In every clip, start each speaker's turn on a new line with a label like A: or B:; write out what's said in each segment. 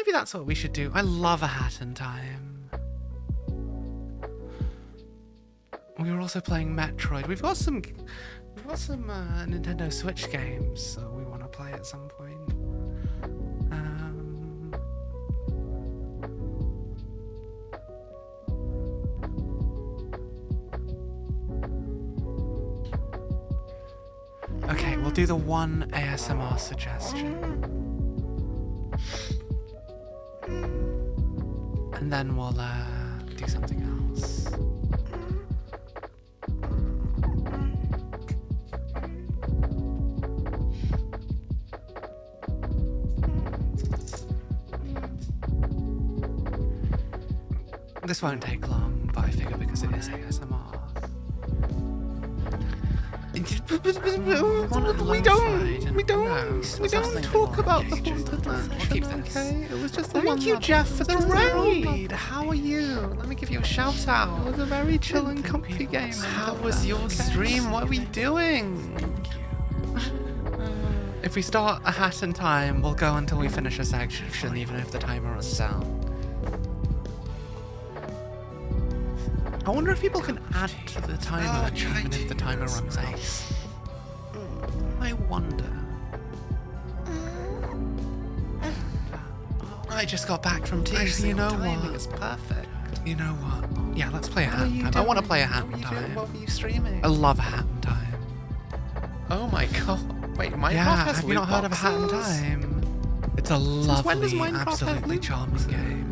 A: maybe that's what we should do. I love a hat in time. We were also playing Metroid. We've got some Nintendo Switch games, so we want to play at some point. Okay, we'll do the one ASMR suggestion. And then we'll do something else. This won't take long, but I figure because it is ASMR. We don't talk about the haunted mansion, okay? It was just the one. Thank you, Jeff, for the raid. How are you? Let me give you a shout out. It was a very chill and comfy game. How was your stream? What were you doing? If we start a hat in time, we'll go until we finish a section, even if the timer runs out. I wonder if people can add to the timer even if the timer runs out. I wonder. I just got back from tea. Actually, you know what? It's perfect. You know what? Yeah, let's play a hat in time. I want to play a hat in time. What were you streaming? I love a hat in time. Oh my god. Wait, Minecraft has have you not heard of a hat in time? It's a lovely, absolutely charming game.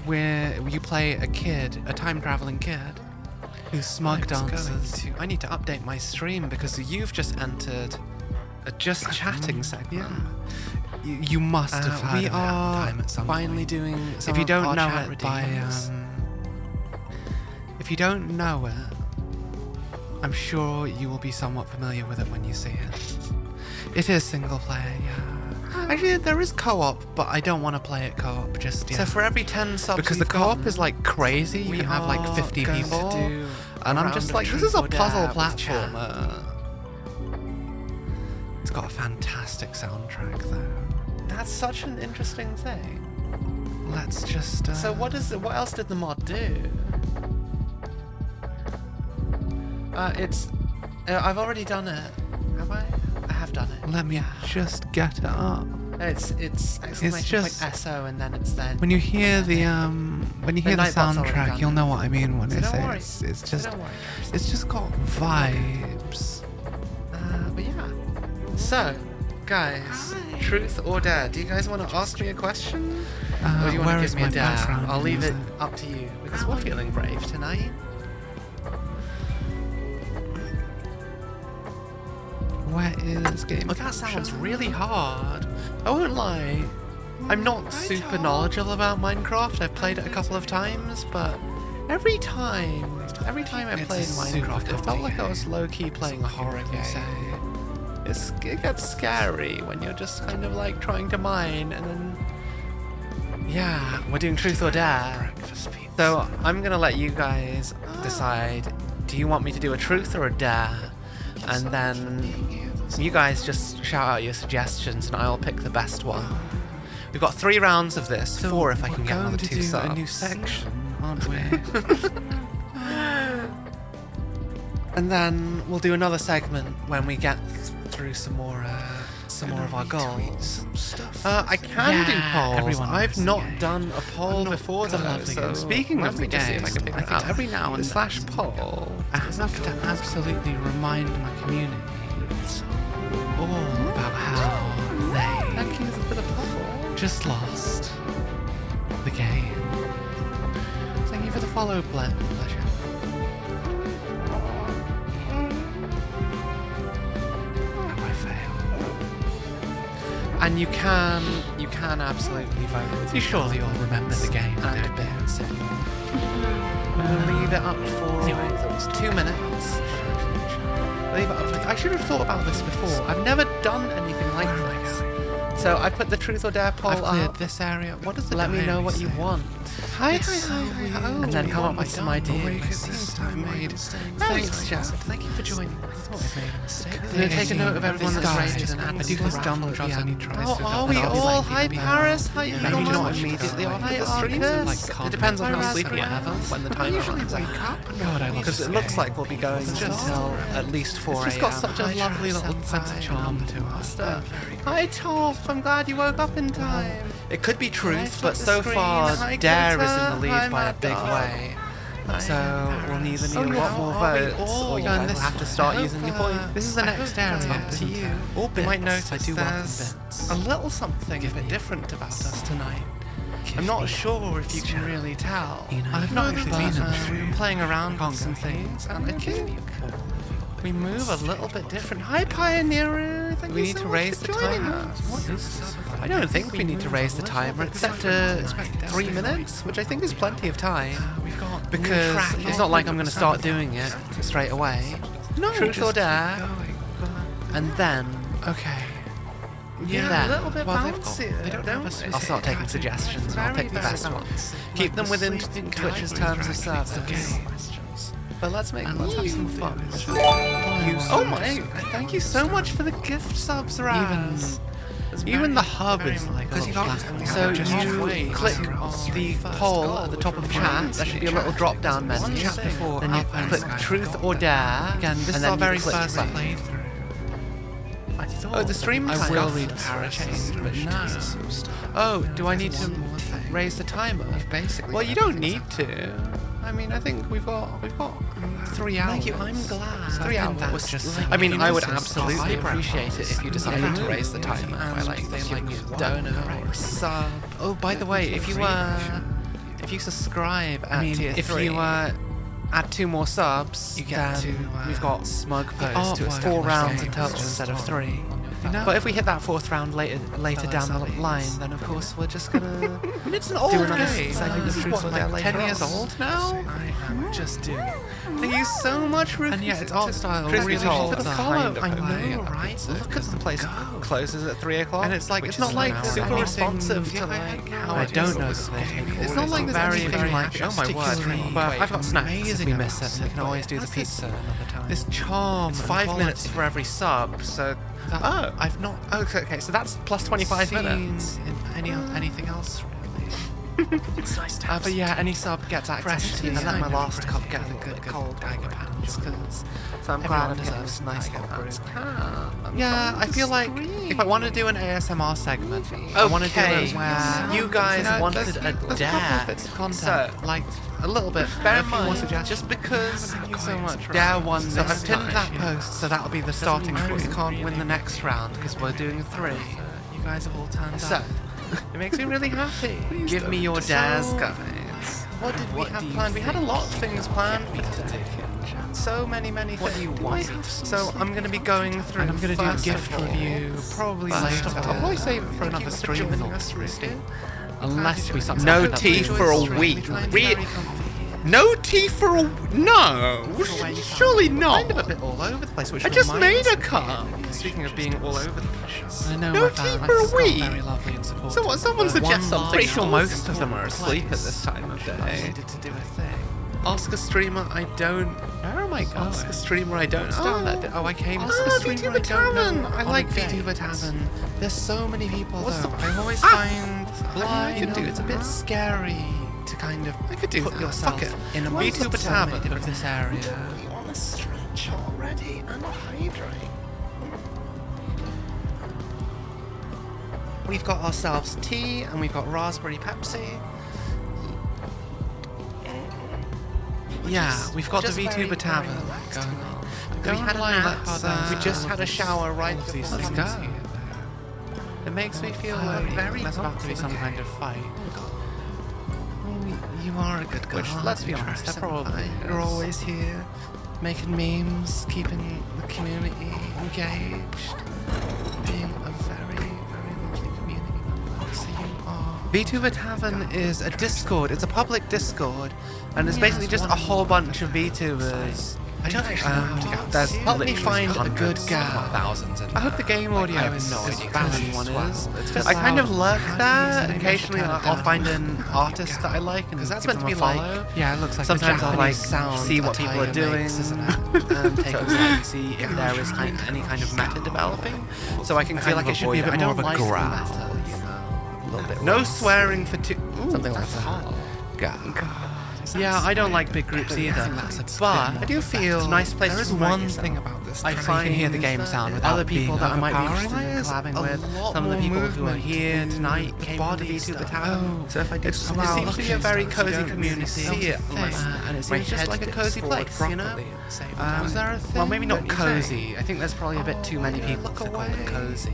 A: Where you play a kid, a time-traveling kid, who Smug dances. I need to update my stream because you've just entered a just chatting segment. Yeah. You must have heard of time at some point. We are finally doing some. If you don't know it if you don't know it, I'm sure you will be somewhat familiar with it when you see it. It is single player, yeah. Actually, there is co-op, but I don't want to play it co-op just yet. So for every 10 subs because the co-op is like crazy, you can have like 50 people, and I'm just like, this is a puzzle platformer. It's got a fantastic soundtrack though. That's such an interesting thing. Let's just... So what else did the mod do? I've already done it. Have I? I have done it. Let me just get it up. It's just SO and then it's then. When you hear the soundtrack, you'll know what I mean when I say it's just got vibes. But yeah. So, guys, truth or dare? Do you guys want to ask me a question? Or do you want to give me a dare? I'll leave it up to you because we're feeling brave tonight. Where is game? Oh, that sounds really hard. I won't lie. I'm not super knowledgeable about Minecraft. I've played it a couple of times, but every time I played Minecraft, it felt like I was low-key playing a horror game. It gets scary when you're just kind of like trying to mine, and then yeah, we're doing truth or dare. So I'm gonna let you guys decide. Do you want me to do a truth or a dare? And then you guys just shout out your suggestions and I'll pick the best one. We've got 3 rounds of this, 4 if I can get another 2 subs. A new section, aren't we? And then we'll do another segment when we get through some more of our goals. I can do polls. I've not done a poll befall though. So speaking of the game, I think every now and then /poll, I have to absolutely remind my community all about how they thank you for the poll just lost the game. Thank you for the follow, pleasure. And you can absolutely vote. You surely all remember the game and a bit. So we'll leave it up for 2 minutes. Leave it up for. I should have thought about this before. I've never done anything like this. So I put the truth or dare poll up. This area. What does it let me know what you want? Hi. And then come up with some ideas. Thanks, Jack. Thank you for joining. I thought I made a mistake. I'm going to take a note of everyone that's rated and add this dumb jobs I need tries to. Are we all? Hi, Paris. Hi, you not immediately on the streams. It depends on how sleepy I am when the timer runs out. God, I love because it looks like we'll be going until at least 4 a.m. It's just got such a lovely little sense of charm to us. Hi, Toph. I'm glad you woke up in time. It could be truth, but so far, Dare is in the lead by a big way. So we'll either need a lot more votes, or you guys will have to start using your points. This is the next area. Up to you. You might notice there's a little something a bit different about us tonight. I'm not sure if you can really tell. I've not actually been playing around with some things, and I think we move a little bit different. Hi, Pioneer! We need to raise the timer. I don't think we need to raise the timer, except to 3 minutes, which I think is plenty of time. Because it's not like I'm going to start doing it straight away. No, truth or dare. And then, okay. Yeah, a little bit bouncy. They don't have a I'll start taking suggestions and I'll pick the best ones. Keep them within Twitch's terms of service. But let's have some fun. Oh my! Thank you so much for the gift subs, Raz. Even the hub is like a little platform. So you click the poll at the top of the chat. There should be a little drop-down menu. Then you click truth or dare. Again, this is our very first playthrough. Oh, the stream time. I will read Parachain, but no. Oh, do I need to raise the timer? Basically. Well, you don't need to. I mean, I think we've got 3 hours. Thank you. I'm glad. 3 hours. I mean, I would absolutely appreciate it if you decided to raise the timer by like giving me a donor or a sub. Oh, by the way, if you subscribe at tier 3, if you add 2 more subs, you get we've got Smug pose to 4 rounds in total instead of 3. But if we hit that 4th round later down the line, then of course we're just gonna it's an old do another segment of Truth or Dare later. 10 years old now? I'm just doing it. Thank you so much, Rookie. And yeah, it's art style. Really for the follow. I know, right? Look at the place closes at 3 o'clock. And it's like, it's not like super responsive to like how I don't know the thing. It's not like there's anything like, oh my word. But I've got snacks if we miss it. We can always do the pizza another time. This charm. It's 5 minutes for every sub, so. Oh, I've not. Oh, okay. So that's plus 25 minutes. In anything else, really? It's nice to but yeah, any sub gets access to. And let my last cup get a good cold Taiga pants, so I'm glad it deserves nice hot pants. Yeah, I feel like if I want to do an ASMR segment, I want to do it where you guys wanted a dare. Bits of content, like a little bit. Bear in mind, just because thank you so much. Dare won this time. I've pinned that post, so that'll be the starting point. We can't win the next round because we're doing 3. You guys have all turned up. It makes me really happy. Give me your dares, guys. What did we have planned? We had a lot of things planned for today. So many things. What do you want? So I'm going to be going through. And I'm going to do a gift review probably later. I'll probably save it for another stream. Unless we start. No tea for a week. No tea for a no. Surely not. Kind of a bit all over the place. I just made a cup. Speaking of being all over the place, I know no tea for a week. Very lovely and supportive. So what? Someone suggests something. Pretty sure most of them are asleep at this time of day. To do a thing. Ask a streamer I don't. Where am I going? Ask a streamer I don't. I came. Ask a streamer VTuber Taiga. I like VTuber Taiga. There's so many people. I always find it's a bit scary to kind of put yourself in a VTuber Taiga of this area. You want to stretch already and hydrate. We've got ourselves tea and we've got raspberry Pepsi. Yeah, we've got the VTuber Taiga going on. We had a nap. We just had a shower right before these go. It makes me feel very there's about to be some kind of fight. You are a good girl. Which, let's be honest, they're probably. You're always here, making memes, keeping the community engaged, being a very lovely community member. So you are. VTuber Taiga is a Discord. It's a public Discord, and it's basically just a whole bunch of VTubers I don't actually know how to get.
B: There's
A: Help me find a
B: hundreds,
A: good
B: if
A: gal.
B: not thousands.
A: I hope the game audio is
B: no
A: as
B: idea
A: balanced
B: one
A: is.
B: is.
A: I kind of lurk there.
B: maybe
A: Occasionally,
B: I should turn it
A: I'll
B: down.
A: find an artist that I like, and
B: that's
A: give
B: meant to
A: them
B: be
A: a
B: like.
A: follow.
B: Yeah, it looks like
A: Sometimes I'll like
B: sound
A: see what people are doing,
B: isn't it?
A: take
B: So
A: a look,
B: see if there is any kind of meta developing. So I can
A: feel like it should be a bit more of a
B: like
A: growl,
B: a little bit.
A: No swearing for two. Ooh,
B: Something like
A: that's
B: that.
A: hot.
B: God.
A: Yeah, I don't like big groups either. But I do feel
B: it's a nice place
A: there
B: to
A: is
B: promote
A: one
B: yourself.
A: thing about this.
B: I find you can hear the game sound without
A: other people that I might be
B: overpowering.
A: interested in collabing
B: A
A: with.
B: lot
A: Some of the
B: more
A: people who are
B: movement
A: here
B: to
A: tonight came from the
B: body
A: VTuber
B: stuff.
A: Taiga.
B: Oh, so if I did
A: It
B: some
A: seems to be a very cozy
B: don't
A: community.
B: see it unless
A: and it
B: my
A: seems just
B: head
A: like a
B: dips
A: cozy
B: forward
A: place, you know?
B: properly.
A: Is there a thing?
B: Well, maybe not
A: Don't you
B: cozy.
A: think?
B: I think there's probably a bit too many
A: yeah,
B: people
A: look
B: to call
A: away.
B: it cozy.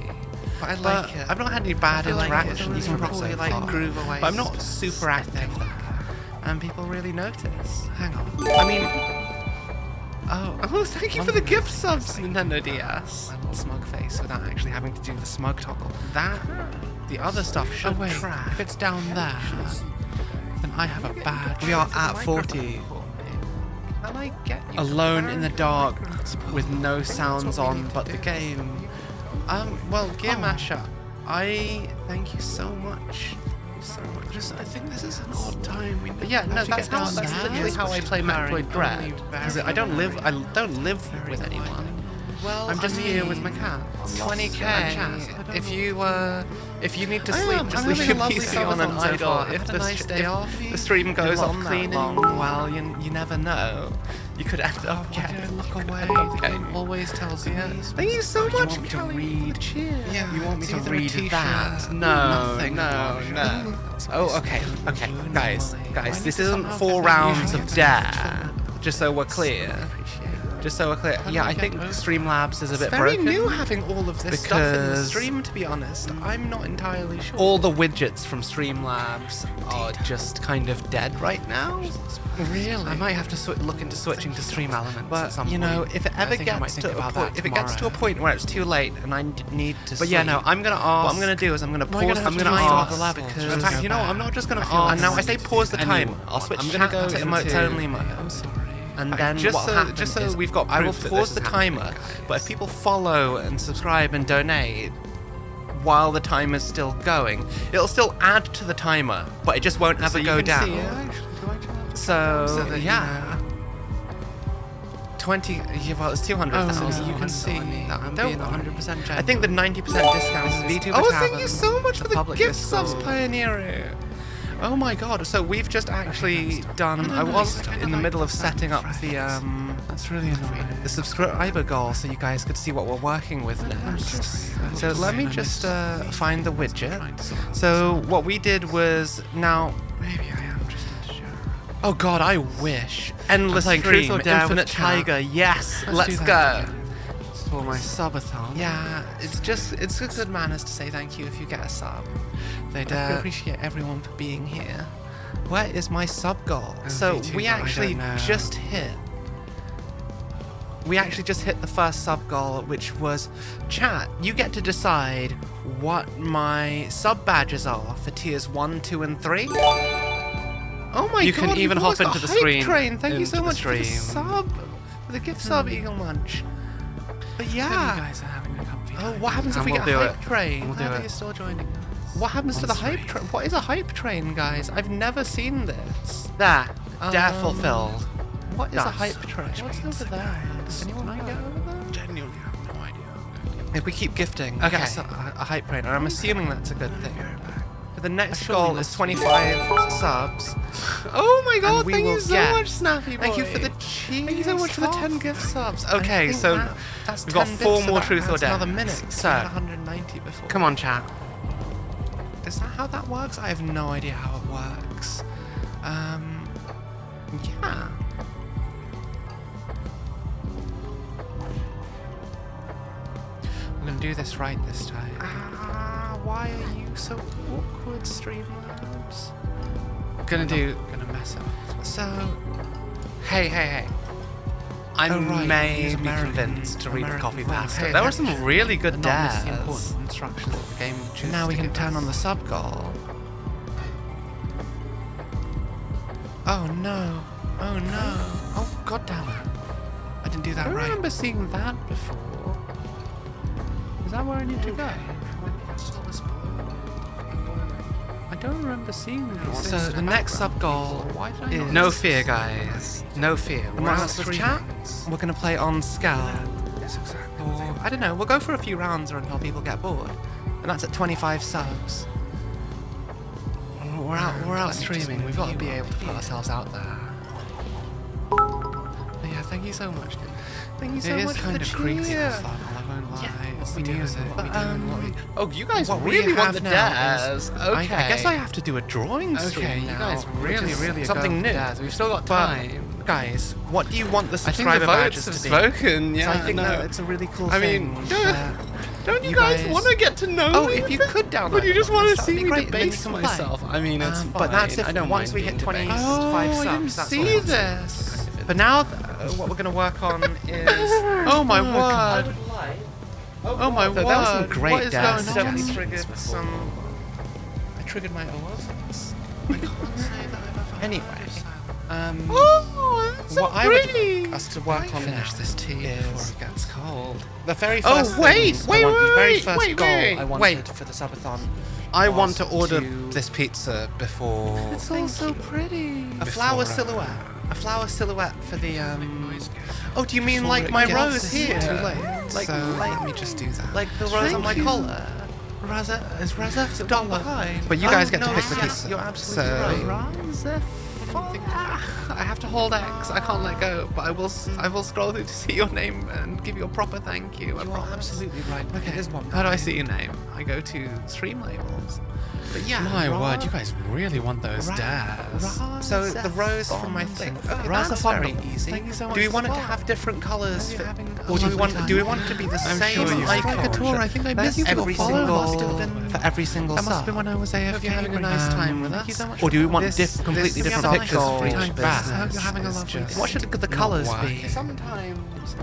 A: But I like it. I've not had any bad
B: feel like
A: interactions.
B: it's
A: You can
B: really
A: probably
B: so
A: like
B: far.
A: groove away. But I'm not super active there. And people really notice. Hang on. I mean... Oh, thank you for the gift subs, Nintendo DS.
B: My little smug face without actually having to do the smug toggle.
A: The other stuff should track. If it's down there, then I have a bad...
B: We are at 40.
A: Can I get you
B: Alone in the dark with no sounds on but the game.
A: Well, Gear Mashup, I thank you so much. I think this is an odd time. Yeah, no, that's literally how I play Metroid Dread. Because I don't live with anyone. Well, I'm just here with my cat. 20k. If you need to sleep, just leave your PC on an idle. If the stream goes on cleaning, well, you never know. You could end up getting
B: look away.
A: The
B: game
A: always tells me.
B: Thank you so much,
A: You
B: Kelly.
A: want me to read?
B: Yeah, you want me to
A: Either a
B: read
A: t-shirt,
B: that? No,
A: nothing.
B: no. Oh, okay, guys, this isn't 4 rounds of dare. Just so we're clear. Yeah, I think Streamlabs is a bit broken.
A: It's very new having all of this stuff in the
B: because
A: stream, to be honest. I'm not entirely sure.
B: all the widgets from Streamlabs are just kind of dead right now.
A: Really?
B: I might have to look into switching to Stream Elements
A: But
B: at some
A: you
B: point.
A: know, if it ever gets to a point, if it gets to a point where it's too late and I need to,
B: But yeah, no, I'm gonna ask.
A: What I'm gonna do is I'm gonna pause.
B: I'm gonna
A: ask
B: ask
A: the level.
B: because-
A: In fact, you know what? I'm not just gonna
B: I feel
A: ask.
B: like
A: And now I say pause the timer. I'll switch.
B: I'm gonna go
A: to
B: into
A: emote only mode.
B: I'm sorry. And then
A: just
B: what
A: so,
B: happens
A: just so
B: is
A: we've got, I will pause the timer. But if people follow and subscribe and donate while the timer's still going, it'll still add to the timer, but it just won't ever go down. So
B: that,
A: yeah. 20, yeah, well, it's 200,000.
B: so
A: You can see
B: that I'm
A: Don't
B: being
A: worry.
B: 100% genuine.
A: I think the 90% discount
B: This is
A: is
B: VTuber
A: Oh, thank
B: Taiga,
A: you so much
B: the
A: for the
B: public
A: gift subs,
B: Discord.
A: Pioneer. Oh my god, so we've just actually done... I was in the middle of setting up the,
B: That's really annoying.
A: the subscriber goal so you guys could see what we're working with next. So let me just find the widget. So what we did was... Now...
B: Maybe I am just unsure.
A: Oh god, I wish. Endless
B: playing
A: stream,
B: Truth or Dare
A: Infinite
B: with chat.
A: Tiger, yes, let's
B: do
A: go.
B: that. For my subathon.
A: Yeah, it's good manners to say thank you if you get a sub. They'd
B: I
A: appreciate everyone for being here. Where is my sub goal? So
B: VTuber,
A: we
B: I
A: actually
B: don't know.
A: just hit. We actually just hit the first sub goal, which was chat. You get to decide what my sub badges are for tiers 1, 2, and 3. Oh my god!
B: You can even
A: we've
B: hop
A: almost got
B: into the
A: Hype
B: screen-
A: Train. Thank you
B: into
A: so
B: the
A: much for the
B: stream.
A: sub, for the gift sub, Eagle Munch. But
B: You
A: yeah.
B: guys are having a comfy
A: Oh,
B: time.
A: what happens if
B: And
A: we
B: we'll
A: get a
B: do
A: hype
B: it.
A: train?
B: We'll do
A: Glad that
B: it.
A: you're still joining us. What happens to the hype train? What is a hype train, guys? I've never seen this.
B: There. Dare fulfilled.
A: What is a
B: Nice.
A: hype train? What's over there? Does anyone know over there?
B: Genuinely have no idea.
A: If we keep gifting, we
B: Okay.
A: get a hype train, and I'm assuming that's a good thing. But the next
B: surely
A: goal
B: must
A: is
B: be.
A: 25 subs. Oh my god,
B: we
A: thank you
B: will
A: so
B: get-
A: much, Snappy Boy.
B: Thank you for the cheese.
A: Thank you so much for the 10 gift subs. Okay,
B: think
A: so
B: that's
A: we've got
B: 10
A: 4
B: bits, so
A: more
B: that
A: truth or
B: adds
A: dare.
B: another minute.
A: So,
B: So,
A: 190 before.
B: come on, chat.
A: Is that how that works? I have no idea how it works. Yeah. I'm gonna do this right this time. Why are you so awkward, Streamlabs? Gonna mess up. So, hey. I
B: Oh, right,
A: may
B: use
A: be
B: American-
A: convinced to read the
B: American
A: copy
B: voice.
A: pasta.
B: Hey,
A: There were
B: that's
A: some really good
B: And not miss the
A: dares.
B: important instructions that the game chooses
A: Now we
B: to
A: can
B: give
A: turn
B: us.
A: on the sub goal. Oh no. Oh god damn it. I didn't do that
B: I don't
A: right.
B: remember seeing that before. Is that where I need to go? I don't remember seeing this.
A: So the next sub goal is
B: No fear, guys. No fear. We're out
A: Monsters
B: of
A: chat.
B: chat.
A: We're gonna play on Scout. Or I don't know. We'll go for a few rounds or until people get bored, and that's at 25 subs. We're out streaming. We've got to be able to put ourselves out there. But yeah, thank you so much.
B: Thank you so
A: It
B: much
A: is
B: for
A: kind
B: the
A: of creepy
B: cheer.
A: and fun, I won't lie. It's
B: we
A: the
B: do,
A: music,
B: but,
A: what we do and what we...
B: Oh, you guys
A: What we
B: really want
A: have
B: the
A: now
B: dares.
A: is-
B: Okay.
A: I guess I have to do a drawing stream
B: Okay, you
A: now,
B: guys
A: which
B: really,
A: is
B: really
A: something
B: go
A: new.
B: dares. We've still got
A: But,
B: time.
A: guys, what do you want the
B: I think the
A: subscriber
B: votes
A: badges
B: have
A: to be?
B: spoken. Yeah,
A: So I think
B: no.
A: that it's a really cool
B: I
A: thing.
B: mean,
A: that
B: don't you guys want to get to know
A: Oh,
B: me?
A: if you could download
B: Would you just
A: it,
B: want to
A: that would
B: see
A: be
B: me
A: great, and then you
B: debase
A: can play.
B: myself? I mean, it's fine.
A: But that's if
B: I don't
A: once
B: mind
A: we hit
B: being
A: 20
B: debased.
A: five subs,
B: I didn't
A: that's
B: see
A: what I want.
B: this.
A: But now, what we're going to work on is... Oh my word! Oh my
B: So
A: word!
B: that was some great
A: what is going
B: dance
A: on?
B: gestures
A: Triggered
B: before.
A: some... I triggered my OS. I can't say that I've ever... Anyway,
B: Oh, that's so
A: what I
B: pretty.
A: would us to work on
B: Finish
A: now
B: this tea
A: is
B: before it gets cold.
A: the very
B: Oh,
A: first
B: wait,
A: things
B: wait,
A: I want, the very
B: wait,
A: first
B: wait,
A: goal
B: wait,
A: I wanted
B: wait.
A: for the subathon.
B: I
A: was
B: want to order
A: to-
B: this pizza before.
A: It's all so pretty. A flower silhouette. A flower silhouette for the Oh, do you mean
B: Before
A: like
B: it
A: my
B: gets
A: rose here?
B: too late.
A: Like,
B: So,
A: like
B: let me just do that.
A: Like the rose on my
B: Thank you.
A: collar. Raza is Raza done behind.
B: But you guys get to
A: no,
B: pick the
A: yes,
B: pizza.
A: You're absolutely
B: So-
A: right. Raza. I have to hold X. I can't let go. But I will scroll through to see your name and give you a proper thank you. I promise.
B: absolutely right.
A: Okay.
B: It is one
A: How do I
B: point.
A: see your name? I go to stream labels. But yeah,
B: My word, you guys really want those dares.
A: So the rose from my thing. Okay, that's very easy.
B: Thank you so much.
A: Do we want it
B: as
A: to
B: well.
A: have different colours,
B: Are you having a
A: or do we want
B: lovely
A: do we
B: time?
A: want it to be the
B: I'm
A: same
B: sure you
A: icon?
B: have.
A: Tour. I think I missed
B: every
A: single
B: single
A: for every single
B: That must
A: sub.
B: have been when I was AFK.
A: Hope you're having a nice time with
B: Thank you
A: us.
B: so much
A: Or do we
B: for
A: want
B: this.
A: completely
B: This
A: different
B: is
A: pictures for each
B: gold
A: band?
B: business.
A: I hope you're having a
B: It's
A: lovely
B: just
A: day. What should the
B: not
A: colours be?
B: working.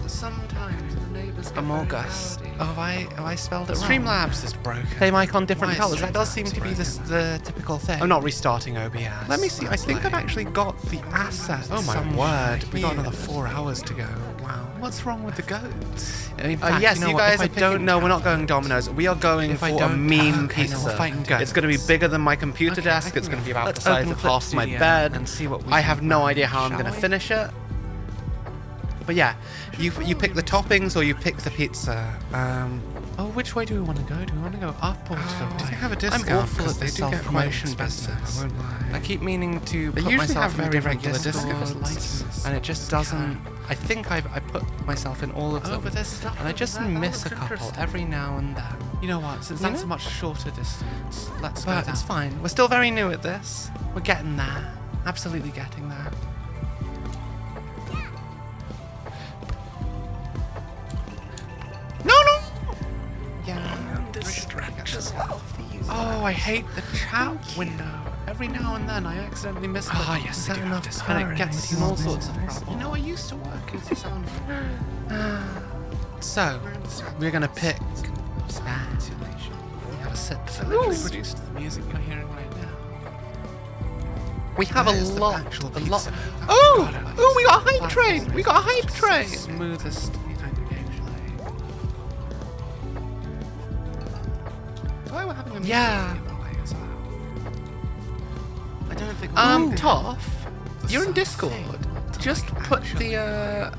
A: Sometimes the neighbours get
B: Amogus.
A: very rowdy. Oh, have I spelled it wrong?
B: Streamlabs is broken.
A: Same icon, different
B: Why is
A: colours. That does seem
B: Streamlabs
A: to be the typical thing.
B: I'm not restarting OBS.
A: Let me see. I
B: That's
A: think I've
B: lame.
A: actually got the assets.
B: Oh my
A: somewhere
B: word! We got
A: here.
B: another 4 hours to go. Wow.
A: What's wrong with the goats?
B: Yes, you guys don't know. We're not going Domino's. We are going
A: If I
B: for a
A: don't-
B: meme
A: okay, no,
B: pizza.
A: we're fighting goats.
B: It's going to be bigger than my computer
A: Okay,
B: desk.
A: I
B: It's
A: can-
B: going to be about
A: let's
B: the size
A: open
B: of
A: Clip
B: half my
A: Studio
B: bed.
A: and see what we
B: I
A: can
B: have no
A: find,
B: idea how I'm
A: shall
B: going to
A: we?
B: finish it. But yeah, you pick the toppings or you pick the pizza.
A: Oh, which way do we want to go? Do we want to go up or to the
B: do
A: way?
B: they have a
A: I'm
B: discount?
A: awful
B: 'Cause
A: at
B: they
A: this
B: do get quite
A: self-promotion
B: expensive,
A: business.
B: I won't lie.
A: I keep meaning to
B: They
A: put
B: usually
A: myself
B: have
A: in
B: very
A: different
B: regular
A: Discords,
B: discounts.
A: and it just doesn't. I think I put myself in all of them,
B: but there's stuff
A: and I
B: over
A: just
B: there. That
A: miss a
B: looks
A: couple
B: interesting.
A: every now and then. You know what? Since
B: You
A: that's
B: know?
A: a much shorter distance, let's go.
B: But
A: It's fine. We're still very new at this. We're getting there. Absolutely getting there.
B: No, no!
A: Yeah. Oh, I hate the chat window. Every now and then I accidentally miss
B: Ah,
A: the
B: yes, I do
A: enough
B: have this
A: and
B: power.
A: it gets in all sorts of trouble. You know, I used to work as a sound. So, we're gonna pick. We have a set for literally produced the music you're hearing right now. We have
B: Where's
A: a
B: the
A: lot.
B: actual
A: A lot.
B: pizza?
A: Oh!
B: God, I like
A: Oh, we got a hype
B: that.
A: train! We got a hype train! Smoothest kind of gameplay.
B: Why we're having a
A: Yeah.
B: meeting, by the way, as well.
A: I don't think.
B: Ooh.
A: Toff, you're in Discord. Just put the.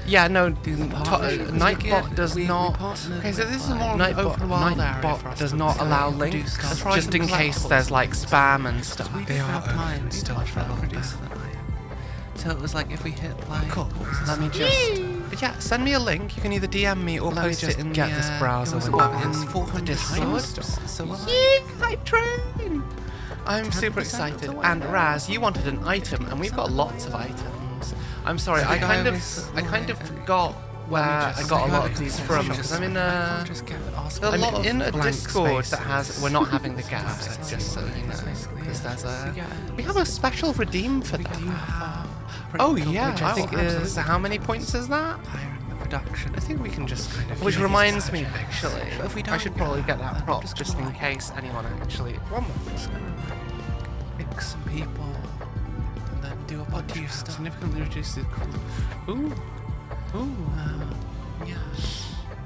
A: Yeah, no, Nightbot does not. Okay, so this is more of an open world area for us
B: Nightbot
A: to
B: does not
A: play.
B: allow
A: Produce
B: links,
A: stuff. Try
B: just
A: some
B: in case
A: collectibles.
B: there's like spam and stuff.
A: We
B: They
A: didn't
B: are
A: have time.
B: open
A: He's
B: still
A: much
B: for a
A: better
B: little
A: producer
B: bit.
A: than I am. So it was like if we hit play.
B: Cool.
A: Let me just. But yeah, send me a link. You can either DM me or
B: Let me
A: post
B: just
A: it in
B: get
A: the,
B: this browser
A: it was
B: window
A: what, in
B: in
A: 400
B: Discord.
A: Discord. So we're like,
B: Hype train!
A: I'm super
B: 10%
A: excited.
B: of the
A: And
B: way
A: Raz, you wanted an item, and we've got lots of items. I'm sorry,
B: So
A: I
B: the guy
A: kind
B: always-
A: of forgot where I got a lot of these from because I'm in a. I'm in a Discord that has. We're not having the gaps, just so you know, because there's a. We have a special redeem for that. Oh yeah,
B: which I think is
A: how many points is that?
B: Production. I think we can just kind of.
A: Which
B: use
A: reminds
B: these
A: me,
B: such
A: actually,
B: big- But if we
A: I
B: don't
A: should probably get that
B: then
A: prop
B: just
A: just in
B: like-
A: case anyone actually. One pick some people and then do a bunch of stuff. Significantly reduce the. Ooh. Ooh. Yeah.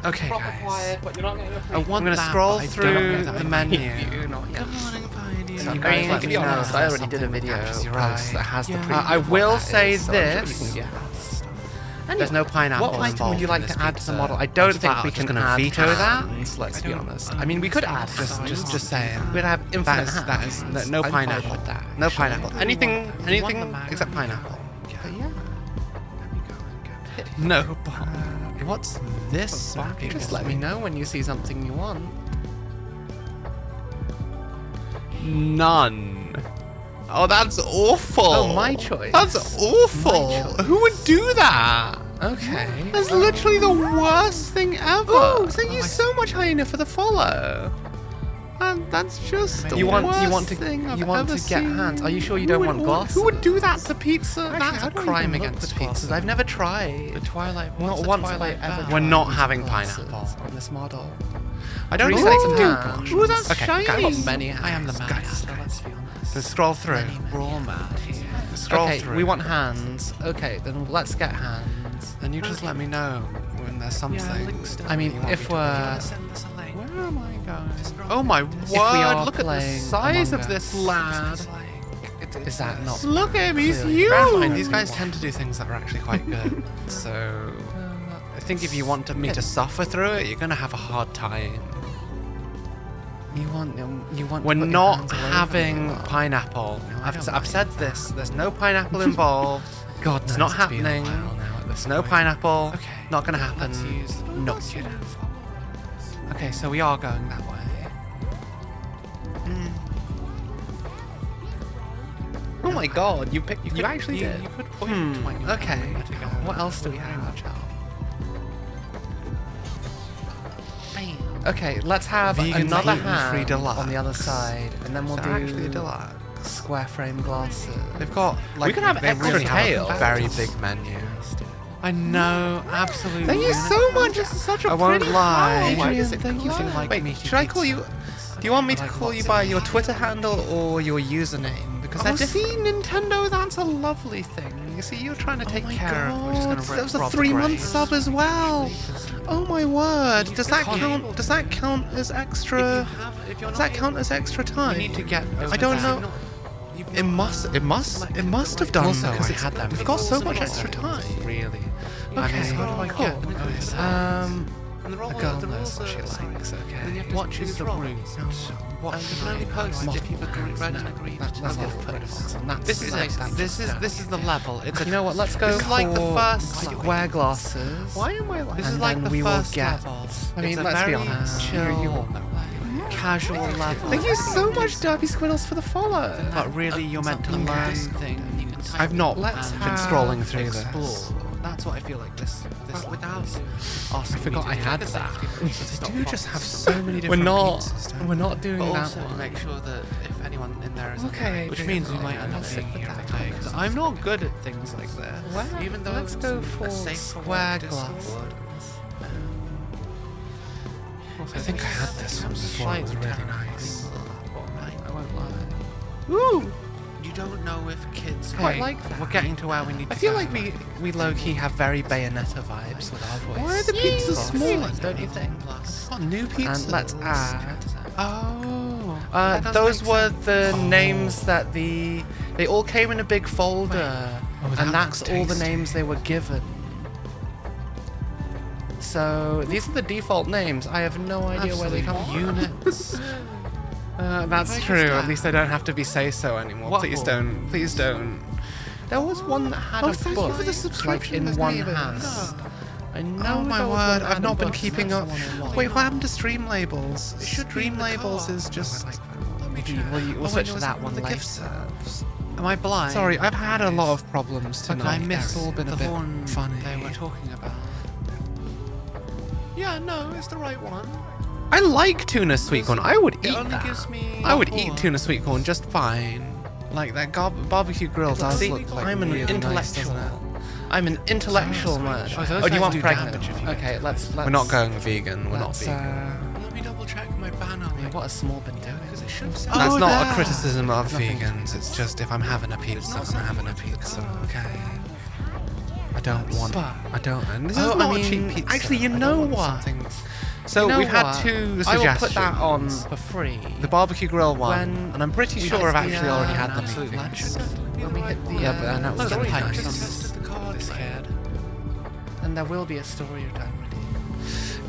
B: Okay,
C: Proper
B: guys.
C: quiet, but you're not getting a
A: I want
B: I'm gonna
A: that,
B: scroll
A: but I
B: through
A: don't know
B: the
A: that I
B: menu.
A: need you.
B: Good morning,
A: Pioneer.
B: So
C: You
B: guys,
C: guys,
B: let
C: to
B: me
C: be
B: know
C: honest, I already did a
B: something
C: video
B: because you're
C: post
B: right.
C: that has the
A: Yeah.
C: preview
B: I
C: of
B: will
C: what that
B: say
C: is, so I'm sure you
B: this.
C: can get
B: There's no pineapple
C: What item would you
B: involved
C: like
B: in
C: to
B: this
C: add to the
B: pizza.
C: model? I
B: I'm
C: don't
B: just
C: think
B: about
C: we
B: just
C: can
B: gonna
C: add
B: veto that.
C: hands, let's be honest. I
B: I
C: mean, we could add
B: just saying.
C: We'd have infinite
B: That is
C: hands.
B: no
C: I'm fine
B: pineapple.
C: with that,
B: No
C: actually.
B: pineapple. Anything except pineapple.
C: But yeah.
B: No. What's this?
C: Just let me know when you see something you want.
B: None. Oh, that's awful.
C: Oh, my choice.
B: That's awful.
C: My choice.
B: Who would do that?
C: Okay.
B: That's literally the worst thing ever.
C: Ooh,
B: Thank you so much, Hyena, for the follow. And that's just the
C: You want
B: worst
C: to
B: thing I've
C: you want
B: ever
C: to get
B: seen.
C: hands? Are you sure you don't want glasses?
B: Who would do that to pizza?
C: Actually,
B: That's
C: I
B: a
C: don't
B: crime
C: even look
B: against
C: for pizzas.
B: pizzas.
C: I've never tried.
A: The Twilight.
C: Not
A: What's
C: once
A: the
C: have I
A: Twilight
C: ever.
A: Bad?
B: We're
C: tried
B: not
C: using
B: having
C: glasses
B: pineapple.
C: on this model.
B: I don't
C: Three
B: think
C: sets
B: I
C: of
B: can
C: hands.
B: do. Ooh, that's
C: Okay,
B: shiny.
C: guys, got many
A: I am the
C: hands.
A: man.
C: Guys,
A: Let's be honest.
B: Let's scroll through.
A: Any raw mad here.
B: Scroll
C: Okay,
B: through.
C: we want hands. Okay, then let's get hands.
B: And you just let me know when there's something.
C: I mean, if we're
A: Send us a link.
B: Where am I going? Oh my word!
C: we are
B: Look at the
C: playing
B: size
C: Among
B: of this
C: Us.
B: lad.
A: It's like,
C: is that not?
B: Look at him, he's
C: Clearly.
B: huge.
C: Bear in mind,
B: These guys tend to do things that are actually quite good. So I think if you want me to suffer through it, you're gonna have a hard time.
C: You want.
B: We're
C: to put your
B: not
C: hands all over
B: having
C: me.
B: pineapple.
C: No, I don't
B: I've
C: mind
B: said this. There's no pineapple involved.
C: God,
B: It's
C: knows
B: not
C: it's been a
B: happening.
C: while now at this
B: There's no
C: point.
B: pineapple.
A: Okay.
B: Not gonna happen.
A: Let's use
B: No.
A: Okay, so we are going that way.
B: Oh my god, you actually did.
A: You could point when you
C: Okay.
A: where to go.
C: What else do we
A: Very
C: have?
A: much out. Bam.
C: Okay, let's have
B: Vegan
C: another
B: gluten-free
C: hand
B: deluxe.
C: on the other side, and then we'll
B: Is
C: do
B: that actually a deluxe?
C: square frame glasses.
B: They've got like
C: can have
B: they
C: extra
B: really have a
C: tails.
B: very big menu.
A: I know, absolutely.
B: Thank you so much. This is such a
C: I won't
B: pretty
C: lie.
B: flower. Why
C: Adrian,
B: does it
C: thank you
B: glow?
C: for like
B: Wait,
C: making
B: should I call you? Do you want me to
A: Like,
B: call you
A: what's
B: by
A: it
B: your
A: mean?
B: Twitter handle or your username? Because
A: Oh,
B: they're
A: see,
B: different. Nintendo, that's a lovely thing. You see, you're trying to take
A: my
B: care
A: God,
B: of.
A: we're just gonna
B: That was a
A: rob the
B: 3-month
A: grave.
B: sub as well. Oh my word! Does that
A: can't
B: count?
A: able
B: Does
A: to
B: that
A: do
B: count as
A: If
B: extra?
A: you're
B: Does
A: not
B: that count
A: able-
B: as extra
A: You
B: time?
A: need to get.
B: I don't know. It must have done
C: Also,
B: though.
C: because
B: Because
C: it had that
B: we've
C: big
B: got so
C: balls
B: much
C: in it.
B: extra time.
C: Really.
B: Okay,
C: I mean,
A: How do I
B: cool.
A: get this?
C: A girl knows what she likes. Okay.
A: What is the route? What you can only post if you've agreed, read and agreed.
C: Let's
A: Okay,
C: not put it on. That's
A: This is it. This is the level. It's
C: You know what? Let's go
A: This is like the
C: for
A: first
C: square glasses.
B: Why am I like?
A: This is
C: And
A: like
C: then
A: the
C: we will
A: first
C: get-
A: level.
C: I mean,
A: It's a
C: let's be
A: very
C: honest.
A: chill,
C: You all know why.
A: casual level.
B: Thank you so much, Derby Squiddles, for the follow.
A: But really, you're meant to learn things. You can type
B: I've not
C: Let's
B: been
C: have
B: scrolling through
A: explore.
B: this.
A: That's what I feel like this without
B: I forgot I had that.
C: They do just have so many
B: We're
C: different
B: not.
C: pizzas, don't
B: We're not doing
A: But
B: that
A: also
B: one.
A: make sure that if anyone in there is
C: Okay,
A: which
C: Adrian,
A: means we might end up
C: let's
A: being
C: sit
A: here
C: with
A: all
C: that.
A: day because I'm not good at things like this.
C: Well,
A: Even though
C: let's
A: it's
C: go
A: a
C: for
A: safe
C: square
A: Discord.
C: glasses.
B: I think I had this one before. It was really nice.
C: I won't lie.
B: Ooh.
A: You don't know if kids
C: Quite
A: hey,
C: like that.
A: We're getting to where we need to
C: I feel
A: go.
C: like we low-key have very Bayonetta vibes with our voice.
B: Why are the pizzas
C: Glasses,
B: smaller?
C: don't you think?
B: Got new pizzas.
C: And let's add.
A: Oh. That does
C: Those
A: make
C: were
A: sense.
C: the names that they all came in a big folder,
B: Oh, that
C: and that's
B: looks
C: all the
B: tasty.
C: names they were given. So these are the default names. I have no idea where they come from.
A: Units.
B: That's
A: If I
B: true.
A: just
B: At
A: add-
B: least I don't have to be say-so anymore.
A: What
B: Please
A: will?
B: don't. Please don't.
C: There was one that had
B: Oh,
C: a
B: thank you
C: book,
B: for the
C: like
B: subscription,
C: in one
B: David.
C: hand. I know.
B: Oh my
C: there was one
B: word!
C: that
B: I've
C: had a
B: not been
C: book,
B: keeping
C: and
B: up.
C: that's the one I
B: Wait,
C: want.
B: what happened to stream labels?
A: It should be in
B: Stream
A: the
B: labels
A: car.
B: is just.
C: We'll switch to that one
B: the
C: later.
B: gift serves.
A: Am I blind?
B: Sorry, I've had a lot of problems
A: But
B: tonight.
A: I missed
B: It's all been
A: the
B: a bit
A: one
B: funny.
A: they were talking about. Yeah, no, it's the right one.
B: I like tuna sweet corn. I would
A: It
B: eat
A: only
B: that.
A: gives me
B: I would
A: four.
B: eat tuna sweet corn just fine. Like that barbecue grill does
C: See,
B: look like
C: I'm an
B: really nice,
C: intellectual.
B: doesn't it?
C: I'm an intellectual man.
A: Oh, those
C: Oh, do you
A: guys
C: want
A: do
C: pregnant?
A: damage if you get
C: Okay, let's.
B: We're not going vegan. We're not
C: let's,
B: vegan.
A: Let me double check my banner.
C: Yeah, what a small bit doing.
A: Because it should say.
B: That's
A: Oh,
B: not
A: there.
B: a criticism of
C: Nothing.
B: vegans. It's just if I'm having a pizza, I'm having a pizza. Okay. I don't want.
A: But-
B: I don't. And this
A: Oh,
B: is not
A: I mean,
B: cheap pizza.
A: actually, you
B: I
A: know
B: don't want
A: what?
B: something- So
A: You know
B: we've had
A: what?
B: 2
A: I will
B: suggestions.
A: put that on for free.
B: The barbecue grill one,
A: When
B: and I'm pretty
A: we
B: sure
A: hit
B: I've
A: the,
B: actually already had them.
A: absolute legend. When we hit the
B: Yeah, but I know it's
A: story
B: really
A: time
B: nice.
A: from this kid. And there will be a story time ready.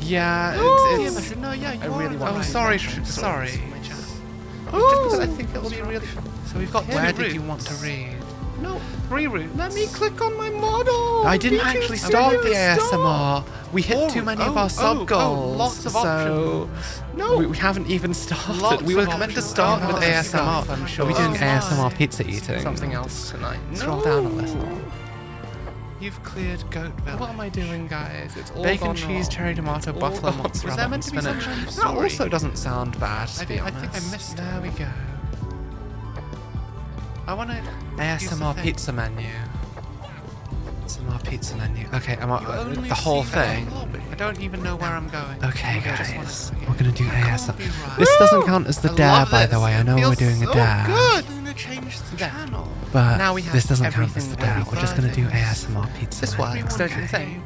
B: Yeah, it's
A: no, yeah, you
B: I really
A: are
B: want
A: right.
B: to sorry.
A: Just
B: Ooh.
A: because I think it will be really. So we've got
B: Where
A: two
B: did you
A: routes.
B: want to read?
A: No, 3 routes.
B: Let me click on my model.
A: I didn't
B: Did you
A: actually
B: see
A: start
B: it?
A: the
B: Stop.
A: ASMR. We hit too many of our sub goals.
C: lots of
A: so
C: options.
B: No, we haven't even started.
C: Lots
B: we were
C: of
B: meant to
C: options.
B: start with
C: Lots of
B: ASMR.
C: stuff, I'm
B: Are
C: sure.
B: we doing
A: Oh,
B: ASMR
A: my.
B: pizza eating?
C: Something else tonight.
A: Scroll down a little. You've cleared Goat Village.
B: What am I doing, guys? It's all
A: Bacon,
B: gone
A: cheese,
B: wrong.
A: cherry tomato,
B: All
A: buffalo
B: gone.
A: mozzarella,
B: Was there meant to be some
A: spinach.
B: kind of
A: That
B: story?
A: also
B: doesn't sound bad.
A: I think I missed it.
B: There we go.
A: I want to
B: ASMR pizza menu. ASMR pizza menu. Okay, the whole thing.
A: I don't even know where I'm going.
B: Okay,
A: I just
B: guys,
A: wanna-
B: we're gonna do
A: That
B: ASMR.
A: can't be right.
B: This doesn't count as the
A: I
B: dare,
A: love
B: by the
A: this.
B: way. I know
A: It
B: we're
A: feels
B: doing a
A: so
B: dare,
A: good. I'm gonna change the channel.
B: but
A: Now we have
B: this doesn't count as
A: everything
B: the
A: where
B: dare.
A: we
B: We're just gonna do
A: things.
B: ASMR pizza.
A: This
B: menu,
A: works, don't you
B: okay?
A: think?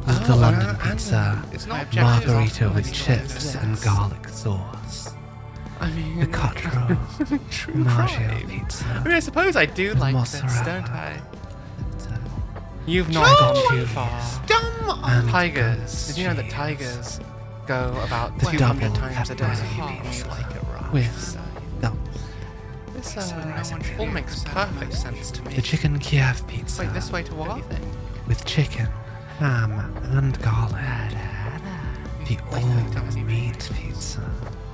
B: With the
A: Oh,
B: London
A: and
B: pizza,
A: it's not objective.
B: margarita with
A: It's
B: chips
A: not
B: and
A: this.
B: garlic sauce.
A: I mean,
B: The Cotro Maggio pizza.
A: I mean, I suppose I do
B: With
A: like this,
B: mozzarella.
A: don't I?
B: You've
A: not
B: not
A: gone
B: gone
A: too
B: too
A: far.
B: far.
A: Dumb
B: And
A: tigers.
B: goat's
A: Did you know that
B: cheese.
A: tigers go about
B: The
A: 200
B: double
A: times a day?
B: pepperoni
A: We
B: pizza
A: like it rough.
B: with the
A: This all makes perfect sense to me.
B: The chicken Kiev pizza
A: Wait, this way to what?
B: with chicken, ham, and garlic. The all-meat pizza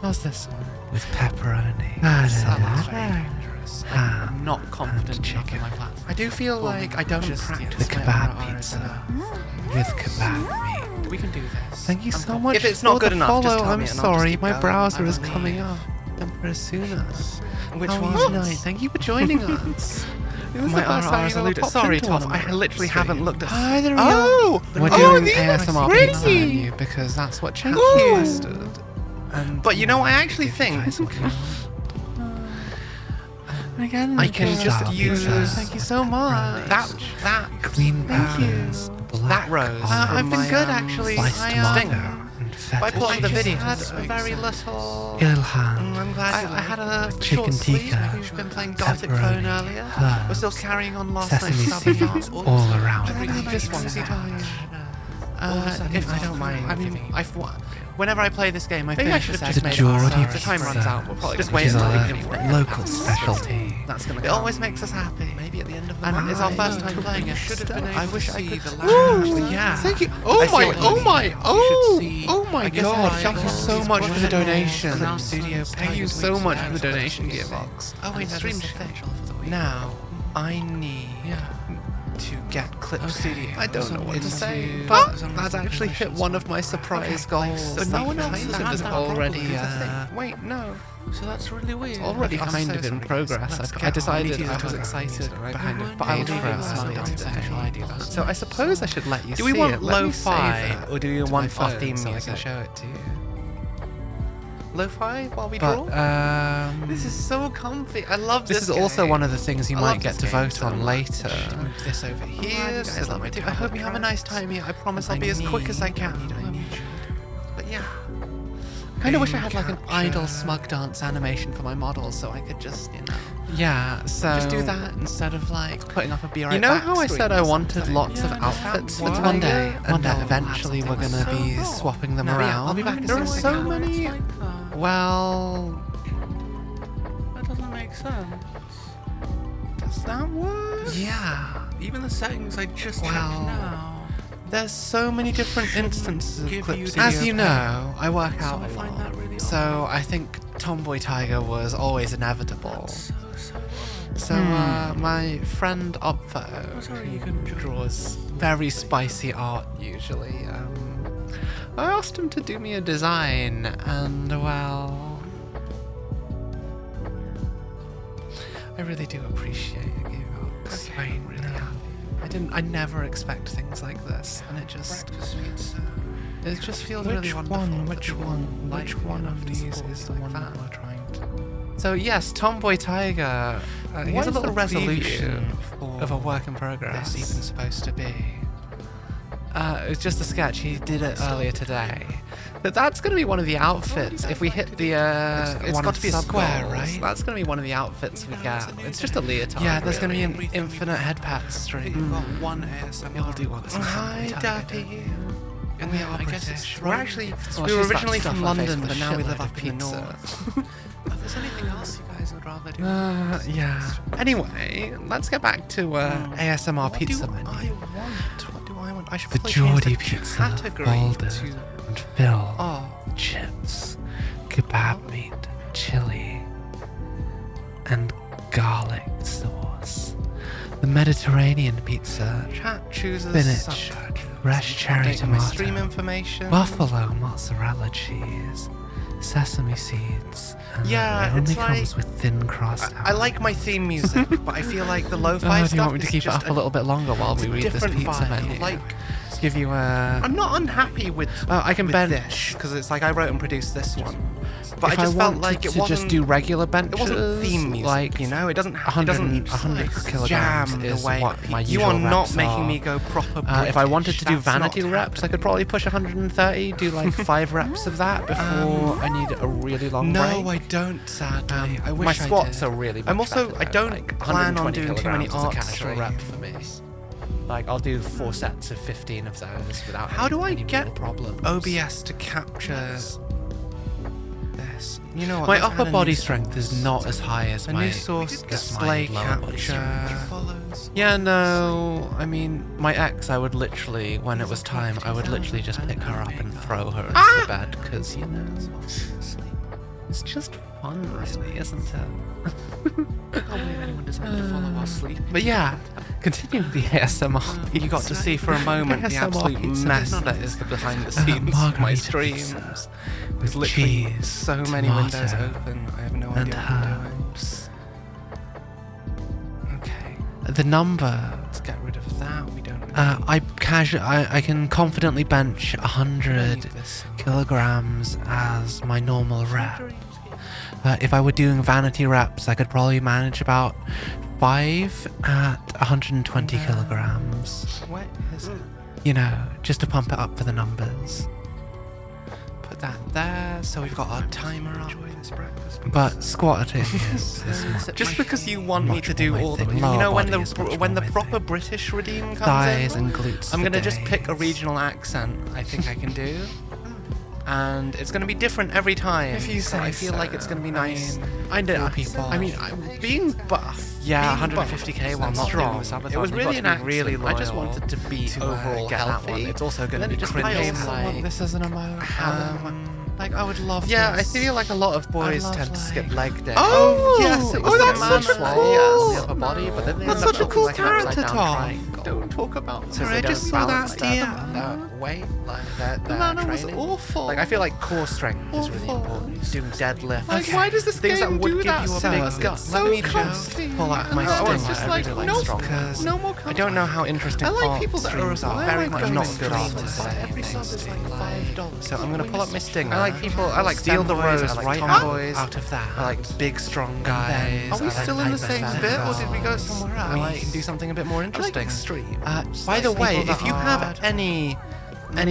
A: How's this one?
B: with pepperoni,
A: That's very
B: ham,
A: dangerous. I'm not confident
B: and
A: enough in
B: chicken.
A: my platform. I do feel like I don't
B: The
A: practice my
B: kebab
A: RRR
B: pizza
A: enough.
B: with kebab meat.
A: We can do this.
B: Thank you
A: I'm
B: so
A: confident.
B: much
C: If it's not
B: for
C: good
B: the
C: enough,
B: follow.
C: just tell
B: I'm
C: me and I'll just
B: sorry,
C: keep
B: my
C: going.
B: browser
A: I
B: is
A: believe.
B: coming up. Emperor Suna.
C: Which
B: How
C: one?
B: was your night? Thank you for joining us. It was
C: My
B: the first time
C: RRRs
B: you've
C: are
B: ever
C: looted.
B: popped
C: Sorry,
B: into
C: Tom,
B: one of
C: I
B: my
C: literally
B: streams.
C: haven't looked at.
B: Hi, the real.
C: Oh!
B: We're
C: Oh,
B: doing
C: these are
B: ASMR
C: pretty.
B: pizza menu because that's what chat
C: Ooh.
B: requested. And
C: But you know, I actually think
B: again,
C: I can just
B: style
C: use-
B: pizza.
A: Thank you so much.
C: that
B: Queen
A: Thank you.
B: peppers, black
C: That rose
B: olive,
A: I've been
C: my,
A: good actually.
B: sliced
A: I,
B: tomato,
C: Stinger.
B: and feta
C: By putting the
B: cheese.
C: video.
A: had a very little.
B: Ilhan,
C: I'm glad you
A: I
C: like
A: had a
B: chicken
A: short sleep.
B: tikka,
A: We've been playing Gothic
B: pepperoni,
A: Phone earlier.
B: herbs,
A: We're still carrying on last
B: sesame
A: night's
B: seeds
A: Subathon.
B: all around.
A: I think this one's fine. If I don't mind, I mean, whenever I play this game, I
C: Maybe I
A: finish
C: should
A: the
C: have
B: The
C: just
A: segment.
C: made it.
B: Geordie
C: If the time
B: pizza,
C: runs out, we'll probably just
B: which
C: wait
B: is
C: until
B: a
C: evening.
B: local specialty.
C: That's gonna
A: It
C: come.
A: always makes us happy.
C: Maybe at the end of the
A: And
C: month.
A: it's our first
C: Right.
A: time playing it.
C: Should have been
A: I
C: able
A: wish
C: to
A: I
C: see
A: could.
C: the
A: Actually, yeah.
B: Thank you.
A: I
B: Oh
A: see
B: my,
A: what you
B: oh
A: mean.
B: my,
A: You
B: oh,
A: should see-
B: oh my
A: I guess
B: god.
A: I
B: Thank you
A: will.
B: so much for the donation.
A: And our studio
B: Thank you so much for the donation, Gearbox.
A: Oh wait,
C: stream
A: stream
C: schedule
A: for the week.
C: Now, I need
A: Yeah.
C: to get Clip Studio.
B: I don't know what to say,
A: into-
B: but that's actually hit one of my surprise goals.
C: But no one else has
B: Kind
C: had
B: of
C: that
B: already.
C: problem. Wait, no.
A: So that's really weird.
B: Already
A: I'm
B: kind
A: so
B: of in
A: sorry.
B: progress.
A: Let's
B: I
A: get
B: decided
A: on.
B: I was
A: Right.
B: excited behind
A: But
B: it,
A: I'll
B: paid
A: leave
B: for
A: it
B: a
A: as
B: Smug
A: mine.
B: today.
A: Shall I do that?
B: So I suppose I should let you
C: Do
B: see
C: we want
B: it. Let me save
C: lo-fi
B: it
C: or do we
B: to
C: want
B: my
C: our
B: phone
C: theme
B: so I
C: music?
B: can show it to you.
C: Lo-fi while we
B: But
C: draw?
A: This is so comfy. I love this.
B: this is also one of the things you
A: I
B: might
A: love
B: get
A: this
B: to
A: game
B: vote
A: so
B: on
A: much.
B: later.
A: Move this over
C: you
A: here.
C: guys
A: So that
C: let
A: my
C: me
A: I hope you have a nice time here. I promise I'll be as quick as I can. But yeah. I kind of wish I had like an idle smug dance animation for my models so I could just, you know,
B: Yeah, so
A: just do that instead of like putting up a be right
B: You know
A: back
B: how I
A: screen
B: said
A: or
B: I wanted
A: something.
B: lots of
A: Yeah, no,
B: outfits
A: that
B: for
A: works.
B: one day, and that
A: I'll
B: eventually
A: have
B: we're
A: something
B: gonna
A: like
B: be
A: that.
B: swapping them
A: No, yeah,
B: around.
A: I'll be back as
B: There are
A: soon as I
B: so
A: can.
B: many. Well,
A: That doesn't make sense.
C: Does that work?
B: yeah.
A: Even the settings I just checked
B: Well,
A: now.
C: There's so many different instances of
A: give
C: Clip
A: you the-
C: Studio.
B: As you know, I work out
A: I
B: a
A: find
B: lot,
A: that really
B: so I think Tomboy Taiga was always inevitable. So my friend Oppo,
A: sorry you
B: who
A: couldn't join
B: draws very spicy art usually, I asked him to do me a design, and well, I really do appreciate it, Gearbox. I'm really happy. I never expect things like this, and it just feels really wonderful.
C: Which one
B: Which one
C: of these is the one
B: like
C: that
B: that?
C: we're trying to... So yes, Tomboy Taiga. Here's
A: What
C: a
A: is
C: little
A: the
C: resolution
A: preview
C: of a work in progress.
A: this even supposed to be?
C: It's just a sketch. He did it earlier today. But that's going to be one of the outfits. If we hit the
A: It's
C: one
A: got
C: of
A: to be a
C: sub
A: square,
C: goals,
A: right?
C: That's going to be one of the outfits we get. It's just a leotard.
A: Yeah, there's
C: really.
A: going to be an infinite head pat stream.
B: We've got one ASMR.
C: You'll do what?
A: Hi, Dappy.
B: And
A: we are British. We're actually
C: Well,
A: we
C: she's
A: were
C: got
A: originally
C: stuff
A: from
C: on
A: London,
C: Facebook,
A: but now we
C: shitload
A: live
C: of
A: up in the
C: pizza.
A: north.
B: If there's anything else you guys would rather do,
C: Yeah. Anyway, let's get back to ASMR pizza menu.
A: What do I want? I should
C: The
A: probably change
C: Geordie
A: the
C: pizza,
A: category
C: folded
A: to
C: and filled,
A: oh.
C: chips, kebab meat, chili, and garlic sauce. The Mediterranean pizza,
A: Chat chooses
C: spinach,
A: subject.
C: fresh cherry
A: Updating my
C: tomato,
A: stream information.
C: buffalo mozzarella cheese, sesame seeds. And
A: Yeah,
C: it only
A: it's
C: comes
A: like-
C: with thin crust.
A: I like my theme music, but I feel like the lo-fi
C: Oh,
A: stuff
C: do you want me to
A: is
C: keep it
A: just
C: up a little bit longer while we read this
A: different
C: pizza
A: vibe.
C: menu?
A: Like,
C: give you a.
A: I'm not unhappy with
C: I can
A: with
C: bench.
A: this because it's like I wrote and produced this one, but
C: If
A: I just felt
C: wanted
A: like it
C: to
A: wasn't
C: just do regular benches.
A: it wasn't theme music,
C: like
A: you know. It doesn't.
C: 100,
A: It doesn't
C: 100 kilograms
A: jam
C: is
A: the way
C: what my
A: you
C: usual
A: are not
C: reps
A: making
C: are.
A: me go proper.
C: If I wanted
A: British.
C: to do
A: That's not
C: vanity reps, I could probably push 130, do like 5 reps of that before I need a really long
A: No,
C: break.
A: I don't. Sadly, I wish
C: My
A: I
C: squats
A: did.
C: are really.
A: I'm
C: much
A: also.
C: better,
A: I
C: though,
A: don't
C: like
A: plan on
C: 120
A: doing too many
C: kilograms is a
A: art
C: casual rep for me. Like I'll do 4 sets of 15 of those without.
A: How do I
C: any
A: get
C: real problems.
A: OBS to capture this? You know what?
C: My
A: let's
C: upper
A: add a
C: body
A: new
C: strength is
A: source.
C: not as high as
A: A
C: my
A: new source
C: as my
A: display
C: lower body strength.
A: capture.
C: Yeah, no, I mean, my ex, I would literally, when it was time, I would literally just pick her up and throw her into the bed, because, you know, it's just fun, really, isn't it?
A: I can't believe anyone decided to follow our sleep.
C: But yeah, continuing the ASMR
A: You got to see for a moment the
C: ASMR
A: absolute
C: pizza.
A: mess that is the behind the scenes of my
C: margarita
A: streams.
C: pizza
A: There's
C: with
A: literally
C: cheese,
A: so many
C: tomato,
A: windows open. I have no
C: and
A: idea what I'm doing.
C: herbs.
A: Okay,
C: The number,
A: let's get rid of that. We don't.
C: I can confidently bench
A: need
C: 100
A: this.
C: kilograms as my normal rep. If I were doing vanity reps, I could probably manage about 5 at 120 kilograms.
A: What is it?
C: You know, just to pump it up for the numbers.
A: Put that there. So we've got our timer up.
C: But squatting is much.
A: Just because you want me
C: much
A: to do
C: more my
A: all the,
C: thing.
A: you
C: Lower
A: know, when
C: body is much
A: when
C: more
A: the
C: my
A: proper
C: thing.
A: British redeem comes
C: Thighs
A: in,
C: and glutes.
A: I'm
C: for
A: gonna just pick a
C: days.
A: regional accent. I think I can do, and it's gonna be different every time.
C: If you
A: so I
C: say
A: feel like
C: so.
A: it's gonna be nice.
C: I know
A: for people.
C: I mean, being buff.
A: Yeah,
C: being
A: 150k while
C: buff,
A: not
C: strong.
A: doing the Subathon.
C: It was
A: You've
C: really
A: got
C: an
A: to be really
C: accident. I just
A: loyal
C: wanted to be
A: to
C: overall
A: get that
C: healthy.
A: one. It's also
C: And
A: gonna
C: then
A: be
C: it just
A: cringy.
C: became
A: like,
C: like this as an emotion. Like I would love.
A: Yeah,
C: this.
A: I feel like a lot of boys
C: love,
A: tend to skip
C: like-
A: leg day.
C: Oh, yes, it was
A: the
C: that's
A: man
C: such a
A: way
C: cool-
A: on the upper body, but then they
C: That's
A: end up
C: such a
A: looking
C: cool
A: like an upside
C: character,
A: down
C: Tom.
A: triangle.
C: Don't talk about.
A: So
C: I
A: they
C: just
A: don't
C: saw
A: balance
C: that
A: their
C: DM.
A: weight, like their
C: Lana was
A: training.
C: awful.
A: Like I feel like core strength is really
C: Awful.
A: important. Doing deadlifts.
C: Like, why does this
A: things
C: game
A: that would
C: do
A: give
C: that
A: you a
C: so
A: big
C: much?
A: gut?
C: So
A: Let me
C: comfy.
A: just pull out my
C: No,
A: stinger.
C: it's just
A: I
C: like,
A: really like
C: no,
A: strong
C: because
A: because
C: no more
A: I don't know how interesting
C: I like
A: art
C: people that are
A: streams are.
C: why
A: Very
C: am I
A: much
C: going
A: not
C: to
A: good
C: stream
A: artists
C: this?
A: at
C: Every
A: anything.
C: sub is like $5.
A: So I'm gonna pull up my stinger.
C: I like people. I like
A: steal the
C: femboys,
A: rose
C: I like
A: right
C: tomboys.
A: out of that.
C: I like big, strong guys.
A: Are we
C: I like
A: still in the same
C: hyper
A: bit, or
C: fat
A: did we go
C: girls.
A: somewhere else?
C: I
A: We
C: like
A: can do something a bit more
C: I like
A: interesting.
C: extreme.
A: By the way,
C: people
A: if
C: that
A: you
C: are-
A: have any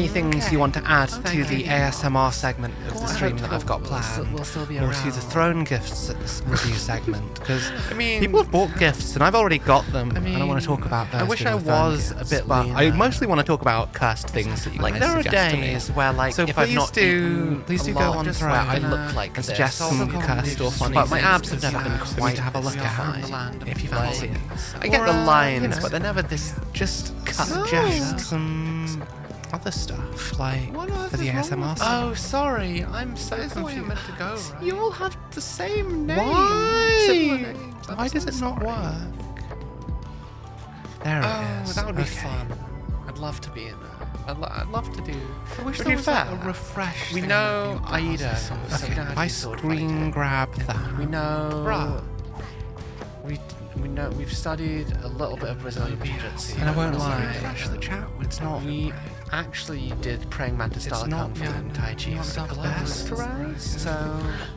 A: things you want to add to the ASMR segment of the stream that I've got planned,
C: We'll still be
A: or
C: around.
A: to the Throne Gifts review segment, because
C: I mean,
A: people have bought gifts and I've already got them. I don't want to talk about those.
C: I wish
A: being
C: I
A: Throne
C: was
A: gifts,
C: a bit
A: but I
C: leaner.
A: mostly want to talk about cursed things that you
C: Like,
A: guys
C: there are
A: suggest to me.
C: days where, like,
A: so
C: if
A: please
C: I've not
A: do
C: eaten
A: please
C: a
A: do
C: lot,
A: go on
C: just
A: Throne
C: where I
A: and,
C: look like
A: and
C: this.
A: suggest some
C: Also
A: cursed or funny
C: but my
A: things
C: abs have
A: that
C: never
A: you
C: been
A: want
C: quite
A: to have a look
C: as
A: at.
C: fine,
A: If you
C: like-
A: fancy it. I get
C: Or,
A: the
C: you
A: lines,
C: know.
A: but they're never this. Just suggest some other stuff, like for the ASMR.
C: Oh, sorry. I'm so
A: That is the way I'm
C: confused.
A: meant to go, right?
C: You all have the same name.
A: Why?
C: Similar names. I'm
A: Why
C: so
A: does it not
C: sorry.
A: work? There it
C: Oh,
A: is.
C: that would be
A: Okay.
C: fun. I'd love to be in that. I'd love to do.
A: I wish
C: to
A: there
C: be
A: was like
C: fair,
A: a refresh.
C: we
A: thing
C: know
A: that you
C: Aida.
A: guys-
C: so
A: Okay,
C: we know how to
A: I
C: do sword
A: screen
C: fighting.
A: grab that.
C: We know.
A: Bruh. we've studied a little bit of Brazilian Jiu-Jitsu.
C: And I won't
A: Let's
C: lie,
A: refresh the chat. It's not. We actually did praying mantis style kung fu and tai chi for the best, right? So,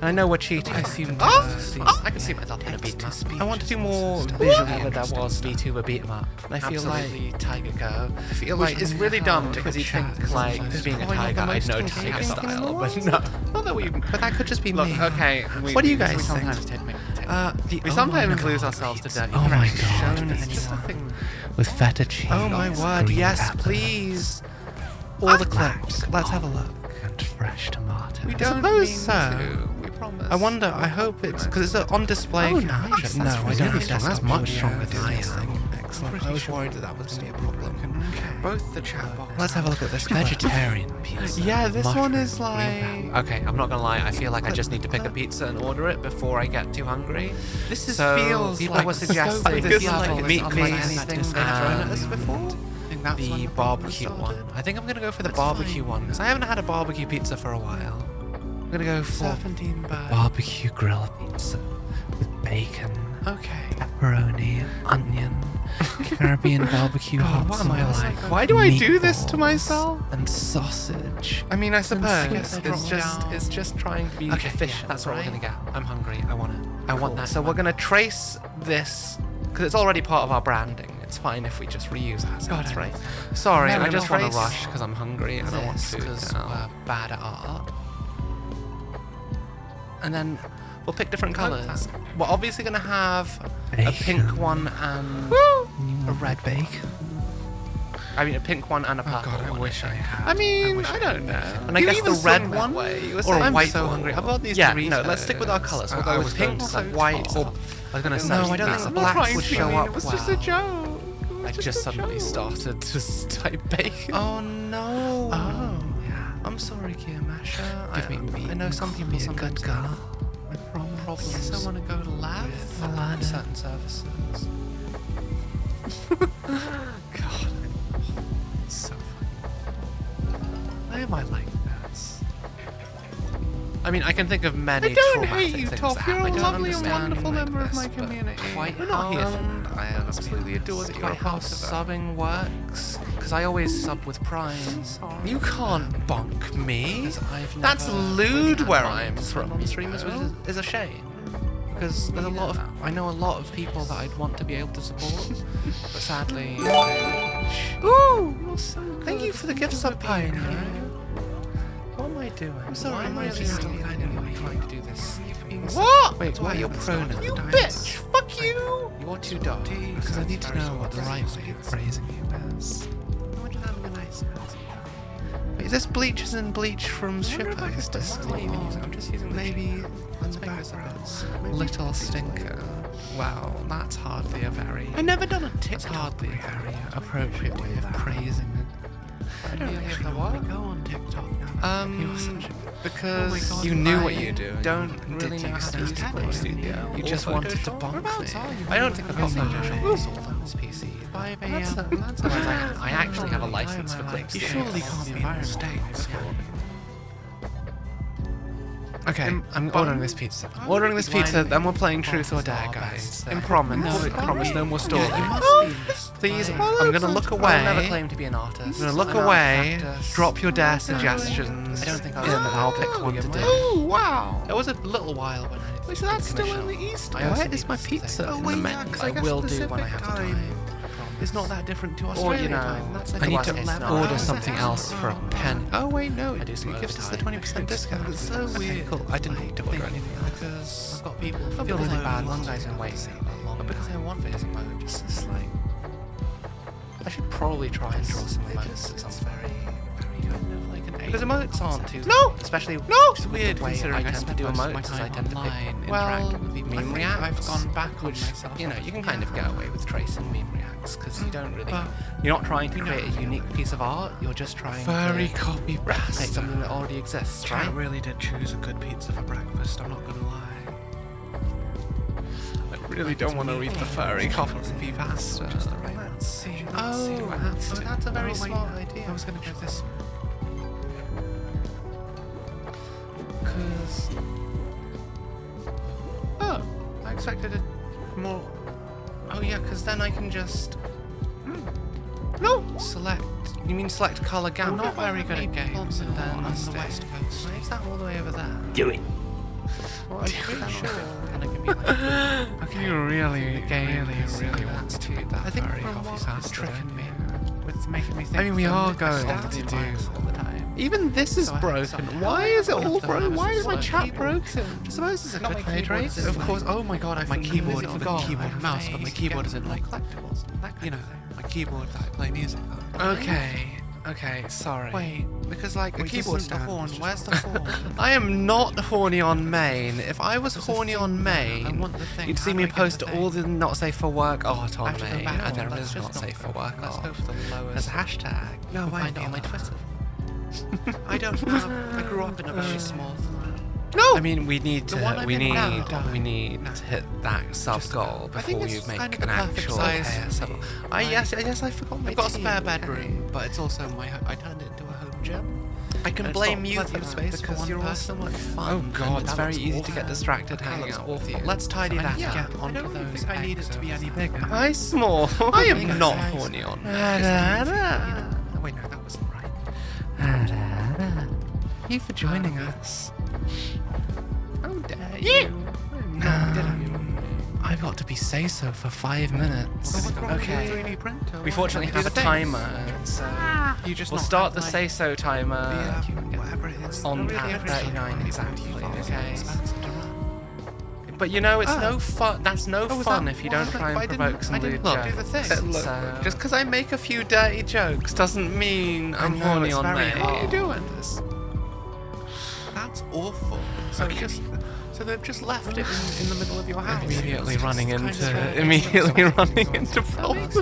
B: And I know we're cheating.
C: I assume
B: I can see myself in a beat 'em up. I want to do more visually
A: Whatever there
B: interesting
A: was
B: stuff.
A: VTuber beat 'em up.
B: And I feel
A: Absolutely Taiga go.
B: I feel
A: Which
B: like
A: is really dumb because you
C: chat
A: think
C: is
A: like
C: also
A: being a
B: probably not
A: Taiga,
B: the
A: I'd
B: most
A: know
B: confusing
A: Taiga
B: thing in the
A: style,
B: world.
A: but no.
B: Not that we.
C: But that could just be
B: Look,
C: me.
B: okay.
C: What do you guys
B: we
C: think?
B: sometimes take
A: We
C: Oh
A: sometimes
C: my
A: lose
C: God.
A: ourselves to dirty.
C: Oh my God.
A: Shown
C: It's
A: just a
C: anyone.
A: thing.
C: With feta cheese.
A: Oh my word!
C: green
A: Yes,
C: pepper,
A: please.
C: All the clips. Let's have a look. And fresh tomatoes.
A: We don't
C: suppose
A: mean
C: so.
A: to. We promise.
C: I wonder. I hope it's because it's on display.
A: Oh,
C: capture.
A: nice.
C: No,
A: That's
C: I
A: really
C: don't
A: nice.
C: think that's much stronger than I
A: this
C: am.
A: thing.
C: Excellent. I was worried that was going to be a problem.
A: Both the chat box.
C: Let's have a look at this vegetarian pizza.
A: Yeah, this one is
C: Mushroom, green
A: like.
B: Okay, I'm not gonna lie. I feel like I just need to pick a pizza and order it before I get too hungry.
A: This is,
B: So,
A: feels
B: people
A: like
B: were suggesting
A: this
B: feel like
A: level
B: it's
A: is
B: unlike
A: unlike
B: anything
A: anything
B: they've
A: they've
B: thrown at
A: us before.
B: The barbecue one. I think I'm gonna go for the barbecue one because I haven't had a barbecue pizza for a while. I'm gonna go for
A: Serpentine bird.
C: Barbecue grill pizza with bacon,
A: Okay.
C: pepperoni, onion, Caribbean barbecue hot
A: what am I
C: sauce,
A: like? Why do I do this to
C: meatballs,
A: myself?
C: and sausage.
A: I mean, I suppose
C: Guess
A: it's just trying to be
B: okay.
A: efficient.
B: Yeah, that's what we're
A: right?
B: gonna get. I'm hungry. I want it. I want that.
A: So we're gonna trace this because it's already part of our branding. It's fine if we just reuse assets,
B: Got it.
A: right? Sorry,
B: I
A: I'm
B: just want to
A: trace
B: rush because I'm hungry and I want
A: this
B: food
A: because
B: now.
A: we're bad at art.
B: And then we'll pick different colours.
A: We're obviously gonna have a
C: Bacon.
A: pink one and
C: A red bacon.
B: I mean, a pink one and a
A: Oh
B: purple
A: god, I
B: one.
A: wish I had. I mean, I don't know.
B: And I guess the red one
A: or
B: a
A: I'm
B: white
A: so
B: one.
A: hungry. I've got these
B: Yeah,
A: Doritos.
B: no, let's stick with our colours. We'll
A: I
B: go
A: was
B: with
A: going
B: pink,
A: to say
B: white,
A: top.
B: or I was gonna say
A: No, I don't
B: that
A: think
B: black would show up
A: It was
B: well.
A: just a joke.
B: I just suddenly started to type bacon.
A: Oh no.
B: Oh.
A: Yeah. I'm sorry, Kiamasha.
C: Give me meat
A: I know
C: and
A: some
C: call
A: people
C: me a
A: sometimes
C: good girl.
A: have problems. Yes, I want to go to lab
C: With
A: for
C: Alana.
A: certain services. God, it's so funny. Why am I like this?
B: I mean, I can think of many
A: I don't
B: traumatic
A: hate you,
B: things
A: Toph.
B: that
A: You're a
B: happened. I don't
A: lovely and
B: understand
A: wonderful
B: like
A: member of
B: this,
A: my
B: but
A: community.
B: quite
A: We're not here for
B: how-
A: that. I absolutely adore that you're a
B: quite how
A: part of it.
B: subbing works. Because I always sub with Prime.
A: You can't bonk me.
B: Because I've
A: That's
B: never
A: lewd
B: really had
A: where
B: one
A: I'm from.
B: on streamers, which is a shame. Because there's a lot of I know a lot of people that I'd want to be able to support, but sadly,
A: Ooh, you're so good.
B: thank you for the gift sub, Pioneer.
A: What am I doing?
B: I'm sorry,
A: Why am I
B: really
A: just
B: still
A: kind of
B: trying to do this.
A: What?
B: Wait, what are your pronouns?
A: You bitch! Fuck you!
B: You're too dark.
C: Because I need to know what the right way of phrasing it is.
A: Is this bleachers and bleach from Shippo?
B: I'm just using
A: maybe
B: on the background.
A: Little Stinker. Well, that's hardly a very.
B: I've never done a
A: It's
B: TikTok.
A: hardly a very appropriate way of praising it.
B: I don't actually know what.
C: Go on TikTok now.
A: Because
B: Oh my God,
A: you knew
B: I
A: what you do.
B: don't
A: Did
B: really
A: you
B: know how to
A: start
B: use
A: to
B: Photo
A: play
B: Studio
A: You
B: or
A: just wanted to
B: Photoshop.
A: bonk
B: Whereabouts
A: me.
B: are you?
A: I don't think I've got
C: Oh,
A: Photoshop
C: no.
A: installed on this PC.
C: 5
A: That's
C: a.m.
A: That's
B: I actually have a license for clips.
C: You surely can't be in the States.
A: Okay, I'm
B: bun-
A: ordering this pizza. I'm ordering this pizza, then we're playing Truth or Dare, guys. In promise.
C: No,
A: promise, no more story.
C: Yeah, you must be.
A: Please,
C: Well,
A: I'm gonna look away.
B: I'll never claim to be an artist.
A: I'm gonna look
B: I'm not an
A: away,
B: actress.
A: drop your dare suggestions,
B: I don't think I
A: in,
B: was
A: and I'll pick one to do.
B: Oh,
A: wow!
B: It was a little while when I.
A: Wait, so that's still in the East?
B: I also
A: Where is
B: need
A: my
B: to say-
A: pizza?
B: Oh,
A: In
B: wait,
A: the
B: yeah,
A: menus?
B: 'cause I will do when I have the time.
A: It's not that different to
B: Or,
A: Australia
B: you know,
A: time. That's like
C: I
A: a
C: need
A: worst
C: to
A: case
C: order
A: scenario.
C: something else for a penny.
A: Oh wait, no,
B: I do
A: it
B: some
A: gives us the
B: overtime.
A: 20% discount. It's so weird.
C: Cool. I didn't need to order anything else.
A: Because
B: I've got people
A: feel
B: feeling
A: really
B: bad.
A: bad.
B: One guy's been waiting long
A: because I want
B: for his
A: them.
B: emojis.
A: It's like
B: I should probably try and draw some emojis at
A: it's
B: some
A: very, very kind of like an
B: because emotes aren't too.
A: No!
B: Especially
A: No!
B: with
A: Weird
B: the way I
A: considering I
B: tend to
A: spent
B: do
A: most of my
B: emotes. I
A: time
B: tend to
C: online
B: pick
C: interacting with people.
B: meme
C: I think
B: reacts.
A: I've gone back on
B: which
A: myself.
B: you know you can kind of get away with tracing meme reacts because you don't really.
A: But
B: You're not trying to
A: you know
B: create a
A: how
B: unique piece of art. You're just trying
A: Furry
B: to
A: copy
B: replicate
A: bastard.
B: something that already exists, right?
C: I really did choose a good pizza for breakfast, I'm not gonna lie.
A: I really don't want to read the furry copy pasta.
C: Just the right one.
A: Let's see.
B: Oh, that's a very smart idea.
C: I was gonna go this one.
A: Because. Oh, I expected it. more. Oh yeah, because then I can just
B: No.
A: select.
B: You mean select color
A: I'm
B: gamut?
A: not very good at games, and then on the west coast.
B: Why is that all the way over there?
D: Do it.
B: Well, I'm pretty sure.
A: Gonna give me like,
B: Okay.
C: You really,
A: the game
C: really want to do that.
A: I think
C: very
A: from
C: coffee
A: what
C: fast,
A: it's tricking
C: don't
A: me
C: you?
A: with making me think.
C: I mean, we
A: that
C: are
A: I
C: going
A: start
C: to
A: in
C: do-
A: mics all the time.
B: Even this is
A: So I have
B: broken.
A: something.
B: Why is it
A: One of
B: all
A: the
B: broken? Why is my
A: keyboards
B: chat
A: like-
B: broken?
A: I suppose it's a
B: Not
A: good
B: my
A: frame
B: keyboard,
A: rate.
B: of course.
A: Oh my god,
C: My keyboard,
A: completely
C: the
A: forgot.
C: keyboard and mouse, but my keyboard isn't like
A: collectibles. You know, my keyboard that I play music on.
B: Okay. Okay. Sorry.
A: Wait, because like the
C: Wait,
A: keyboard
C: isn't the
A: stand.
C: horn?
A: Where's the horn?
B: I am not horny on main. If I was
A: There's a
B: horny
A: thing
B: on
A: there. I
B: main,
A: want the thing.
B: you'd
A: How
B: see
A: do
B: me
A: I get
B: post
A: the
B: all
A: thing?
B: the not safe for work art
A: I
B: on
A: have to go
B: main,
A: back.
B: and there
A: Let's
B: is
A: just
B: not safe for work
A: Let's go
B: art.
A: for the lowest.
B: There's a hashtag.
A: No,
B: You'll
A: I
B: find it on my
A: know.
B: Twitter.
A: I don't have. I grew up in a very small.
B: No. I mean, we need
A: The one
B: to.
A: I'm
B: We
A: in
B: need.
A: now.
B: We need
A: No.
B: to hit that sub
A: Just
B: goal
A: I think
B: before
A: this
B: you
A: is
B: make
A: kind of
B: an
A: the perfect
B: actual
A: size
B: pair
A: for
B: sub.
A: me.
B: Yes, I forgot my.
A: I've got a spare
B: TV.
A: bedroom, but it's also my. I turned it into a home gym.
B: I can
A: And it's
B: blame
A: got
B: you
A: plenty
B: for
A: of
B: that
A: space for
B: because
A: one
B: you're also
A: person.
B: much fun.
A: Oh,
B: and
A: God,
B: it's
A: that
B: very
A: looks
B: easy to
A: awful.
B: get distracted
A: That
B: hanging
A: looks
B: out with
A: awful.
B: you.
A: Let's tidy
B: So I
A: that
B: need to
A: up.
B: get
A: I
B: onto
A: don't really
B: those
A: think I need it to be any
B: eggs
A: bigger.
B: over there. Hi, small. I am
A: bigger
B: not
A: size.
B: horny on.
A: Oh, wait, no, that wasn't right.
B: Thank you for joining us. How dare you? I've got to be say-so for 5 minutes. Okay.
A: 3D printer.
B: We fortunately
A: Do
B: have
A: the
B: a
A: thing.
B: timer, so
A: You just
B: we'll
A: not
B: start
A: have,
B: the
A: like,
B: say-so timer
A: whatever it is.
B: on
A: Really
B: at
A: interesting.
B: 39 exactly. Okay.
A: Expensive to run.
B: But you know, it's
A: Oh.
B: no fun. That's no
A: Oh, was
B: fun
A: that
B: if you
A: why
B: don't
A: I
B: try and
A: didn't-
B: provoke some
A: I didn't
B: lewd
A: do the
B: jokes.
A: thing.
B: Look,
A: So-
B: just because I make a few dirty jokes doesn't mean I'm
A: know,
B: horny
A: it's
B: on
A: very
B: me.
A: hard.
B: What are you doing?
A: That's awful. So just, so they've just left it in the middle of your house.
B: Immediately running
A: Kind of
B: into
A: strange.
B: immediately running into problems.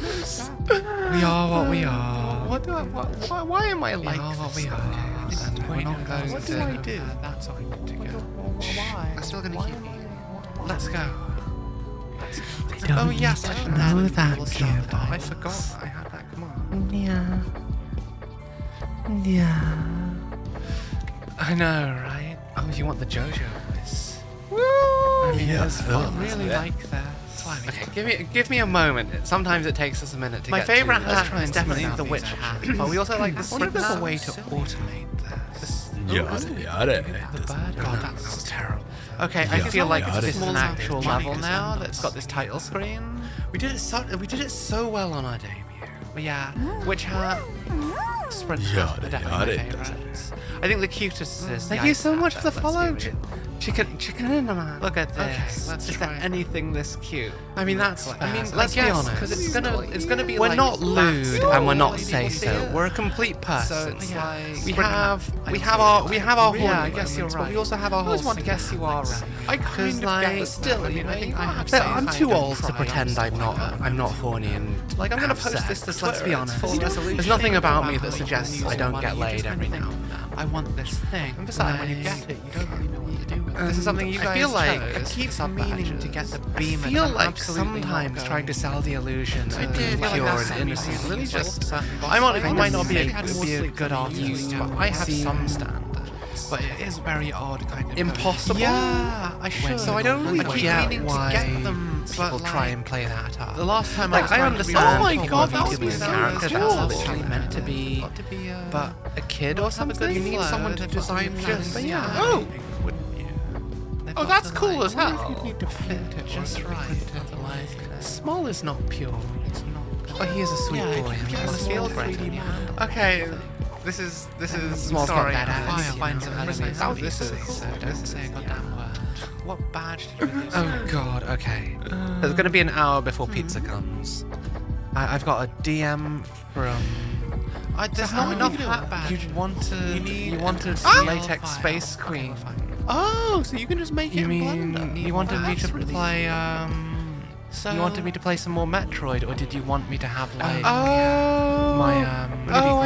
B: We are what we are.
A: What do I? Why am I
B: We
A: like?
B: are what we
A: this?
B: are. And we're not going
A: What
B: to.
A: do I do? That's all I need to go. Why? I'm still gonna keep eating. Let's go. Oh yes, I should
B: know
A: have
B: that,
A: little stuff.
B: Gearbox.
A: I forgot I had that command.
B: Yeah. Yeah. I know, right? Oh, you want the JoJo voice? Woo! I mean,
D: Yeah.
B: it's
A: I
B: fun.
A: really like that.
B: Okay, give me a moment. Sometimes it takes us a minute to
A: My
B: get
A: favorite
B: to. Let's
A: hat
B: try
A: is
B: and
A: definitely
B: smooth out
A: the
B: these
A: witch
B: edges.
A: hat. But we also like the
B: I wonder if there's a
A: six.
B: way to automate this.
D: Yada.
A: The bird. God, that was terrible.
B: Okay, I
D: Yeah.
B: feel like
D: Yeah,
B: this is an
D: it-
B: actual
A: Johnny
B: level
A: is
B: now
A: done
B: that's
A: this.
B: got this title screen. We did it so well on our debut. But yeah, Witch Hat, Sprint Hat
D: Yada,
B: are definitely my
D: yada.
B: favourites. I think the cutest is Thank the you ice so
A: uh,
B: much hat, for the
A: let's
B: follow.
A: do it.
B: Chicken in the man.
A: Look at
B: Okay,
A: this. Let's
B: is
A: try
B: there
A: it.
B: anything this cute? I mean, that's fair.
A: I mean,
B: let's be honest.
A: because it's gonna be
B: We're
A: like
B: not
A: that
B: lewd
A: still
B: and we're
A: when
B: not
A: people
B: say
A: see
B: so.
A: it.
B: We're a complete person.
A: So it's like
B: we
A: Sprint
B: have
A: Hat.
B: we
A: I
B: have
A: see
B: our
A: it.
B: we have our
A: Yeah,
B: horny
A: I guess you're
B: moments, but
A: right.
B: we also have our
A: I always
B: wholesome
A: want to guess you are
B: moments.
A: right. I kind of
B: like,
A: get, but still, you know, I think I have
B: I'm
A: some
B: too
A: kind of
B: old to
A: pride.
B: pretend I'm not horny and
A: Like, I'm gonna
B: have
A: post this
B: sex.
A: to
B: Let's be
A: Twitter.
B: honest.
A: It's full resolution.
B: There's nothing about me
A: About
B: that
A: how
B: suggests
A: you
B: I don't
A: use
B: get
A: money, you
B: laid
A: just
B: every
A: kind
B: now
A: of
B: and then.
A: I want this thing. And besides, when you get it, you don't really know what to do with it. This is something you
B: I
A: guys
B: feel like
A: chose.
B: I keep
A: Sub
B: meaning to
A: badges.
B: get the
A: beam.
B: I feel like sometimes trying to sell the illusion of being
A: feel like
B: pure
A: that's
B: and innocent
A: something
B: really
A: useful.
B: just.
A: Certain
B: I might not be
A: Maybe I had more
B: a
A: sleep
B: good
A: than
B: artist,
A: you,
B: but I have
A: see,
B: some standards.
A: But it is very odd, kind of.
B: Impossible?
A: Yeah, I should.
B: So I don't really
A: I keep
B: get
A: meaning
B: why
A: to get them,
B: people
A: but
B: try
A: like,
B: and play that up.
A: the last time
B: Like,
A: was
B: I
A: trying to
B: understand.
A: read
B: Oh my
A: from
B: god,
A: a
B: that was
A: VTuber
B: a
A: Taiga
B: character
A: job.
B: that's literally meant to be,
A: Got to be,
B: but a kid or something.
A: You need someone to design
B: just.
A: just,
B: Yeah.
A: yeah.
B: Oh.
A: Wouldn't you? They've
B: Oh,
A: got
B: that's
A: to,
B: cool
A: like,
B: as hell.
A: what if you need to fit it just right. Otherwise,
B: Small is not pure.
A: it's not.
B: Oh, he is a sweet
A: Yeah,
B: boy.
A: if you
B: and
A: get
B: has
A: a
B: a
A: small
B: small friend.
A: 3D hand.
B: Okay, this is
C: Small's got
B: sorry.
C: that
B: I
C: ass,
B: find
C: you
B: some
C: know.
B: enemies.
A: Oh,
B: Oh,
A: this is
B: cool.
A: so don't say a goddamn word. What badge did you lose?
B: Oh god. Okay. There's gonna be an hour before pizza comes. I've got a DM from.
A: There's
B: how
A: not enough
B: you do
A: hat
B: it?
A: badges.
B: You wanted
A: Ah!
B: latex
A: File.
B: space queen.
A: Oh, so you can just make it
B: You
A: in
B: mean
A: Blender.
B: you wanted me to
A: That's really
B: play
A: So
B: You wanted me to play some more Metroid, or did you want me to have like
A: Oh,
B: my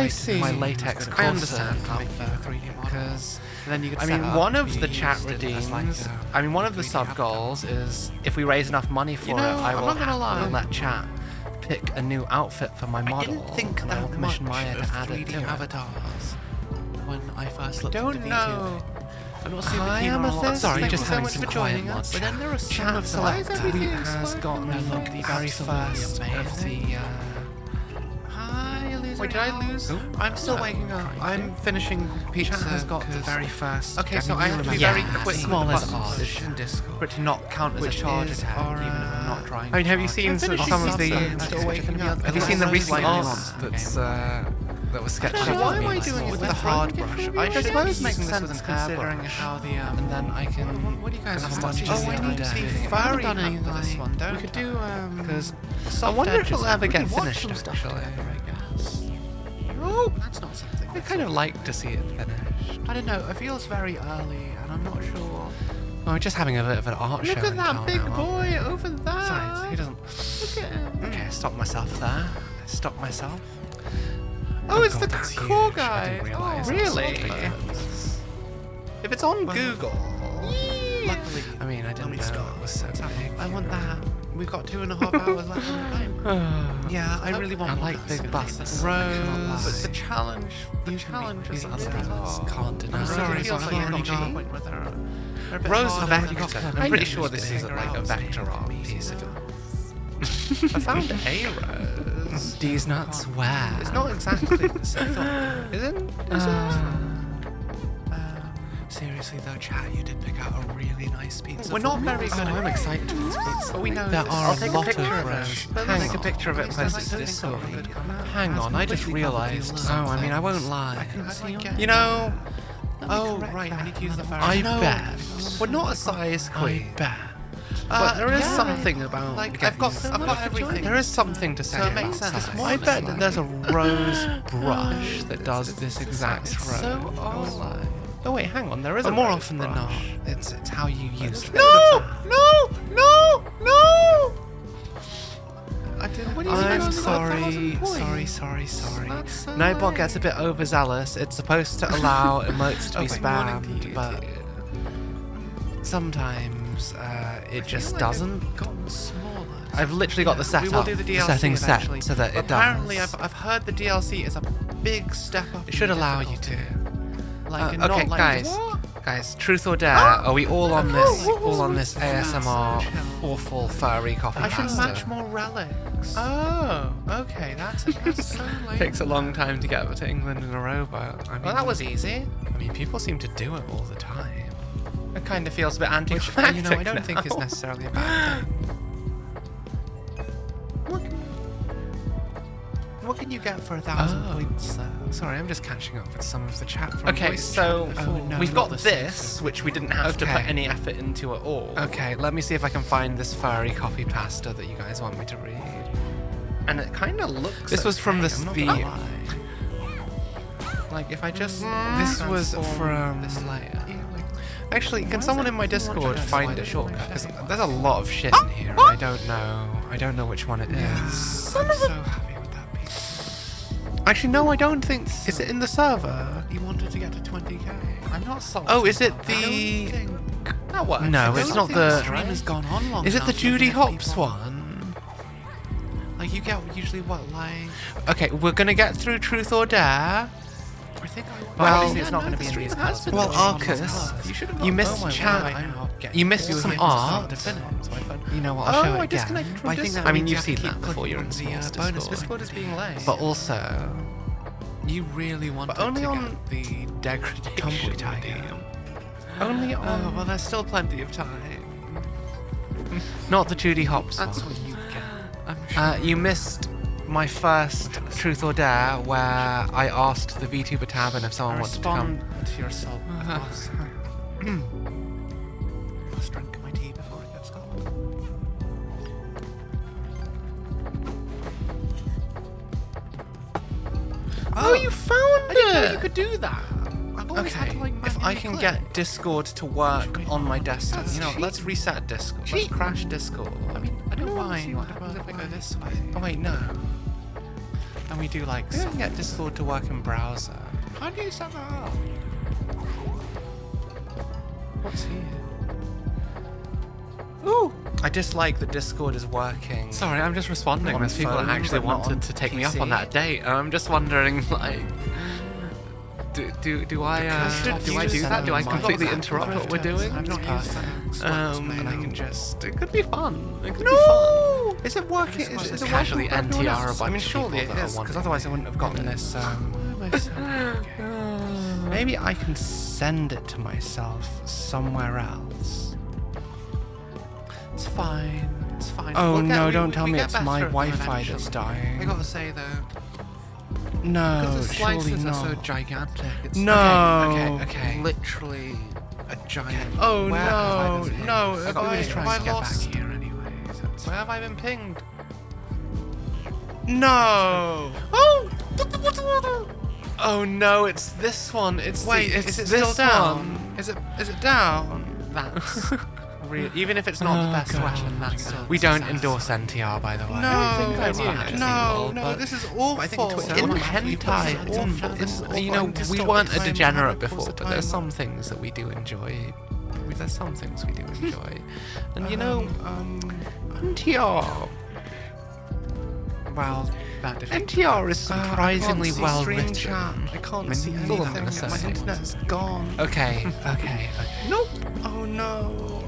A: I see.
B: my latex
A: I
B: corset
A: understand.
B: up
A: Make
B: there?
A: 3D model.
B: Because
A: then you could
B: I
A: set
B: mean,
A: up
B: one of the chat
A: used it
B: redeems.
A: as like a
B: I mean, one of the
A: 3D
B: sub
A: avatar.
B: goals is if we raise enough money for
A: know,
B: it, I
A: I'm
B: will
A: not gonna lie.
B: let chat pick a new outfit for my model.
A: I didn't think
B: and I will
A: that
B: commission
A: much
B: Maya
A: of
B: to add it
A: 3D
B: to it.
A: avatars when I first looked
B: Don't
A: into
B: know.
A: VTuber. I'm not super
C: Hi,
A: keen on a lot of
C: Amethyst.
A: Sorry,
C: Thank
A: just
C: you so
A: having
C: much
A: some
C: for
A: quiet
C: joining
A: mods.
C: us.
A: But then there are some
C: Chat
A: of the
C: Select
A: like,
C: who
A: has
C: has gotten the very first of the...
A: Hi, Elisa.
B: Wait, did I lose?
A: I'm still
B: No.
A: waking up. I'm finishing pizza.
C: Chat has got the
A: 'cause-
C: very first...
A: Okay, so
C: mean,
A: I
C: you
A: have to be
C: remember
A: very
C: that.
A: quick
C: Small
A: with
C: as
A: the buttons
C: odd.
A: in Discord
C: For it to not count as a
A: which
C: charge
A: is
C: attack,
A: our,
C: even if I'm not trying
B: I mean, have you
C: to
B: seen
C: charge.
B: some of the...
A: I'm still waking up.
B: Have you seen the recent
A: Like,
B: art that was sketched
A: So
B: up
A: why
B: for
A: am
B: me
A: I
B: last
A: doing it
B: month?
A: with the hard brush? I should
C: suppose
A: be
C: makes
A: using this
C: sense
A: with an
C: considering
A: airbrush.
C: how
A: the
C: And then I can...
A: What do you guys
C: I've
A: have
C: watched
A: done?
C: it
A: Oh, I need
C: today.
A: the
C: I haven't
A: furry
C: done
A: hat
C: any,
A: for this
C: like-
A: one, don't
C: we could do,
A: because
C: I wonder if it'll ever get finished, actually.
A: Oh, that's not something.
C: I kind of like to see it finished.
A: I don't know. It feels very early, and I'm not sure.
C: Oh, we're just having a bit of an art show.
A: Look at
C: in
A: that
C: town
A: big
C: now, aren't
A: boy over there.
C: Besides, who doesn't...
A: Look at him.
C: Okay, stop myself there. Stop myself.
A: Oh, it's
C: God,
A: the
C: that's
A: cool
C: huge. I
A: guy.
C: didn't realise
A: Oh,
C: it was
A: really?
C: so big.
B: If it's on
A: Well,
B: Google...
A: Luckily,
C: I mean, I didn't know it was so big.
A: I want that. We've got 2.5 hours left on the time. Yeah, I really want
C: I
A: one
C: like
A: of those.
C: big busts. I can't
A: Rose. But
C: lie.
A: the challenge is
C: These
A: a
C: others
A: really hard.
C: can't deny.
A: I'm sorry,
C: it.
A: so I've
C: I've
A: already
C: already
A: got a
C: got-
A: point where they're a bit
C: Rose
A: harder.
C: of
A: I've got
C: Vector.
A: to
C: I'm pretty
A: use
C: sure
A: the
C: this is
A: hanger
C: like a
A: out.
C: vector art piece.
A: I found a rose.
C: These nuts where?
A: It's not exactly the same. Isn't?
C: Seriously though, chat, you did pick out a really nice pizza.
A: We're not very good
C: Oh,
A: at
C: I'm
A: it.
C: excited for this pizza.
A: But we know
C: there
A: this.
C: are
A: I'll
C: a
A: take a
C: lot
A: picture
C: of
A: of it.
C: rows.
A: But
C: Hang
A: let's
C: on.
A: take a picture of it and post it to
C: Sorry.
A: Discord.
C: Hang on, I just realised. Oh, I mean, I won't lie.
A: You know. Oh, right, I need to use the fire.
C: I bet.
B: We're not a size
C: I
B: queen.
C: bet.
B: But there is
A: yeah.
B: something about...
A: Like, I've got everything.
C: There is something to say
A: So it
C: about
A: makes sense.
C: that. I bet that there's a rose brush that does this exact rose.
A: so odd.
C: Oh wait, hang on. There is
B: But
C: a
B: more
C: rose
B: often than
C: brush.
B: not,
C: It's how you use it.
A: No! I didn't. What do you mean?
C: I'm
A: I
C: sorry,
A: got 1,000
C: sorry.
A: That's so
C: Nightbot
A: lame.
C: gets a bit overzealous. It's supposed to allow emotes to be
A: Okay, morning to
C: spammed,
A: you,
C: but
A: dear.
C: sometimes it just
A: like
C: doesn't.
A: they've gotten smaller.
C: I've literally got the
A: We will
C: setup,
A: do the
C: the
A: DLC
C: settings set
A: eventually.
C: so that it
A: Apparently,
C: does.
A: I've heard the DLC is a big step up.
C: It should
A: in
C: allow you
A: difficulty.
C: to.
A: Like, and
C: Okay,
A: not like,
C: guys.
A: what?
C: Guys, truth or dare? Are we all on this?
A: Oh,
C: All on this ASMR
A: chill.
C: awful furry coffee
A: I should
C: pasta?
A: match more relics.
C: Oh, okay. That's
A: so lame.
C: Takes a long time to get to England in a rowboat. I mean,
A: Well, that was easy.
C: I mean, people seem to do it all the time.
A: It kind of feels a bit
C: Which,
A: anticlimactic.
C: you know, I don't
A: now.
C: think is necessarily a bad thing.
A: What can you get for 1,000
C: Oh.
A: points though?
C: Sorry, I'm just catching up with some of the chat from
B: Okay,
C: voice
B: so
C: chat before.
A: no,
B: we've
A: not
B: got
A: the
B: this, which we didn't have to put
C: Okay.
B: any effort into at all.
C: Okay, let me see if I can find this furry copy pasta that you guys want me to read.
B: And it kind of looks.
C: This was from
B: okay,
C: this
B: I'm not
C: the.
B: gonna lie.
A: Like if I just
C: This was
A: transform
C: from.
A: this layer.
C: Actually, can someone in my Discord find a shortcut? Because there's a lot of shit
A: Oh,
C: in here. And I don't know. I don't know which one it is.
A: I'm so happy with that piece.
C: Actually, no, I don't think. Is it in the server?
A: You wanted to get to 20k. I'm not salty.
C: Oh, is it
A: I
C: the?
A: don't think
B: That works.
C: No,
A: I
C: it's
A: don't
C: not
A: think
C: the.
A: stream has gone on long
C: Is it the
A: enough
C: Judy
A: for
C: Hopps
A: people.
C: one?
A: Like you get usually what, like
C: Okay, we're gonna get through Truth or Dare.
A: I think I
C: Well,
A: obviously
B: it's not gonna be in these cards.
C: Well, Arcus, you missed chat. You missed some art. You know what? I'll show it again.
A: disconnected from
C: I think.
A: Discord.
C: I mean,
A: You
C: you've
A: have
C: seen
A: to keep
C: that before. You're in
A: clicking on
C: the
A: the bonus.
C: Discord.
A: Discord is being late.
C: But also,
A: you really wanted
B: only
A: to
B: on
A: get the degradation
C: Tomboy Taiga.
A: medium.
B: Only on.
A: Oh, well, there's still plenty of time.
C: not the Judy Hopps
A: That's
C: one.
A: what you get. I'm sure.
C: You missed my first Truth or Dare where I asked the VTuber Taiga if someone wanted to come.
A: Respond to your soul. I must drink my tea before it gets cold.
C: Oh, you found
A: I didn't know
C: it!
A: you could do that. I've always had
C: Okay,
A: to, like,
C: if I
A: manually
C: can
A: click.
C: get Discord to work on my desktop,
A: That's
C: you know,
A: cheating.
C: let's reset Discord. Let's
A: Cheating.
C: crash Discord.
A: I mean, I don't
C: No,
A: mind.
C: see what
A: I'd
C: happens
A: rather
C: if I
A: go
C: go
A: this way.
C: Oh wait, no.
A: And we do like
C: We
A: some.
C: can get Discord to work in browser.
A: How do you set that up?
C: What's here? Ooh! I dislike that Discord is working.
A: Sorry, I'm just responding.
C: on
A: There's people that
C: phone,
A: actually
C: but not
A: wanted
C: on
A: to take me up
C: PC.
A: on that date, and I'm just wondering, like,
B: Do I do that? Do I completely interrupt what we're doing?
A: I'm not perfect.
B: And I can just. It could be fun. It could be
A: No!
B: fun. Is it working? Is it
C: casually
B: working for everyone
C: NTR
B: else?
C: a
B: I mean,
C: bunch of
B: surely it
C: people that are
B: is, because
C: wondering.
B: otherwise I wouldn't have gotten this. Maybe I can send it to myself somewhere else.
A: It's fine. It's fine.
B: Oh
A: We'll
B: no!
A: get-
B: Don't
A: we
B: tell me
A: get
B: it's
A: better
B: my
A: at them
B: Wi-Fi
A: eventually.
B: that's
A: I
B: dying.
A: gotta say though,
B: No,
A: because the
B: surely
A: slices are so
B: not.
A: gigantic. It's
B: No.
A: okay. Literally a giant.
B: Oh
A: Where have I
B: no!
A: been
B: No!
A: pinged?
B: Have
A: I'm
B: I,
A: just trying
B: have I
A: to get
B: lost?
A: back here anyway.
B: Where have I been pinged? No! Oh no! It's this one. It's
A: Wait,
B: it's
A: is it
B: this
A: still down?
B: one. Is it down?
A: That's
B: Even if it's not the best weapon,
A: that's so
C: We don't endorse NTR, by the way.
B: No, this is awful.
A: I think Twitter
C: In
A: might
C: hentai,
A: be awful.
C: it's
A: This is
C: you
A: awful.
C: know,
A: Just
C: we
A: stop
C: weren't a
A: time
C: degenerate
A: having
C: before,
A: the
C: but there's
A: time.
C: some things that we do enjoy. There's some things we do enjoy. And you know, NTR,
A: Well, that different.
C: NTR is surprisingly well written.
B: Chat. I can't see
C: Full of
B: anything. My
C: innocence.
B: internet's gone.
C: Okay.
B: Nope. Oh no.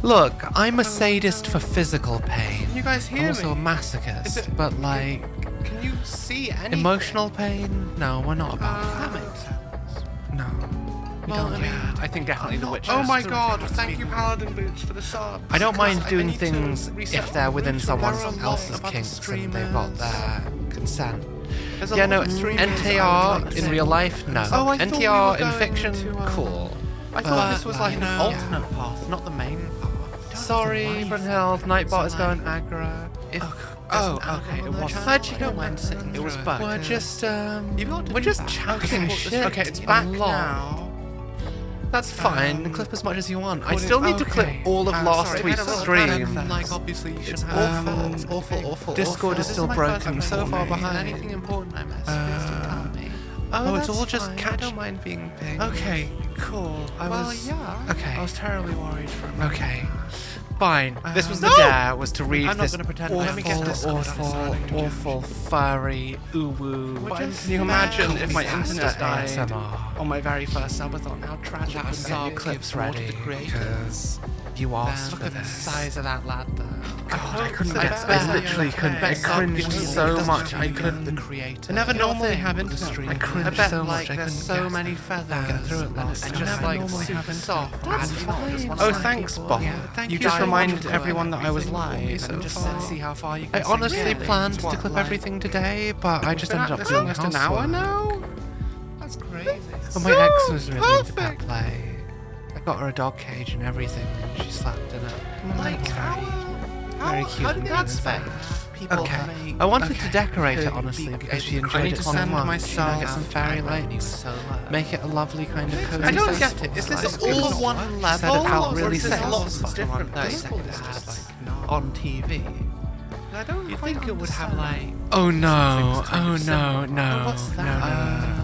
C: Look, I'm a sadist for physical pain.
B: Can you guys
C: I'm
B: hear
C: also a
B: me?
C: masochist,
B: Is it-
C: but like
B: Can you see anything?
C: emotional pain? No, we're not about
A: That
C: that.
A: makes sense.
C: No. We
B: Well,
C: don't
B: I mean,
C: get.
B: I think definitely The
A: Witcher
B: Oh
A: is
B: my
A: terrific.
B: god!
A: Let's
B: Thank
A: speak
B: you,
A: about
B: Paladin Boots, for the sub.
C: I don't mind
B: I
C: doing
B: need to
C: things
B: reset
C: if they're within
B: my
C: someone
B: router. There are a lot
C: else's
B: of other
C: kinks and they've got their consent.
B: There's a
C: Yeah,
B: lot
C: no,
B: of streamers I would
C: NTR
B: like to
C: in
B: see.
C: real life, no.
B: Oh, I thought we
C: NTR
B: were
C: in
B: going
C: fiction,
B: to,
C: cool.
B: I thought this was like an
A: an
B: alternate.
A: alternate path, not the main path.
C: Sorry, Brunhilde, Nightbot is going aggro.
B: Okay, it was.
C: How'd you go, man?
A: It was back.
C: We're just,
A: You've got to
C: we're
A: do
C: just
A: that.
C: chatting shit.
B: Okay, it's
C: a
B: back
C: lot.
B: now.
C: That's fine. Clip as much as you want. I still need to clip
B: Okay.
C: all of last
B: Sorry,
C: week's
B: I had a little
C: stream.
B: panic.
A: Like obviously you should
C: It's
A: have
C: awful.
A: Discord
C: Discord is still broken. So far behind.
A: Anything important I missed, please do tell me.
C: Oh,
B: it's
C: that's
B: all just
C: fine.
B: catch-
C: I don't mind being pinged.
B: Okay, cool.
C: Okay.
B: I was terribly worried for a moment.
C: Okay. Fine. This was the
B: No!
C: dare, was to read
A: I'm not
C: this
A: gonna pretend.
C: awful,
A: Let me get Discord up.
C: awful, furry, uwu.
B: Can you imagine if my internet died
C: ASMR.
B: on my very first Subathon? How tragic would
C: Get
B: that
C: your
B: be?
C: clips ready, because you asked
A: Look
C: for
A: at the
C: this.
A: size of that lad though.
C: God, I couldn't
B: I
C: get.
B: bet
C: I
B: that
C: literally
B: you're
C: couldn't.
B: okay.
C: I cringed so much. I
A: The
C: couldn't.
A: creator.
B: I never
A: You know
B: normally
A: the
B: have
A: thing with
B: internet.
A: the stream.
C: I cringed
A: I bet
C: so
A: like
C: much, I
A: there's
C: couldn't
A: so
C: get
A: many feathers
C: get through it
A: and
C: last
A: it's
C: time.
A: just
C: I
A: like
C: normally
A: super
C: have
A: soft.
C: That's
A: and you not just
C: fine.
A: want
B: Oh,
A: to
B: thanks,
A: people-
B: Bob.
A: Yeah, thank
B: You
A: you.
B: just
A: I
B: reminded
A: wanted to
B: everyone that I was
A: everything
B: live
A: and
B: and
A: just
B: far.
A: see how far you
C: I
A: can
C: honestly
A: sink in.
C: planned to
A: What,
C: clip
A: like-
C: everything today, but I just ended up
B: It's
C: doing
B: almost an hour
C: housework.
B: now.
A: That's crazy.
C: But my ex was really into pet
B: perfect.
C: play. I got her a dog cage and everything, and she slept in it.
A: Like how?
C: Very cute and
A: That's
C: innocent.
A: People
C: Okay.
A: make.
C: I wanted to decorate it honestly
A: Be-
C: because she
A: I
C: enjoyed
B: need
C: it
B: to
C: so
B: send
C: much.
B: myself
C: Get some fairy
A: when he was
C: lights.
A: so low.
C: Make it a lovely kind of cozy.
B: I don't
C: set.
B: get it. Is this
C: Like,
B: all
C: people
B: one
C: said
B: level?
C: it felt
B: Or
C: really
B: is this
C: sexy.
B: lots of different
A: 30
B: things?
A: seconds
B: It's just
A: like on TV.
B: I don't
A: You think it would have like?
C: Oh no!
A: Something's kind
C: Oh
A: of
C: no!
A: similar.
C: No!
A: Oh, what's
C: No!
A: that?
C: No!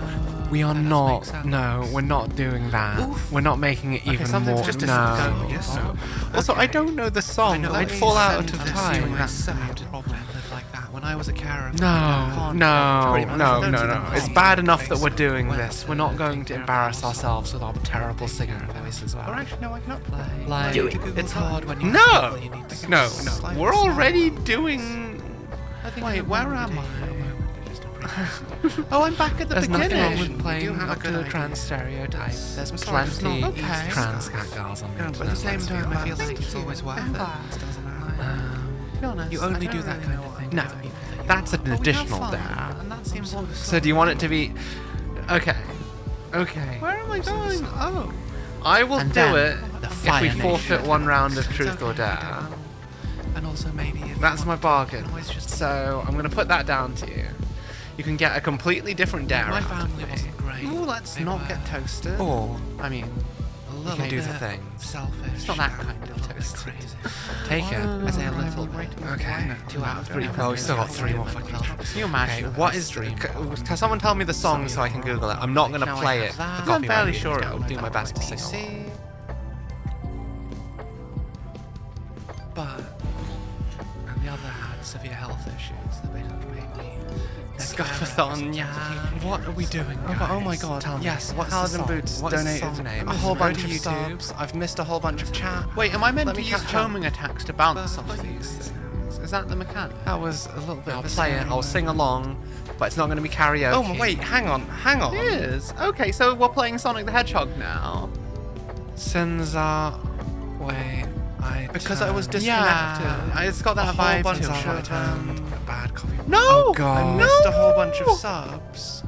C: We are
A: That does
C: not.
A: make sense.
C: No, we're not doing that.
A: Oof.
C: We're not making it even
A: something's
C: more.
A: just
C: No.
A: yes, so.
B: Also, I
A: Okay.
B: don't know the song.
A: know
B: I'd
A: that
B: fall
A: you
B: out
A: send
B: of
A: this
B: time.
A: to myself. Problem lived like that when I was a carer.
C: No, no. It's bad enough that we're doing this. We're not going to embarrass ourselves with our terrible singing voice as
B: Or
C: well.
B: actually, no, I cannot play.
C: Like,
A: It's hard when you
C: No!
A: have people you need to
C: No,
A: slide
C: we're
A: the sound.
C: already doing.
A: Wait, where am I?
B: Oh, I'm back at the
C: There's
B: beginning.
C: nothing wrong with
A: You
C: playing
A: have a
C: up to
A: good
C: the
A: idea.
C: trans stereotype. There's
A: sorry, it's
C: plenty
A: not
C: of
B: okay.
C: trans cat girls on the
A: But
C: internet.
A: at the same
C: let's be
A: time, I feel
C: honest.
A: like it's always worth it, doesn't it?
C: Um,
B: To be honest,
A: You
B: I
A: only
B: don't
A: do that
B: really
A: kind
B: know
A: of
B: what
A: thing.
C: No,
A: with the people that you
C: that's
A: love.
C: an
A: But we have
C: additional
A: fun,
C: dare.
A: and that seems wonderful.
C: So do you want it to be? Okay. Okay.
B: Where am I going? Oh.
C: I will
A: And
C: do
A: then
C: it
A: the
C: if
A: Fire
C: we
A: Nation
C: forfeit one round of
A: It's
C: truth or
A: okay,
C: dare.
A: And also maybe if
C: That's
A: you
C: my
A: want,
C: bargain.
A: you can always just
C: So I'm going to put that down to you. You can get a completely different dare
A: my
C: out of
A: family
C: me.
A: wasn't great.
B: Ooh, let's
A: They
B: not
A: were
B: get toasted.
C: Or, I mean,
A: a
C: you
A: little
C: can do
A: bit
C: the things.
A: selfish.
C: It's not that
A: and
C: kind
A: a
C: of
A: little bit
C: toast.
A: crazy.
C: Take it.
A: I say a little bit.
C: Okay.
A: 2 out of 3.
C: Oh, we still got 3 more fucking
A: Can
C: tracks.
A: you imagine?
C: Okay, what is... Can someone tell me the song so I can Google it? I'm not going to
A: Now I
C: play
A: have
C: it.
A: that.
C: for
B: I'm
C: copyright
B: fairly
C: reasons,
B: sure
C: but
B: it
C: I'll
B: would
C: do my best to sing along.
A: See? But on the other had severe health issues.
B: Scuffle-a-thon, yeah.
C: What are we doing,
B: Oh my god,
C: Tell me,
B: yes,
C: what's
B: Paladin
C: the song?
B: Boots
C: What is the
B: donated
C: song name?
B: a
C: Is
B: whole
C: it
B: bunch of
C: Road to
B: subs. I've missed a whole bunch of chat.
A: Wait, am I meant
B: Let
A: to
B: me
A: use
B: catch up.
A: homing attacks to bounce off these things? Is that the mechanic?
B: That was a little bit
C: I'll
B: of a
C: play it,
B: scary
C: I'll sing along, but it's not going to be karaoke.
B: Oh, wait, hang on.
A: It is. Okay, so we're playing Sonic the Hedgehog now.
C: Sins are... Wait,
B: Because I was disconnected.
A: Yeah, it's got that
B: A whole
A: vibe
B: bunch
A: to
B: of
A: it.
C: I turned a bad copy.
A: No!
C: Oh, God.
B: I missed a whole bunch of subs.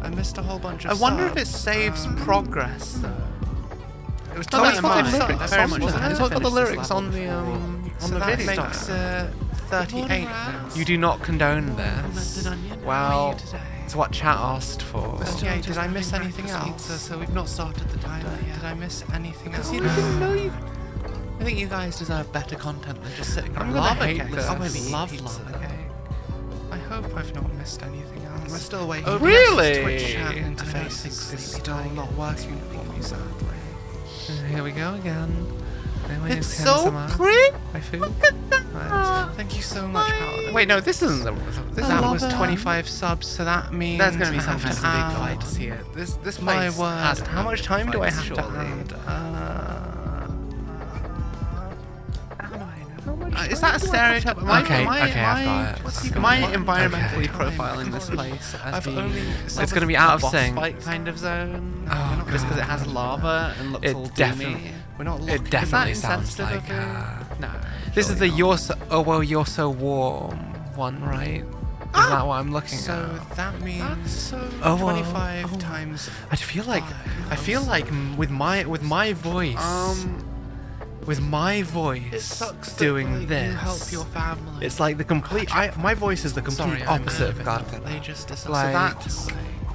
B: I missed a whole bunch of
A: I
B: subs.
A: wonder if it saves progress though.
B: It was
A: No,
B: not
A: it's
B: in
A: got
B: my
A: the
B: subs,
A: lyrics. Very much
B: wasn't
A: that.
B: it?
A: It's got the
C: Finish this
A: lyrics
C: level
A: on the
B: So
A: on the
B: that
A: video.
B: makes 38 now.
C: You do not condone this. Well, it's what chat asked for.
B: 38, did I miss anything else?
A: So we've not started the timer yet.
B: Did I miss anything else?
A: You didn't know you. I think you guys deserve better content than just sitting
B: I'm
A: on
B: gonna
A: lava
B: hate
A: cake.
B: this.
A: I love
B: Pizza
A: lava
B: cake. I hope I've not missed anything else. We're still waiting.
A: Oh,
B: for
A: really?
B: Twitch chat
A: I don't
B: interface
A: think
B: is
A: Sleepy
B: still
A: Tiger
B: not working for me, sadly.
C: Here we go again.
A: It's so pretty.
C: My food.
B: Right. Thank you so much, Paladin.
C: Wait, no, this isn't the. This
B: That
A: love
B: was
A: it.
B: 25 subs, so that means
A: There's going to be
B: I
A: some
B: have
A: kind
B: to
A: of
B: add
A: big fight to see it. This
B: my
A: place
B: word.
A: has to
B: How
A: have
B: much
A: big
B: time do I
A: fights,
B: have to
A: surely.
B: add?
A: Is that a stereotype? Am I-
C: Okay,
A: am I-
C: okay,
A: am
C: I've
A: I-
C: got it.
A: what's
C: I've
A: Am I
C: got it.
A: environmentally
C: Okay.
A: profiling this place as
B: I've
A: being
B: only-
C: It's going to be out of
A: boss
C: sync.
A: fight kind of zone?
C: Oh,
A: Just because it
C: God.
A: has lava and looks
C: It
A: all
C: definitely-
A: doomy?
B: We're not
C: It
B: looking.
C: definitely
A: Is that
C: sounds
A: insensitive
C: like.
A: of it? No.
C: This is
A: surely
C: the
A: not.
C: "You're So." Oh well, "You're So Warm" one, right? Is that what I'm looking
B: So
C: at?
B: that means
A: That's so.
C: Oh, well,
B: 25
C: oh.
B: times.
C: I feel like with my voice, with my
A: It
C: voice
A: sucks that,
C: doing
A: like,
C: this.
A: You help your family.
C: It's like the complete. my voice is the complete
B: Sorry, I'm
C: opposite of
B: nervous.
C: Garganta.
B: They just decided.
C: Like,
A: that's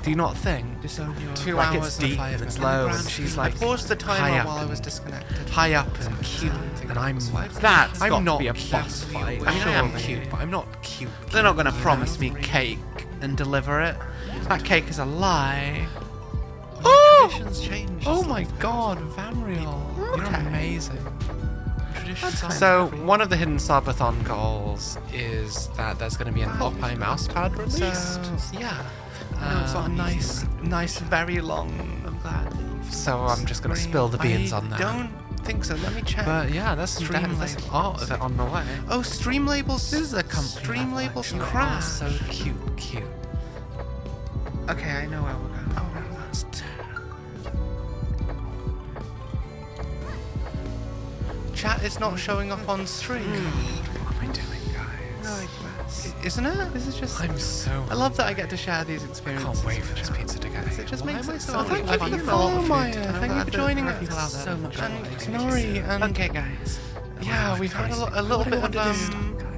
C: do you not think?
B: disown your
C: 2
B: like
C: hours
B: it's
C: and
B: deep
C: 5
B: and
C: minutes
B: it's
C: low,
B: low,
C: and she's like
B: I paused the
C: high
B: timer
C: up
B: while I was
C: and-
B: disconnected.
C: high up and cute, and I'm
A: That's
C: I'm
A: got to
C: not
A: be a
C: cute.
A: boss fight.
C: I mean, I am
A: surely.
C: cute, but I'm not cute.
A: They're not going to promise me cake and deliver it. That cake is a lie.
C: Oh!
B: Traditions change.
C: Oh my God, Vanriel, you're
A: Okay.
C: amazing.
B: Traditions
C: So one of the hidden Subathon goals is that there's going to be an Opie mousepad released.
B: So yeah, it's got a nice, very long.
A: I'm glad.
C: So I'm just going to spill the beans on that.
B: I don't think so. Let me check.
C: But yeah, that's
B: Stream
C: there's
B: labels.
C: art of it on the way.
B: Oh, stream labels.
A: This is a comfy
B: Stream
A: level,
B: labels
A: actually.
B: crash.
C: So cute.
A: Okay, I know where we're going.
B: Oh, that's chat is not showing up on stream.
C: What am I doing, guys?
B: Isn't it?
A: This is just.
C: I'm so.
A: I love that I get to share these
C: I
A: experiences.
C: can't wait for this pizza to get
A: It just
B: Why
A: makes
B: am I
A: it
B: so
A: so
B: thank
A: much
B: you
A: fun.
B: for the
A: I've eaten a lot
B: follow,
A: of food
B: Maya.
A: today.
B: Thank you for joining
A: There are people out
B: us.
A: there
B: So
A: that
B: much
A: don't
B: fun.
A: like
B: Nori and
A: Okay, guys.
B: yeah, we've had a little bit of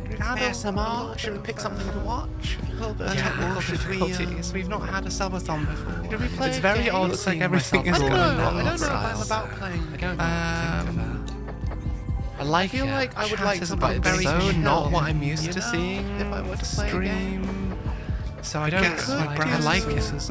B: we've had
A: ASMR. Should we pick something to watch?
B: a little bit of
C: Yeah,
B: technical
C: should we,
B: difficulties. We've not had a subathon before.
A: Should we play
C: It's
A: a
C: very
A: game?
C: odd
A: Looks like
C: seeing
A: everything
C: myself
A: is
B: I
C: going
B: don't know.
C: down
B: I don't know if
C: style.
B: I'm
A: about playing. I don't know.
C: I like
A: I feel
C: it.
A: like I would
B: Chat
A: like
B: is
A: something
B: about
A: very
C: so
A: chill,
C: not what I'm used
A: you
C: to
A: know,
C: seeing
A: if I were to play a game.
B: stream. So I
C: don't
B: guess
C: know,
B: my
C: I
B: brand
C: like it.
B: is,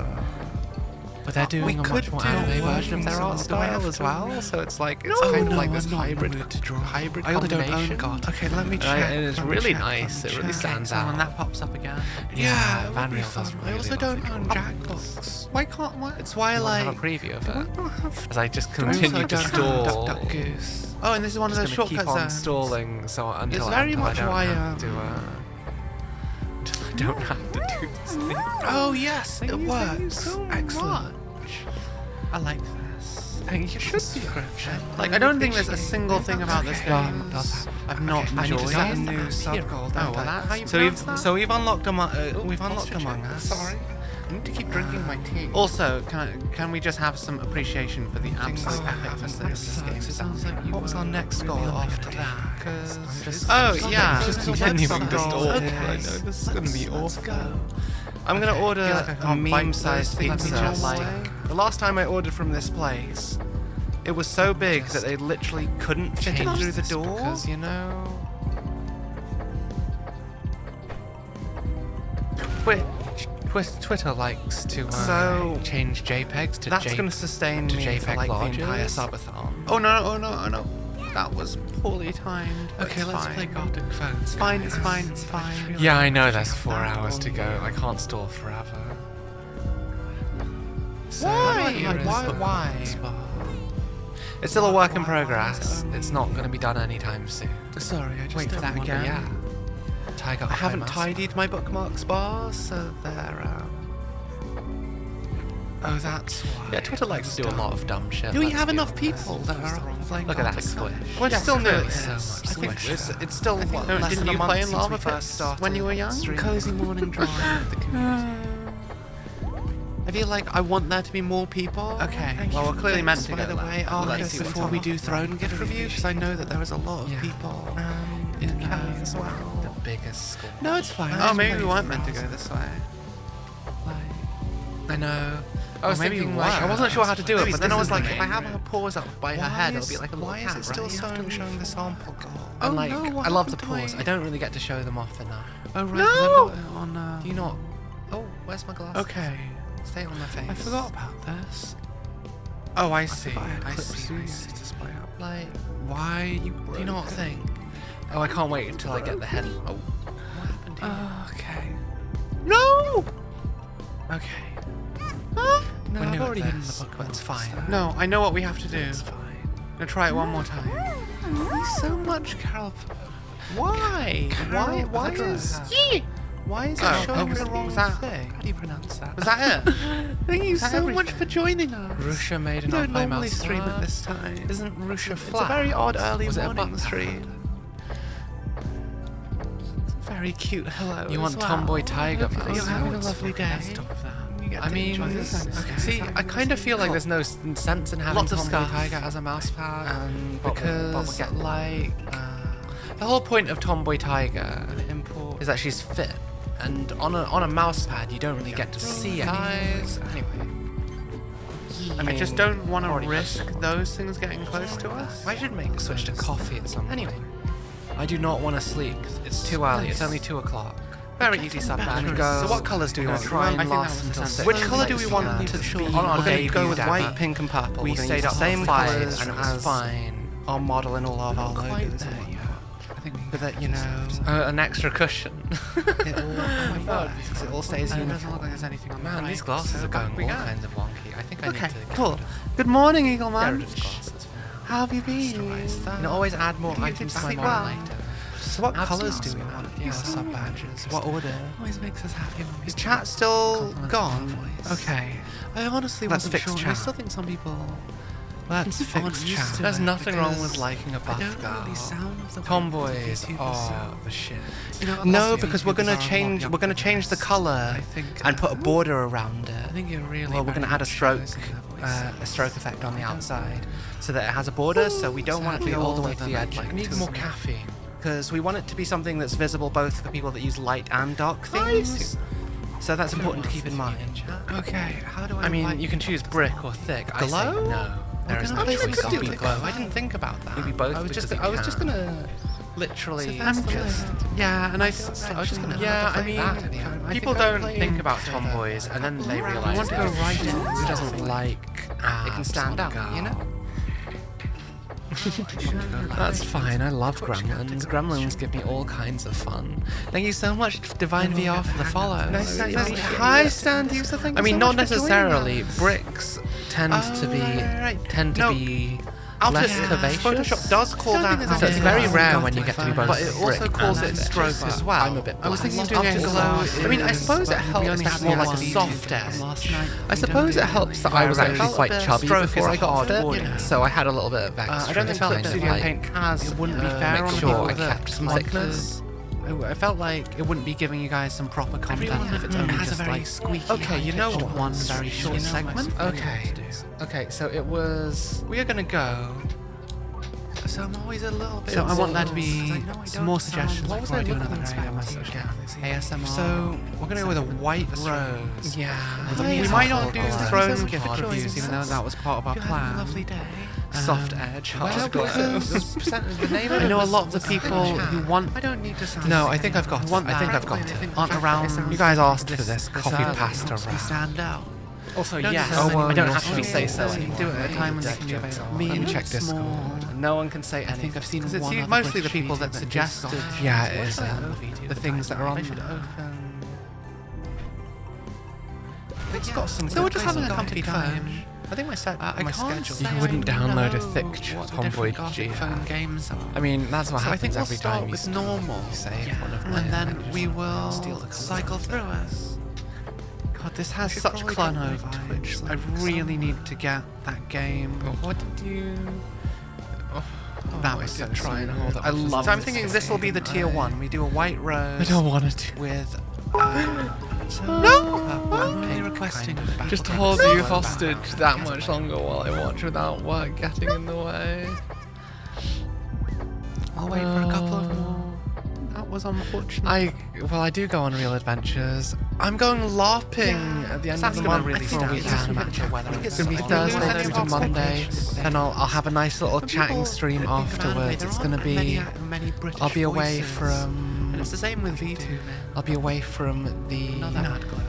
C: But they're doing a
B: could
C: much more
B: do
C: anime version of their
B: some-
C: art
B: do I have
C: style as
B: to-
C: well. So it's like it's
B: No,
C: kind of
B: no,
C: like this
B: I'm not in the
C: hybrid
B: mood to draw.
C: hybrid
B: I only don't
C: combination.
B: own God. Okay, let me
C: And
B: check.
C: it's
B: let me
C: really
B: check,
C: nice.
B: let
C: It
B: me
C: really
B: check.
C: stands
A: So when
C: out.
A: that pops up again.
B: Yeah, it would
C: Van
B: be
C: Riel
B: fun.
C: does
B: I
C: really
B: also
C: love
B: don't
C: it.
B: own Jackbox.
A: Why can't why?
B: It's why I
C: You wanna
B: like.
C: have a preview of it
B: Don't have
C: as I just
B: I also
C: continue to
B: don't have
C: stall.
B: Duck Goose.
A: Oh, and this is one of
C: Just
A: those
C: gonna keep
A: shortcuts.
C: on stalling so until
A: It's very
C: until
A: much
C: I don't
A: why,
C: have to. Until I don't have to do this thing.
B: Oh yes, it
A: Thank you
B: works.
A: so
B: Excellent.
A: much. I like this.
C: You should be.
B: Subscription.
A: Like, I don't think there's a single thing about this
B: Okay.
A: game
C: Does
A: I've not
B: I need to
A: enjoyed.
B: set a new sub goal.
A: Oh,
B: don't
A: well,
B: I?
A: that's how you
B: So
A: pronounce that?
B: we've unlocked Among Us.
A: Sorry. I need to keep drinking my tea. Also, can we just have some appreciation for the absolute epicness that this game
B: It
A: is?
B: sounds like what was our next goal after that?
A: Oh, yeah.
C: just
A: So
C: continuing
A: what's
C: to
A: our
C: stall.
A: goal?
C: I know this is going to be awful.
B: I'm gonna order
A: I feel like I
B: a
A: can't bite
B: meme-sized
A: those things
B: pizza.
A: just
B: Like
A: away.
B: the last time I ordered from this place, it was so big that they literally couldn't fit it
C: Change
B: through the
C: this
B: door.
C: because you know. Twitter likes to
B: So,
C: change JPEGs to
B: That's gonna sustain
C: to
B: me for
C: JPEG
B: like
C: larger.
B: the entire subathon.
A: Oh, no. That was poorly timed.
C: Okay, let's play Gothic phones.
A: It's fine, it's fine, it's fine.
C: Yeah, I know there's 4 hours to go. I can't stall forever. So,
A: Why?
C: It's still a work in progress. It's not going to be done anytime soon.
A: Sorry, I just
C: Wait for
A: don't
C: that
A: want
C: again.
A: to-
C: Yeah. Taiga,
A: I haven't tidied my bookmarks bar, so they're oh, that's why.
C: Yeah, Twitter likes to do a lot of dumb shit.
A: Do we
C: let's
A: have
C: be
A: enough
C: honest.
A: people that are playing
C: Look at that
A: Gothic?
C: squish.
A: Well, it's
C: Yes,
A: still new.
C: clearly so much
A: I think
C: squish.
A: it's still what, less
B: didn't
A: than a
B: you
A: month
B: play in
A: since
B: Lava
A: we
B: Pits
A: first started when you were young?
B: streaming?
A: Cozy morning drive. I feel like I want there to be more people.
B: Okay, well, we're clearly meant to
A: By
B: go
A: the
B: live.
A: way,
B: Let's
A: Arcus,
B: see what's
A: before we
B: on.
A: do Throne Gift Review, because I know that there was a lot of
C: Yeah.
A: people in Cali as well.
C: The biggest score.
A: No, it's fine.
B: Oh, maybe we
A: weren't
B: weren't
A: meant to go this way.
C: I know.
B: I was
C: maybe
B: thinking,
C: we
B: like,
C: were.
B: I wasn't sure how to do it,
A: Maybe
B: but then I
A: this
B: was
A: is
B: like,
A: the
B: if I
A: main
B: have
A: room.
B: her paws up by her head, it'll be like a little
A: Why
B: cat,
A: is it still
B: right?
A: showing the sample goal?
C: And
A: Oh
C: like,
A: no, what
C: I love the
A: happened to
C: paws.
A: my-
C: I don't really get to show them off enough.
A: Oh right,
B: No!
A: 'cause I've got it on.
C: Do you not? Oh, where's my glasses?
A: Okay,
C: Stay on my face.
A: I forgot about this. Oh, I see.
C: forgot I had
A: I
C: clips
A: see.
C: to
A: I
C: use.
A: see. Display up.
C: Like,
A: Why you?
C: do you not think? Oh, I can't wait until I get the head. Oh, what happened here?
A: Okay.
B: No!
A: Okay.
C: No,
A: We're
C: I've
A: new at
C: already hidden
A: this,
C: the book,
A: but
C: it's
A: it's
C: fine.
A: fine. No, I know what we have to do.
C: It's fine.
A: I'm gonna try it one more time.
C: So much, Carol.
A: Why? Why? Why
C: Carol,
A: is?
C: yeah.
A: Why is it
C: Oh,
A: showing
C: was
A: the
C: that-
A: wrong
C: was that-
A: thing?
C: How do you pronounce that?
A: Was that it? Thank you
C: Is that
A: so much
C: everything?
A: for joining us.
C: Rusha made
A: We
C: an
A: don't
C: Odd Play
A: normally
C: Mouse
A: stream
C: Club.
A: at this time.
C: Isn't Rusha flat?
A: It's a very odd early
C: Was it a
A: morning
C: butt
A: stream. Very cute hello.
C: You want
A: as well.
C: Tomboy Taiga
A: Hope
C: mouse?
A: You're having a
C: What's
A: lovely
C: wrong?
A: day.
C: Let's stop that.
A: You get
C: I
A: to
C: mean,
A: enjoy this.
C: okay.
A: Okay.
C: See, I kind of feel like there's no sense in having
A: Lots of
C: Tomboy
A: stuff.
C: Taiga as a mouse pad
B: But
C: because,
B: get
C: like, the whole point of Tomboy Taiga
A: import.
C: is that she's fit, and on a mouse pad you don't really get to see
A: Guys,
C: anything. Anyway,
A: I just don't want to
C: already
A: risk those things getting close to us.
C: I should make a switch to coffee at some point.
A: Anyway.
C: I do not want to sleep. It's too early. It's only 2 o'clock.
A: Very easy sub
C: batteries.
A: batteries.
C: So what colours do we want? Try and
A: I think that
C: last
A: was
C: until
A: the
C: 6.
A: Which colour do we want to
C: be?
A: be?
C: On our
B: We're going to
C: debut
B: go with
C: demo.
B: white, pink, and purple.
C: We
B: We're gonna
C: stayed
B: use
C: up
B: the same
C: till 5
B: colours
C: and it was
B: as
C: fine.
B: our model in all of our
A: Quite
B: logos.
A: there yet. I think we
B: But that, you know,
C: An extra cushion.
A: it all, oh my god,
B: because it all stays
A: it doesn't
B: uniform.
A: look like there's anything on the
C: Man,
A: right.
C: these glasses
A: So
C: are going
A: back we
C: all
A: go.
C: kinds of wonky. I think I
A: Okay,
C: need to
A: cool.
C: get
A: Good morning,
C: rid
A: Eagleman.
C: of glasses for now.
A: How have you been?
C: You know, always add more
A: You
C: items to my
A: sleep
C: model
A: well?
C: later.
B: So what
C: Add
B: colours
C: some
B: do we
C: more.
B: want?
C: Yeah,
A: so
C: sub
A: much.
C: badges.
B: What order?
A: Always makes us happy when we
B: Is chat still gone?
A: Okay. I honestly
B: Let's
A: wasn't
B: fix
A: sure. I
B: chat.
A: still think some people
B: Let's
A: aren't
B: fix
A: used
B: chat.
A: to
C: There's
A: it
C: nothing wrong
A: because
C: with liking a
A: I
C: buff
A: don't
C: girl.
A: really sound the way
C: Tomboys
A: VTubers
C: are
A: sound.
C: the shit.
A: You know,
B: No,
A: lots of
B: because we're
A: VTubers
B: gonna
A: are a lot
B: change. We're gonna
A: younger
B: change the
A: than us.
B: color
A: I think,
B: and put a border around
A: I
B: it.
A: think you're really.
B: Well, we're gonna
A: very
B: add a stroke,
A: chosen in the
B: a
A: voices.
B: stroke effect on the outside, so that it has a border. So we don't want it to be all the way to the edge.
C: I need more caffeine.
B: because we want it to be something that's visible both for people that use light and dark things. So that's important to keep in mind.
A: Okay, how do I?
C: I mean,
A: like-
C: you can choose brick or thick. I say
B: Glow?
C: no. There is
A: gonna
C: no
A: play
C: choice.
A: with
C: Gotta be
A: glow.
C: glow. I didn't think about that. Maybe both.
B: I was
C: because
B: just.
C: you
B: I was just
C: can.
B: gonna.
C: literally.
A: I'm just. Yeah, and I was just gonna.
C: Yeah, I
A: play that to the
C: mean,
A: end. I
C: people
A: think I'm
C: don't
A: playing
C: think about
A: the-
C: tomboys, and then they
A: I
C: realize
A: want to go
C: that
A: right in.
C: who doesn't like
B: It can stand out, you know.
C: That's fine. I love Gremlins. Gremlins give me all kinds of fun. Thank you so much, Divine VR, for the follow.
A: Hi, Stan. User, thank
C: I
A: you
C: mean,
A: so
C: not
A: much for joining
C: necessarily.
A: us.
C: Bricks tend to be
A: No,
C: be
B: Altus-
C: less
A: yeah,
C: curvaceous.
B: Photoshop does call
A: Don't
B: that.
A: think there's
C: So it's
A: Yeah.
C: very
A: Yeah.
C: rare when you get to be both
B: But it also
C: brick
B: calls
C: and
B: it
C: thick.
B: stroke as well.
C: I'm a bit
A: I was thinking of
C: biased.
A: doing it
B: Afterglow
A: glow.
B: I mean, I suppose it
A: but we
B: helps
A: only
B: to
A: had
B: have more
A: one
B: like a
A: VTuber
B: soft edge.
A: last night.
C: I suppose it helps that I was
B: Yeah,
C: actually
B: felt a
C: quite
B: bit
C: chubby
B: stroke
C: before
B: is
C: I
B: like
C: got
B: hard
C: it,
B: border.
C: so I had a little bit of extra.
B: I don't think
C: to
B: Clip
C: kind of
B: Studio
C: like
B: Paint has.
A: It wouldn't be fair
C: make
A: on
C: sure
A: people
C: I
A: that
C: kept some
A: want
C: thickness.
A: I felt like it wouldn't be giving you guys some proper content if it's only
B: has a
A: just
B: very
A: like squeaky.
C: Okay, you know
A: high-pitched
C: what?
A: one very short
B: You know
A: segment.
C: Okay. Okay, so it was. We are gonna go.
A: So I'm always a little bit.
C: So I want there to
A: be some more suggestions
C: What was
A: before
C: I
A: I do
C: looking
A: another
C: at?
A: area message. ASMR.
C: So we're gonna go with a white rose.
A: Yeah.
C: We
A: We
C: might
A: might
C: not
A: not
C: do
A: do
C: throne
A: throne
C: gift
A: gift
C: reviews,
A: reviews, even though that was part of our
C: You have a
A: plan.
C: lovely
A: day.
C: Soft edge.
A: Where
C: hard
A: was
C: glow.
A: I know a lot of the people who want.
C: I don't need to sound.
A: No, I think I've got it.
C: Want
A: I think
C: that.
A: I've got
C: I think
A: it. Aren't around.
C: You guys asked for this
A: this
C: coffee
A: early
C: pasta
A: helps me
C: wrap.
A: stand out.
B: Also,
A: Don't
B: yes,
A: say so
B: I don't
A: many
B: actually say so
A: You can do it
B: anymore.
A: at a time when they can be available. Me
C: Let me
A: and
C: check
A: small.
C: Discord.
B: No one can say
A: I think
B: anything.
A: I've seen
C: 'Cause it's
A: one
C: you-
A: other
C: mostly
A: British
C: the people
A: VTuber
C: that
A: did
C: suggested-
A: that.
C: Yeah, it is,
A: The things that are on
C: I should
A: there.
C: open.
A: It's got some.
C: So we're just having a
A: comfy time.
B: I think my
A: I
B: my
A: can't
B: schedule.
A: say
C: You wouldn't
A: I
C: download a
A: know
C: thick
A: what the
C: tomboy
A: different Gothic
C: GF.
A: phone games are.
C: I mean, that's what
A: So I think
C: happens
A: we'll
C: every
A: start
C: time you
A: with normal.
C: save one of my
A: And then
C: adventures.
A: we will
C: Steal the
A: cycle through us. God, this has
C: should
A: such
C: probably
A: Cluno
C: get my
A: vibes.
C: Twitch
A: I
C: link
A: really need to get that game.
C: What did you?
A: That was so
C: try and
A: smooth.
C: hold it.
A: I love
B: So I'm
A: this
B: thinking
A: game.
B: this will be the tier 1.
A: We do a white rose
C: I don't want to do.
A: with
C: No!
A: I'm only requesting
C: Just
A: battle
C: hold
A: text.
C: you hostage that much longer while I watch without work getting in the way.
A: I'll wait for a couple of more. That was unfortunate.
C: I do go on real adventures. I'm going LARPing at the end of the month
A: really
C: for a weekend. It's gonna be Thursday through to Monday, and I'll have a nice little chatting stream afterwards. It's gonna be. I'll be away from.
A: It's the same with VTuber.
C: I'll be away from the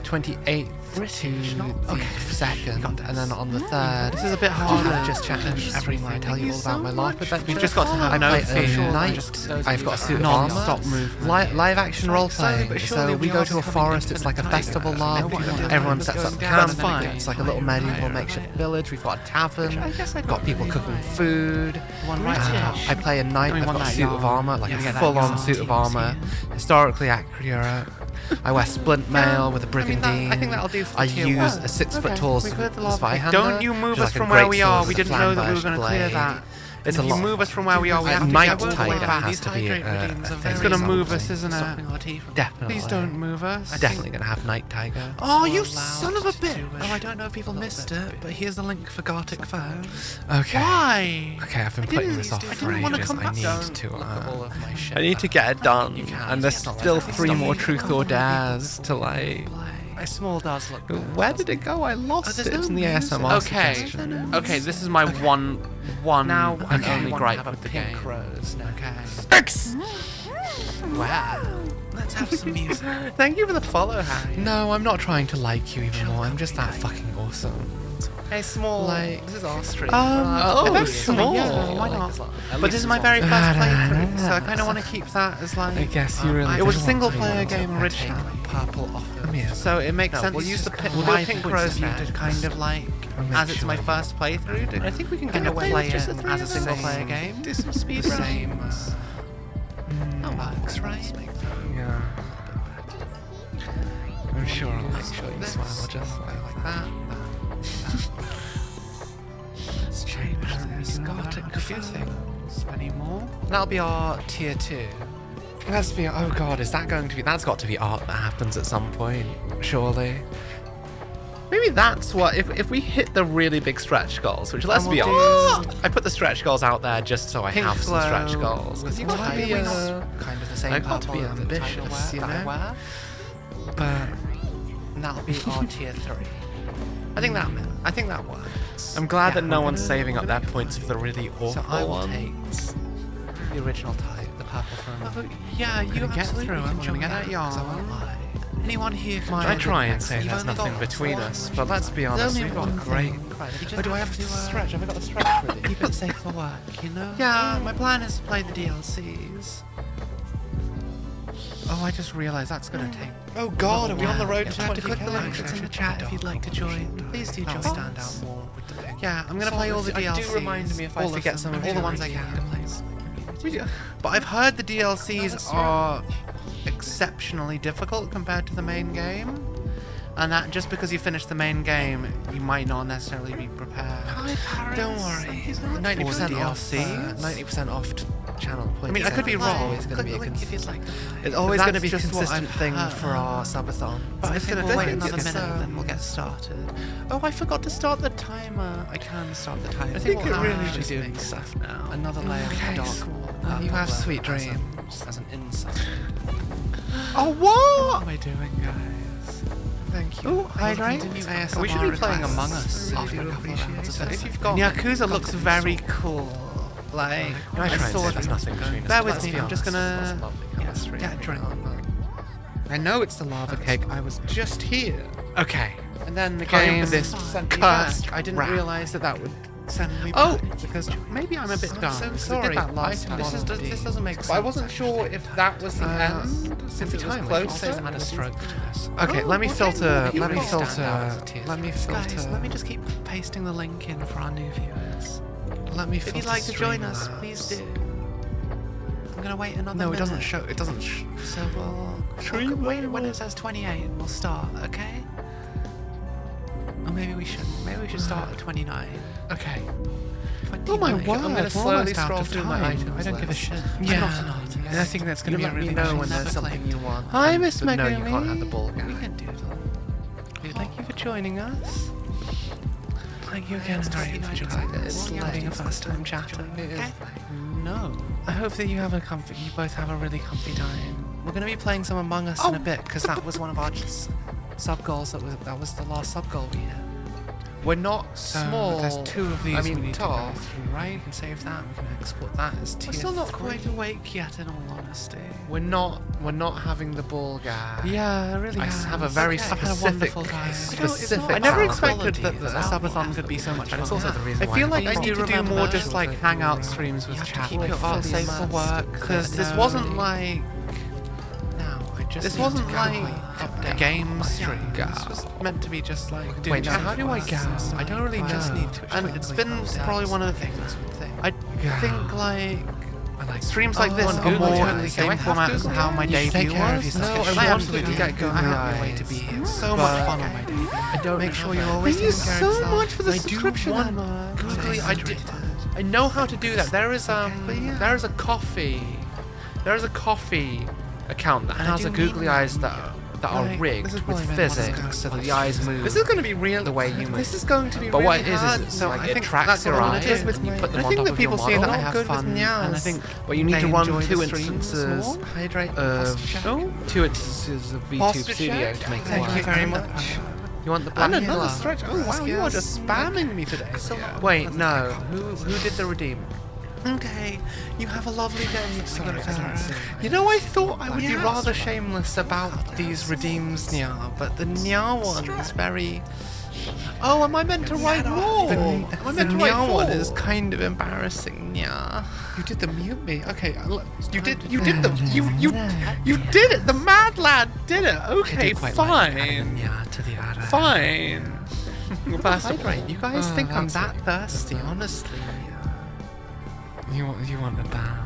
C: 28th to the 2nd, and then on the 3rd.
A: This is a bit
C: I'll
A: harder.
C: have just chatting stream where I tell you all about my LARP adventure.
A: We've just got to have
C: I
A: no
C: play
A: fear.
C: at night. I've got a suit of armor.
A: Non-stop movement.
C: Live action role playing. So we go to a forest. It's like a festival LARP. Everyone sets up camp. It's like a little medieval makeshift village. We've got a tavern. We've got people cooking food. I play a knight. I've got a suit of armor, like a full-on suit of armor, historically accurate. I wear splint mail with a brigandine.
B: I think that'll do for
C: I
B: tier
C: use
B: 1.
C: a 6-foot-tall Zweihander.
B: Don't you move
C: which is
B: us
C: like a
B: from where we
C: great
B: are.
C: sword
B: We
C: with a
B: didn't know that we were
C: flamberge
B: going to clear
C: blade.
B: that.
C: It's
B: If
C: a
B: you
C: lot.
B: move us from where we are, we have to
C: Night
B: get all the way
C: Tiger
B: back.
C: has to be a
B: It's going to move us, isn't it?
C: Definitely.
B: Please don't move us.
C: Definitely gonna have Night Tiger.
B: Oh, you son of a bitch!
A: Oh, I don't know if people missed it, but here's a link for Gartic Phone.
C: Okay.
B: Why?
C: Okay, I've been putting this off
B: I
C: for
B: didn't wanna
C: ages.
B: come
C: I
B: back.
C: need
B: Don't
C: to.
A: Look at all of my shit.
C: I need to get it done,
A: You can.
C: and there's
A: It's not
C: still
A: like
C: 3 more truth or dares to like.
A: My small does look good.
C: Where did it go? I lost
A: there's
C: it. It's
A: no
C: in the
A: music.
C: ASMR
B: Okay.
C: suggestion.
B: Okay, this is my one
A: Now
B: and
A: I
B: only
A: want to
B: gripe
A: have a
B: with the
A: pink
B: game.
A: rose. Okay.
C: X.
A: Wow. Let's have some music.
B: Thank you for the follow, Harry.
C: No, I'm not trying to like you even more. I'm just that fucking awesome.
B: Hey, small.
C: Like-
B: This is our stream.
C: oh,
B: that's
C: yeah.
B: small.
A: Yeah, why not?
B: But this is my very first playthrough, so I kind of want to keep that as like.
C: I guess you really.
B: It was a
C: did
B: single
C: want me
B: player
C: to
B: game
C: take
B: originally.
A: Purple off.
C: Yeah.
B: So it makes
A: No,
B: sense.
A: we'll use the
B: we'll do a pink rose
A: now
B: to kind of like,
C: make
B: as it's my
C: sure.
B: first playthrough, to
A: I think we can
B: kind
A: get
B: of
A: away
B: play
A: with just
B: it
A: the three
B: as a
A: of us.
B: single player
A: Same.
B: game.
A: Do some speed same. That works, right?
C: Yeah. I'm sure I'll make sure you smile just like that.
A: Let's change this Gartic things anymore.
B: That'll be our tier 2.
C: Let's be. Oh god, is that going to be? That's got to be art that happens at some point, surely.
B: Maybe that's what, if we hit the really big stretch goals, which let's
A: And
B: be
A: we'll
B: honest, I put the stretch goals out there just so I Pink have some stretch
A: flow
B: goals.
A: with
B: You got to
A: white
B: be
A: wings. Kind of the same
C: I've got to
A: purple
C: be
A: that
C: ambitious,
A: Tiger
C: you
A: that I
C: know?
A: wear.
C: But
B: And that'll be our tier 3. I think that works.
C: I'm glad
A: Yeah,
C: that no
A: we're
C: one's
A: gonna-
C: saving up their points for the really awful
A: So I will
C: ones.
A: take the original type, the purple from.
B: Yeah, you
A: Gonna get
B: absolutely
A: through it.
B: can
A: We're
B: join
A: gonna get
B: that
A: that
B: yarn.
A: yarn.
B: Anyone here can
A: My-
C: I try and
A: You've
C: say there's
A: only
C: nothing
A: got
C: between
A: one.
C: us, but let's be honest,
B: only
C: we've got
B: one
C: great.
B: thing.
C: Oh, do I have to stretch? Have I got the stretch ready?
A: Keep it safe for work, you know?
B: Yeah, my plan is to play the DLCs. Oh, I just realised that's going to take...
C: Oh god, are we on the road
B: You'll
C: to
B: have to
C: 20k?
B: click the link that's in the chat if you'd like to join. Please do join.
A: Stand out more with the pink.
B: Yeah, I'm going to play all the DLCs.
C: Do remind me if I
B: all of
C: forget
B: them,
C: some of
B: all the
C: your
B: ones I
C: ideas.
B: can. But I've heard the DLCs are exceptionally difficult compared to the main game. And that just because you finish the main game, you might not necessarily be prepared.
C: Don't worry.
B: For
C: 90%
B: the
C: off.
B: DLCs?
C: 90% off channel points.
B: I mean, I could be
C: It's
B: wrong.
C: always going to be a
A: Click the link if you'd like to play.
C: It's always
B: That's
C: going to be a
B: just what
C: consistent
B: I've
C: thing
B: heard.
C: for our subathon.
B: But it's going to
A: We'll wait
B: take
A: another
B: us,
A: minute, then we'll get started.
B: Oh, I forgot to start the timer.
A: I can start the timer.
B: I think it really
A: should
B: just
A: be doing
B: makes
A: stuff now. Another layer
C: Okay,
A: of dark
C: so
A: purple
C: you have
A: glow
C: sweet
A: as
C: dreams.
A: As an inside.
B: Oh,
A: What
B: what?
A: am I doing, guys?
C: Thank you.
B: Oh, hi, Ray.
A: Continue
B: We should be
A: ASMR
B: playing
A: requests.
B: Among Us
A: Really
B: after a
A: do
B: couple of
A: appreciate
B: rounds
A: it.
B: of
A: If
B: this.
A: you've got
B: Yakuza looks
A: something
B: very
A: sort.
B: cool. Like,
C: I try and
B: saw
C: say there's nothing between us.
B: Bear
C: but
B: with
C: let's
B: me,
C: be
B: I'm just
C: honest,
B: gonna-
C: it's lovely chemistry.
B: get a drink. I know it's the lava cake. I was just here.
C: Okay,
B: And then the
C: Time
B: game
C: for this
B: sent me back.
C: cursed
B: I didn't
C: rat.
B: realise that would send me
C: Oh!
B: back because maybe I'm a bit dumb.
C: I'm so
B: because
C: sorry.
B: I did that last time. This doesn't make sense. But I wasn't sure if that was the end. Since it was closer.
C: had a stroke to this.
B: Okay, let me filter. Let me filter. Let me
C: Guys,
B: filter.
C: let me just keep pasting the link in for our new viewers.
B: Let me
C: If
B: filter.
C: you'd like to join us,
B: Streamlabs.
C: please do. I'm gonna wait another
B: No, it
C: minute.
B: doesn't show. It doesn't.
C: So we'll wait when it says 28. We'll start, okay? Or maybe we shouldn't. Maybe we should start at 29.
B: Okay.
C: 29.
B: Oh my word!
C: I'm
B: gonna
C: gonna
B: slowly
C: slowly
B: scroll
C: scroll
B: through
C: through
B: my
C: my
B: items.
C: items.
B: I don't give a
C: list.
B: shit.
C: Yeah.
B: I'm not an artist.
C: And I think that's
B: You
C: gonna be
B: let
C: a really
B: me know
C: nice
B: when there's
C: never
B: something
C: claimed.
B: you want.
C: Hi,
B: and-
C: Miss
B: but no, you
C: Megami.
B: can't have the ball
C: We
B: gag.
C: can do that. Thank you for joining us. Thank you again for joining us. Having a first time chatting. Okay?
B: No.
C: I hope that you both have a really comfy time. We're going to be playing some Among Us in a bit because that was one of our sub goals. That was the last sub goal we hit.
B: We're not small.
C: There's 2 of these
B: I mean,
C: we need to go
B: tough.
C: through, right? We can save that. We can export that as tier
B: We're still not
C: 3.
B: quite
C: awake yet, in all honesty.
B: We're not having the ball gag.
C: Yeah, I really
B: I
C: have.
B: have a very
C: I've had a
B: specific,
C: wonderful time.
B: specific.
C: I never
B: talent.
C: expected
B: that a subathon could be so much fun.
C: And it's also the reason
B: I
C: why
B: feel like I
C: people
B: need to do
C: remember
B: more just like
C: that
B: hangout
C: you're,
B: streams with
C: you have to
B: chat.
C: keep your
B: fully
C: art safe for
B: immersed.
C: work,
B: Because this
C: no,
B: wasn't like
C: This
B: wasn't
C: to
B: like
C: update
B: a game
C: my
B: stream.
C: gas.
B: This was meant to be just like
C: Wait, now
B: chat
C: how do I
B: with
C: gas?
B: us. I don't really
C: Just
B: know.
C: need to
B: And
C: quickly
B: it's been
C: process
B: probably one of the
C: things.
B: I think like
C: I like
B: streams like this
C: on
B: are
C: Google
B: more
C: Chat.
B: in the
C: Do I
B: same
C: have
B: format as
C: Google
B: how
C: Chat?
B: my
C: You should take
B: debut
C: care of
B: was.
C: yourself.
B: No,
C: You should
B: I
C: absolutely
B: absolutely
C: get
B: get
C: Google
B: out of
C: Chat.
B: your way to be here.
C: So
B: So
C: much
B: much
C: fun
B: fun
C: on my
B: day. I don't
C: Make sure you're
B: have
C: always
B: that.
C: taking care of yourself.
B: much for the
C: I do
B: subscription,
C: want
B: Emma.
C: to
B: Googly,
C: stay
B: I did.
C: hydrated.
B: I know how to do that. There is a coffee account that
C: And I
B: has
C: do
B: a googly
C: mean
B: eyes that are
C: Like,
B: rigged
C: this is
B: with
C: probably meant to
B: physics,
C: go
B: so that
C: to
B: the eyes move.
C: This is going to be real.
B: the way you move.
C: This is going to be
B: But
C: really
B: what it is
C: hard.
B: it's
C: so
B: like
C: I
B: it
C: think
B: tracks
C: that's
B: your
C: what I
B: eyes
C: did with
B: and you
C: my-
B: put them
C: I
B: on
C: think
B: top
C: that
B: of your
C: people see
B: model.
C: that I
B: Not
C: have
B: good with
C: fun,
B: Nyaz.
C: and I think
B: But you need
C: they
B: to run
C: enjoy
B: 2
C: the streams
B: instances
C: more. Hydrate,
B: of
C: posture.
B: 2 instances of VTube
C: Posture
B: Studio
C: check.
B: to make it
C: Thank
B: work.
C: you very much.
B: You want the black
C: And another
B: glove?
C: stretch. Oh wow, you are just spamming me today.
B: Wait, no. Who did the redeem?
C: Okay, you have a lovely day.
B: Sorry.
C: You know, I thought I would be rather shameless about these redeems, Nya, but the Nya one is very. Oh, am I meant to write more? Am I meant to write Nya one is kind of embarrassing, Nya.
B: You did the mute me. Okay,
C: You did the you did it. The mad lad did it. Okay, fine. Fine. First of all, you guys think I'm that thirsty, honestly. You wanted that.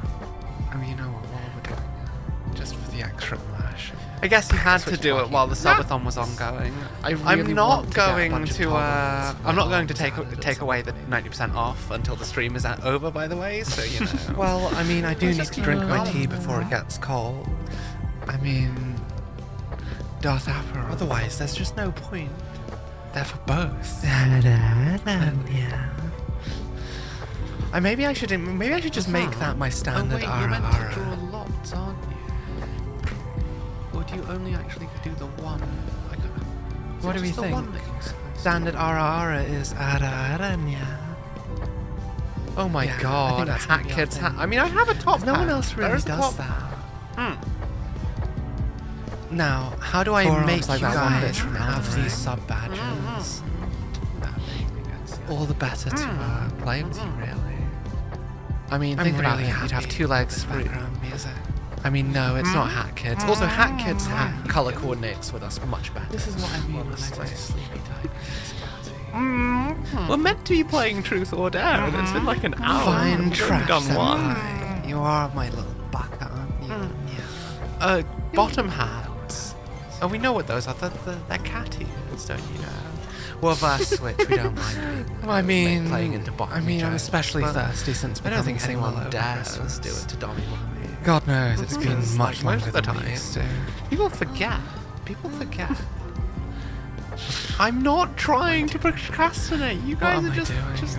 C: I mean, you know what we're doing? Just for the extra immersion.
B: I guess you had to do it while the subathon was ongoing.
C: I'm not going to.
B: I'm not going to take away the 90% off until the stream is over. By the way, so you know.
C: Well, I mean, I do need to drink my tea before it gets cold. I mean, Darth Apple. Otherwise, there's just no point. They're for both. Yeah. Maybe I should just make that my standard
B: Oh wait, you're meant to
C: ara.
B: draw lots, aren't you? Or do you only actually do the one?
C: What do we think? Standard ara is ara, yeah. Oh my
B: Yeah, I
C: god,
B: think that's
C: hat
B: gonna be
C: kids
B: our
C: hat.
B: thing.
C: I mean, I have a top
B: No
C: hat.
B: one else really
C: There is a
B: does
C: top
B: that.
C: hat. Now, how do I
B: Forums
C: make
B: like
C: you
B: that one
C: guys
B: bitch remember,
C: have
B: right?
C: these sub badges? All the better to play with you, really. I mean, think about it. You'd have 2 legs for background music. I mean, no, it's not Hat Kids. Also, Hat Kids color coordinates with us much better.
B: This is what I mean when I say sleepy type.
C: We're meant to be playing Truth or Dare, and it's been like an hour. Fine track, Senpai. You are my little baka, aren't you? Yeah. Bottom hats. Oh, we know what those are. They're cat ears, don't you know? Well, verse switch, we don't mind being playing into bottom. I mean, I'm especially thirsty since I don't think anyone dares do it to Donny Mommy. God knows, it's been much longer than I used to. People forget. I'm not trying to procrastinate. You guys are just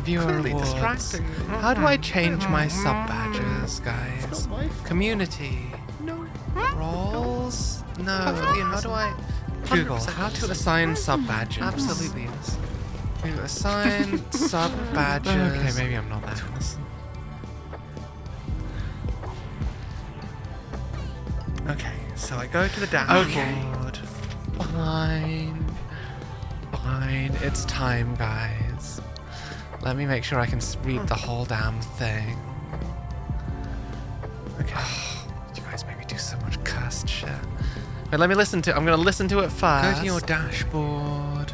C: clearly distracting me. How do I change my sub badges, guys? Community.
B: No.
C: Roles? No. How do I... Google, how to assign sub badges.
B: Absolutely is.
C: To assign sub badges. Okay, maybe I'm not that innocent. Okay, so I go to the dashboard. Fine.
A: Fine, it's time, guys. Let me make sure I can read the whole damn thing. Okay. You guys make me do so much cursed shit. Wait, let me listen to it. I'm gonna listen to it first.
C: Go to your dashboard.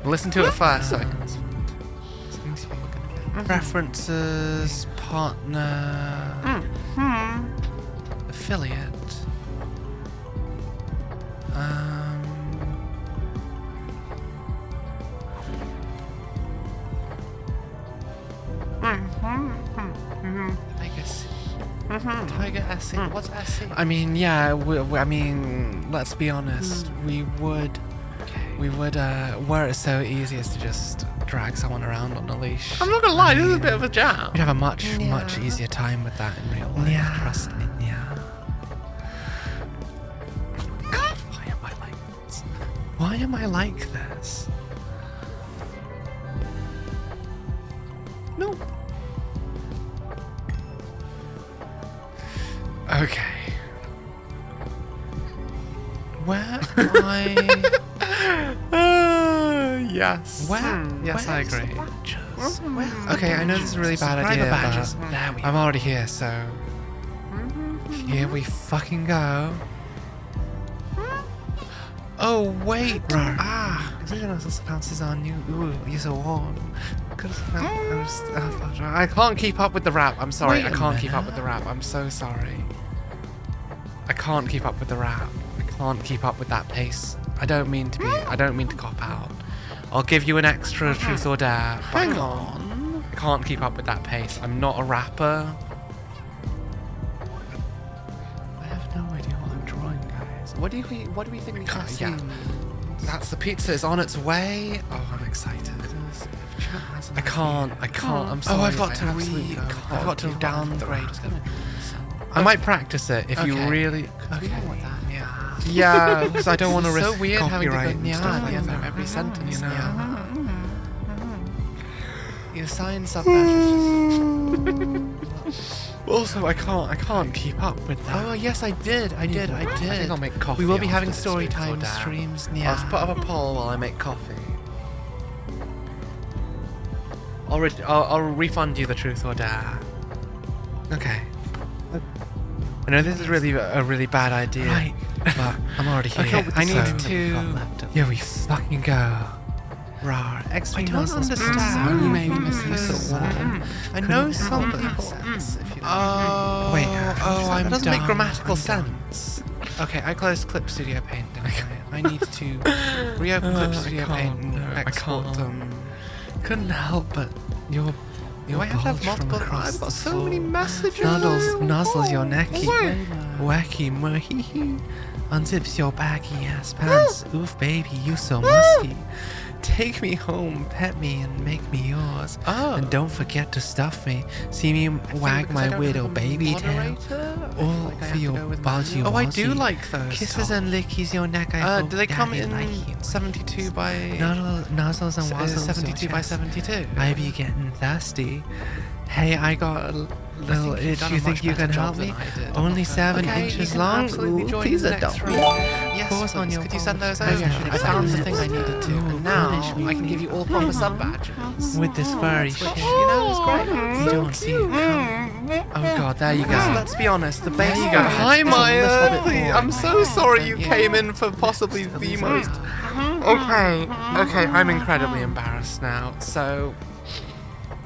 A: Listen to it first so I can...
C: Preferences, partner, affiliate.
A: Legacy. Taiga SC. What's SC?
C: I mean, yeah. I mean, let's be honest. We would, were it so easy as to just drag someone around on a leash.
A: I'm not gonna lie, this is a bit of a jam.
C: We'd have a much easier time with that in real life.
A: Yeah.
C: Trust me. Yeah. God, why am I like this? Why am I like this?
A: No.
C: Okay. Where am I?
A: Yes.
C: Where?
A: Yes, I
C: where's the
A: agree.
C: badges? Okay, I know this is a really bad
A: Subscriber
C: idea,
A: badges.
C: but
A: There we
C: I'm already here, so here we fucking go. Oh wait! Ah, this bounces on you. Ooh, you're so warm.
A: I can't keep up with the rap. I'm sorry.
C: Wait
A: I
C: a
A: can't keep up
C: minute.
A: with the rap. I'm so sorry. I can't keep up with the rap. I can't keep up with that pace. I don't mean to cop out. I'll give you an extra truth or dare. But
C: Hang on.
A: I can't keep up with that pace. I'm not a rapper.
C: I have no idea what I'm drawing, guys.
A: What do we think we
C: can't-
A: can't
C: yeah.
A: That's the pizza. It's on its way. Oh, I'm excited. I can't. I'm sorry.
C: Oh, I've got to
A: I've got to downgrade. I
C: Okay.
A: might practice it if you
C: Okay.
A: really.
C: Okay.
A: Yeah. Yeah, because I don't want to
C: It's so
A: risk
C: weird having to go
A: copyright and
C: nya
A: stuff
C: at the
A: like
C: end
A: that.
C: of every sentence,
A: You know.
C: nya.
A: Your sign subtitles. Also, I can't keep up with that.
C: Oh yes, I did. I did.
A: I think I'll make coffee.
C: We will be
A: after
C: having
A: this
C: story
A: truth or
C: time
A: dare.
C: streams.
A: I'll
C: Yeah.
A: just put up a poll while I make coffee. I'll refund you the truth or dare. Okay. I know this is really a really bad idea,
C: Right.
A: but I'm already here.
C: Okay, I need
A: so-
C: to.
A: Here we fucking go.
C: Rar. Extreme
A: I don't
C: muscles
A: understand.
C: You may be missing so warm.
A: I know some
C: help
A: people.
C: Oh.
A: Wait,
C: I'm
A: that doesn't make
C: dumb.
A: grammatical
C: I'm dumb.
A: sense. Okay, I closed Clip Studio Paint. I need to reopen Clip Studio Paint and
C: I
A: export
C: can't.
A: them.
C: Couldn't help but your.
A: Do I have to have multiple? I've got so many messages.
C: Nuzzles your necky. Wacky muhi. Unzips your baggy ass pants. Oof, baby, you so musky. Take me home, pet me, and make me yours.
A: Oh.
C: And don't forget to stuff me. See me wag my widow baby tail. All for your buzzy
A: Oh, I do like those.
C: Kisses and lickies your neck. I hope
A: do they come
C: daddy
A: in
C: like you.
A: 72 by
C: Nuzzles and wazzles.
A: 72
C: your
A: by
C: chest.
A: 72?
C: I be getting thirsty. Hey, I got a little
A: think you've
C: itch.
A: done
C: You
A: a
C: think
A: much
C: you
A: better
C: can help
A: job than
C: me?
A: I did.
C: Only 7
A: Okay,
C: inches
A: you can
C: long.
A: absolutely
C: Ooh,
A: join
C: please
A: the next
C: don't.
A: room. Yes,
C: Pause on
A: please.
C: your
A: Could you send those
C: balls.
A: over?
C: Okay,
A: I found the
C: okay.
A: thing I needed to,
C: Ooh,
A: and now
C: punish me.
A: I can give you all proper sub badges.
C: With this furry shit.
A: You know, it's great.
C: You don't see it coming. Oh god, there you go.
A: Let's be honest, the base
C: you go.
A: Hi,
C: It's a little
A: Maya.
C: bit boring.
A: I'm so sorry you came in for possibly the most. Okay, I'm incredibly embarrassed now. So,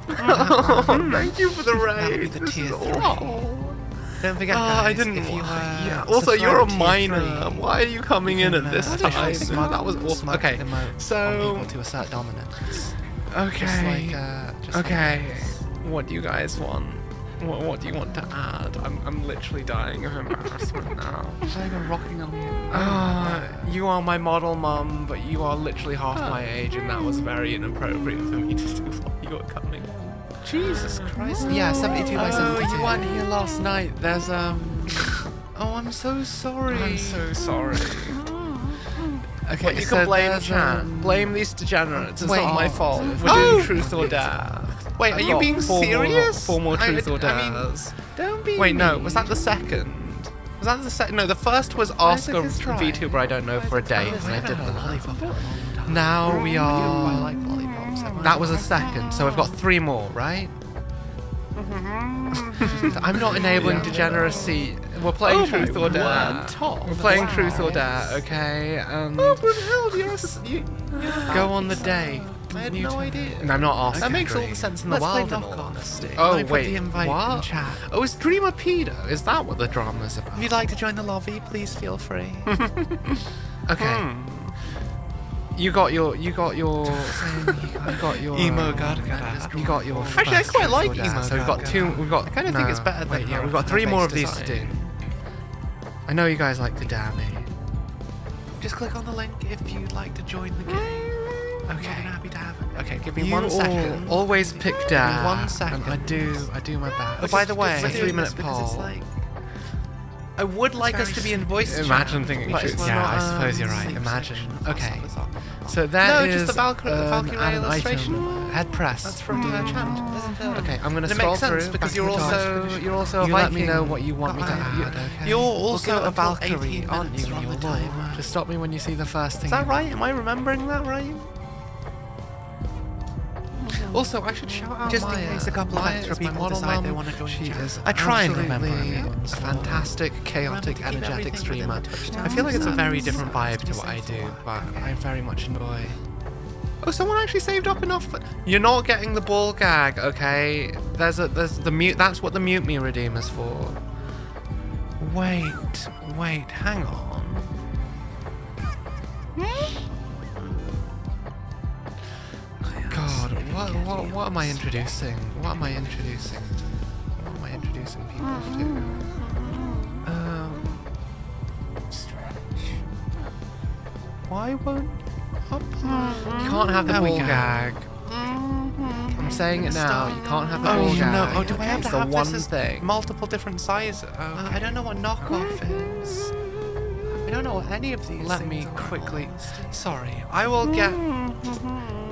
A: thank you for the raid.
C: the
A: This
C: tier
A: is
C: 3.
A: awful.
C: Don't forget,
A: I
C: guys,
A: didn't.
C: if you
A: Yeah.
C: also,
A: Also, you're a
C: tier
A: minor.
C: 3,
A: Why are you coming in at this
C: officially
A: time?
C: smug-
A: That was awesome.
C: smug
A: Okay,
C: emote
A: so
C: on people to assert dominance.
A: okay,
C: Just like, just
A: okay.
C: like
A: What do you guys want? What do you want to add? I'm literally dying of embarrassment now.
C: like a rocking on
A: You are my model mum, but you are literally half my age, and that was very inappropriate for me to do while you were coming. Jesus Christ.
C: Yeah, 72 by 72.
A: You weren't here last night. There's Oh, I'm so sorry. I'm so sorry. Okay,
B: What, you
A: so
B: can blame
A: there's,
B: chat.
A: blame these degenerates. It's
C: Wait.
A: not my fault. We're doing truth or dare.
B: Wait, are
A: I've
B: you
A: got
B: being
A: four
B: serious?
A: Four more
B: I
A: truth
B: would-
A: or
B: I mean,
A: dares.
B: Don't be
A: Wait, no.
B: mean.
A: Was that the second? Was that the second? No, the first was ask a
B: Isaac is trying.
A: VTuber I don't know for a date, and I did that.
C: lollipop in a long time. Now we
A: I
C: are...
A: like lollipops.
C: That was a second, so we've got 3 more, right? I'm not enabling degeneracy. We're playing Truth or Dare. We're playing Truth or Dare, okay? Go on the date.
A: I had no idea.
C: And I'm not asking.
A: That makes all
C: Dream.
A: the sense in the
B: Let's play
A: world.
B: knock on.
C: Oh,
A: I put
C: wait,
A: the invite
C: what?
A: in chat.
C: Oh, is Dreamer pedo? Is that what the drama's about?
A: If you'd like to join the lobby, please feel free.
C: Okay. You got your you got your
A: Emo Gargada.
C: You got your
A: Actually, I
C: first
A: quite like
C: Truth or Dare.
A: Emo
C: So we've got 2. We've got.
A: I kinda think it's better than
C: Wait, yeah,
A: her
C: we've got 3 more of these
A: design.
C: to do. I know you guys like to dare me.
A: Just click on the link if you'd like to join the game. I'm more than happy to have it. Okay, give me
C: You
A: 1 second.
C: always pick dare.
A: 1 second.
C: And I do my best.
A: Oh, by the way,
C: it's a 3-minute poll.
A: I would like us to be in voice chat.
C: Imagine thinking
A: but
C: truth.
A: it's
C: Yeah,
A: not,
C: I suppose you're right.
A: sleep
C: Imagine.
A: section.
C: Okay.
A: That's all.
C: So that
A: No,
C: is
A: just the Valkyrie
C: an
A: illustration.
C: item. Head press.
A: That's from the chant, isn't it?
C: Okay, I'm gonna
A: And it
C: scroll
A: makes sense
C: through
A: because
C: back
A: you're
C: to the
A: also
C: top.
A: you're also a
C: You
A: Viking.
C: let me know what you want me to
A: But
C: add. Okay.
A: You're also
B: go
A: a
B: until
A: Valkyrie,
B: 18
A: aren't you?
B: minutes
A: In your
B: from the
A: lore?
B: timer.
C: Just stop me when you see the first thing.
A: Is that right? Am I remembering that right?
C: Also, I should shout out
B: Just in
C: Maya.
B: case a couple of
C: Maya
B: extra
C: is my
B: people
C: model
B: decide
C: mum.
B: they wanna join
C: She
B: the chat.
C: is
B: I try and remember
C: absolutely
B: everyone's
C: a fantastic, chaotic,
B: keep
C: energetic
B: everything
C: streamer.
B: within a touchdown
C: I feel like it's a very
B: distance.
C: different vibe to what I do, but I very much enjoy. Oh, someone actually saved up enough. You're not getting the ball gag, okay? There's the mute. That's what the mute me redeemer's for. Wait, hang on. God, what am I introducing? What am I introducing? What am I introducing people to? Why won't up? You can't have the
A: There we
C: ball
A: go.
C: gag. I'm saying it now. You can't have the
A: Oh,
C: ball
A: you
C: gag.
A: know. Oh, do I have
C: It's
A: to
C: the
A: have
C: one
A: this as
C: thing?
A: multiple different sizes? I don't know what knockoff is. I don't know what any of these.
C: Let
A: things
C: me
A: are
C: quickly.
A: called.
C: Sorry, I will get.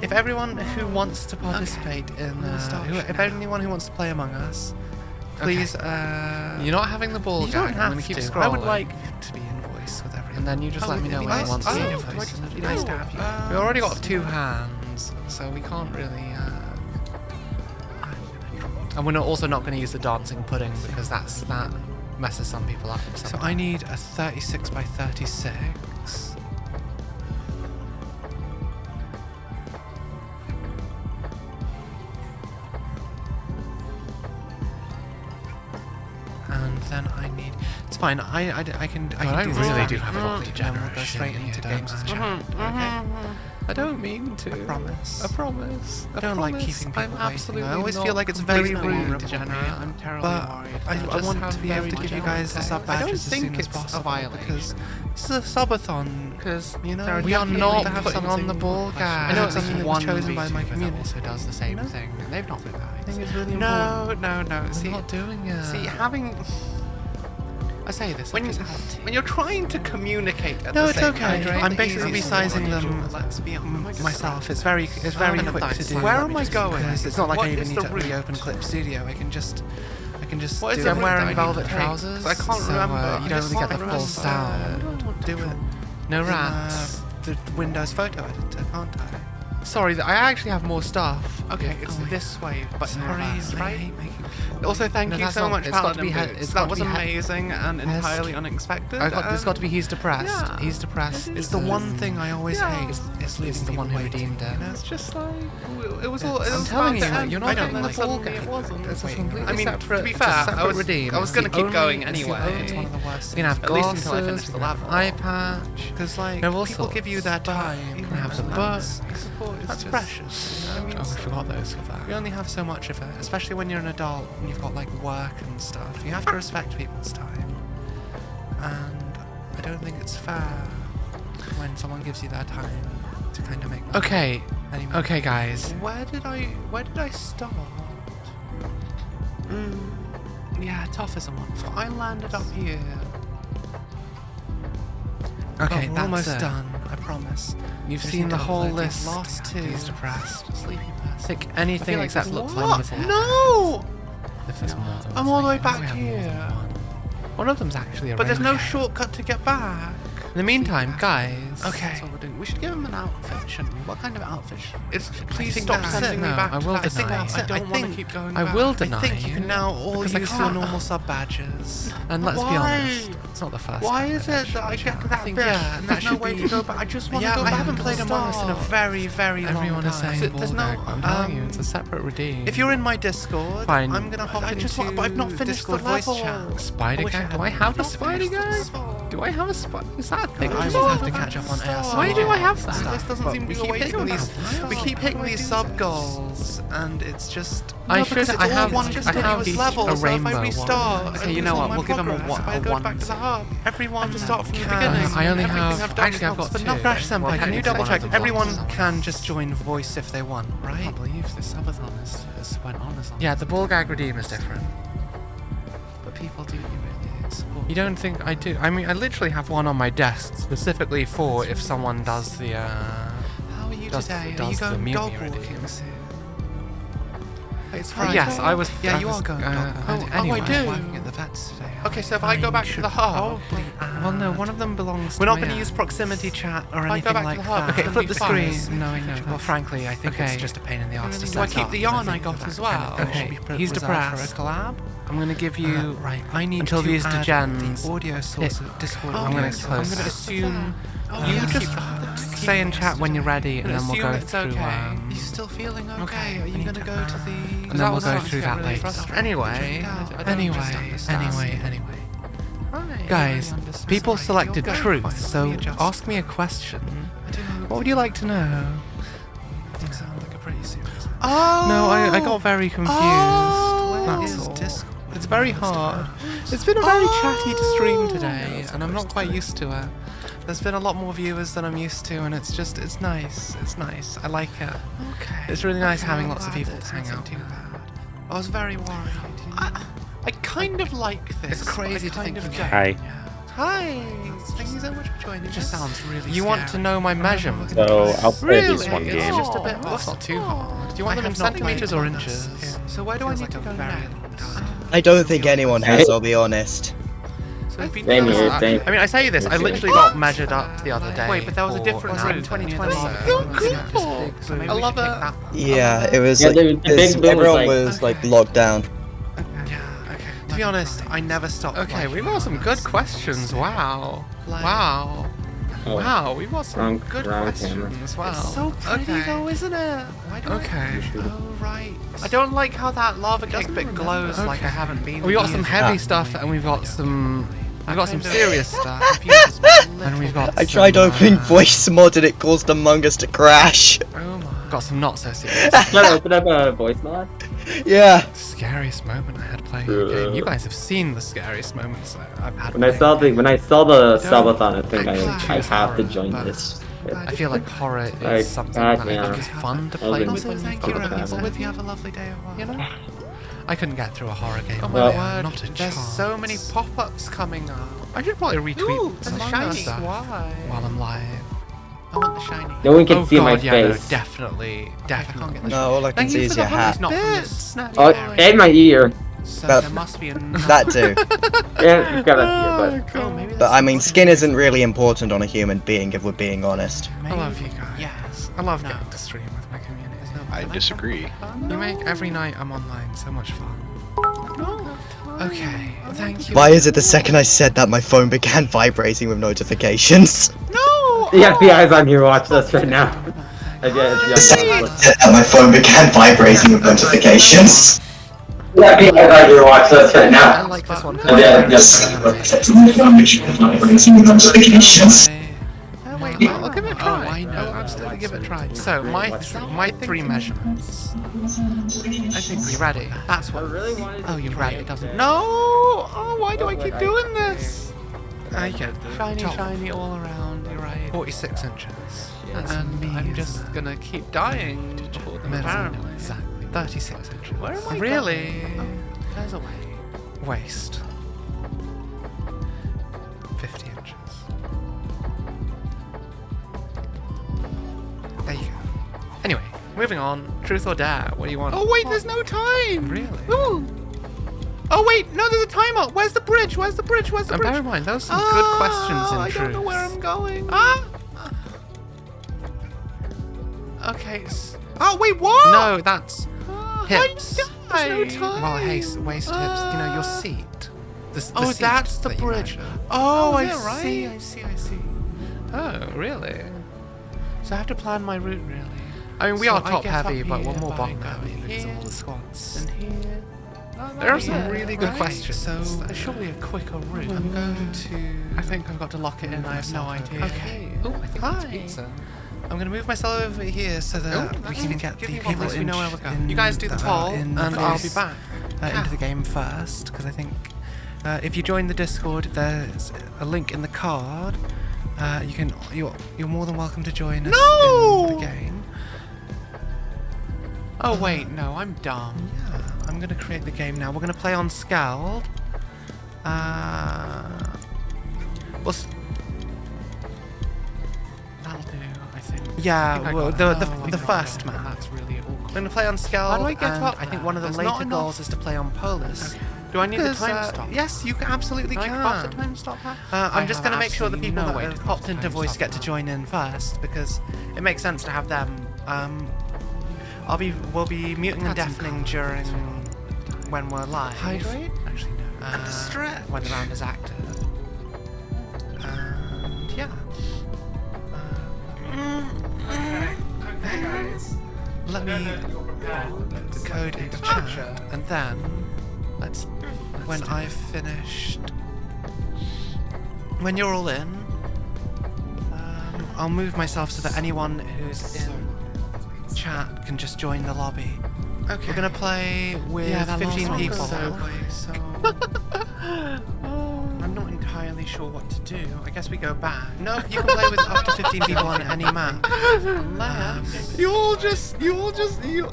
C: If everyone who wants to participate in,
A: if
C: anyone who wants to play Among Us, please. You're not having the ball
A: You
C: gag.
A: don't
C: I'm
A: have
C: gonna keep
A: to.
C: scrolling.
A: I would like to be in voice with everyone.
C: And then you just let me know when you want to.
A: It'd be nice to have you.
C: We already got 2 hands, so we can't really. And we're also not going to use the dancing pudding because that messes some people up.
A: So I need a 36 by 36. And then I need. It's fine. I can.
C: I
A: do
C: really
A: this
C: do
A: very
C: have a lot
A: quickly,
C: of
A: and then we'll go
C: degeneration
A: straight
C: here,
A: into
C: don't
A: games
C: I?
A: as chat. Okay.
C: I don't mean to.
A: I promise.
C: I promise.
A: I don't like keeping people waiting. I always feel like it's very rude.
C: I'm terribly
A: But
C: worried.
A: I want to be able to give you guys the sub badges as soon as possible because this is a subathon.
C: Because
A: You know,
C: we are
A: you
C: not
A: have
C: putting on
A: something-
C: the ball gag.
A: I know it's something that was
C: one
A: chosen by my
C: VTuber that
A: community.
C: also does the same
A: You know?
C: thing, and they've not been
A: I think
C: guys.
A: it's really
B: No,
A: important.
B: no.
C: We're
B: See,
C: not doing it.
B: see, having. I say this
A: When
B: when you're trying to communicate. At
A: No,
B: the
A: it's
B: same
A: okay.
B: time,
A: I'm basically
B: easiest
A: resizing
B: one
A: them
B: Let's be honest.
A: myself. It's very
B: and
A: quick to
B: dice.
A: do.
B: Where am I going?
A: Because it's not like
B: What
A: I even
B: is
A: need
B: the
A: to
B: route?
A: reopen Clip Studio. I can just.
B: What is
C: See,
B: the
C: I'm
B: route
C: wearing
B: that I need
C: velvet
B: to take?
C: trousers,
B: 'Cause I can't
C: so,
B: remember.
C: you
B: I
C: don't
B: just
C: really get
B: can't
C: the full
B: remember.
C: sound.
A: Do it.
C: No
A: in,
C: rats.
A: the Windows photo editor, can't I?
C: Sorry, I actually have more stuff.
B: Okay, it's this way, but in reverse,
A: I
B: right?
A: hate making.
B: Also, thank
C: No,
B: you
C: that's
B: so
C: not-
B: much,
C: it's got to
B: Paladin
C: be he-
B: Boots.
C: it's
B: That
C: got to
B: was
C: be he-
B: amazing and entirely unexpected.
C: It's got to be he's depressed.
B: Yeah.
C: He's depressed.
A: It's the one thing I always
B: Yeah.
A: hate. Is leaving
C: the one
A: people
C: who
A: waiting,
C: redeemed it.
A: you know?
B: It's just like it was all. It
C: I'm
B: was
C: telling
B: about
C: you,
B: to end.
C: you're not
B: I
C: getting
B: don't
C: the
B: like
C: ball
B: suddenly
C: gag.
B: it wasn't.
C: It's a
A: Waiting.
C: completely
B: I mean,
C: separate.
B: to be
C: it's a
B: fair,
C: separate
B: I was
C: redeem.
B: I was
C: It's
B: gonna
C: the
B: keep
C: only-
B: going
C: it's the
B: anyway.
C: only-
A: It's one of the worst.
C: You can have
B: At least
C: glasses,
B: until I finish the
C: you can have
B: level.
C: eye patch.
A: Because like
C: No, all
A: people give you their
C: sorts.
A: time.
C: You can have the book.
B: I suppose it's
A: That's
B: just-
A: precious. You know?
C: Oh, I forgot those for
A: We
C: that.
A: only have so much of it, especially when you're an adult and you've got like work and stuff. You have to respect people's time, and I don't think it's fair when someone gives you their time to kind of make money.
C: Okay,
A: Anyway.
C: okay, guys.
B: Where did I start? Yeah, tough as a one. So I landed up here.
C: Okay,
A: we're
C: that's
A: almost
C: it.
A: done. I promise.
C: You've
A: Just
C: seen
A: need
C: the
A: to
C: whole
A: upload
C: list.
A: these last two.
C: He's depressed.
B: Sleepy person.
C: Pick anything
B: like
C: except
B: there's
C: looks
B: what?
C: like with it.
B: No!
C: If there's more than
B: I'm
C: one
B: all the way
C: thing.
B: back
C: We have more than
B: here.
C: one. One of them's actually a
B: But there's no
C: rain
B: shortcut to get back.
C: In the meantime, guys.
B: Okay.
A: That's what we're doing. We should give him an outfit, shouldn't we? What kind of outfit should we?
B: Please
A: think
B: stop
A: that's
B: sending
A: it.
B: me
C: No,
B: back
C: I
B: to
C: will
B: that. I think
C: deny
B: that's
C: it.
B: it.
A: I don't want to keep going back.
C: I will
B: I
C: deny
B: think you can now all
C: because I
B: use your
C: can't.
B: normal sub badges.
C: And let's be
A: Why?
C: honest, it's not the first
A: Why
C: time
A: is
C: I've
A: it that I
C: actually
A: get to that
B: think,
A: bit
B: yeah,
A: and
B: that
A: there's no
B: should
A: way
B: be-
A: to go back? I just want to
B: Yeah,
A: go
B: I
A: back
B: haven't
A: to
B: played
A: the
B: Among Us in a
A: start.
B: very, very
C: Everyone
B: long
C: is
B: time.
C: saying
B: There's
C: ball
B: no.
C: gag. I'm telling you, it's a separate redeem.
B: If you're in my Discord,
C: Fine.
B: I'm gonna hop
A: I
B: into
A: just want, but I've not finished
B: Discord
A: the
B: voice
A: level.
B: chat.
C: Spider
B: wish I
C: gag? Do I
B: hadn't.
C: have a
B: Not
C: spider
B: finished the
C: gag?
B: level.
C: Do I have a spider? Is that a thing?
B: I
C: I
B: will have to catch up on ASL.
C: Why do I have that?
B: This doesn't
C: But
B: seem to
C: we
B: be
C: keep
B: hitting
C: hitting
B: these.
C: them.
B: We keep hitting these sub goals, and it's just.
C: I
B: because
C: should-
B: it's
C: I
B: all
C: have-
B: one
C: I have
B: continuous level.
C: a
B: So if
C: rainbow
B: I
C: one.
B: restart,
A: Okay,
B: I
A: you know
B: lose all
A: what,
B: my
A: we'll give 'em a
B: progress.
A: one-
B: If I
A: a
B: go
A: one
B: back to the
A: thing.
B: hub. Everyone to start from the
A: can-
B: beginning.
C: I only
B: Everything
C: have.
B: I've done
C: Actually, I've
B: counts
C: got
B: for
C: two.
B: nothing. Crash Senpai,
C: Well,
B: can you
C: technically
B: double
C: one
B: check?
C: of them
B: Everyone
C: belongs to
B: can
C: someone
B: just join voice if they want,
A: I
B: right?
A: can't believe this subathon has went on as long.
C: Yeah, the ball gag redeem is different.
A: But people do really support.
C: You don't think I do? I mean, I literally have one on my desk specifically for if someone does the.
B: How are you
C: Does-
B: today? Are you
C: does the
B: going
C: Mew
B: dog
C: Mew
B: walking
C: redeem.
B: soon? It's
C: Yes, I was.
B: Yeah,
C: I
B: you
C: was,
B: are going dog walking.
C: anyway.
B: I do.
A: I'm working at the vets today.
B: Okay, so if I go back to the hub,
C: Well, no, one of them belongs.
B: we're
C: to
B: not going to
C: my
B: use proximity chat or
A: If I go
B: anything
A: back to
B: like
A: the hub,
B: that.
A: it's
C: Okay,
A: gonna
C: flip
A: be
C: the
A: fine.
C: screen. No, I know.
B: Well, frankly, I think
C: Okay.
B: it's just a pain in the ass to
A: Do
B: set
A: I keep
B: up,
A: the
B: and
A: yarn I
B: think
A: got
B: that
A: as well?
B: it
C: Okay,
B: should be
C: he's
B: reserved
C: depressed.
B: for a collab.
C: I'm gonna give you.
B: Right, I need
C: until
B: to
C: these
B: add
C: degens
B: the audio source
C: hit.
B: of Discord.
C: I'm gonna
B: audio source.
C: close
B: I'm going to
C: this.
B: assume
C: You
B: you
C: just
B: just
C: say in chat when you're ready, and then we'll go
B: it's
C: through.
B: okay. Are you still feeling okay?
C: okay,
B: Are
C: I
B: you
C: need
B: going to
C: to-
B: go to the?
C: And then we'll go through that later. Anyway, guys, people selected truth, so ask me a question. What would you like to know?
B: It sounds like a pretty serious.
C: No, I got very confused. That's all.
B: Discord?
C: It's very hard. It's been a very chatty stream today, and I'm not quite used to it. There's been a lot more viewers than I'm used to, and it's just, it's nice. It's nice. I like it.
B: Okay.
C: It's really nice
B: Okay,
C: having
B: I'm
C: lots of
B: glad
C: people
B: that
C: to hang
B: it's not
C: out
B: too
C: with.
B: bad. I was very worried.
A: I kind of like this.
B: It's crazy to think
A: of
B: of
A: get.
D: Hi.
C: Hi!
B: Thank you so much for joining.
A: It just sounds really.
C: You want to know my measurements?
D: So I'll play this
C: Really?
D: one
C: It's
D: game.
C: just a bit. That's not too hard. Do you want them in centimeters or inches?
B: So where do I need to go next?
E: I don't think anyone has, I'll be honest.
B: So we've been
D: Same
B: doing
D: here,
B: that.
D: same.
C: I mean, I say this. I literally got measured up the other day.
B: Wait, but there was a
C: for
B: different
C: an
B: route.
C: outfit.
B: 2020.
C: So
B: So
C: I love it.
E: Yeah, it was
D: Yeah,
E: like,
D: the big
E: this-
D: boom was
E: everyone
D: like-
E: was like locked down.
B: Yeah. Okay. To be honest, I never stopped.
C: Okay, we
B: liking
C: got some
B: Among
C: good
B: Us.
C: questions. Wow.
B: Like-
C: Wow.
D: Oh,
C: Wow, we got some
D: wrong-
C: good
D: wrong
C: questions. Wow.
B: It's so pretty
C: Okay.
B: though, isn't it? Why do
C: Okay.
B: Oh right. I don't like how that lava cake bit glows like I haven't been.
C: We got some
B: using
C: heavy
B: it.
C: stuff, and we've got some. We've got some
B: kind of-
C: serious stuff.
B: Confuses me a
C: And we've
B: little
C: got.
E: I tried
C: some,
E: opening voice mod and it caused Among Us to crash.
B: bit. Oh my.
C: Got some not so serious.
D: Can I open up a voice mod?
E: Yeah.
C: Scariest moment I had playing a game. You guys have seen the scariest moments I've had.
D: When I
C: playing.
D: saw the subathon, I think
B: actually
D: I
B: choose
D: have to
C: horror,
D: join
C: but
D: this.
C: I feel like horror is
D: Like,
C: something
D: God,
C: that I
D: yeah.
C: think is fun to
D: I'll
C: play
D: be-
C: with
B: Also,
C: when
B: thank
C: you've
B: you,
C: got
B: Remy.
C: people
B: Hope
C: with
B: you
C: you.
B: have a lovely day at work.
C: You know? I couldn't get through a horror game.
B: Oh
D: Well-
B: my word!
C: not a
B: There's
C: chance.
B: so many pop-ups coming up.
C: I should probably retweet
B: Ooh,
C: some
B: there's a
C: Among Us
B: shiny.
C: stuff
B: Why?
C: while I'm live.
B: I want the shiny.
D: No one can
C: Oh
D: see
C: God,
D: my
C: yeah,
D: face.
C: no, definitely, definitely.
B: the
E: No, all I can
C: Thank
E: see
C: you
E: is
C: for
E: your
C: the
E: hat.
B: It's not from this
C: Bits.
B: snappy
D: Oh,
B: area.
D: and my ear.
B: So
E: That-
B: there must be another.
E: That too.
D: Yeah, it's got a ear,
B: Oh, maybe
E: But
B: that's
E: I mean,
B: something-
E: skin isn't really important on a human being, if we're being honest.
C: I love you guys.
B: Yes.
C: I love
B: No.
C: getting to stream with my community.
F: I disagree.
C: You make every night I'm online so much fun. Okay, thank you.
E: Why is it the second I said that my phone began vibrating with notifications?
B: No.
D: The FBI's on here. Watch this right now.
E: The
D: FBI.
E: second I said that my phone began vibrating with notifications.
D: The FBI's on here. Watch this right
C: I
D: now.
C: like this one.
E: Notifications.
C: Oh, wait, I'll give it a try.
B: I know.
C: I'll absolutely give it a try. So, my three measurements. I think you ready?
B: That's what.
C: Oh, you're
B: right,
C: right.
B: it doesn't.
C: No! Oh, why do I keep doing this? I get the
B: Shiny,
C: top
B: shiny all around. You're right.
C: 46 inches.
B: And I'm just gonna keep dying before them.
C: Middle.
B: Apparently.
C: Exactly. 36 inches.
B: Where am I
C: Really?
B: going? Oh, there's a way.
C: Waist. 50 inches. There you go. Anyway, moving on. Truth or dare? What do you want?
B: Oh wait, there's no time.
C: Really?
B: Ooh. Oh wait, no, there's a timer. Where's the bridge? Where's the bridge? Where's the
A: And
B: bridge?
A: bear in mind, those are some good questions in
B: I
A: truth.
B: don't know where I'm going. Ah. Okay. Oh wait, what?
A: No, that's hips.
B: There's no time.
A: Well, hey, waist hips. You know, your seat. The
B: Oh,
A: seat
B: that's the
A: that you
B: bridge.
A: measure.
B: Oh, I
A: is it right?
B: see. I see. I see.
A: Oh, really?
B: So I have to plan my route, really.
A: I mean, we
B: So
A: are
B: I
A: top
B: get
A: heavy,
B: up
A: but
B: here
A: we're more
B: by
A: bottom
B: going
A: heavy because of
B: here
A: all the squats.
B: and here.
A: There are some really good
B: right.
A: questions.
B: So
A: there.
B: there's surely a quicker route. I'm going to.
A: I think I've got to lock it in.
B: I have no idea.
A: Okay. Oh, I think
B: Hi.
A: that's pizza.
B: I'm going to move myself over here so that
A: Oh,
B: we can get the
A: give me
B: people
A: one, please.
B: in.
A: We know where we're going.
B: You guys do the
A: that
B: poll,
A: are in
B: and
A: the
B: I'll be
A: face.
B: back into the game first because I think if you join the Discord, there's a link in the card. You're more than welcome to join us in the game. Oh wait, no, I'm dumb. Yeah, I'm gonna create the game now. We're gonna play on Scald. Well, that'll do, I think. Yeah, well, the first map. That's really awkward. We're gonna play on Scald.
A: How do I get
B: and
A: up
B: I think
A: there?
B: one of the
A: There's not
B: later
A: enough.
B: goals is to play on Polis.
A: Okay. Do I need the time stop?
B: Yes, you absolutely
A: Can
B: can.
A: I cross the time stop that?
B: I'm just going to make sure the people
A: no
B: that
A: way
B: have
A: to
B: popped
A: cross the
B: into
A: time
B: voice
A: stop
B: get to
A: that.
B: join in first because it makes sense to have them. We'll be muting and
A: Add some
B: deafening during when we're live.
A: Hydrate? Actually, no.
B: And
A: stretch.
B: when the round is active. And yeah. Let me put the code into chat, and then when I've finished, when you're all in, I'll move myself so that anyone who's in chat can just join the lobby. Okay. We're gonna play with 15 people. I'm not entirely sure what to do. I guess we go back. No, you can play with up to 15 people on any map.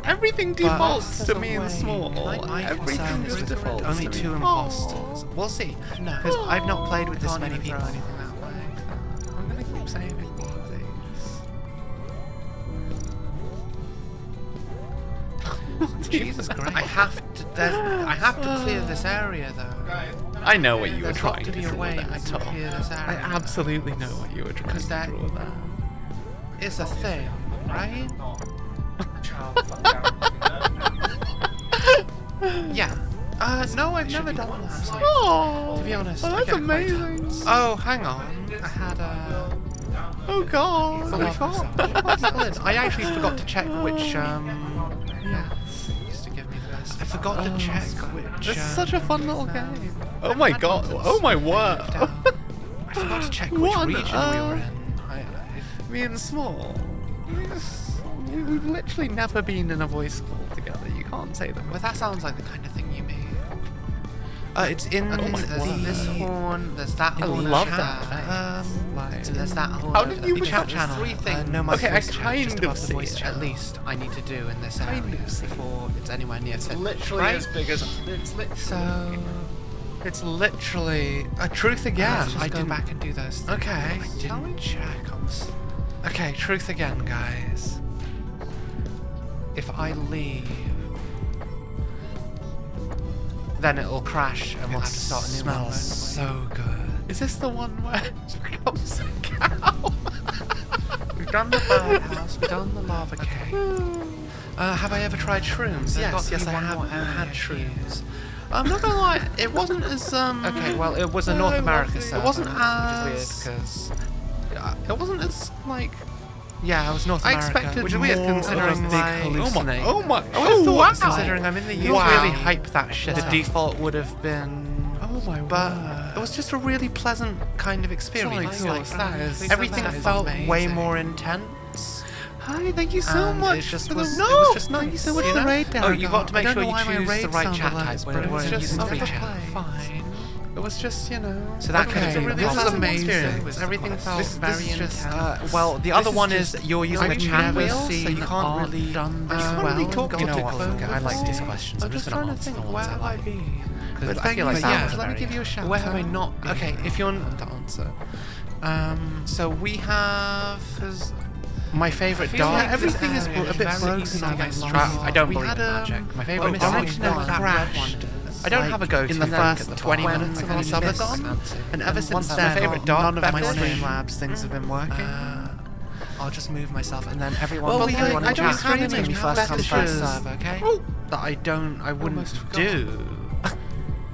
A: Everything defaults to me in small.
B: Everything is default. Only 2 imposters. We'll see. No, because I've not played with this many people.
A: I'm gonna keep saving all of these.
B: Jesus Christ. I have to clear this area though.
A: I know what you were
B: There's
A: trying
B: got
A: to
B: to be a
A: draw
B: way
A: there,
B: I can
A: Tom.
B: clear this
A: I
B: area.
A: absolutely know what you were trying
B: Because
A: to
B: that
A: draw there.
B: is a thing, right? Yeah. No, I've never done that.
A: Oh,
B: To be honest, I
A: that's
B: get quite
A: amazing.
B: tense. Oh, hang on. I had a.
A: Oh God.
B: I actually forgot to check which. Used to give me the best. I forgot to check which.
A: It's such a fun little game. Oh my God. Oh my word.
B: I forgot to check which
A: What?
B: region we were in.
A: Me and Small. We've literally never been in a voice call together. You can't say that.
B: Well, that sounds like the kind of thing you mean. It's in this horn. There's that
A: I
B: horn.
A: love
B: chat,
A: that face.
B: So there's that horn.
A: How did you
B: the chat
A: become-
B: channel?
A: there's 3 things.
B: No, my
A: Okay, I
B: voice chat,
A: kind
B: just
A: of
B: above the
A: see
B: voice
A: it.
B: chat. At least I need to do in this area
A: Kind of see it.
B: before it's anywhere near fit.
A: Literally
B: right?
A: as big as
B: So
A: it's literally a truth again.
B: let's just go back and do those things.
A: Okay.
B: I didn't check.
A: Okay, truth again, guys.
B: If I leave, then it'll crash and we'll have to start a new one.
A: smells so good. Is this the one where it becomes a cow?
B: We've done the birdhouse, we've done the lava cave. Have I ever tried shrooms? Yes, I have. I had shrooms. I'm not gonna lie, it wasn't as Okay, well, it was a North America server. It wasn't as which is weird because it wasn't as like. Yeah, I was North America.
A: I expected
B: which is weird
A: more
B: considering
A: of a big
B: my
A: hallucinate. Oh my!
B: I would have thought,
A: wow.
B: considering I'm in the UK,
A: Wow.
B: really hype that shit. The default would have been.
A: Oh my
B: But
A: word.
B: it was just a really pleasant kind of experience.
A: Sorry, of course, that is-
B: everything
A: that is
B: felt way
A: amazing.
B: more intense.
A: Hi, thank you so
B: And
A: much
B: it just
A: for
B: was,
A: the
B: it was just
A: Thank
B: nice.
A: you so much
B: you
A: for the
B: know?
A: raid there.
B: Oh, you got to make
A: I don't
B: sure
A: know
B: you
A: why my
B: choose the
A: raid
B: right
A: sounded
B: chat
A: like
B: type
A: this,
B: when
A: but it
B: we're
A: was just
B: using free
A: never
B: chat.
A: played.
B: Fine.
A: It was just, you know.
B: So that kind of
A: okay,
B: really
A: this is
B: pleasant
A: amazing.
B: experience. Everything felt
A: This
B: very
A: is just,
B: intense. Well, the other
A: is
B: one
A: just-
B: is you're using a
A: I've
B: chat
A: never
B: wheel, so
A: seen
B: you can't
A: art
B: really
A: done
B: you
A: this
B: can't
A: well.
B: really talk to
A: You know
B: people.
A: what?
B: I like these questions. I'm just
A: trying
B: gonna
A: to
B: answer
A: think,
B: the
A: where
B: ones
A: have
B: I
A: I
B: like.
A: been?
B: Because I
A: Thank
B: feel like
A: you,
B: that
A: yes,
B: was
A: let me
B: very-
A: give you a shout
B: Where have I
A: out.
B: not been? Okay, if you're
A: To answer.
B: so we have my favourite
A: feel
B: dark.
A: like everything is
B: area
A: a bit
B: very
A: broken
B: easy
A: on
B: to get
A: this
B: lost.
A: trap.
B: I don't
A: We
B: believe
A: had,
B: in magic. My
A: well,
B: favourite
A: we
B: dark
A: originally
B: one that red one
A: crashed.
B: does. I don't have a go-to
A: in the first 20 minutes of our Subathon, and ever since then, none of my Streamlabs things have been working.
B: I'll just move myself, and then everyone in
A: I don't
B: chat
A: have
B: it's gonna be
A: any
B: first come, first
A: fetishes
B: serve, okay?
A: that I wouldn't do.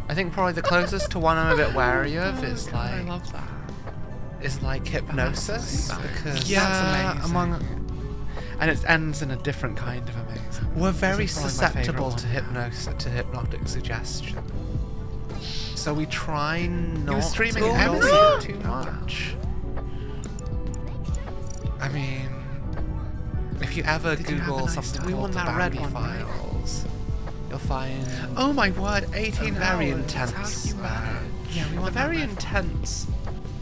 A: I think probably the closest to one I'm a bit wary of is like,
C: I love that.
A: is like hypnosis, because
B: Yeah,
A: that's amazing. And it ends in a different kind of amazing. We're very
B: This is probably my
A: susceptible
B: favourite
A: to hypnosis, to hypnotic suggestion. So we try not
B: You're streaming
A: to
B: every-
A: indulge it too much. I mean, if you ever
B: Did you have a
A: Google
B: nice
A: something
B: time?
A: called
B: We won
A: the
B: that red
A: Bambi
B: one, right?
A: files, you'll find
B: Oh my word,
A: a
B: 18
A: very
B: hours.
A: intense,
B: How did you manage? Yeah, we
A: a
B: want
A: very
B: that red.
A: intense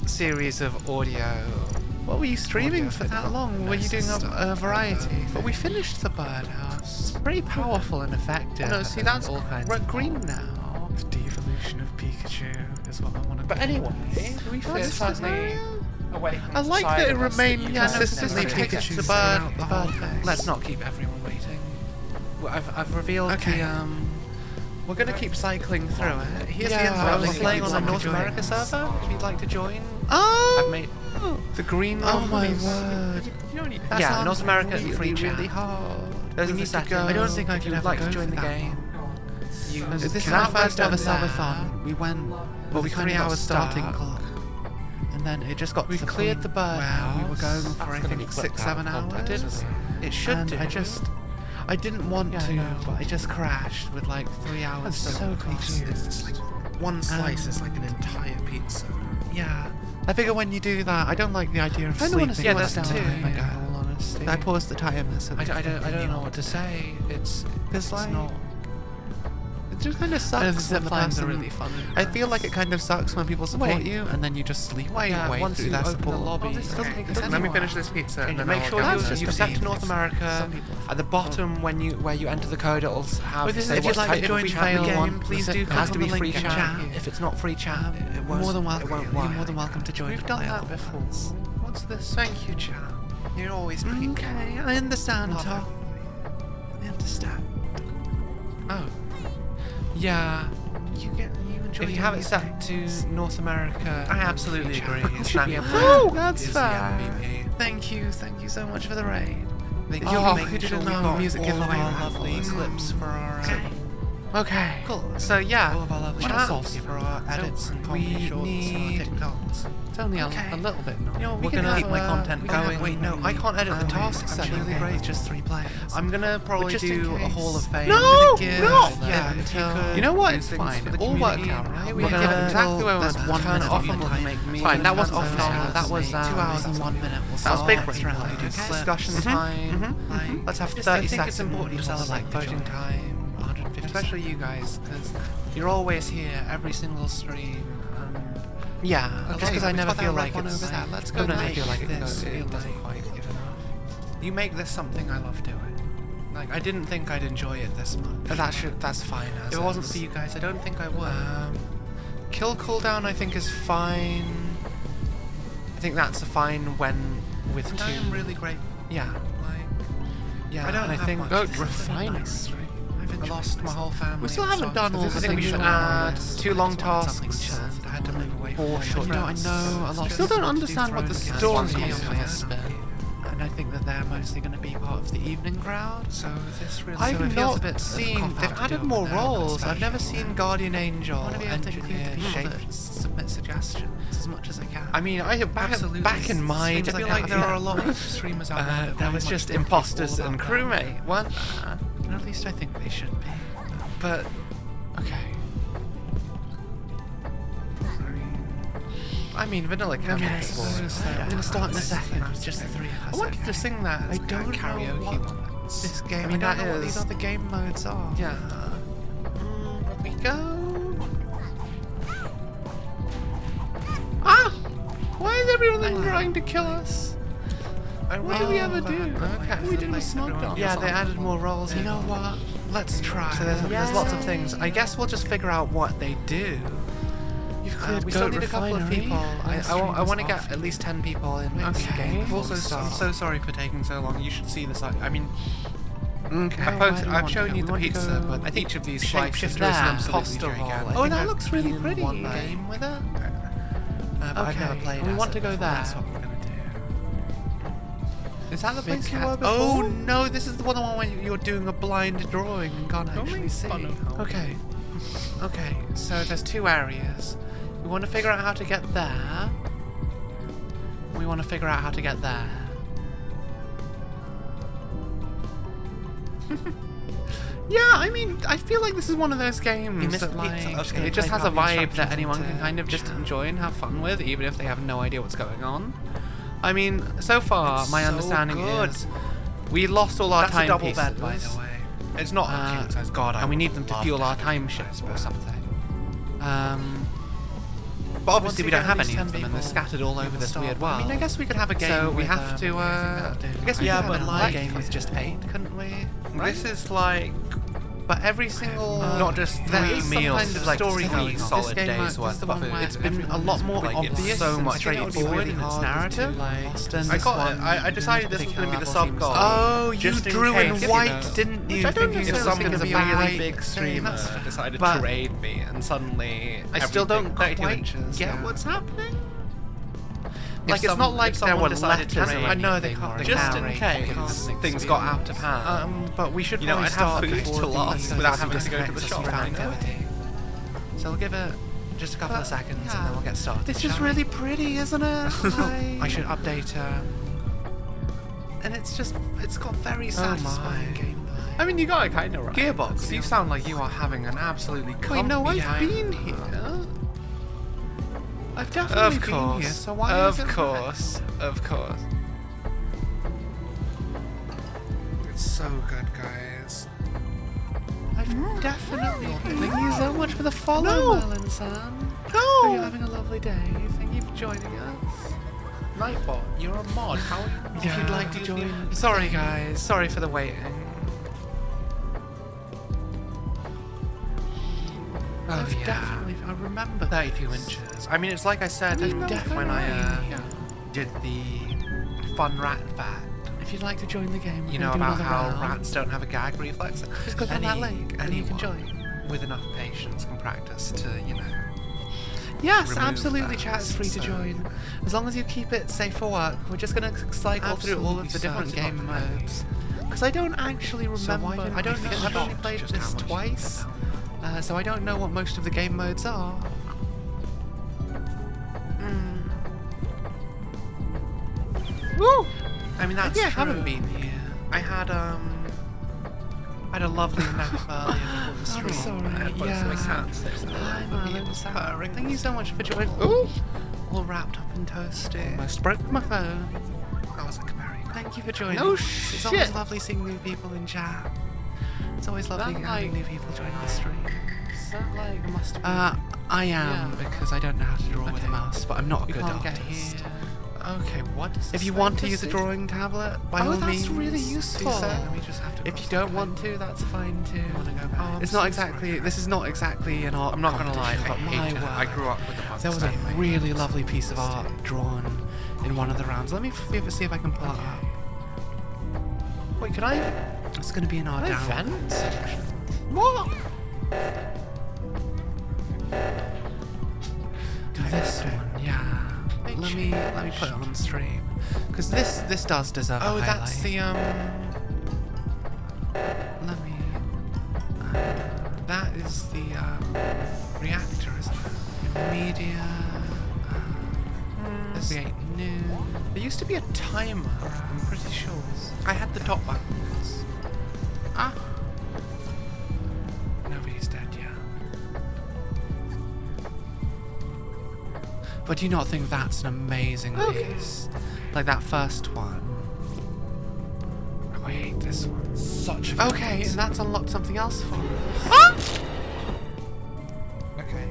A: series of audio.
B: What were you streaming
A: audio
B: for that long? Were you doing a variety?
A: But we finished the birdhouse. It's pretty powerful and effective.
B: No, see, that's
A: all kinds
B: we're
A: of
B: green
A: fun.
B: now.
A: The devolution of Pikachu is what I want to.
B: But anyway,
A: we
B: that's
A: certainly away from
B: I like that it remained consistently
A: Pikachu
B: the
A: throughout
B: bird.
A: the whole thing. Let's not keep everyone waiting. Well, I've revealed
B: Okay.
A: the
B: We're gonna keep cycling through it. Here's
A: yeah,
B: the info.
A: I
B: We're
A: was
B: playing on a
A: thinking
B: North
A: someone
B: America
A: join us.
B: server.
A: If you'd like to join,
B: Oh,
A: I've made the green
B: oh
A: one
B: my
A: is-
B: word! That
A: Yeah,
B: sounds
A: North America
B: really,
A: free chat.
B: really hard.
A: Those
B: We
A: are the
B: need to
A: settings.
B: go.
A: I don't think I
B: If
A: can
B: you'd
A: ever
B: like
A: go
B: to join
A: for
B: the
A: that
B: game.
A: You
B: This is
A: can
B: our
A: have
B: first
A: done
B: ever
A: that.
B: Subathon. We went,
A: But we
B: with a
A: kinda
B: 3
A: got
B: hour starting
A: stuck.
B: clock, and then it just got
A: We
B: to the
A: cleared
B: point
A: the bird
B: where we were going
A: house.
B: for I
A: That's gonna be
B: think
A: clipped
B: 6-7
A: out of
B: hours.
A: context. It should
B: And
A: do.
B: I didn't want
A: Yeah, I
B: to,
A: know.
B: but I just crashed with like 3 hours.
A: That's so
B: of
A: confused.
B: It's like one slice is like an entire pizza. Yeah.
A: I figure when you do that, I don't like the idea of
B: I don't
A: sleeping.
B: wanna see
A: Yeah,
B: what's
A: there's
B: down
A: two.
B: there.
A: In all honesty,
B: I paused the timer so
A: I don't know what to say. It's
B: like,
A: not.
B: it just kind of
A: I don't
B: sucks
A: think
B: when the
A: ziplines are
B: person.
A: really fun.
B: I feel like it kind of sucks when people support
A: Wait.
B: you and then you just sleep way
A: Once
B: through
A: you
B: that
A: open
B: support.
A: the lobby,
B: Let me finish this pizza and then
A: make
B: I'll
A: sure
B: go.
A: you've set to North America. At the bottom, where you enter the code, it'll have.
B: If
A: say
B: you'd
A: what
B: like
A: type
B: to
A: of
B: join
A: free
B: the
A: chat you
B: game,
A: want.
B: please
A: It
B: do
A: has
B: click
A: to
B: on
A: be
B: the
A: free
B: link in
A: chat.
B: chat.
A: If it's not free chat, it won't.
B: More than welcome.
A: It won't
B: You're
A: work.
B: more than welcome to join.
A: We've done
B: play
A: that
B: along.
A: before.
B: What's this?
A: Thank you, chat. You're always pretty.
B: Okay, I understand.
A: Love
B: Tom. I understand.
A: Oh. Yeah.
B: You enjoy.
A: If you have it set to North America,
B: I absolutely
A: free chat.
B: agree.
A: It's
B: Should
A: not
B: be
A: your
B: a
A: plan.
B: That's
A: Is the
B: fair.
A: MVP.
B: Thank you so much for the raid.
A: Thank
B: Oh,
A: you for
B: who
A: making
B: didn't
A: sure we
B: know
A: got
B: music
A: all of
B: giveaway
A: our
B: raffles?
A: lovely clips for our.
B: Okay.
A: Cool. So yeah,
B: All of our lovely
A: chat.
B: shots for our edits and
A: We
B: comedy shorts
A: need-
B: and our TikToks.
A: It's only
B: Okay.
A: a little bit. No.
B: You know,
A: We're
B: we can
A: gonna
B: keep my content
A: we can have-
B: going.
A: Wait, no, I can't edit the tasks.
B: I'm
A: Actually,
B: really
A: great.
B: great. Just 3 players.
A: I'm gonna probably
B: just in
A: do a
B: case.
A: Hall of Fame.
B: No,
A: I'm gonna give,
B: no.
A: Yeah,
B: Until-
A: if you could
B: You know what?
A: do
B: It's
A: things
B: fine.
A: for the
B: It all worked
A: community.
B: out, right?
A: We're
B: We're
A: gonna
B: gonna
A: give exactly where we
B: that's
A: want.
B: 1
A: Turn
B: minute
A: off
B: of
A: and
B: time.
A: make me.
B: Fine, that was
A: turn
B: off
A: on.
B: now.
A: That was
B: 2 hours and 1 minute. We'll
A: That was big
B: start
A: brain
B: round.
A: play.
B: Okay?
A: Discussion
B: Mhm,
A: time.
B: mhm.
A: Let's have
B: I
A: 30
B: think
A: seconds.
B: it's important to
A: for
B: celebrate
A: like
B: the
A: voting
B: joy.
A: time.
B: 150.
A: Especially you guys, because you're always here every single stream. Yeah,
B: Okay,
A: just because I
B: we've
A: never
B: got
A: feel
B: that
A: like
B: red one
A: it's.
B: over there. Let's go
A: I never
B: make
A: feel like
B: this
A: it
B: real
A: doesn't
B: life.
A: quite give enough. You make this something I love doing. Like I didn't think I'd enjoy it this much. That's fine. As
B: If it wasn't
A: is.
B: for you guys, I don't think I would.
A: Kill cooldown I think is fine. I think that's fine when with
B: And
A: two.
B: I am really great.
A: Yeah. Yeah.
B: I don't
A: and I
B: have
A: think
B: much.
A: Goat
B: It's
A: refinery.
B: I've
A: I lost my whole family.
B: We still
A: and
B: haven't
A: stuff.
B: done all
A: I
B: the
A: think we
B: things
A: should
B: we
A: add
B: wanted.
A: 2 long
B: I just wanted something
A: tasks.
B: chill. I had to move away from
A: 4
B: it.
A: short
B: You know, I
A: tasks.
B: know a lot of
A: Still don't
B: people do
A: understand what the
B: thrones
A: story
B: and
A: is
B: stuff
A: for
B: like
A: this
B: that.
A: bit.
B: And I think that they're mostly going to be part of the evening crowd. So this really
A: I've
B: so it feels
A: not
B: a bit
A: seen.
B: cop-out
A: They've
B: to
A: added
B: do it,
A: more
B: but they're a bit
A: roles. I've never
B: special.
A: seen Guardian Angel,
B: I want to be able to include
A: Engineer,
B: the people
A: Shape.
B: that submit suggestions as much as I can.
A: I mean,
B: Absolutely.
A: back in my
B: Seems
A: day,
B: like there are a lot of streamers out there. that
A: there
B: very
A: was
B: much
A: just
B: think
A: imposters
B: all
A: and
B: about that.
A: crewmate, weren't there?
B: And at least I think they should be.
A: But okay. I mean, Vanilla
B: I mean, I
A: Cake.
B: suppose so. We're going to start in a second with just the 3 of us.
A: I wanted to sing that.
B: I don't
A: karaoke
B: know what
A: one.
B: this game.
A: I mean,
B: I don't
A: that
B: know what
A: is-
B: these other game modes are.
A: Yeah. We go. Ah! Why is everyone trying to kill us? What did we ever do?
B: Okay.
A: We did a Smug dance. Yeah, they added more roles.
B: You know what? Let's try.
A: So there's lots of things. I guess we'll just figure out what they do.
B: You've cleared
A: We still
B: Goat
A: need a couple of
B: Refinery.
A: people. I
B: Streamers
A: want to
B: off.
A: get at least 10 people in the
B: Okay.
A: game before
B: Also,
A: we start.
B: I'm so sorry for taking so long. You should see this. I mean, Okay. I've shown you the pizza, but I think each of these slices
A: there,
B: is absolutely
A: pasta roll.
B: gigantic.
A: Oh, that looks really
B: been
A: pretty.
B: one game with it. But I've never played
A: we
B: as
A: want
B: it
A: to go
B: before,
A: there.
B: That's what we're gonna do. Is that the
A: Big
B: place you
A: cat-
B: were before?
A: Oh,
B: no, this is the one where you're doing a blind drawing and can't actually
C: make
B: see.
C: fun of how-
B: Okay. Okay, so there's two areas. We want to figure out how to get there. We want to figure out how to get there. Yeah, I mean, I feel like this is one of those games
A: missed
B: that,
A: the
B: like,
A: pizza. I was gonna
B: it just
A: type
B: has a
A: out the
B: vibe that
A: instructions
B: anyone
A: into
B: can kind of just
A: chat.
B: enjoy and have fun with, even if they have no idea what's going on. I mean, so far, my
A: so
B: understanding
A: good.
B: is we lost all our
A: That's a
B: time
A: double
B: pieces.
A: bed, by the way. It's not a king size. God, I
B: and we
A: would
B: need them to
A: love
B: fuel
A: to
B: our
A: have
B: time
A: one,
B: ship
A: I
B: or
A: suppose.
B: something. But obviously we don't have any of them, and they're scattered all over this weird world.
A: I mean, I guess we could have a game.
B: So we
A: with,
B: have to. I guess we
A: Yeah,
B: could
A: but
B: have
A: like-
B: a game with just 8, couldn't we?
A: This is like.
B: But every single
A: Not just
B: there's
A: 3
B: some
A: meals,
B: kind of
A: it's like
B: storytelling.
A: 3 solid
B: This game
A: days
B: is
A: worth
B: the
A: of
B: one
A: food.
B: where it's been a
A: Everyone
B: lot
A: is
B: more
A: like, it's
B: obvious
A: so
B: and
A: much
B: straightforward in its narrative. Than
A: I
B: this
A: got it.
B: one.
A: I decided this was going to be the sub goal.
B: Oh, you
A: just in
B: drew in
A: case, you
B: white,
A: know.
B: didn't you?
A: Which I don't
B: Thinking
A: necessarily
B: it
A: think
B: was
A: is a
B: gonna be
A: really
B: white
A: big
B: thing.
A: streamer
B: That's fine.
A: decided
B: But
A: to raid me, and suddenly
B: I still don't
A: everything- 32
B: quite
A: inches,
B: get
A: yeah.
B: what's happening. Like,
A: If
B: it's
A: some-
B: not like
A: if
B: there
A: someone
B: were
A: decided to
B: letters.
A: raid
B: I know they
A: anything
B: can't.
A: or
B: They
A: just
B: can't
A: in
B: raid
A: case
B: because
A: things got out of hand.
B: But we should
A: You know,
B: probably
A: I'd have
B: start
A: food
B: before
A: to
B: the
A: last without having to go to the shop,
B: found
A: I know.
B: activity. So we'll give it just a couple of seconds and then we'll get started.
A: It's just
B: shall we?
A: really pretty, isn't it?
B: I should update and it's got very satisfying gameplay.
A: I mean, you got it kind of right.
B: Gearbox, you sound like you are having an absolutely
A: Wait, no, I've
B: comfy
A: been
B: time.
A: here.
B: I've definitely
A: Of
B: been
A: course.
B: here, so why
A: Of
B: is it
A: course. Of course.
B: It's so good, guys. I've definitely been.
A: Thank you so much for the follow,
B: No.
A: Merlin-san.
B: No!
A: Are you having a lovely day? Thank you for joining us.
B: Nightbot, you're a mod. How are you?
A: If you'd like to join...
B: Sorry, guys. Sorry for the waiting. Oh,
A: I've
B: yeah.
A: definitely... I remember
B: 32
A: this.
B: inches. I mean, it's like I said when I did the fun rat fact.
A: If you'd like to join the game,
B: You
A: we're
B: know
A: gonna do
B: about
A: another
B: how
A: round.
B: rats don't have a gag reflex?
A: Just click on that link and you can
B: anyone
A: join.
B: with enough patience can practice to,
A: Yes,
B: remove
A: absolutely.
B: that,
A: Chat is free to
B: so-
A: join. As long as you keep it safe for work. We're just gonna cycle through all of
B: Absolutely
A: the different
B: certain
A: game
B: not to be.
A: modes. Because I don't actually
B: So
A: remember.
B: why didn't
A: I don't.
B: we get
A: I've only
B: shocked
A: played
B: just
A: this
B: how much you
A: twice,
B: put
A: so I don't know what most of the game modes are. Woo!
B: I mean, that's
A: Maybe I
B: true.
A: haven't been
B: here. I had a lovely nap earlier before the stream.
A: sorry, yeah. Hi, Merlin-san.
B: purring.
A: Thank you so much for joining.
B: Ooh! All wrapped up in toasty.
A: Almost broke my phone.
B: That was like very good.
A: Thank you for joining.
B: No
A: It's always
B: shit.
A: lovely seeing new people in chat. It's always lovely
B: That,
A: having
B: like-
A: new people join the stream.
B: Is that like a must
A: I am,
B: Yeah.
A: because I don't know how to draw with a
B: Okay.
A: mouse, but I'm not a
B: We
A: good
B: can't get
A: artist.
B: here. Okay, what does
A: If
B: this
A: you
B: thing
A: want to use a
B: do?
A: drawing tablet, by
B: Oh,
A: all
B: that's
A: means,
B: really
A: do
B: useful.
A: so.
B: Then we just have to
A: If
B: cross
A: you
B: the
A: don't
B: line.
A: want to, that's fine too.
B: Wanna go back?
A: It's
B: I'm
A: not
B: so
A: exactly.
B: sorry.
A: This is not exactly an art.
B: I'm not gonna lie,
A: competition,
B: I
A: but my
B: hated it.
A: word,
B: I grew up with the
A: there was a
B: Mugs anime.
A: really lovely piece of art drawn in one of the rounds. Let me see if I can pull it up.
B: Wait, can I?
A: It's going to be in our
B: Can I
A: download
B: vent?
A: section.
B: What?
A: Do this one, yeah. Let me put it on stream, because this does deserve a
B: Oh,
A: highlight.
B: that's the
A: Let me.
B: That is the reactor, isn't it?
A: Media. Create new.
B: There used to be a timer. I'm pretty sure. I had the top buttons.
A: Ah.
B: Nobody's dead yet.
A: But do you not think that's an amazing piece? Like that first one.
B: Oh, I hate this one. Such a
A: Okay, and that's unlocked something else for us.
B: Okay.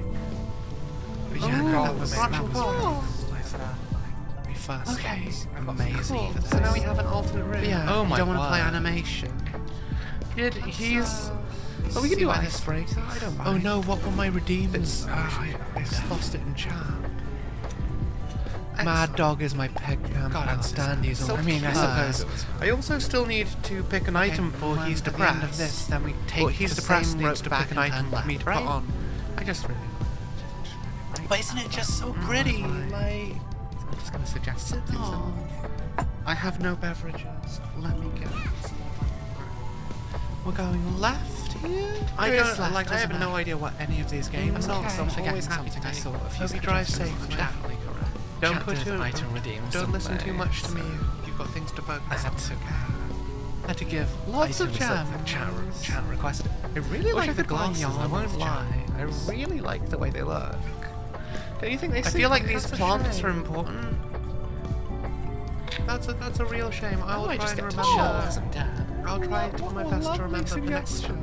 A: But yeah, no, that was
B: branch
A: that
B: and
A: was
B: path.
A: we first
B: Okay.
A: was amazing
B: Cool.
A: for this.
B: So now we have an alternate route.
A: But yeah,
B: Oh
A: you
B: my
A: don't want to play
B: word.
A: animation.
B: He's.
A: But we can do icebreaker.
B: I don't mind.
A: Oh no, what were my redeems?
B: I just lost it in chat. Mad Dog is my peg jam.
C: God, I
B: and
C: love
B: Standy's
C: this.
B: on.
C: I mean, I suppose
B: I also still need to pick an item for he's depressed.
A: At the end of this, then we take
B: he's
A: the
B: depressed
A: same
B: needs
A: rope
B: to
A: back
B: pick an
A: and
B: item
A: turn
B: for me to
A: left,
B: put
A: right?
B: on. I just really. But isn't it just so gritty? Like,
A: I'm just gonna suggest it.
B: oh, I have no beverages. Let me get. We're going left here. I
A: There is
B: don't
A: left,
B: like. I
A: doesn't
B: have
A: there?
B: no idea what any of these games
A: I'm
B: are.
A: not
B: So I'm
A: forgetting
B: always happy
A: something
B: to
A: I saw a few
B: Hope you drive safe.
A: suggestions, which are definitely correct.
B: Don't put
C: Chapters,
B: too.
C: item redeem,
B: Don't listen too
C: somewhere,
B: much to me.
C: so-
B: You've got things to focus on.
C: That's okay.
B: Had to give lots of
C: Items that the
B: jams.
C: chat requested.
B: I really
C: Wish I
B: like the
C: could buy
B: glasses. I
C: yarn
B: won't
C: with
B: lie. I
C: jams.
B: really like the way they look.
C: Don't you think they
B: I feel like these
C: that's a
B: plants
C: shame.
B: are important. That's a real shame. I'll
C: I
B: try
C: just
B: and
C: get to
B: remember.
C: chill some dad.
B: I'll try to do my best to remember for next time.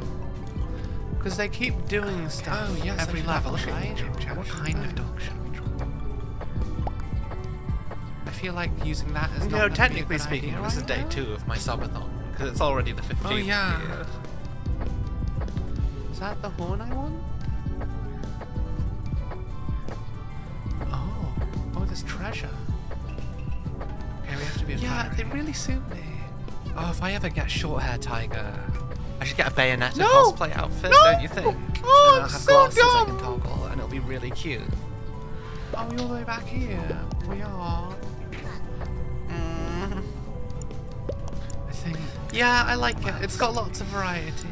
B: Because they keep doing stuff
C: Oh, yes,
B: every
C: I should
B: level,
C: have a look at
B: right?
C: your chat.
B: What kind of dog should we try? I feel like using that as
C: You
B: not
C: know,
B: gonna
C: technically
B: be a good
C: speaking,
B: idea
C: this is
B: right
C: day
B: now.
C: 2 of my subathon. Because it's already the 15th.
B: Oh, yeah.
C: year.
B: Is that the horn I want? Oh, there's treasure. Okay, we have to be a
C: Yeah,
B: fairy.
C: they really suit me. Oh, if I ever get short hair Tiger, I should get a Bayonetta
B: No!
C: cosplay outfit,
B: No!
C: don't you think?
B: Oh,
C: and I'll
B: it's
C: have
B: so
C: glasses I
B: dumb!
C: can toggle, and it'll be really cute.
B: Are we all the way back here? We are. I think. Yeah, I like it. It's got lots of variety.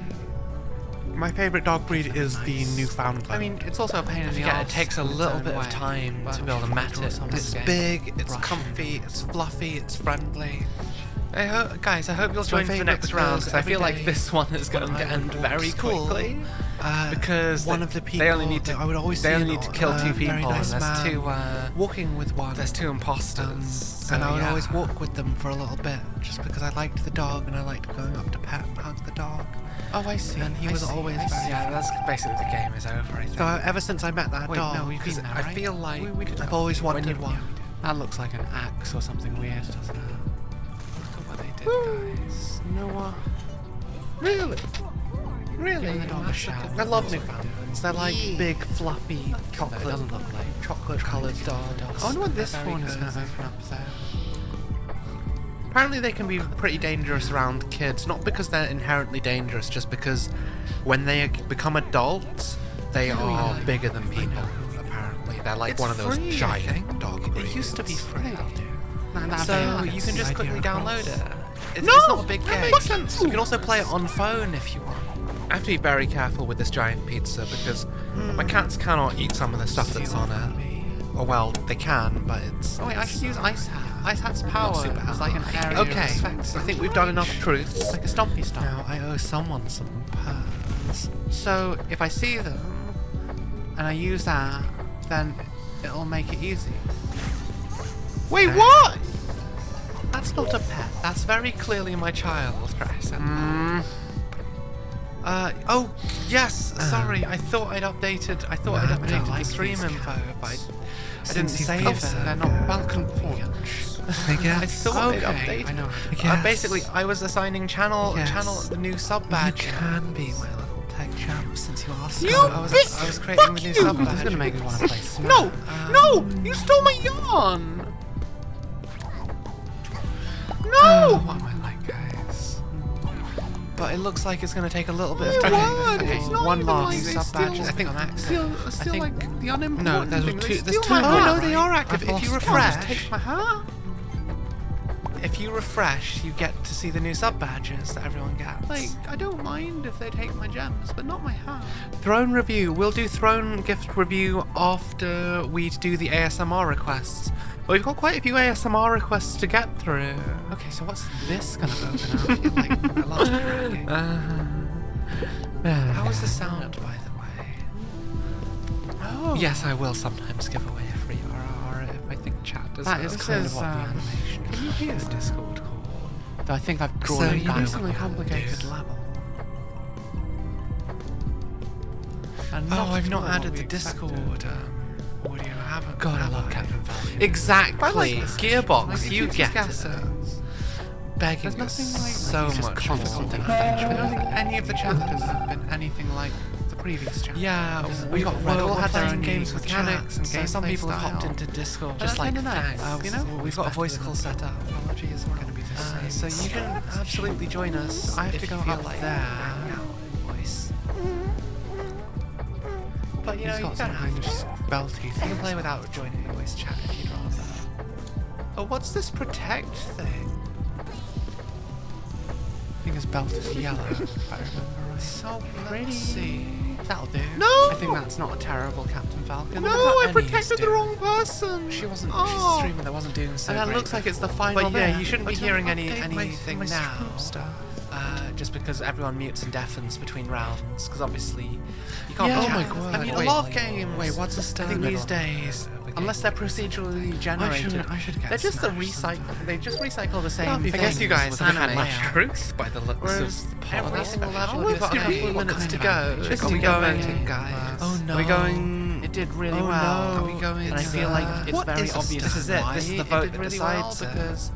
B: My favourite dog breed is the Newfoundland. I mean, it's also a pain in the
C: Yeah,
B: ass.
C: it takes a
B: in its
C: little
B: own
C: bit of
B: way,
C: time
B: but
C: to build a met it.
B: It's big, it's comfy, it's fluffy, it's friendly.
C: Guys, I hope you'll
B: It's my
C: join for the
B: favourite
C: next round,
B: because
C: because I feel
B: every
C: like
B: day
C: this one is going to
B: when I
C: end
B: would walk
C: very
B: to school,
C: quickly. Because
B: one
C: they-
B: of the people
C: they only need to
B: that I would always
C: they
B: see
C: only
B: an-
C: need to kill
B: a
C: 2
B: very
C: people,
B: nice
C: and
B: man walking with one.
C: there's 2 imposters.
B: And I would
C: yeah.
B: always walk with them for a little bit, just because I liked the dog and I liked going up to pet and hug the dog.
C: Oh, I see.
B: And he was always very
C: Yeah, that's basically the game is over. I think.
B: So ever since I met that
C: Wait,
B: dog,
C: no, we've been there,
B: I
C: right?
B: feel like
C: We did
B: I've
C: that.
B: always
C: When
B: wanted
C: you-
B: one.
C: yeah, we did.
B: That looks like an axe or something weird, doesn't it?
C: Look at what they did, guys.
B: You know what? Really? Really?
C: Yeah, the dog is
B: I
C: showered.
B: love Newfoundlands. They're like
C: Yeah.
B: big, fluffy, chocolate,
C: doesn't look like
B: chocolate-coloured dogs. I wonder what this
C: Very
B: one is
C: good.
B: going to open up there. Apparently they can be pretty dangerous around kids, not because they're inherently dangerous, just because when they become adults, they are bigger than people, apparently. They're like
C: It's
B: one of those
C: free, I
B: giant
C: think.
B: dog breeds.
C: It used to be free.
B: So
C: you can just quickly download it. It's
B: No!
C: not a big
B: That
C: game.
B: makes sense.
C: You can also play it on phone if you want. I have to be very careful with this giant pizza because my cats cannot eat some of the stuff that's on it. Or well, they can, but it's.
B: Oh wait, I should use Ice Hat. Ice Hat's power
C: super
B: is like an area of
C: Okay,
B: effects.
C: I think we've done enough truths.
B: It's like a stompy stomp.
C: Now I owe someone some pearls.
B: So if I see them and I use that, then it'll make it easy. Wait,
C: Okay.
B: what?
C: That's not a pet. That's very clearly my child, Chris. Oh yes. Sorry, I thought I'd updated. I thought I'd
B: I don't
C: updated
B: like
C: the stream
B: these
C: info, but I didn't
B: Since you've
C: save
B: come,
C: it.
B: they're not welcome punch.
C: I thought I'd
B: Okay,
C: updated.
B: I know.
C: Basically, I was assigning channel the new sub badge.
B: You can be my little tech champ since you asked.
C: You I was creating the new sub badge.
B: This is gonna make me want to play Smug.
C: No,
B: No! You stole my yarn!
C: No!
B: What am I like, guys? But it looks like it's going to take a little bit of time.
C: what?
B: Okay,
C: It's not
B: one
C: even
B: last
C: like they
B: sub badge.
C: steal-
B: I think on accident.
C: Steal
B: I think
C: like the unimportant
B: no, there's
C: thing.
B: two.
C: They
B: There's
C: steal
B: two.
C: my
B: Oh no,
C: hat,
B: they
C: right?
B: are active.
C: I've
B: If you
C: lost count.
B: refresh,
C: Just take
B: my hat. If you refresh, you get to see the new sub badges that everyone gets.
C: Like, I don't mind if they take my gems, but not my hat.
B: Throne review. We'll do Throne gift review after we do the ASMR requests. But we've got quite a few ASMR requests to get through. Okay, so what's this gonna open up? Like, I love tracking. How is the sound, by the way? Oh.
C: Yes, I will sometimes give away a free RR if I think chat does.
B: That is
C: well.
B: kind of what the animation is.
C: Can you hear the Discord call?
B: Though I think I've drawn
C: So
B: it
C: you
B: back
C: know
B: to
C: what
B: a
C: you have to
B: complicated
C: do.
B: level. And
C: Oh, I've
B: to
C: not
B: what
C: added
B: we
C: the
B: expected.
C: Discord.
B: Audio haven't.
C: God, I
B: have
C: love Captain Falcon.
B: Exactly.
C: I like this.
B: Gearbox,
C: Like,
B: you
C: it's
B: get
C: gases.
B: it. Begging
C: There's
B: us
C: nothing like
B: so
C: just
B: much
C: constant
B: more.
C: affection.
B: I don't think any of the chapters have been anything like the previous chat.
A: Yeah,
B: we all had their own
A: games
B: games
A: with
B: mechanics, and
A: so some
B: gameplay
A: people have hopped
B: style.
A: into Discord.
B: Just like
A: thanks,
B: that,
A: you know, we've got a voice call set up.
B: Apology is going to be the
A: So you can absolutely join us.
B: I have
A: if
B: to go
A: you feel
B: up
A: like
B: there.
A: hanging out in voice. But you know, you
B: got
A: don't
B: some
A: have to.
B: just belty
A: You can play without joining the voice chat if you'd rather. Oh, what's this protect thing?
B: I think his belt is yellow, if I remember right.
A: So
B: Pretty.
A: let's see.
B: That'll do.
A: No!
B: I think that's not a terrible Captain Falcon.
A: No,
B: What about
A: I
B: Annie's
A: protected the
B: doing?
A: wrong person.
B: She wasn't.
A: Oh.
B: She's a streamer that wasn't doing so
A: And that
B: great
A: looks like it's the
B: before.
A: final
B: But yeah,
A: bit.
B: you shouldn't be
A: But
B: hearing
A: don't update
B: anything
A: my
B: now.
A: stream stuff.
B: Just because everyone mutes and deafens between rounds, because obviously you can't.
A: Yeah.
B: be
A: Oh my
B: chatting.
A: God.
B: I mean,
A: Wait,
B: a lot of games.
A: wait, what's the
B: I
A: standard
B: think these
A: on
B: days,
A: the
B: unless they're procedurally generated,
A: I should get
B: they're just the
A: smashed
B: recycle. They just recycle the same.
A: I
B: things
A: guess you guys
B: with
A: haven't had
B: different
A: much
B: layout.
A: truth by the looks
B: Whereas
A: of the
B: every
A: poll.
B: single level
A: How
B: with
A: is
B: a
A: that?
B: couple of
A: What
B: minutes
A: kind
B: to
A: of
B: go.
A: average?
B: Are
A: Are
B: we
A: we
B: going,
A: going-
B: guys?
A: Oh no.
B: Are we going? It did really
A: Oh
B: well.
A: no. Are we going
B: And I feel like it's
A: What
B: very
A: is a
B: obvious. This is it. This is the
A: It
B: vote
A: did
B: that
A: really well
B: decides it.
A: because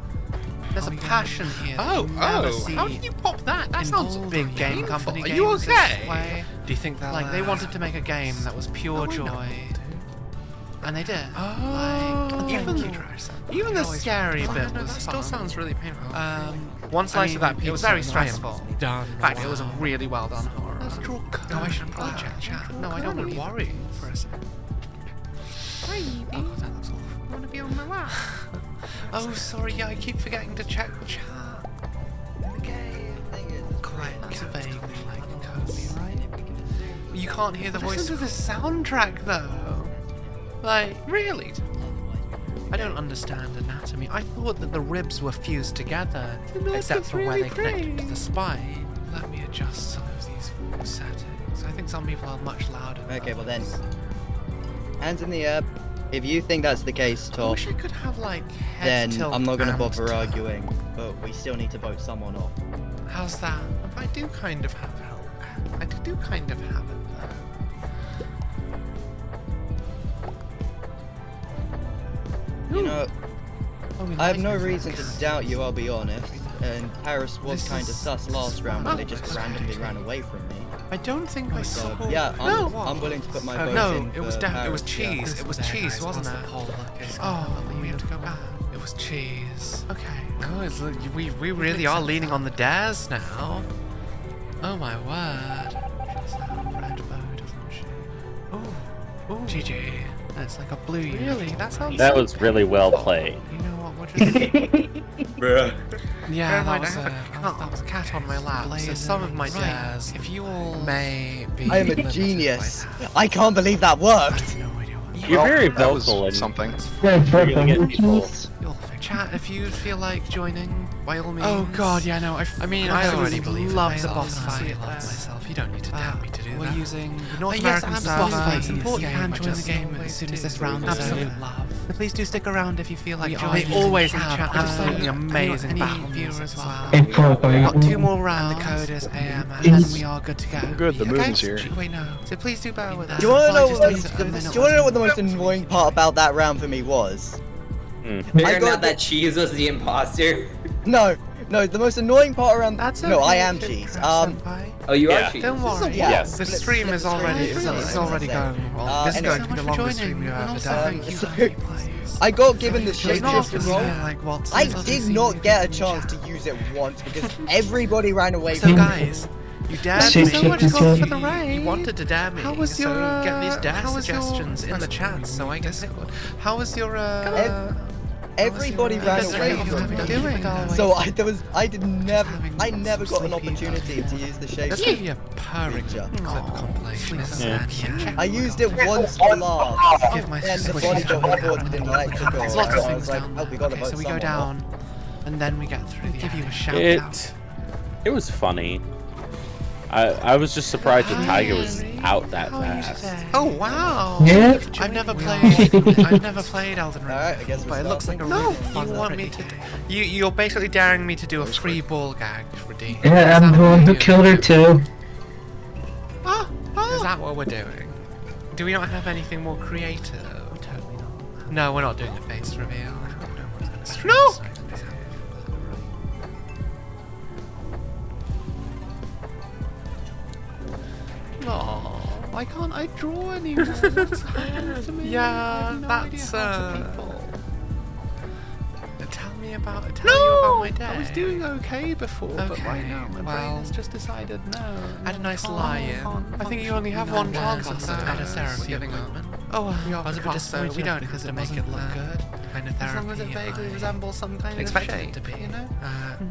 B: There's a passion here. that
A: Oh,
B: you never
A: oh,
B: see
A: how did you pop that? That
B: in
A: sounds
B: big game
A: painful.
B: company
A: Are
B: games
A: you
B: this
A: okay?
B: way.
A: Do you think that
B: Like they wanted to make a game that was pure joy, and they did.
A: Oh,
B: even even the
A: always-
B: scary
A: Oh,
B: bit
A: no,
B: was
A: that still
B: fun.
A: sounds really painful.
B: One slice of that pizza. It was very
A: and I am
B: stressful.
A: done.
B: In fact, it was a really well done horror.
A: Let's draw
B: No, I should
A: code.
B: probably check chat. No, I don't want to worry for a second. Oh, God, that looks awful.
A: I want to be on my lap.
B: Oh, sorry. Yeah, I keep forgetting to check chat. It's vaguely like copyright. You can't hear the voice.
A: Listen to the soundtrack though.
B: Like, really? I don't understand anatomy. I thought that the ribs were fused together, except for where they connected to the spine. Let me adjust some of these settings. I think some people are much louder. than
E: Okay, well then,
B: others.
E: hands in the air. If you think that's the case,
B: I
E: Top,
B: wish I could have like head
E: then
B: tilt
E: I'm not gonna
B: and
E: bother
B: turn.
E: arguing. But we still need to vote someone off.
B: How's that? I do kind of have help. I do kind of have it though.
E: You know,
B: Oh, we
E: I have
B: like
E: no
B: this.
E: reason to doubt you, I'll be honest. And Paris was
B: This
E: kind of
B: is-
E: sus last round when they just
B: okay.
E: randomly ran away from me.
B: I don't think I
E: So
B: saw.
E: yeah,
B: no.
E: I'm willing to put my vote
B: No,
E: in
B: it was
E: for
B: it was
E: Paris, yeah.
B: cheese. It was cheese, wasn't it? Oh, we have to go back. It was cheese. Okay. Oh, it's, we really are leaning on the dares now. Oh my word. She's a red bow, doesn't she? Oh, GG. That's like a blue. Really? That sounds.
F: That was really well played.
B: You know what? What just?
D: Bruh.
B: Yeah,
A: Bear in mind,
B: that was a cat on my lap. So some of my dares, if you all may be.
E: I am a
B: limited by
E: genius.
B: that.
E: I can't believe that worked.
B: I have no idea what
F: You're very
G: that was
F: vocal and
G: something.
F: you're gonna get people.
B: Chat, if you feel like joining, by all means.
A: Oh god, yeah, no. I mean, I already believe
B: love
A: it.
B: the
A: I
B: boss
A: love
B: fight.
A: it myself. You don't need to tell me to do
B: We're
A: that.
B: using the North
A: yes,
B: American
A: absolutely.
B: server.
A: It's important.
B: You can join the game as soon as this round is
A: Absolute
B: over.
A: love.
B: So please do stick around if you feel like
A: We
B: joining.
A: are always
B: Chat,
A: have
B: absolutely
A: any
B: amazing battle
A: viewers
B: viewers as
A: as
B: well.
A: well.
B: We've got 2 more rounds. And the code is AM, and we are good to go.
G: Good, the moon's here.
B: Wait, no. So please do bear with us.
E: Do you want to know
B: Just
E: what
B: need
E: the,
B: a
E: do
B: minute
E: you want to know what the
B: or
E: most
B: two.
E: annoying part about that round for me was? I
H: Figuring
E: got
H: out that cheese was the imposter.
E: No, the most annoying part around.
B: That's
E: no, I
B: okay,
E: am
B: Kid
E: cheese.
B: Crab Senpai.
H: Oh, you
F: Yeah.
H: are cheese.
B: Don't worry.
E: Yeah.
F: Yes.
B: The stream is already
E: Flip the
B: it's
E: screen.
B: already going wrong. This is
E: anyway.
B: going to be the longest stream you've ever done.
E: Thank you. I got given the shapeshifter role. I did not get a chance to use it once because everybody ran away
B: So
E: from me.
B: guys, you dared me. So much God for the raid. You wanted to dare me. How was your? So get these dare suggestions in the chat so I can. How was your?
E: Everybody ran away from me.
B: doing?
E: So I never got an opportunity to use the
B: This could
E: shapeshifter.
B: be a purring
E: Feature.
B: clip compilation.
F: Yeah.
E: I used it once for laughs.
B: Give my
E: Then the
B: squishy
E: body got
B: jump
E: recorded in electrical.
B: There's lots of
E: and I
B: things
E: was like,
B: down
E: oh,
B: there.
E: we gotta
B: Okay,
E: vote
B: so we go
E: someone
B: down, and then we get through the. Give you a shout out.
F: It was funny. I was just surprised that Taiga was out that fast.
B: Oh wow!
I: Yeah.
B: I've never played Elden Ring.
E: Alright, I guess we're
B: But it looks like a
E: starting.
B: really fun. You want me to? You're basically daring me to do a free ball gag, Redeem.
I: Yeah, I'm the one who killed her too.
B: Is that what we're doing? Do we not have anything more creative? Totally not. No, we're not doing a face reveal. No! Oh, why can't I draw anymore? What's happened to me? Yeah, that's Tell you about my day. I was doing okay before, but right now my brain has just decided no.
C: I had a nice lie-in.
B: I think you only have one chance at
C: At a
B: that.
C: therapy appointment.
B: Oh,
C: I was a bit disappointed
B: we don't
C: because it
B: make
C: wasn't
B: it look good.
C: kind of
B: As
C: therapy
B: long as it vaguely
C: I
B: resembles some kind of
C: expected
B: shape,
C: it to be.
B: you know?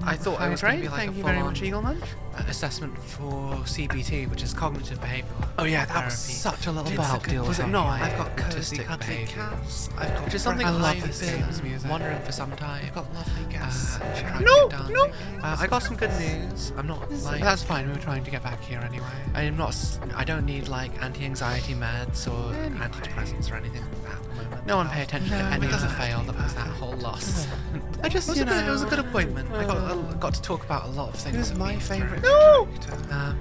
C: I thought it was going to be like
B: Thank
C: a
B: you very much,
C: full-on
B: Eagle Munch.
C: assessment for CBT, which is cognitive behavioural
B: Oh yeah, that
C: therapy.
B: was such a little
C: to
B: bit.
C: help deal
B: Was
C: with
B: it not?
C: I've got
B: cozy,
C: autistic
B: cuddly
C: behaviour.
B: cats. I've got
C: Which is something
B: I love
C: I've
B: this
C: been
B: game's music.
C: wondering for some time.
B: I've got lovely guests.
C: No,
B: No. I got some good news. I'm not like.
C: That's
B: fine. We were trying to get back here anyway.
C: I'm not. I don't need like anti-anxiety meds or antidepressants or anything like that at the moment.
B: No one pay attention to any of the fail that was that whole loss. I just,
C: It was a good appointment. I got to talk about a lot of things.
B: Who's
C: I've
B: my
C: been through.
B: favourite character?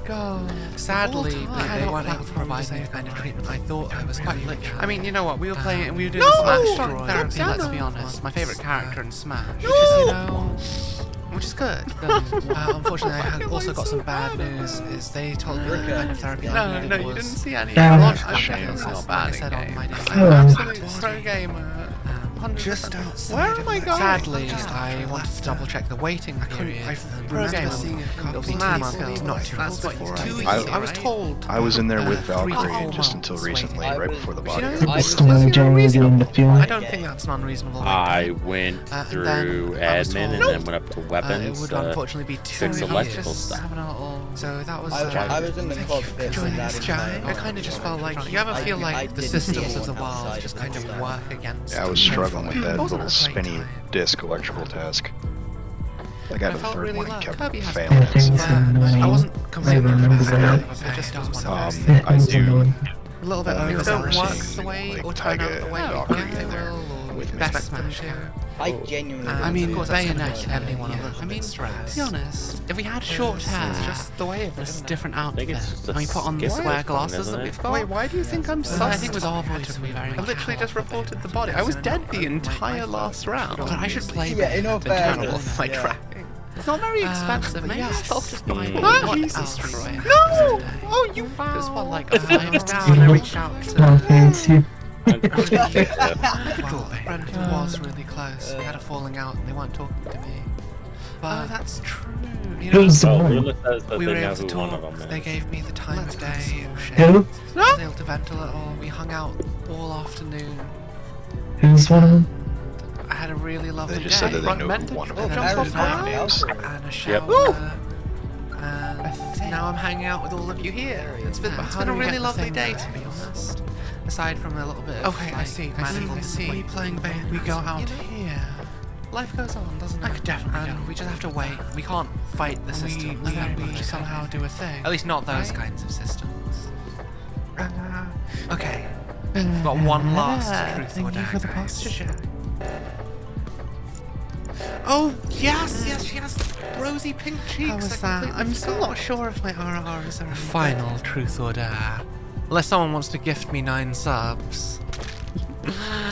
C: God. Sadly,
B: Of all time.
C: they
B: Not
C: weren't
B: that
C: able to
B: far
C: provide
B: to
C: me
B: say
C: the kind of
B: that.
C: treatment I thought I was quite literally.
B: I mean, you know what? We were playing and we were doing
C: No!
B: Smash
C: Talk
B: drawing.
C: therapy,
B: Let's
C: let's
B: be
C: be
B: honest. My favourite character in Smash.
C: which is, you know, which is good. Unfortunately, I had also got some bad news. Is they told me that the kind of therapy I needed
B: you
C: was
B: didn't see any.
I: Damn.
B: I'm
I: That's a
B: sure
I: shame.
B: it's not
C: like
B: bad.
C: I said on my day.
I: Oh.
B: Absolute pro gamer.
C: Just outside.
B: Where am I going?
C: Sadly, I wanted to double check the waiting period.
B: I
C: and
B: remember
C: remember
B: seeing
C: seeing
B: it
C: it
B: obviously
C: mad
B: 2 months
C: still,
B: ago.
C: not 2
B: That's
C: months
B: what
C: before.
B: you do.
G: I
C: was told.
G: I was in there with
C: 3 to 4
G: Valkyrie just until
C: months
G: recently,
C: waiting.
G: right before the body.
C: You know,
E: I
I: Still not generally getting the feeling.
C: I don't think that's an unreasonable.
F: I went through
C: I was
F: admin and
C: told,
F: then went up to weapons.
C: it would unfortunately be 2
F: fix
C: years.
F: electrical stuff.
B: Having a little.
C: So that was.
E: I was in the cockpit.
C: Joining
E: and
C: this
E: that
C: giant. I
E: entire
C: kind of just
E: time.
C: felt like you ever feel
E: I
C: like the
E: didn't see
C: systems of the
E: anyone
C: world
E: outside
C: just
E: of
C: kind
E: the
C: of
E: time.
C: work against.
G: Yeah, I was struggling with that
C: It wasn't
G: little
C: a great
G: spinny
C: time.
G: disc electrical task. I got
C: I
G: a
C: felt
G: third
C: really
G: one
C: low.
G: and kept
C: Kirby has
G: failing.
I: Yeah, things
C: But
I: are annoying.
C: I wasn't completely
I: remember
C: bad.
I: that.
C: I just was
I: That
G: I
I: was
G: do.
I: annoying.
C: a little bit
G: Only
C: don't
G: remember
C: work
G: seeing,
C: the way
G: like,
C: or turn
G: Taiga
C: out the
G: and
C: way
G: Valkyrie
C: they
G: in there
C: will or
G: with
C: best
G: respect.
C: Smash to.
E: I genuinely.
C: I mean,
E: didn't
C: of course,
E: see
C: Bayonetta,
E: anyone
C: everyone
E: outside.
C: a little bit stressed. To be honest, if we had short hair,
B: It's just the way of it.
C: it's
B: isn't it?
C: different
F: I think
C: outfit,
F: it's just a
C: and we put on the
F: skip
C: square
F: one,
C: glasses
F: isn't
C: that
F: it?
C: we've got.
B: Wait, why do you think I'm sus?
C: I think it was our voice to be very.
B: I literally just reported the body. I was dead the entire last round.
C: But I should play
E: Yeah, in all
C: the channel
E: fairness,
C: with my
E: yeah.
C: tracking.
B: It's not very expensive. Maybe
C: yes.
B: I'll just buy
F: Mm.
B: one.
C: What
B: Jesus
C: else
B: Christ.
C: do I have
B: No!
C: today?
B: Oh, you
C: There's one
B: wow.
C: like a 5 down. I reached out to.
I: Not fancy.
C: Brandon was really close. We had a falling out and they weren't talking to me. But
B: that's true.
C: you know,
I: Who's the
F: Oh,
I: one?
F: Luna says that
C: we
F: they
C: were
F: know
C: able to
F: who one of
C: talk.
F: them
C: They
F: is.
C: gave me the time of day.
I: Who?
C: I was able to vent a little. We hung out all afternoon.
I: Who's one of them?
C: I had a really lovely
G: They just
C: day.
G: said that they know who one of them
E: Oh,
G: is.
E: Aaron's
G: Their names.
C: And a
F: Yep.
C: shower. And now I'm hanging out with all of you here. It's been a really lovely day, to be honest. Aside from a little bit of
B: Okay, I
C: like,
B: see.
C: magical
B: I see.
C: we playing Bayonetta.
B: We go out here.
C: Life goes on, doesn't it?
B: I could definitely
C: And
B: go.
C: we just have to wait. We can't fight the system.
B: We somehow do a thing.
C: At least not those
B: right?
C: kinds of systems. Okay. We've got one last truth or
B: Thank you for the
C: dare, guys.
B: posture. Oh, yes, she has rosy pink cheeks.
C: How was
B: I
C: that?
B: completely
C: I'm still
B: forgot.
C: not sure if my RRs are final truth or dare. Unless someone wants to gift me 9 subs.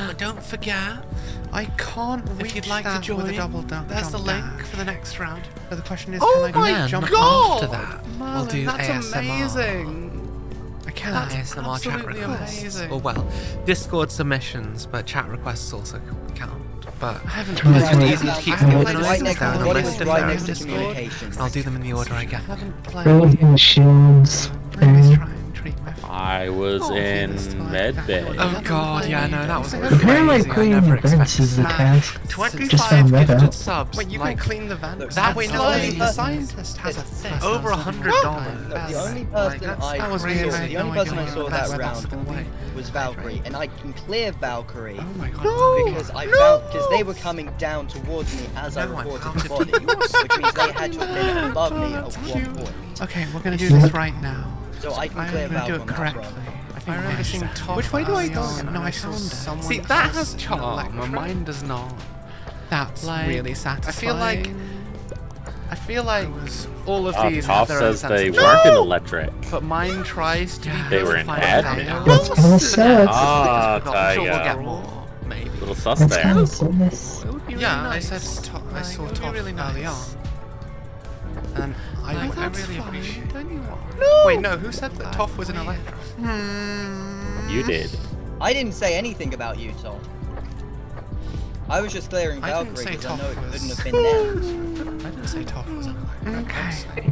C: But don't forget,
B: I can't reach
C: if you'd like to
B: that
C: join,
B: with a double jump.
C: there's the link
B: dash.
C: for the next round.
B: But the question is,
C: Oh
B: can I
C: my
B: jump
C: God!
B: after
C: that,
B: Merlin,
C: we'll do
B: that's
C: ASMR.
B: amazing. I can't.
C: That's ASMR chat
B: absolutely
C: requests.
B: amazing.
C: Or well, Discord submissions, but chat requests also count. But
B: I haven't
I: Right,
C: it's just
I: right.
C: easy to keep
B: I haven't
C: them
B: played
C: organized
E: right next
C: down
E: to
C: on
E: the
C: my
E: body was
C: system
E: right
C: down
E: next to
C: Discord,
E: communications.
C: and I'll do them in the order I get them.
B: haven't
I: Building
B: played.
I: shields.
B: Please try and treat my
F: I was in medbay.
C: Oh god, yeah, no, that was
I: Apparently,
C: crazy. I
I: cleaning
C: never
I: vents is
C: expected
I: the
C: that.
I: task.
C: 25
I: Just found that
C: gifted
I: out.
C: subs.
B: Wait, you
C: like,
B: can clean the vent?
E: Look,
C: That
B: Wait,
C: was
B: no,
C: like-
B: the scientist has a thing.
C: over $100.
E: Look, the only
B: Like,
E: person
B: that's-
E: I
B: that was
E: saw,
B: really
E: the only person I saw
C: that's
E: that
C: possible
E: round
C: way.
E: was Valkyrie, and I can clear Valkyrie
B: Oh my god.
C: No!
E: because I found because they were coming down towards me as I
C: No, I'm
E: reported
C: out
E: the
C: of
E: body,
C: it.
E: which means they had to have been above me at
B: That's
E: one
B: cute.
E: point.
B: Okay, we're gonna do this right now.
E: So I can
B: I'm
E: clear
B: gonna do
E: Valkyrie
B: it
E: on that
B: correctly.
E: front.
B: I think
C: remember seeing Tom
B: Which way do I
C: early
B: go?
C: on,
B: No, I
C: saw
B: found it.
C: someone
B: See, that
C: else
B: has
C: in
B: charm.
C: electric.
B: Mine does not. That's
C: Like,
B: really
C: I
B: satisfying.
C: feel like all of these
F: Toph
C: have their own
F: says they
C: sense of
F: weren't in
C: charm,
F: electric.
C: but mine tries to be
F: They
C: good
F: were
C: at
F: in
C: finding
F: admin.
C: failure.
I: That's kinda sad.
F: Ah,
C: I'm sure we'll
F: Taiga.
C: get more, maybe.
F: Little sus
I: That's
F: there.
I: kind of sadness.
B: It would be really
C: Yeah,
B: nice.
C: I said I saw
B: It would be
C: Top
B: really
C: early
B: nice.
C: on.
B: And I
A: that's
B: really
A: fine,
B: appreciate.
A: don't you want?
B: No. Wait, no. Who said that Toph was an electro?
F: You did.
E: I didn't say anything about you, Tom. I was just clearing
B: I didn't
E: Valkyrie
B: say
E: because I know it
B: Toph was-
E: couldn't have been them.
B: I didn't say Toph was an electro.
A: Okay.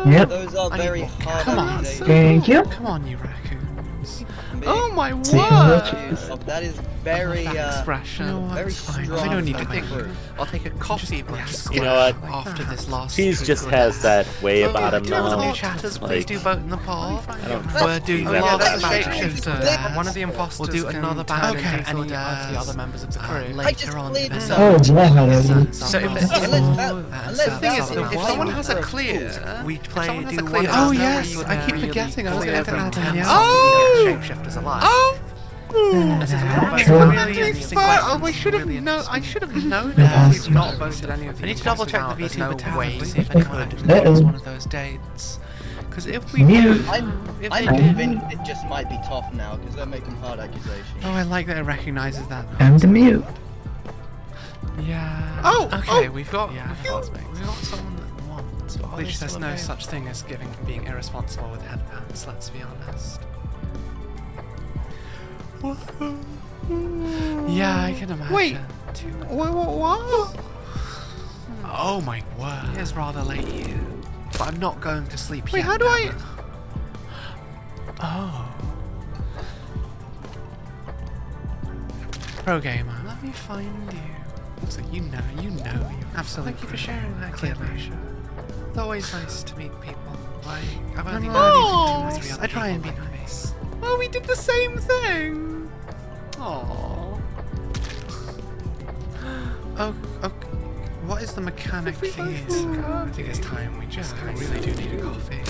I: Yep.
E: Those are
B: I need
E: very
B: more
E: hard
B: Come on,
E: accusations.
I: Thank you.
B: Come on, you raccoons.
A: Oh my
I: See you
A: word!
I: later.
E: That is very,
B: That expression.
A: No,
E: very
B: It's fine.
E: strong.
B: I don't need to
E: coming
B: make.
E: through.
B: I'll take a coffee break.
F: You know what?
B: After this last.
F: Cheese just has that way about him
B: Do you have any
F: now.
B: chatters? Please
F: Like,
B: do vote in the poll.
F: I don't
B: We're doing
F: Oh,
B: the
F: yeah,
B: last
F: that's
B: batch
F: right.
B: shifter.
E: One
B: of the imposters.
A: We'll do another
B: batch
A: batch
B: okay.
A: of
B: any of the
A: dares,
B: other members of the crew
E: I
B: later
E: just
B: on.
E: cleared
B: in the
I: Oh,
B: episode.
I: yeah, already.
B: So if
E: Unless
B: the thing is,
E: Valkyrie
B: if
E: was
B: someone
E: one
B: has
E: of
B: a
E: the
B: clear,
E: tools.
B: we play.
A: someone has
B: Do
A: a
B: one.
A: clear,
B: Oh
A: there's no
B: yes,
A: way
B: I
A: you
B: keep
A: would
B: forgetting. I was
A: really
B: going to
A: clear
B: add
A: them
B: in.
A: down.
B: Shapeshifters alive. This is
A: Oh,
B: really interesting question. I should have known. I should have known
I: Yes.
B: We've not voted any of the. I need to double check the VTuber Taiga. See if anyone actually
I: Uh-oh.
B: knows one of those dates. Because if we
I: Mute.
E: I'm
B: if
E: I'm
B: they did.
E: convinced it just might be tough now because they're making hard accusations.
B: Oh, I like that it recognizes that.
I: Time to mute.
B: Yeah.
A: Oh,
B: okay.
A: oh,
B: We've got.
A: yeah,
B: We've got someone that wants. Which there's no such thing as being irresponsible with headbands. Let's be honest. Yeah, I can imagine.
A: Wait. What?
B: Oh my word. It is rather late here. But I'm not going to sleep
A: Wait,
B: yet.
A: how do I-
B: damn it. Oh. Pro gamer. Let me find you. So you know you. Absolutely. Thank you for sharing that, clearly. It's always nice to meet people. Like, I've only known you for 2 or 3 other I try and be nice.
A: Oh, we did the same thing.
B: Aww. Oh, okay. What is the mechanic thingy? I think it's time we just really do need a coffee.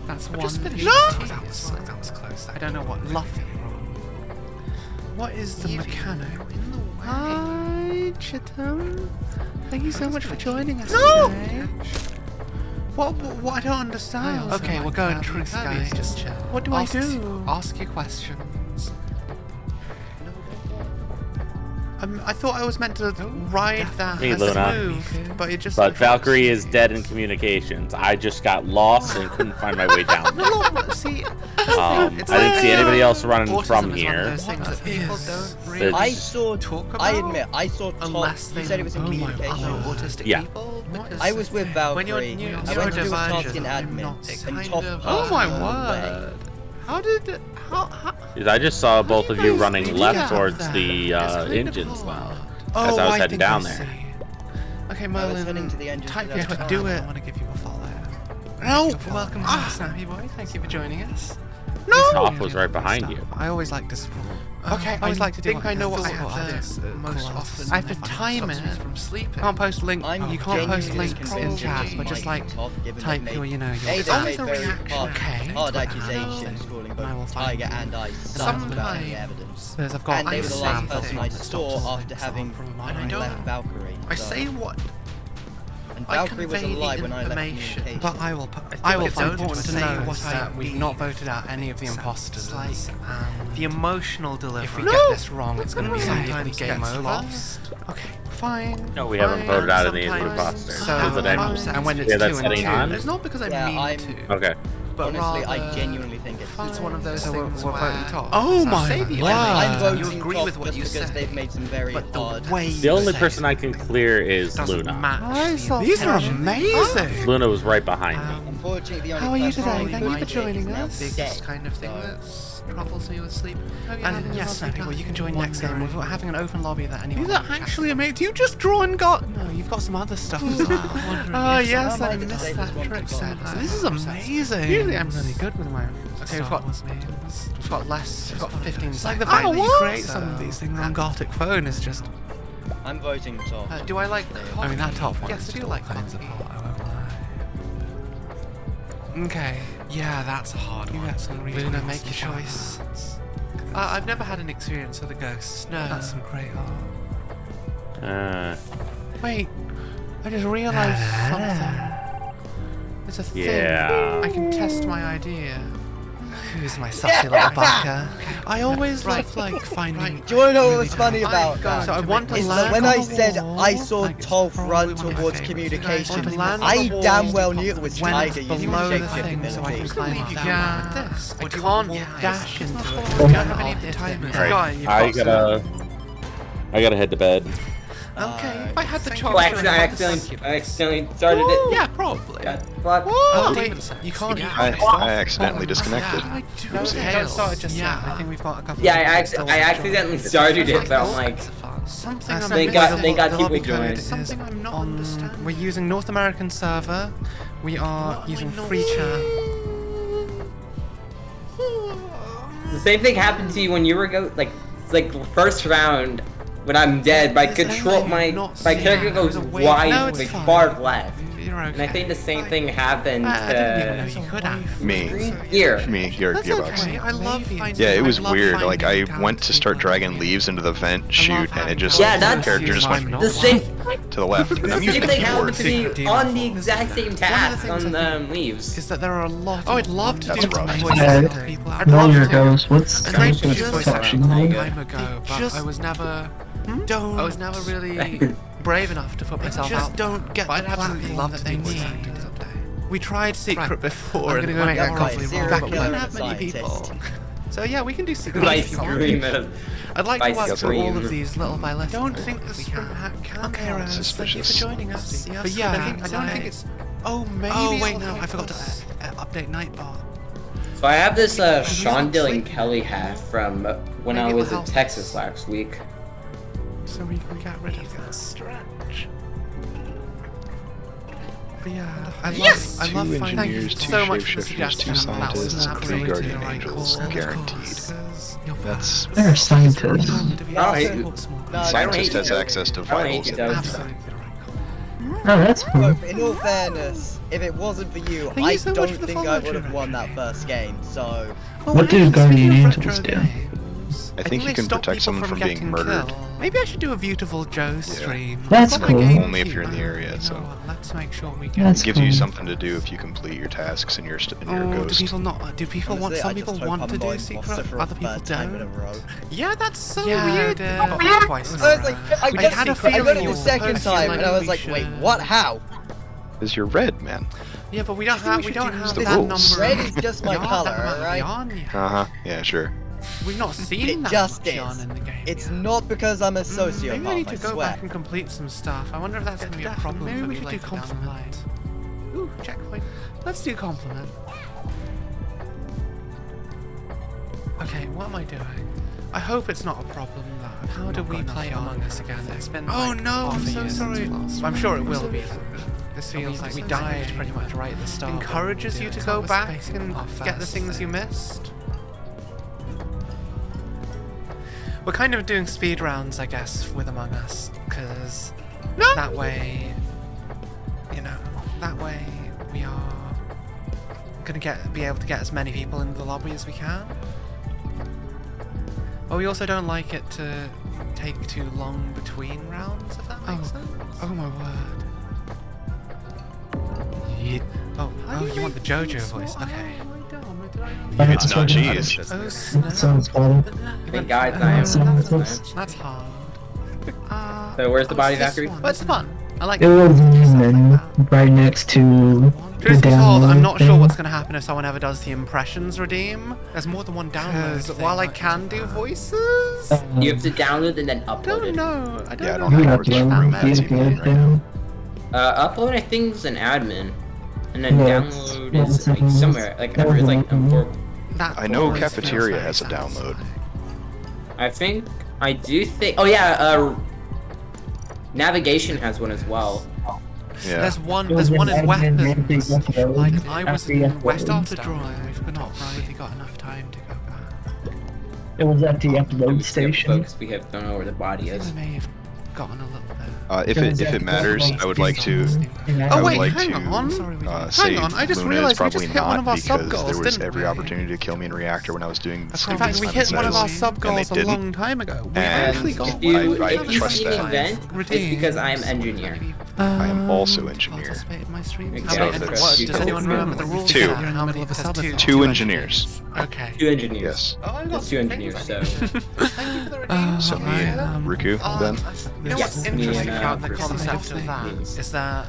B: That's one.
A: No!
B: That was close. I don't know what. Luffy. What is the mechanic? Hi, Chitam. Thank you so much for joining us today. What I don't understand. Okay, we're going truth, guys. Just chill.
A: What do I do?
B: Ask your questions. I thought I was meant to ride that
F: Me,
B: as
F: Luna.
B: a move, but it just.
F: But Valkyrie is dead in communications. I just got lost and couldn't find my way down there.
B: Look, see,
F: I didn't see anybody else running
B: autism
F: from
B: is one of
F: here.
B: those things that people don't really
F: There's-
E: I saw.
B: talk about.
E: I admit, I saw Top.
B: Unless
E: You
B: they
E: said it was in
B: know
E: communication.
B: other autistic
F: Yeah.
B: people. Because
E: I was with
B: when you're
E: Valkyrie.
B: new,
E: I went to do a task
B: neurodivergent,
E: in
B: I'm not
E: admin,
B: kind
E: and Top.
B: of-
A: Oh my
E: passed me
A: word. How did how
F: Because I just saw both of you
B: guys
F: running
B: do
F: left
B: that?
F: towards
B: It's
F: the
B: kind of
F: engines
B: hard.
F: now.
B: Oh,
F: As I was heading
B: think
F: down
B: I
F: there.
B: see. Okay,
E: I was
B: Merlin,
E: heading to the engine
B: type
E: today.
B: it, do it. I want to give you a follow.
A: No.
B: Welcome, Snappy Boy. Thank you for joining us.
F: Top was right behind you.
B: I always like to support.
A: Okay,
B: I always like to do.
A: think I know what I
B: have
A: have
B: to
A: to
B: most
A: call
B: often.
A: out.
B: I have to time it. From sleeping. Can't post link.
E: I'm
B: You can't post
E: genuinely
B: links in
E: convinced
B: chat,
E: it
B: but just
E: might
B: like
E: be Top, given
B: type
E: they've
B: your,
E: made-
B: you know, your.
E: They
B: It's
E: made
B: always a
E: very
B: reaction.
E: hard
B: Okay.
E: accusations calling
B: I will
E: both
B: find
E: Tiger
B: you.
E: and I
B: Sometimes
E: without any evidence.
B: Because I've got.
E: And they were the
B: I
E: last
B: say
E: person I
B: that
E: saw
B: stops
E: after
B: links
E: having
B: from a
E: left
B: moderator.
E: Valkyrie.
B: I
E: so-
B: say what.
E: And
B: I
E: Valkyrie was
B: convey the
E: alive when I left
B: information,
E: communication.
B: but I will
A: it's
B: find
A: important
B: to
A: to
B: know
A: know
B: what
A: that
B: we've not voted out any of the imposters.
A: like,
B: The emotional delivery. If we
A: No!
B: get this wrong, it's going to be
A: Sometimes
B: immediately game
A: gets
B: over.
A: lost.
B: Okay, fine.
F: No, we haven't
B: fine.
F: voted out any of the
B: Sometimes-
F: imposters.
B: So,
F: Is it any-
B: and when it's
F: Yeah,
B: 2
F: that's
B: and
F: heading
B: 2,
F: on?
B: it's not because I
E: Yeah,
B: mean
E: I'm-
B: to.
F: Okay.
B: But
E: Honestly, I
B: rather,
E: genuinely think
B: it's one of those
A: So we're-
B: things
A: we're
B: where.
A: voting top.
B: Oh
A: So
B: my
A: say the
B: word!
E: I'm voting
B: You agree
E: top
B: with what
E: just
B: you
E: because
B: said,
E: they've made some very
B: but the
E: hard.
B: way
F: The only
B: you say
F: person I can clear is
B: doesn't
F: Luna.
B: match.
A: These are
B: amazing.
F: Luna was right behind me.
E: Unfortunately, the only
B: How are you
E: person
B: today?
E: who
B: Thank you
E: might
B: for
E: take
B: joining
E: is now
B: us.
E: dead,
B: This kind of thing
E: so-
B: that troubles me with sleep. And yes, Snappy, well, you can join next game. We're having an open lobby that anyone.
A: These are actually amazing. You just draw and got.
B: No, you've got some other stuff as well.
A: Oh yes,
E: I
A: I
E: might have
A: missed
E: saved
A: that
E: this one
A: trick
E: for
A: set.
E: God.
A: This is amazing.
B: Usually I'm really good with my. Okay, we've got names. We've got less. We've got 15 seconds.
A: Like the fact that you
B: what?
A: create some of these things on Gothic phone is just.
E: I'm voting top.
B: Do I like?
A: I mean that top one.
B: Yes,
A: is
B: I do
A: still
B: like
A: kinds of
B: coffee.
A: hot. I won't lie. Okay.
B: Yeah, that's a hard
A: You
B: one.
A: get some retweets
B: Luna, make your
A: and
B: choice. I've never had an experience with a ghost. No.
A: That's some great art.
B: Wait, I just realised something. There's a thing.
F: Yeah.
B: I can test my idea. Who's my sassy little backer? I always like finding.
E: Do you want to know what was funny about that?
B: So I want to
E: Is
B: land
E: that when I
B: on the
E: said
B: wall,
E: I saw
B: like, it's
E: Toph
B: probably
E: run
B: one of my
E: towards
B: favorites.
E: communication,
B: To land on
E: I
B: the
E: damn
B: wall,
E: well knew it was
B: when
E: Taiga
B: it's
E: using
B: below the
E: shapeshifting
B: thing, so I can
E: abilities.
B: climb up
A: Yeah.
B: with this. I
A: Or do you
B: can't
A: want
B: dash into it.
A: Smug?
B: I don't have any of the timers.
F: Alright,
A: Guy, you've
F: I
A: got
F: gotta head to bed.
B: Okay, I had the
H: Oh,
B: chance.
H: I accidentally started it.
B: Yeah, probably.
H: Yeah, fuck.
B: Oh, wait, you can't.
G: I accidentally disconnected.
B: No,
G: Oopsie.
B: don't start it just yet. I think we've got a couple.
H: Yeah,
B: of
H: I accidentally started it, but I'm like,
B: Something I'm
H: Thank
B: missing.
H: God
B: The
H: people
B: lobby code
H: joined.
B: is Something I'm not understanding. We're using North American server. We are using free chat.
H: the same thing happened to you when you were it's like first round when I'm dead. My character goes wide,
B: No, it's
H: like
B: fine.
H: far left,
B: You're okay.
H: and I think the same thing happened
B: I didn't even know you could have.
G: Me.
H: here.
G: Me,
B: That's
G: Gearbox.
B: okay. I love finding.
G: Yeah, it was
B: I love
G: weird.
B: finding
G: Like, I
B: talented
G: went to start
B: people.
G: dragging leaves into the vent chute, and it just,
H: Yeah,
G: the
H: that's-
G: character just went
H: The same
G: to the left. And I'm
H: same
G: using the
H: thing happened
G: keyboard.
H: to me on the exact same task
B: things
H: on
B: I
H: leaves.
B: Is that there are a lot. Oh, I'd love to
G: That's
B: do
G: rough.
B: push
I: Uh,
B: people. I'd
I: Know
B: love
I: your
B: to.
I: goals. What's
B: And
I: the
B: I just
I: protection
B: a long
I: like?
B: time ago, but I was never. I was never really brave enough to put myself out. Just don't get. I'd absolutely love that they need. We tried secret before. I'm gonna go make that coffee
E: Serial
B: back. We
E: killer
B: don't have many
E: scientist.
B: people. So yeah, we can do secret.
H: By
B: if you want.
H: scream at
B: I'd like
H: by
B: to work through all
H: scream.
B: of these little by little. Don't think the spring hat can. Okay, Raz, thank you for
G: Suspicious.
B: joining us. But yeah, I don't think it's. Oh, maybe. Oh wait, no, I forgot to update Nightbot.
H: So I have this Shondell and Kelly hat from when I
B: Maybe it
H: was
B: will
H: in
B: help
H: Texas
B: us.
H: last week.
B: So we can get rid of that stretch. But yeah, I love
G: Two
B: finding. Thank you
G: engineers, two
B: so much for the
G: shapeshifters,
B: suggestion.
G: two
B: That was
G: scientists,
B: not
G: three
B: really
G: guardian
B: the right
G: angels,
B: call, of
G: guaranteed.
B: course.
G: That's
I: They're scientists.
H: I hate you.
G: scientist has
H: you.
G: access to
H: I don't hate
G: vitals.
H: you, though.
B: Absolutely the right call.
I: Oh, that's cool.
E: Look, in all fairness, if it wasn't for you,
B: Thank you
E: I
B: so much
E: don't
B: for the
E: think I
B: follow,
E: would have
B: Retro.
E: won that first game, so...
I: What do Guardian Angels do?
G: I think you
B: they
G: can
B: stop
G: protect
B: people
G: someone from being
B: getting
G: murdered.
B: killed. Maybe I should do a Beautiful Joe stream.
I: That's
B: It's on my
I: cool.
B: game
G: Only if
B: queue.
G: you're in the area,
B: You know
G: so-
B: what, let's make sure we get.
I: That's
G: It gives you
I: cool.
G: something to do if you complete your tasks in your
B: Oh, do
G: ghost.
B: people not? Do people want?
E: Honestly,
B: Some
E: I just
B: people
E: hope
B: want
E: I'm
B: to
E: not
B: do
E: imposter
B: secret.
E: for a
B: Other people
E: third time in a
B: don't.
E: row.
B: Yeah, that's so
A: Yeah,
B: weird. Twice. in a
E: I was
B: row.
E: like, I
B: I
E: got
B: had a
E: I
B: feeling
E: got it
B: you
E: the
B: were
E: second
B: supposed to,
E: time,
B: like,
E: and I was
B: we
E: like,
B: should-
E: wait, what? How?
G: Is you're red, man.
B: Yeah, but we don't have. We don't have
G: the
B: that
G: rules.
B: number.
E: Red is just my
B: beyond
E: color,
B: that amount
E: alright?
B: beyond yet.
G: Uh-huh. Yeah, sure.
B: We've not seen
E: It
B: that
E: just
B: much
E: is.
B: on in the game.
E: It's
B: yet.
E: not because I'm a sociopath,
B: Maybe I need to
E: I
B: go
E: swear.
B: back and complete some stuff. I wonder if that's going to be a problem. Maybe we should do compliment. Ooh, checkpoint. Let's do compliment. Okay, what am I doing? I hope it's not a problem though. How do we play Among Us again? It's been oh no, I'm so sorry. I'm sure it will be. This feels like we died pretty much right at the start. Encourages you to go back and get the things you missed. We're kind of doing speed rounds, I guess, with Among Us, because that way, you know, that way we are gonna be able to get as many people into the lobby as we can. But we also don't like it to take too long between rounds, if that makes sense. Oh my word. Oh, you want the JoJo voice? Okay.
G: It's not cheese.
B: Oh,
I: That
B: snap.
I: sounds better.
H: Thank God I am.
B: That's hard.
H: So where's the body
B: this
H: factory?
B: one. But it's fun. I like
I: It was even right next to the
B: Truth be told, I'm
I: download
B: not sure
I: thing.
B: what's going to happen if someone ever does the impressions redeem. There's more than one download. While I can do voices,
H: You have to download and then upload
B: don't
H: it.
B: know. I don't
G: Yeah, I
B: know.
G: don't
I: You
G: know
I: have
G: which
I: to
G: room that's
I: get
G: even in
I: it
G: right
I: down.
H: Upload I think is an admin, and then
I: Yeah,
H: download
I: yeah,
H: is like
I: it's-
H: somewhere like it's like for,
B: That
G: I know
B: always feels
G: cafeteria
B: very
G: has a download.
B: satisfying.
H: I think I do think. Oh yeah, navigation has one as well.
G: Yeah.
B: There's one
I: It was
B: in
I: an admin
B: weapons.
I: upload
B: Like I was
I: after you
B: in West
I: uploaded.
B: After Drawing. We've not really got enough time to go back.
I: It was at the
H: We
I: upload
H: skip
I: station.
H: Folks, we have don't know where the body
B: I think I
H: is.
B: may have gotten a little bit.
G: If it matters, I would like to. I
B: Oh
G: would
B: wait,
G: like
B: hang
G: to
B: on.
G: say
B: Hang on, I just
G: Luna
B: realized
G: is
B: we
G: probably
B: just hit one
G: not
B: of our
G: because
B: sub-goals,
G: there was
B: didn't
G: every
B: we?
G: opportunity to kill me in reactor when I was doing
B: In
G: stupid
B: fact, we hit one of our
G: sentences,
B: sub goals a
G: and they
B: long time ago. We
H: And
B: actually got
H: if you,
B: one.
G: I
H: if you
G: trust
H: see an
G: that.
H: event, it's because I'm engineer.
G: I am also engineer.
C: Participate in my streams.
H: Okay,
C: How many-
H: so
C: what,
H: you
C: does
H: told
C: anyone
H: me.
C: remember the rules?
G: Two.
C: You're in the middle of a subathon.
G: Two engineers.
C: Okay.
H: 2 engineers.
G: Yes.
H: There's 2 engineers, so.
G: So me and Riku then.
B: You know what's
H: Yes,
B: interesting
H: me and,
B: about the
H: Chris.
B: concept of that is that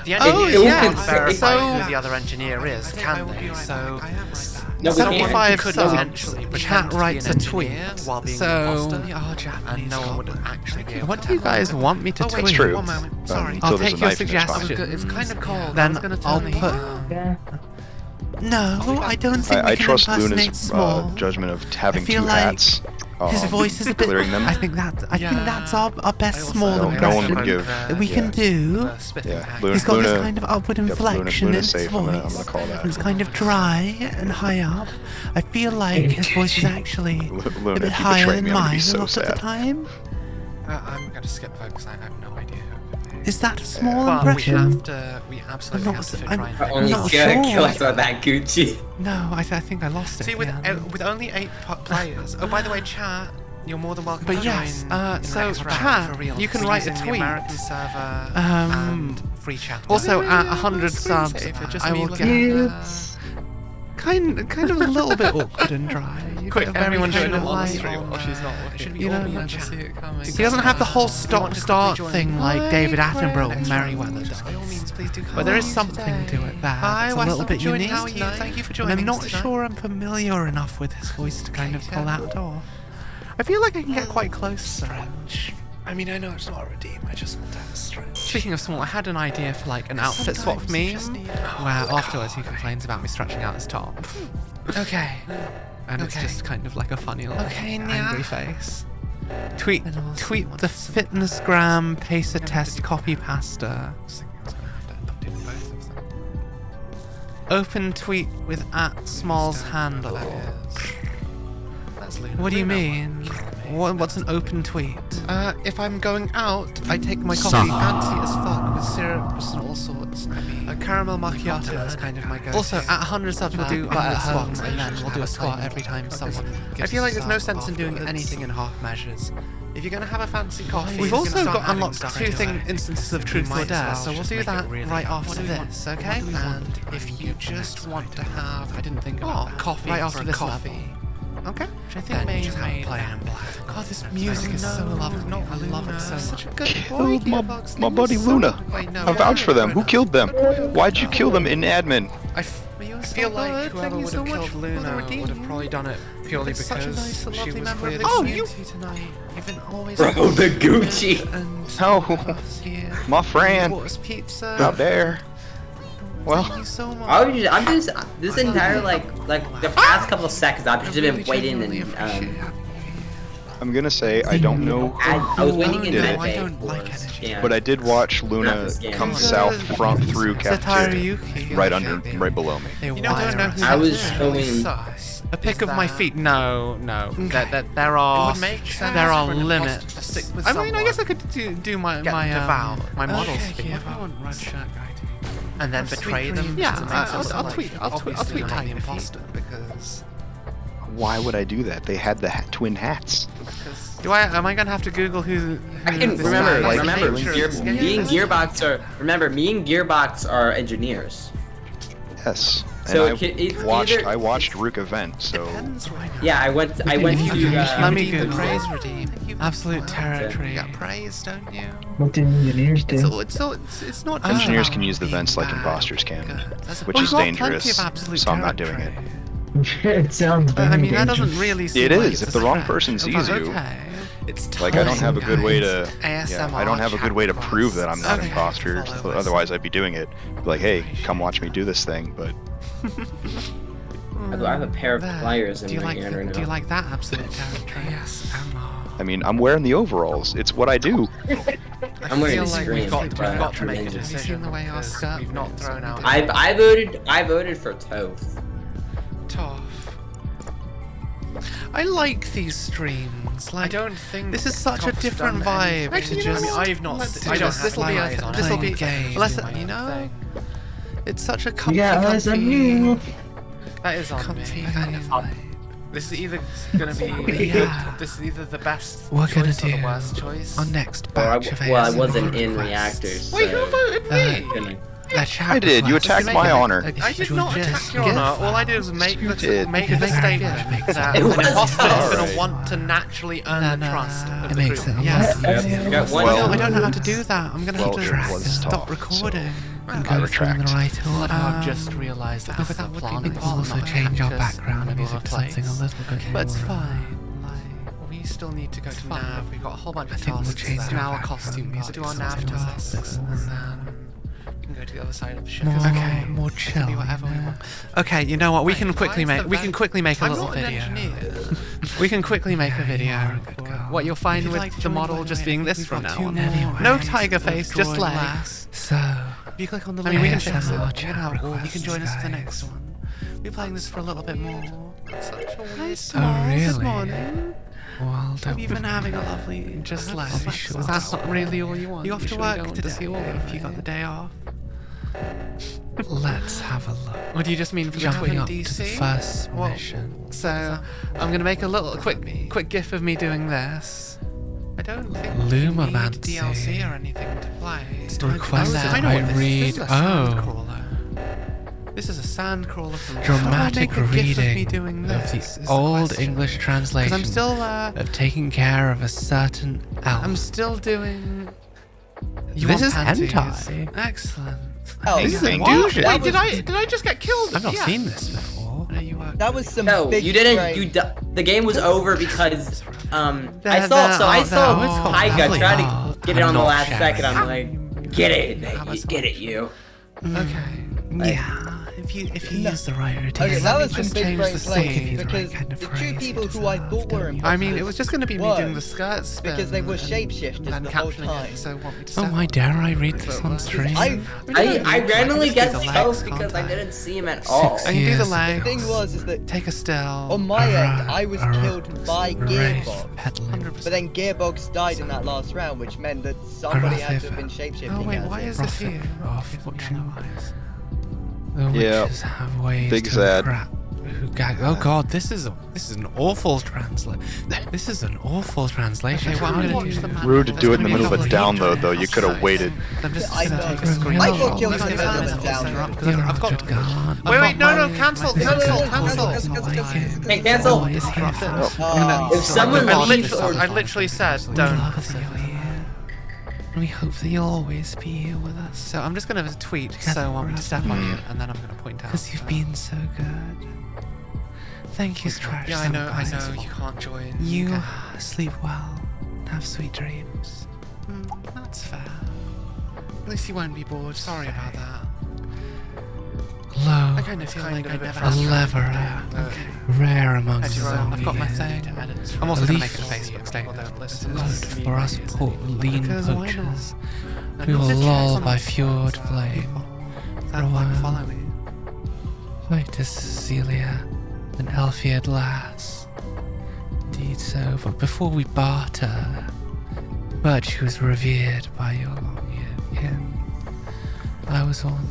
B: the
H: Oh,
B: engineer
H: yeah.
B: can't verify
H: So-
B: who the other engineer is, can they? So
H: No, we
B: someone
H: can't.
B: could
C: No, we
B: potentially
C: can't.
B: pretend
C: Chat
B: to be
C: writes
B: an
C: a
B: engineer
C: tweet,
B: while being
C: so-
B: an imposter, and no one would actually be able
C: What
B: to
C: do you
B: tell.
C: guys want me to tweet?
G: It's true.
B: One moment, sorry.
G: Until
C: I'll
G: there's
C: take
G: a
C: your
G: knife in it's fine.
C: suggestions.
B: It's kind of cold.
C: Then
B: I was gonna
C: I'll
B: turn
C: put.
I: Yeah.
C: No, I don't think
G: I
C: we can
G: trust
C: impersonate
G: Luna's
C: Small.
G: judgment of having
C: feel
G: 2
C: like
G: hats.
C: His voice is a bit.
G: clearing them.
C: I think that's our best small
G: No
C: impression
G: one would give.
C: that we can
G: yeah.
C: do.
G: Yeah,
C: He's got this
G: Luna.
C: kind of upward
G: Yep,
C: inflection in
G: Luna's
C: his
G: safe.
C: voice.
G: I'm gonna call that.
C: It's kind of dry and high up. I feel like his voice is actually
G: Luna,
C: a
G: if
C: bit
G: you
C: higher
G: betray
C: than
G: me, I'm gonna be
C: mine a
G: so
C: lot of the
G: sad.
C: time.
B: I'm going to skip folks. I have no idea.
C: Is that a small
B: But we
C: impression?
B: have to. We absolutely
C: I'm
B: have
C: not-
B: to try
C: I'm-
B: and.
C: I'm
H: Only
C: not
H: gonna
C: sure.
H: kill us with that Gucci.
C: No, I think I lost it.
B: See, with only 8 players. Oh, by the way, chat. You're more than welcome
C: But
B: to
C: yes,
B: join. in the
C: so
B: next round
C: chat,
B: for real.
C: you can
B: We're
C: write a
B: using
C: tweet.
B: The American server
C: Um,
B: and free chat.
C: Also,
B: Wait,
C: at
B: wait,
C: 100
B: wait,
C: subs,
B: screensaver, just
C: I
B: me
C: will
B: looking
C: get
B: at,
C: kind of a little bit awkward and dry. You
B: Quick,
C: get a very
B: everyone
C: kind
B: join
C: of
B: on the
C: light
B: stream
C: on,
B: while she's not looking. Should we
C: you
B: all
C: know,
B: be in
C: never
B: chat?
C: see it coming.
B: He
C: He doesn't have the whole
B: You want to
C: stop-start
B: quickly
C: thing
B: join?
C: like David Attenborough
B: Next
C: and
B: round.
C: Merriweather does.
B: By all means, please do come
C: But there is
B: on
C: something
B: today.
C: to it there.
B: Hi,
C: It's a
B: why
C: little
B: stop
C: bit
B: joining?
C: unique.
B: How are you? Thank you for
C: And
B: joining
C: I'm not
B: tonight.
C: sure I'm familiar enough with his voice to kind of pull that off. I feel like I can get quite close to Stretch.
B: I mean, I know it's not a redeem. I just want to have a stretch.
C: Speaking of small, I had an idea for like an outfit swap for me, where afterwards he complains about me stretching out his top.
B: Okay.
C: And it's just kind of like a funny little
B: Okay,
C: angry
B: yeah.
C: face. Tweet
B: And also
C: tweet
B: want
C: the
B: some-
C: Fitnessgram pacer test copy pasta. Open tweet with @Small's handle. What do you mean? What's an open tweet? If I'm going out, I take my coffee fancy as fuck with syrups and all sorts. A caramel macchiato is kind of my go. Also, at 100 subs, we'll do squats, and then we'll do a squat every time someone. I feel like there's no sense in doing anything in half measures. If you're gonna have a fancy coffee, we've also got unlocked 2 instances of truth or dare, so we'll do that right after this, okay? And if you just want to have, I didn't think about coffee right after this coffee. Okay. Which I think may play in black. God, this music is so lovely. I love it so much. Such a good boy.
G: Killed my buddy Luna. I vouch for them. Who killed them? Why'd you kill them in admin?
C: I feel like whoever would have killed Luna would have probably done it purely because she was clearly tonight. You've been always
H: Bro, the Gucci.
G: Oh, my friend.
C: Pizza.
G: Out there. Well,
C: Thank you so much.
H: I'm just this entire like the past couple of seconds I've just been waiting and
G: I'm gonna say I don't know
H: I was waiting in
G: did
H: that
G: it,
H: day
C: I don't
H: for
C: like energy.
G: but I did watch Luna come south front through cafeteria, right right below me.
C: You know, I don't know who
H: I
C: that
H: was
C: is.
H: showing
C: A pic of my feet. No. That there are limits. I mean, I guess I could do my model's feet.
B: And then betray them.
C: Yeah,
B: to make
C: I'll
B: them
C: tweet.
B: like,
C: I'll
B: obviously
C: tweet
B: not the
C: Tiger
B: imposter because
G: Why would I do that? They had the twin hats.
C: Am I gonna have to Google who
H: And
C: this
H: remember,
C: guy is?
H: remember,
C: Make sure
H: Gear,
C: it's-
H: me and Gearbox are engineers.
G: Yes.
H: So
G: And
H: it's
G: I watched Rook event, so
H: Yeah, I went to
C: Let me Google.
B: praise redeem.
C: Absolute territory.
B: You got praise, don't you?
I: What do engineers do?
C: It's not just
G: engineers
C: about
G: can use the
C: being
G: vents like
C: bad.
G: imposters can, which
C: Well,
G: is
C: we've got plenty
G: dangerous.
C: of absolute
G: So I'm not doing it.
C: territory.
I: It sounds very
C: I mean, that
I: dangerous.
C: doesn't really seem
G: It
C: like
G: is,
C: it's
G: if the
C: a
G: wrong
C: threat.
G: person
C: But
G: sees you,
C: okay. It's
G: Like I don't have a good way to.
C: guys.
G: Yeah, I don't have a good way to prove that I'm not an
C: Okay.
G: imposter. So otherwise, I'd be doing it. Be like, hey, come watch me do this thing. But
H: I have a pair of
C: There.
H: pliers
C: Do
H: in
C: you
H: my
C: like
H: hand right now.
C: Do you like that absolute territory? Yes, Emma.
G: I mean, I'm wearing the overalls. It's what I do.
H: I'm wearing
C: feel
H: the
C: like
H: screen.
C: we've got
H: but
C: to make a
H: I'm
C: decision.
H: in-
C: Seen the way our skirt
B: We've not thrown out.
H: I voted for Toph.
C: Tough. I like these streams. Like,
B: I don't think
C: this is such a
B: Toph's
C: different
B: done
C: vibe.
B: anything.
C: to
B: You know,
C: just,
B: I mean, I've not.
C: let's
B: I don't
C: just-
B: have
C: this'll
B: my
C: be
B: eyes on
C: this'll
B: playing
C: be
B: games
C: unless
B: in my
C: you know.
B: thing.
C: It's such a comfy,
I: Yeah, eyes on
C: comfy,
I: you.
B: That is on
C: comfy
B: me.
C: kind of vibe.
B: This is either gonna be this is either the best
C: We're gonna
B: choice or
C: do
B: the worst choice.
C: our next
H: Well,
C: batch of
H: I wasn't
C: ASMR
H: in
C: requests.
H: reactors. So
B: Wait, who voted me?
C: The chat
G: I did. You
C: requests.
G: attacked my honor.
B: I did not attack your
C: Give
B: honor. All I did was make the
G: did.
B: statement that
H: It
B: an
H: was
B: imposter is
G: alright.
B: going to want to naturally earn the trust of
C: It
B: the
C: makes
B: group.
C: it a
B: Yeah.
C: lot easier.
H: You got one.
G: Well-
B: I don't know how to do that. I'm going to
G: Well,
B: have
G: it
B: to
G: was
B: stop
G: tough,
B: recording.
C: And
G: I
C: go through in the
G: retract.
C: right order.
B: I've just realised that this is a plan.
C: We can also change our background music to something a little bit
B: But it's
C: more,
B: fine. Like, we still need to go to Nav. We've got a whole bunch
C: I
B: of
C: think we'll
B: tasks.
C: change
B: Now
C: our
B: our
C: background
B: costume.
C: music
B: Do our
C: to
B: Nav
C: something a
B: tasks,
C: little
B: and
C: bit
B: then we can go to the other side of the ship.
C: more chill.
B: Be whatever we
C: you know?
B: want.
A: Okay, you know what? We can
B: Why
A: quickly
B: is
A: make
B: the
A: we
B: van-
A: can quickly make a
B: I'm
A: little
B: not an
A: video.
B: engineer.
A: We can quickly make a video. What you'll find
B: Would you
A: with
B: like to
A: the
B: join
A: model
B: by
A: just
B: way?
A: being this
B: We've
A: from
B: got
A: now
B: two
A: on.
C: more
A: No
C: ways
A: tiger
C: of
A: face, just
B: drawing
A: legs.
C: So,
B: If you click on the
A: I mean, we can
B: link,
A: fix it.
C: ASMR
B: you
C: chat
B: can have all. You
C: requests,
B: can join us for the
C: guys.
B: next one. We're playing this for a little bit more. Such a weird
C: Oh, really?
B: Good morning.
C: well, don't
B: Have you been having a lovely
A: Just
B: legs?
A: legs.
C: be sure
A: Is that not really all you want?
B: You off to
A: sure
B: work
A: don't want
B: today?
A: see all
B: If you got the day off.
C: let's have a look.
A: Or do you just mean for the
C: Jumping
A: Twin
C: up to the
A: DC?
C: first
A: Well,
C: mission.
A: So I'm gonna make a little quick gif of me doing this.
B: I don't think
C: Luma
B: you need
C: Fancy.
B: DLC or anything to play.
C: Request
B: Oh,
C: that
B: I know
C: I
B: what this is.
C: read.
B: This is a
C: Oh,
B: sandcrawler. This is a sandcrawler from
C: dramatic
B: Make a gif of me
C: reading
B: doing
C: of
B: this
C: the
B: is the
C: old
B: question.
C: English
B: 'Cause
C: translation
B: I'm still
C: of taking care of a certain elf.
B: I'm still doing. You
C: This
B: want
C: is
B: panties?
C: hentai.
B: Excellent.
E: Oh,
C: This is
E: yeah.
C: a
E: What?
C: illusion.
E: That
B: Wait,
E: was-
B: did I just get killed?
C: I've not
B: Yeah.
C: seen this before.
B: No, you were.
E: That was some
H: No,
E: big
H: you didn't.
E: brain.
H: The game was over because I
A: That-
H: saw
A: that-
H: Taiga
C: lovely.
H: try to
C: Oh,
H: get it
C: I'm
H: on the
C: not
H: last
C: sharing
H: second. I'm
C: that.
H: like, get it, get it, you.
B: Okay.
C: Yeah, if you
E: No.
C: use the right rotation,
E: Okay, that was some
B: just
E: big
B: change
E: brain
B: the
E: play
B: scene.
E: because
C: Kind of
E: the two
C: phrase
E: people
C: it
E: who I
C: deserves,
E: thought were
C: don't you?
B: I mean, it was just going to be me
E: Were,
B: doing the skirt spin.
E: because they were
B: and-
E: shapeshifters
B: and
E: the whole
B: capturing
E: time.
B: it, so want me to
C: Oh
B: sell
C: my,
B: it.
C: dare I read this on stream?
E: I
H: I randomly guessed
B: the
H: stealth
B: legs,
H: because
B: can't
H: I
B: I?
H: didn't see him at all.
B: I can do the
C: Yes.
E: the
B: legs.
E: thing was is that
B: Take a still.
E: on my end
C: Alright,
E: I was
C: alright.
E: killed by
C: Wraith
E: Gearbox,
C: peddling.
B: 100%.
E: but then Gearbox died in that last round, which meant that somebody had to have been shapeshifting.
B: Oh wait,
E: as
B: why
E: it.
B: is this
C: Profit
B: here?
C: off watching the
G: Yeah.
C: witches have ways
G: Big
C: to
G: sad.
C: crap. Who gag? Oh god, this is an awful translation. This is an awful translation.
B: Okay, well, I'm gonna do the
G: Rude to do it in the
B: There's
G: middle of
B: gonna
G: a
B: be
G: download, though. You could have waited.
B: I'm just
E: I
B: gonna
E: know.
B: take a screenshot.
E: I thought killing
B: Let's
E: him
B: get
E: as
B: this
E: a download.
B: because I've got.
A: Wait, no, cancel,
B: my-
A: cancel.
H: Hey, cancel.
C: What is here for?
H: If someone
B: I
H: leaves
B: literally said,
C: We
B: don't.
C: love that you're here. And we hope that you'll always be here with us.
B: So I'm just gonna tweet. So I want me to step on you, and then I'm gonna point out.
C: Because you've been so good. Thank you, Trash.
B: Yeah, I know. You can't join.
C: You
B: Okay.
C: sleep well. Have sweet dreams.
B: That's fair. At least you won't be bored. Sorry about that.
C: Glow.
B: I kind of feel like I never.
C: A leverer. Rare among
B: As you roll, I've got my
C: zombies.
B: thing. I'm also gonna make
C: Leaf.
B: a Facebook statement. Don't listen.
C: Good for us lean
B: Because why not?
C: poachers.
B: And
C: We will
B: also check
C: lull
B: on
C: by
B: the
C: fjord
B: people
C: flame.
B: that
C: For a
B: like
C: while.
B: follow me.
C: Like Cecilia, an elf-eared lass. Indeed so, but before we barter, virtue is revered by your long-eared kin. I was once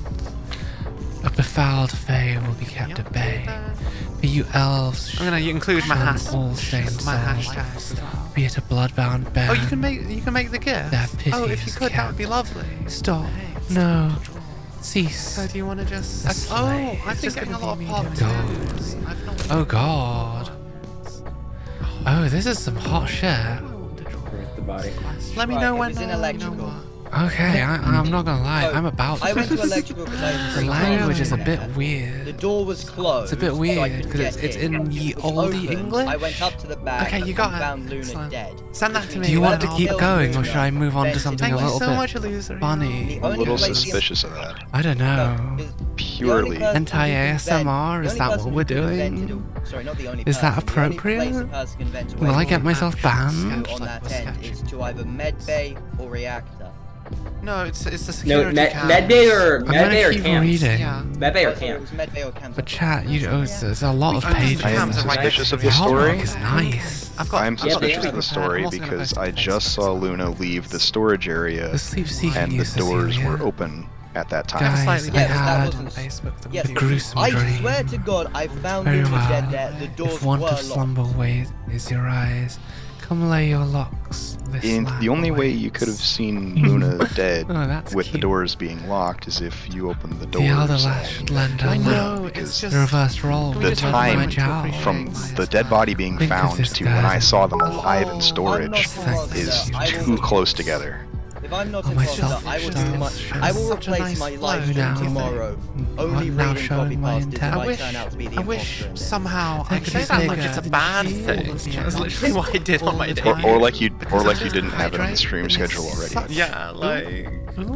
C: a befouled fae will be kept at bay. For you elves,
B: I'm gonna include my
C: all stained
B: my
C: souls,
B: hashtag.
C: be it a bloodbound bear.
B: Oh, you can make the gift.
C: That
B: Oh, if you
C: piteous
B: could, that would be
C: cat.
B: lovely.
C: Stop. No. Cease.
B: So do you want to just?
C: A slave.
B: I've been
C: Just
B: getting a
C: gonna
B: lot
C: be
B: of
C: me
B: pop
C: doing
B: twos. I've not.
C: Oh god. Oh, this is some hot shit.
H: Where's the body?
B: Let me
E: Right,
B: know
E: it
B: when.
E: was in
B: you know
E: electrical.
B: what.
C: Okay, I'm not gonna lie,
E: Oh,
C: I'm about
E: I went to
C: this.
E: electrical because I was
C: The
E: pretty
C: language is a
E: close
C: bit
E: there. The
C: weird.
E: door was closed.
C: It's a bit
E: so I
C: weird
E: couldn't
C: because
E: get
C: it's in ye
E: It was
C: olde
E: open.
C: English.
E: I went up to the back
B: Okay, you
E: and
B: got it.
E: found Luna
B: Excellent.
E: dead.
B: Send that to me.
C: Do you want to
B: and
C: keep
B: I'll-
C: going or should I move on to something
B: Thank
C: a
B: you
C: little
B: so
C: bit
B: much, Illusory.
C: funny?
E: The
G: A
E: only
G: little
E: place you-
G: suspicious of that.
C: I don't know.
G: Purely.
C: Anti-ASMR, is that what we're doing?
E: Sorry, not the only
C: Is that
E: person. The only place
C: appropriate?
E: a person can vent
C: Will I
E: away
C: get myself banned?
E: on that end is to either medbay or reactor.
B: No, it's the
H: No,
B: security cam.
H: medbay or
C: I'm gonna
H: medbay or
C: keep
H: camps.
C: reading.
B: Yeah.
H: Medbay or
E: It
H: camps.
E: was medbay or camp.
C: But chat, there's a lot of
B: I
C: pages.
G: I am
B: Cams are right
G: suspicious of
B: next
G: the
B: to
C: The
B: me.
G: story.
C: artwork is nice.
B: I've got.
G: I'm
B: I've got
G: suspicious
H: they
G: of
H: are.
G: the story
B: I'm also gonna
G: because
B: post it
G: I
B: to
G: just
B: Facebook.
G: saw Luna leave the storage area
C: The sleep seeking
G: and
C: you,
G: the doors
C: Cecilia.
G: were open at that time.
C: Guys,
B: Slightly
C: I
E: Yeah, but that
C: had
E: wasn't-
B: Facebook than
E: Yes,
B: we
C: a
B: do.
C: gruesome
E: I
C: dream.
E: swear to God, I found
C: Very
E: Luna
C: well.
E: dead there. The doors
C: If want
E: were
C: of
E: locked.
C: slumber is your eyes, come lay your locks. This
G: And
C: lamp
G: the only way
C: awaits.
G: you could have seen Luna dead
C: Oh, that's
G: with the
C: cute.
G: doors being locked is if you opened the
C: The elder
G: doors.
C: lash
G: and
C: lend
B: I
C: her
B: know,
C: love.
B: it's
G: because
B: just...
C: The reversed role
B: Can we
G: the
B: just have a
G: time
B: moment to
C: jowl.
B: appreciate
G: from
B: Maya's
G: the dead body being
C: Think of
G: found
C: this
G: to when I
C: guy.
G: saw them alive in
E: I'm not
G: storage
E: a monster.
G: is
E: I will-
G: too close together.
E: If I'm not
C: Oh,
E: a
C: my
E: monster, I will do
C: selfish
E: my.
C: self.
E: I will
B: Such a
E: replace
B: nice
E: my
B: flow
E: life stream
C: now.
E: tomorrow. Only
C: now
E: reading
C: showing
E: copy
C: my
E: pastas if
C: intent.
E: I turn out to be the
B: I wish
E: imposter in this.
B: somehow I
C: Thank
B: could
C: you,
B: say that like
C: Taiga.
B: it's a bad thing. That's literally what I did on my day.
G: Or like you didn't have it on the stream schedule already.
B: Yeah, like...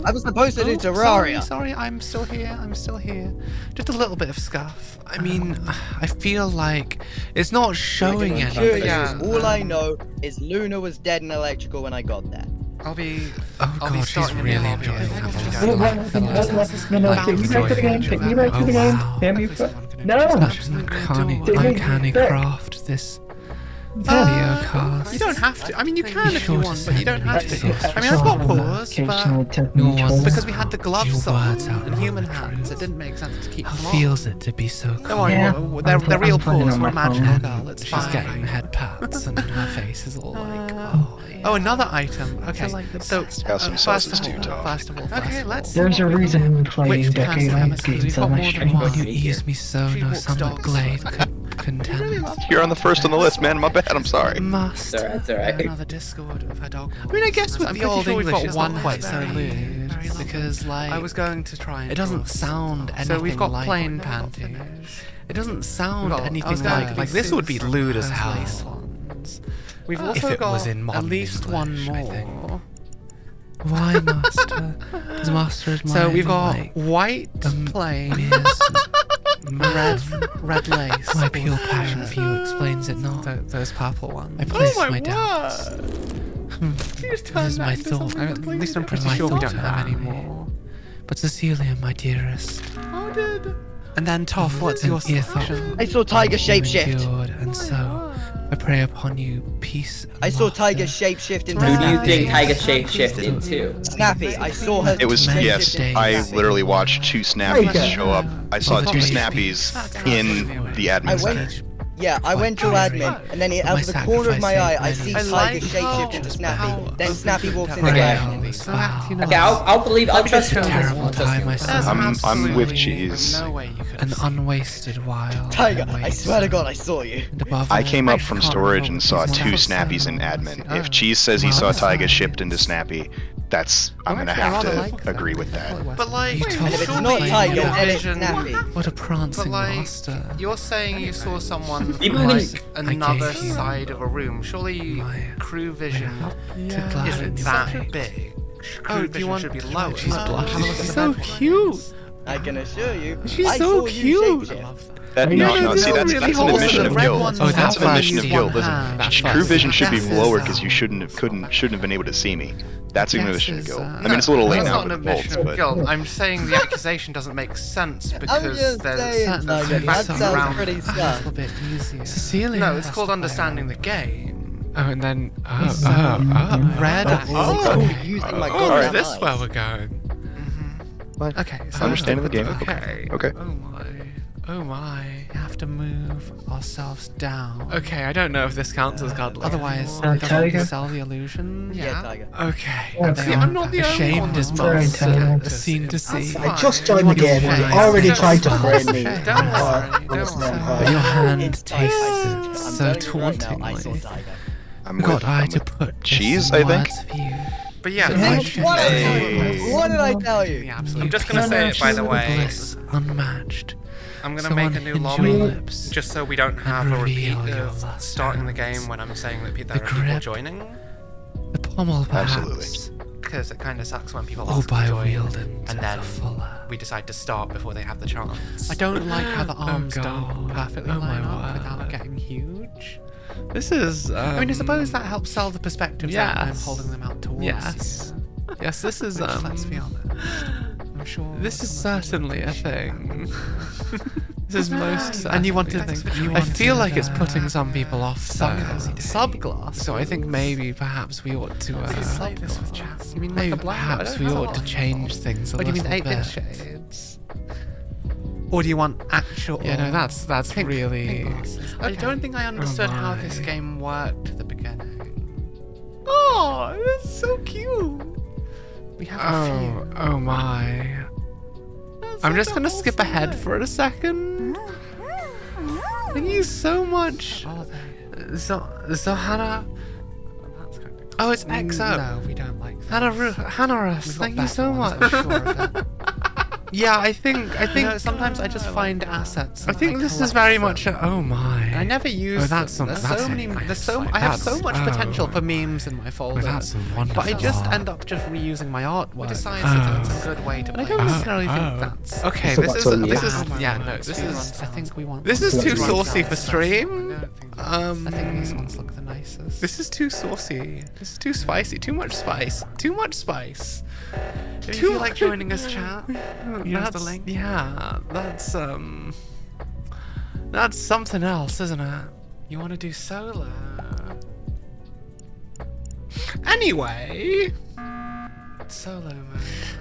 E: I was supposed to do Terraria.
B: Sorry, I'm still here. Just a little bit of scuff.
C: I mean, I feel like it's not showing
E: Sure,
C: anything.
B: Yeah.
E: All I know is Luna was dead in electrical when I got there.
B: I'll be...
C: Oh
B: I'll be
C: god, she's
B: starting a new
C: really
B: lobby.
C: enjoying
B: I think
C: that.
B: we
I: No,
B: don't-
I: take me back to the game. Take me back to the game. Hand me no.
C: Uncanny craft this video cast.
B: You don't have to. I mean, you can if you
C: sure to
B: want, but you don't have to.
C: send me
B: I mean, I've got pause,
I: Occasionally
B: but
I: take
C: No
I: me
C: one-
B: because we had the gloves
C: Your
B: on
C: words out
B: and human
C: loud.
B: hands, it didn't make sense to keep
C: How
B: them on.
C: feels it to be so
B: Don't
C: cold?
B: worry,
I: Yeah,
B: they're real
I: I'm playing
B: paws.
I: on
B: We're
I: my
B: magical,
I: phone.
B: girl. It's
C: She's
B: fine.
C: getting head pats and her face is all like, oh, yeah.
B: Oh, another item. Okay, so
G: Got some sauces
B: first
G: too,
B: of all,
G: Tom.
B: first of all, okay, let's.
I: There's a reason I'm playing
B: Which
I: decade
B: pants
I: long
B: because we've
I: games
B: got
I: on my
B: more than
I: stream.
B: one.
C: When you ease me so,
B: She
C: no
B: walks
C: summer
B: dogs.
C: glade contend.
G: You're on the first on the list, man. My bad. I'm sorry.
C: Must.
H: It's alright.
B: Another Discord of her dog.
C: I mean, I guess with
B: I'm
C: the
B: pretty
C: old
B: sure we've
C: English,
B: got
C: it's
B: one
C: not quite so
B: very-
C: lewd
B: very lovely.
C: because, like,
B: I was going to try and.
C: it doesn't sound anything
B: So we've got
C: like
B: plain
C: that.
B: panties.
C: It doesn't sound
B: We've got- I
C: anything
B: was going
C: like
B: to be
C: this would be
B: suits
C: lewd
B: from
C: as
B: her lace
C: hell.
B: ones. We've
C: If
B: also
C: it
B: got
C: was in
B: at
C: modern
B: least one
C: English, I think.
B: more.
C: Why master? His master is mine.
B: So we've got
C: like,
B: white
C: um,
B: plain,
C: Yes,
B: red lace.
C: my pure passion for you explains it not.
B: Those purple ones.
C: I place my doubts.
B: This
C: This is my thought.
B: At least I'm pretty
C: My
B: sure we
C: thought
B: don't have any
C: only.
B: more.
C: But Cecilia, my dearest,
B: How did? And then Toff, what's your
C: and ear thought
B: section?
E: I saw Tiger
C: you
E: shapeshift.
C: endured, and so I pray upon you peace. And
E: I saw Tiger
C: laughter.
E: shapeshift into
H: Who do you
E: Snappy.
H: think Tiger shapeshifted into?
E: Snappy. I saw her.
G: It was
E: shapeshift
G: yes.
E: into
G: I
E: Snappy.
G: literally watched two snappies
I: Okay.
G: show up. I saw
C: Oh,
G: two
C: the
G: snappies in the
E: I
G: admin center.
E: went. Yeah, I went to admin, and then out of the corner of my eye, I see
B: I
E: Tiger
B: like
E: shapeshift into Snappy. Then Snappy walks in
C: Pray
E: again.
C: all is well.
H: Okay, I'll believe. I'll trust you.
C: Terrible time I
B: There's
C: saw.
G: I'm with
B: absolutely
G: cheese.
B: No way you could
C: An
B: have seen
C: unwasted while.
E: Tiger, I swear to God, I saw you.
C: And above
G: I
C: all,
G: came up
C: I
G: from
C: can't
G: storage
C: remember
G: and saw
C: his
G: two
C: name.
G: snappies in admin. If Cheese says he saw Tyga shipped into Snappy, I'm gonna have to agree with that.
B: But like,
C: You told
E: And if it's
C: me
E: not
C: your
E: Tiger, then it's
B: vision-
E: Snappy.
C: What a
B: But
C: prancing
B: like,
C: master.
B: you're saying you saw someone
H: Even
B: from
H: when
B: like
C: I
B: another
C: gave you
B: side of a room. Surely
C: my-
B: crew vision
C: To gladden
B: isn't
C: your
B: that
C: fate.
B: big.
C: Oh,
B: Crew
C: do you
B: vision
C: want-
B: should be lower.
C: She's blushing.
B: Have a look at
C: She's
B: the
C: so
B: bed.
C: cute.
E: I can assure you.
C: She's
E: I
C: so
E: saw
C: cute.
E: You shapeshift.
G: No, see, that's
B: really
G: an
B: wholesome.
G: admission of
B: The red
G: guilt.
B: ones
C: Oh,
G: That's
C: that's
G: an admission of
C: first.
G: guilt.
B: That's
G: Listen,
C: first.
G: crew vision should be
B: Guesses,
G: lower because you shouldn't have been able to see me. That's an admission of
B: Guesses,
G: guilt. I mean, it's a little late
B: that's
G: now
B: not
G: for
B: an
G: the
B: admission
G: bolts,
B: of
G: but
B: guilt. I'm saying the accusation doesn't make sense
E: I'm
B: because
E: just
B: there's
E: saying,
B: certain
E: Tiger, that
B: factors
E: sounds
B: around
E: pretty
B: it.
C: A
E: sus.
C: little bit easier. Cecilia.
B: No, it's called understanding the game.
C: Oh, and then
B: Red.
E: Oh, using my
C: Oh,
E: goddamn
C: is this
E: eyes.
C: where we're going?
B: Okay, so
G: Understanding the game.
B: Okay.
G: Okay.
C: Oh my. Oh my.
B: We have to move ourselves down.
C: Okay, I don't know if this counts as godly.
B: Otherwise,
I: Uh,
B: it doesn't
I: Tiger?
B: sell the illusion.
E: Yeah, Tiger.
C: Okay.
I: Yeah,
C: They
I: see,
C: are
I: I'm
B: not the only
C: ashamed
B: one.
C: as
I: Sorry,
C: monster.
I: Tiger.
C: A scene to see.
B: That's
J: I just joined the
B: Fine.
J: game and you
B: Okay.
J: already
B: Don't
J: tried to
B: worry.
J: frame me.
B: Don't worry.
C: But
B: Don't worry.
C: your hand
E: It's Tiger.
C: tastes
E: I'm
C: so
E: telling you right now, I saw
C: tauntingly.
E: Tiger.
G: I'm
C: God,
G: with,
C: I
G: I'm
C: had to
G: with
C: put
G: Cheese,
C: just
G: I think.
C: words for you.
B: But yeah,
C: So
B: like,
E: What,
G: Hey.
E: what did I tell you?
B: yeah, absolutely. I'm just gonna say it by the way.
C: Bliss unmatched.
B: I'm gonna
C: Someone
B: make a new
C: hinge
B: lobby
C: your lips
B: just so we don't have a repeat
C: reveal your
B: of
C: lust
B: starting the
C: hands.
B: game when I'm saying that there
C: The
B: are people
C: grip.
B: joining.
C: The pommel, perhaps.
G: Absolutely.
B: Because it kind of sucks when people
C: All
B: ask to
C: by
B: join
C: wielding
B: and then
C: the fuller.
B: we decide to start before they have the chance. I don't like how the arms don't
C: God.
B: perfectly
C: Oh my
B: line up
C: word.
B: without getting huge.
C: This is.
B: I mean, I suppose that helps sell the perspective that I'm
C: yes.
B: holding them out towards
C: Yes. Yes, this is.
B: you. Which, let's be honest, I'm sure.
C: This is
B: some of you
C: certainly a
B: appreciate that.
C: thing. This is most.
B: And you want to think.
C: I feel like it's putting some people off
B: Subglass.
C: So I think maybe perhaps we ought to.
B: Like this with chat. You mean
C: Maybe
B: like a black?
C: perhaps we ought to change things a
B: What do you
C: little
B: mean 8-bit
C: bit.
B: shades? Or do you want actual?
C: Yeah, no, that's
B: pink
C: really.
B: glasses? I don't think I understood how this
C: my.
B: game worked at the beginning. Oh, that's so cute. We have a few.
C: Oh my. I'm just gonna skip ahead for a second. Thank you so much. So Hannah. Oh, it's XO.
B: No, we don't like that.
C: Hannah, thank you so much. Yeah, I think.
B: You know, sometimes I just find assets.
C: I
B: and
C: think this is
B: collect
C: very
B: them.
C: much. Oh my.
B: I never use.
C: Oh, that's
B: them.
C: some-
B: There's
C: that's
B: so
C: some
B: many.
C: nice.
B: There's so. I have so
C: That's-
B: much potential
C: oh.
B: for memes in my folder.
C: That's some wonderful.
B: But I just
C: art.
B: end up just reusing my artwork. We decided
C: Oh.
B: that's a good way to.
C: But I
B: play
C: don't
B: it.
C: necessarily think that's. Okay,
I: So
C: this
I: what's
C: is.
I: on
C: This
I: the-
C: is. Yeah, no, this is.
B: I think we want.
C: This is
I: So
C: too
I: what's on the-
C: saucy for stream.
B: I think these ones look the nicest.
C: This is too saucy. This is too spicy. Too much spice. Too much spice.
B: If you feel like joining us, chat, here's the link.
C: Yeah, that's something else, isn't it?
B: You want to do solo?
C: Anyway.
B: Solo mode.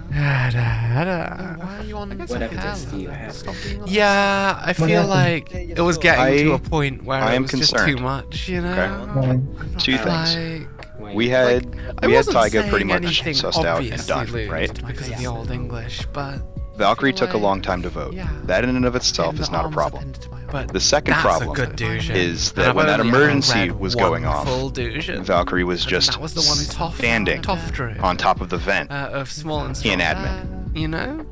C: Why
B: Why are you on the
H: What evidence do you have?
B: Stop being on
C: Yeah, I feel like it was getting to a point where
G: I
C: it
G: am
C: was just
G: concerned.
C: too much, you know?
I: Fine.
G: Two things.
C: Like,
G: We had
C: I
G: we had
C: wasn't
G: Taiga pretty
C: saying
G: much
C: anything
G: sussed out and
C: obviously
G: done,
C: lewd
G: right?
C: because of the old English, but
G: Valkyrie took a long time to vote.
B: Yeah.
G: That in and of itself is not a problem.
C: but
G: The second
C: that's
G: problem
C: a good douche.
G: is
C: And
G: that
C: I've
G: when that
C: only ever
G: emergency
C: read
G: was
C: one
G: going off,
C: full douche.
G: Valkyrie was just
C: that was the one
G: standing
C: drew
G: on top of the vent
C: of small and strong.
G: in admin.
C: You know?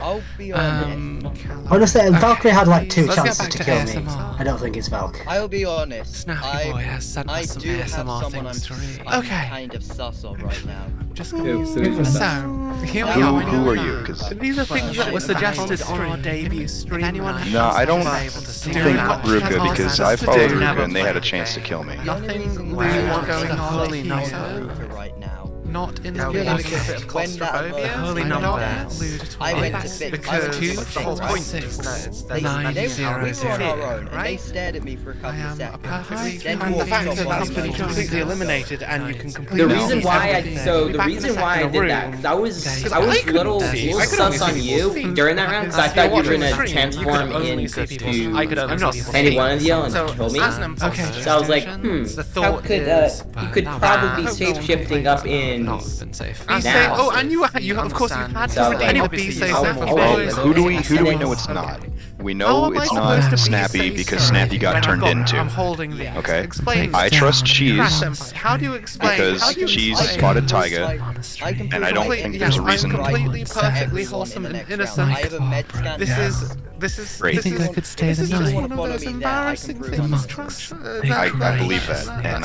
E: I'll be honest.
I: Honestly, Valkyrie had like 2
C: Let's get
I: chances
C: back
I: to
C: to
I: kill me.
C: ASMR.
I: I don't think it's Valk.
E: I'll be honest.
C: Snappy Boy has sent
E: I
C: us some
E: do have
C: ASMR
E: someone
C: things to read.
E: I'm
C: Okay.
E: kind of sus of right now.
B: Just
D: Who
B: confused.
D: was
C: So, here we
G: Who,
C: are.
G: who are you? Because
C: These are things that were suggested on our debut stream.
B: anyone
C: night.
G: no, I don't
B: able to see
G: think
B: that.
G: Ruka, because I
C: to
G: followed
C: do.
G: Ruka and they had a chance to kill me.
B: Nothing
C: Where
B: really
C: wants
B: going
C: the
B: on
C: holy
B: here.
C: number?
E: Right now.
B: Not in
C: Yeah,
B: the
C: we
B: game.
C: like
B: A bit of
E: when that
B: claustrophobia.
E: holy
B: I
C: number
B: don't
C: is-
B: allude at all.
E: I went to
B: That's
E: fix
B: because
E: two
B: the whole
E: things,
B: point
E: right?
B: is
E: They were on
C: 900,
E: our own, and they
B: right?
E: stared at me for a couple
B: I am
E: of
B: a
E: seconds.
B: perfectly
E: Then
B: human
E: walked
B: being.
E: off
B: That's
E: on
B: been
E: me.
B: completely
C: eliminated, and you can
H: The
C: completely.
H: reason why
C: everything.
H: the reason why I did that, because I was a little sus on you during that round, because I thought you were gonna transform into any one of you and kill me.
C: Okay.
H: So I was like, how could you could probably be shape-shifting up in
C: Not been safe.
H: now.
C: Oh, and you of course you had
H: So,
C: to
H: like,
C: anyway,
B: be
C: be
B: safe.
C: safe.
G: Well, who do we
H: And
G: know
H: then-
G: it's not? We
B: How
G: know
B: am I
G: it's
B: supposed
G: not
B: to be
G: Snappy
B: safe,
G: because
B: sir,
G: Snappy got
B: when
G: turned
B: I'm
G: into.
B: holding these.
G: Okay.
B: Explain.
G: I trust
C: Crash
G: Cheese
C: Senpai. How do you explain?
G: because
C: how do you
G: Cheese
C: explain?
G: spotted Taiga,
C: Monastery.
G: and I don't think there's a reason.
B: I'm completely,
C: Right.
B: perfectly
E: Everyone
B: wholesome
E: in the
B: and
E: next
B: innocent.
E: round. I have a med scan.
B: This is.
G: Great.
B: This
G: You think
B: is,
C: I could stay
B: this
C: the
B: is just
C: night?
B: one of
E: Follow
B: those
E: me there, I
B: embarrassing
E: can prove
B: things.
E: I'm
C: monks.
G: I believe that, and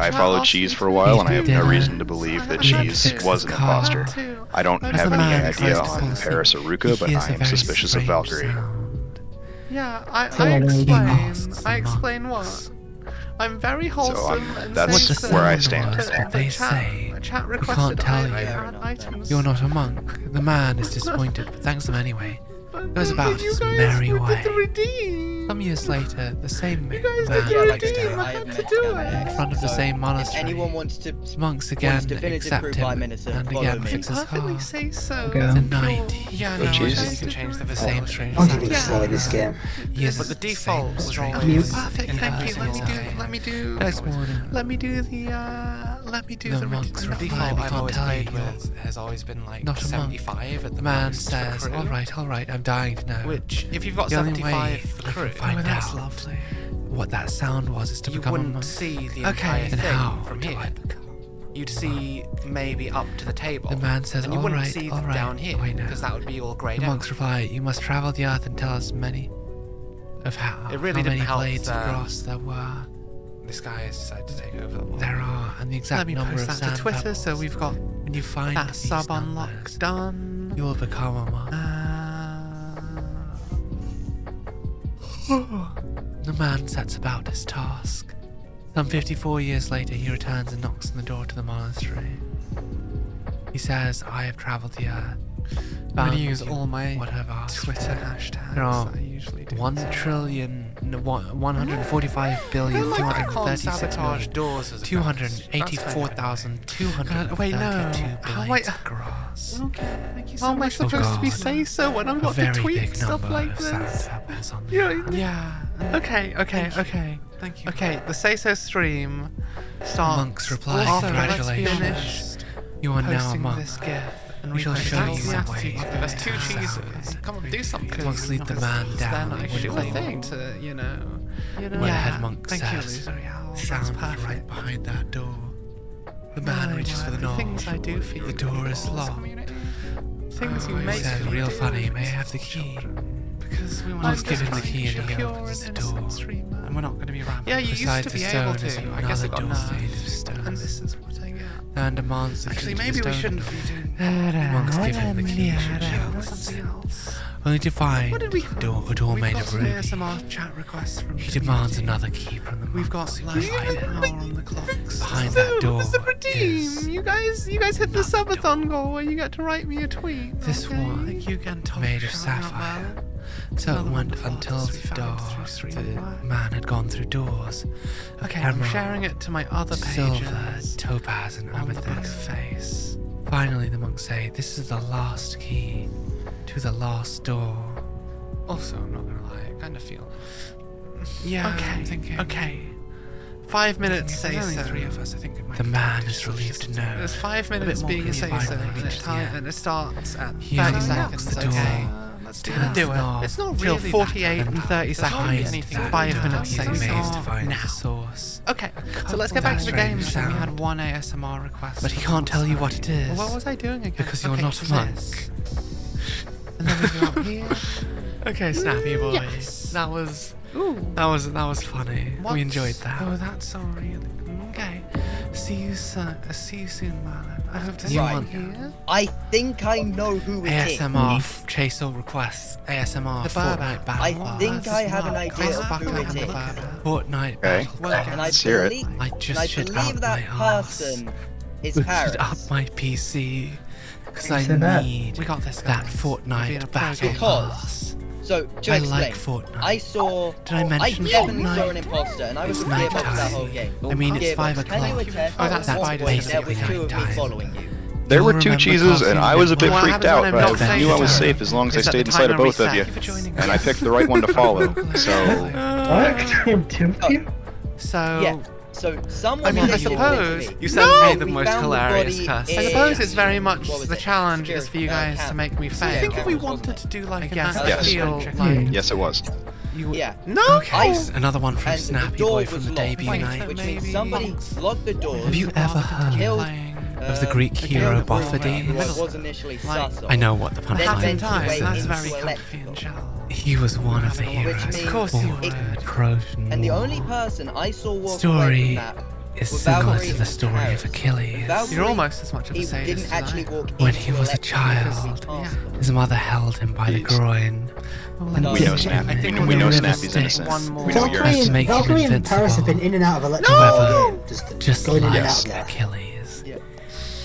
G: I followed Cheese for a while, and I have no reason to believe that Cheese was an imposter. I don't
C: As
G: have
C: the
G: any
C: man
G: idea
C: tries to
G: on
C: fall asleep,
G: Paris or Ruka, but
C: he hears
G: I
C: a
G: am
C: very
G: suspicious of
C: strange
G: Valkyrie.
C: sound.
B: Yeah, I
C: Masks
B: explain. I
C: and
B: explain
C: monks.
B: what. I'm very wholesome and
G: that's
B: safe.
G: where I stand.
C: What they say.
B: Chat
C: We
B: requested
C: can't tell
B: I
C: you.
B: add items.
C: You're not a monk. The man is disappointed, but thanks them anyway.
B: But
C: Goes
B: then
C: about
B: you
C: his
B: guys
C: merry
B: did
C: way.
B: the redeem.
C: Some years later, the same man
B: guys did
E: Yeah,
B: the
E: like I said,
B: redeem.
E: I
B: I
E: have
B: had
E: med
B: to do
E: scan
B: it.
C: in front of the
E: So,
C: same
E: If
C: monastery.
E: anyone wants to
C: Monks again
E: definitive
C: accept
E: proof
C: him,
E: by Minister,
C: and
E: follow
C: again
E: me.
C: fix his
B: Perfectly
C: car.
B: say so.
I: Okay.
C: The night.
B: Yeah,
G: So
B: no,
G: Jesus?
B: you can change the
C: Same strange
I: I'm
C: sound.
I: getting slow in this game.
C: Yes,
B: But the default was
C: strange
B: always
C: sound.
B: perfect. Thank you. Let me do.
C: Next morning.
B: Let me do the.
C: The monks reply,
B: default
C: "We
B: I've
C: can't
B: always
C: tell
B: played
C: you
B: with has always been like
C: not a monk."
B: 75 at the
C: The man
B: most for
C: says,
B: crew.
C: all right, I'm dying to know.
B: Which, if you've got
C: The only way
B: 75 for
C: I
B: crew,
C: can find
B: that's
C: out
B: lovely.
C: what that sound was is to
B: You
C: become a
B: wouldn't
C: monk.
B: see the
C: Okay,
B: entire
C: then
B: thing
C: how
B: from
C: do
B: here.
C: I become?
B: You'd see maybe up to the table.
C: The man says,
B: and you
C: all
B: wouldn't
C: right,
B: see
C: all
B: them
C: right.
B: down here
C: Wait, no.
B: because that would be all grayed
C: The
B: out.
C: monks reply, you must travel the earth and tell us many of how,
B: It really
C: how
B: didn't
C: many
B: help
C: blades of
B: that
C: grass there were.
B: This guy has decided to take over the world.
C: There are, and the exact
B: Let me
C: number
B: post
C: of
B: that
C: sand
B: to Twitter
C: pebbles.
B: so we've got
C: When you find
B: that
C: these
B: sub unlock
C: numbers,
B: done.
C: you will become a monk. The man sets about his task. Some 54 years later, he returns and knocks on the door to the monastery. He says, I have traveled the earth.
B: I'm going
C: found
B: to use
C: you
B: all my
C: what I've asked.
B: Twitter hashtags
C: There are
B: that I use. usually do.
C: 1,145,236,284,232
B: wait, no.
C: blades of grass.
B: Okay, thank you so much. How am I supposed to be say so when I'm
C: A
B: not to
C: very
B: tweet
C: big
B: stuff
C: number
B: like
C: of sour
B: this?
C: apples on the
B: Yeah. Okay.
E: Thank you.
B: Okay, the Say So stream starts.
C: Monks reply,
B: Also,
C: congratulations.
B: let's finish
C: You are now a
B: posting
C: monk.
B: this GIF. And
C: We shall
B: repost
C: show
B: it.
C: you
B: That's
C: the
B: the
C: way.
B: attitude. There's 2 cheeses. Come on, do something.
C: Monks lead the man down
B: Then
C: the
B: I should
C: wooden
B: play
C: hall.
B: to,
C: Where the head monk
B: thank you,
C: says,
B: Loser. Yeah, that's
C: sound is
B: perfect.
C: right behind that door. The man reaches for the knob.
B: things I do for you.
C: The door is locked.
B: Things you
C: He
B: make
C: says,
B: me
C: real
B: do
C: funny, may I have the key?
B: because we want
C: Monks
B: to
C: give him the key and he
B: pure
C: opens
B: and
C: the door.
B: innocent streamer.
E: And we're not going to be rambling.
B: Yeah, you
C: Beside
B: used to
C: the
B: be able
C: stone is
B: to. I guess it got
C: another door made of
B: nerfed.
C: stone.
B: And this is what I get.
C: And demands the
B: Actually,
C: key to
B: maybe
C: the
B: we
C: stone
B: shouldn't
C: door.
B: be doing
C: Monks give him the key and
B: something else.
C: only to find
B: What did we
C: a door
B: We've
C: made
B: got
C: of
B: some
C: ruby.
B: ASMR chat requests from
C: He
B: the
C: demands
B: community.
C: another key from the monks.
B: We've got like
C: Behind
B: an
C: it.
B: hour on the clock.
C: Behind that door
B: It's the redeem.
C: is
B: You guys hit the
C: another
B: Subathon goal where you get to write me a tweet.
C: This
B: okay?
C: one
B: Thank you again, Tom,
C: made
B: for
C: of
B: shouting out
C: sapphire.
B: loud.
C: So it
B: Another
C: went
B: one for
C: until
B: us we
C: the
B: found
C: door.
B: through Stream
C: The
B: Live.
C: man had gone through doors.
B: Okay, I'm
C: Emerald,
B: sharing it to my other
C: silver,
B: pages.
C: topaz, and
B: On the back
C: amethyst.
B: face.
C: Finally, the monks say, "This is the last key to the last door."
E: Also, I'm not going to lie, I kind of feel.
B: Yeah.
E: Okay,
B: I'm thinking.
E: okay.
B: 5 minutes
E: If
B: say
E: there's only
B: so.
E: 3 of us, I think it might
C: The
E: be
C: man
E: better
C: is
E: to
C: relieved to
E: just-
C: know.
B: There's 5
C: bit
B: minutes
C: more
B: being a say
C: finally
B: so, and
C: reached the end.
B: it starts at
C: He
B: 30
C: unlocks
B: seconds.
C: the door.
B: Okay. Let's do
C: Turns
B: it.
C: the knob.
B: It's not
E: Till
B: really
E: 48
B: and 30
E: There's hardly
B: seconds.
E: anything
C: that
B: 5
C: door.
B: minutes
C: He's
B: say
C: amazed to
B: so.
C: find
B: Now.
C: the source.
B: Okay, so let's get back to the
C: Strange
B: game.
C: sound.
E: We had 1 ASMR request.
C: But he can't tell you what it is.
B: Well, what was I doing again?
C: Because you're
B: Okay,
C: not a monk.
B: this. And then we go up here.
C: Okay, Snappy boy.
B: Yes.
C: That was
B: Ooh.
C: that was funny.
B: What's-
C: We enjoyed that.
B: Oh, that's so real. Okay. See you soon. See you soon, man. I hope to see
C: You
B: you
C: want-
B: here.
E: I think I know who it is.
C: ASMR chase or requests. ASMR
B: The barber.
C: Fortnite battle
E: I
C: pass.
E: think I have an idea
B: Face
E: of
B: back
E: who
B: and
E: it
B: the
E: is.
B: barber.
C: Fortnite
G: Okay.
C: battle
B: Well,
C: pass.
E: And I
G: Let's hear it.
E: believe,
C: I
E: and
C: just
E: I
C: shit
E: believe
C: out
E: that
C: my arse.
E: person is
C: Boosted
E: Paris.
C: up my PC because I
I: Say that.
C: need
B: We got this,
C: that
B: guys.
C: Fortnite
B: Being a
C: battle
E: Because-
C: pass.
E: So, to
C: I
E: explain,
C: like Fortnite.
E: I saw.
C: Did I mention
E: definitely saw
C: Fortnite?
E: an imposter, and I was
C: It's
E: with Gearbox
C: nighttime.
E: that whole game.
C: I mean, it's
E: Gearbox,
C: 5
E: Can you
C: o'clock.
E: attest
B: Oh,
E: that
B: that's
E: at one
B: Friday,
E: point
B: so
E: there was
C: basically
E: 2 of me
C: nighttime.
E: following you?
G: There were
C: You'll
G: 2
C: remember
G: cheeses, and I was a bit
B: What
G: freaked
B: happens when
G: out,
B: I'm
G: but
B: not
G: I
B: saying
G: knew I was
B: it?
G: safe as long as I
B: Is that
G: stayed
B: the
G: inside of
B: timer
G: both of
B: reset?
G: you.
B: Thank you for joining
G: And I
B: us.
G: picked the right one to follow. So,
I: What? Between 2 of you?
B: So,
E: Yeah. So someone
B: I mean, I
E: mentioned it to
B: suppose
E: me.
C: You said
B: No!
C: the
E: We
C: most
E: found the
C: hilarious
E: body
C: person.
B: I
E: in-
B: suppose it's very much
E: What was
B: the
E: it?
B: challenge is for you guys to make me
E: I
B: fail.
E: think if we
B: wanted to do like
E: I
B: an
E: guess
B: actual
G: Yes.
B: feel
I: Hmm.
B: like
G: yes, it was.
B: you.
E: Yeah.
B: No.
C: Okay, another one from
E: And the
C: Snappy
E: door
C: Boy
E: was
C: from the
E: locked,
C: debut
B: Wait,
C: night.
E: which
B: maybe-
E: means somebody locked the doors.
C: Have you ever
E: killed,
C: heard of the Greek hero
E: killed the room
C: Boffady?
E: who I was initially
B: Like,
E: sus of.
C: I know what the
E: Then
C: punchline
E: went
B: time.
E: away
B: That's
E: into
B: very comfy
E: electrical.
B: and chill.
C: He was one of the
E: Which
C: heroes
E: means-
C: of
B: Of course he
C: Forward
B: would.
C: Trojan
E: And the
C: War.
E: only person I saw walk away
C: Story
E: from that
C: is
E: was
C: similar
E: Valkyrie
C: to the
E: and
C: story
E: Paris.
C: of Achilles.
E: Valkyrie,
B: You're almost as much of a
E: he
B: sadist
E: didn't
B: as I
E: actually
B: am.
E: walk
C: When
E: into
C: he was a
E: electrical because he
C: child,
E: passed them.
C: His mother held him by the
G: He's-
C: groin. And
E: No,
G: We know
E: I
G: Snappy.
B: think
G: We
B: we're
G: know
B: gonna
G: Snappy's
C: stick
G: innocent.
B: one more.
G: We know yours.
C: Let's make him
J: Valkyrie and Paris have been
C: invincible.
J: in and out of electrical all game.
C: Just
J: going in and
C: like
J: out there.
C: Achilles.
E: Yeah.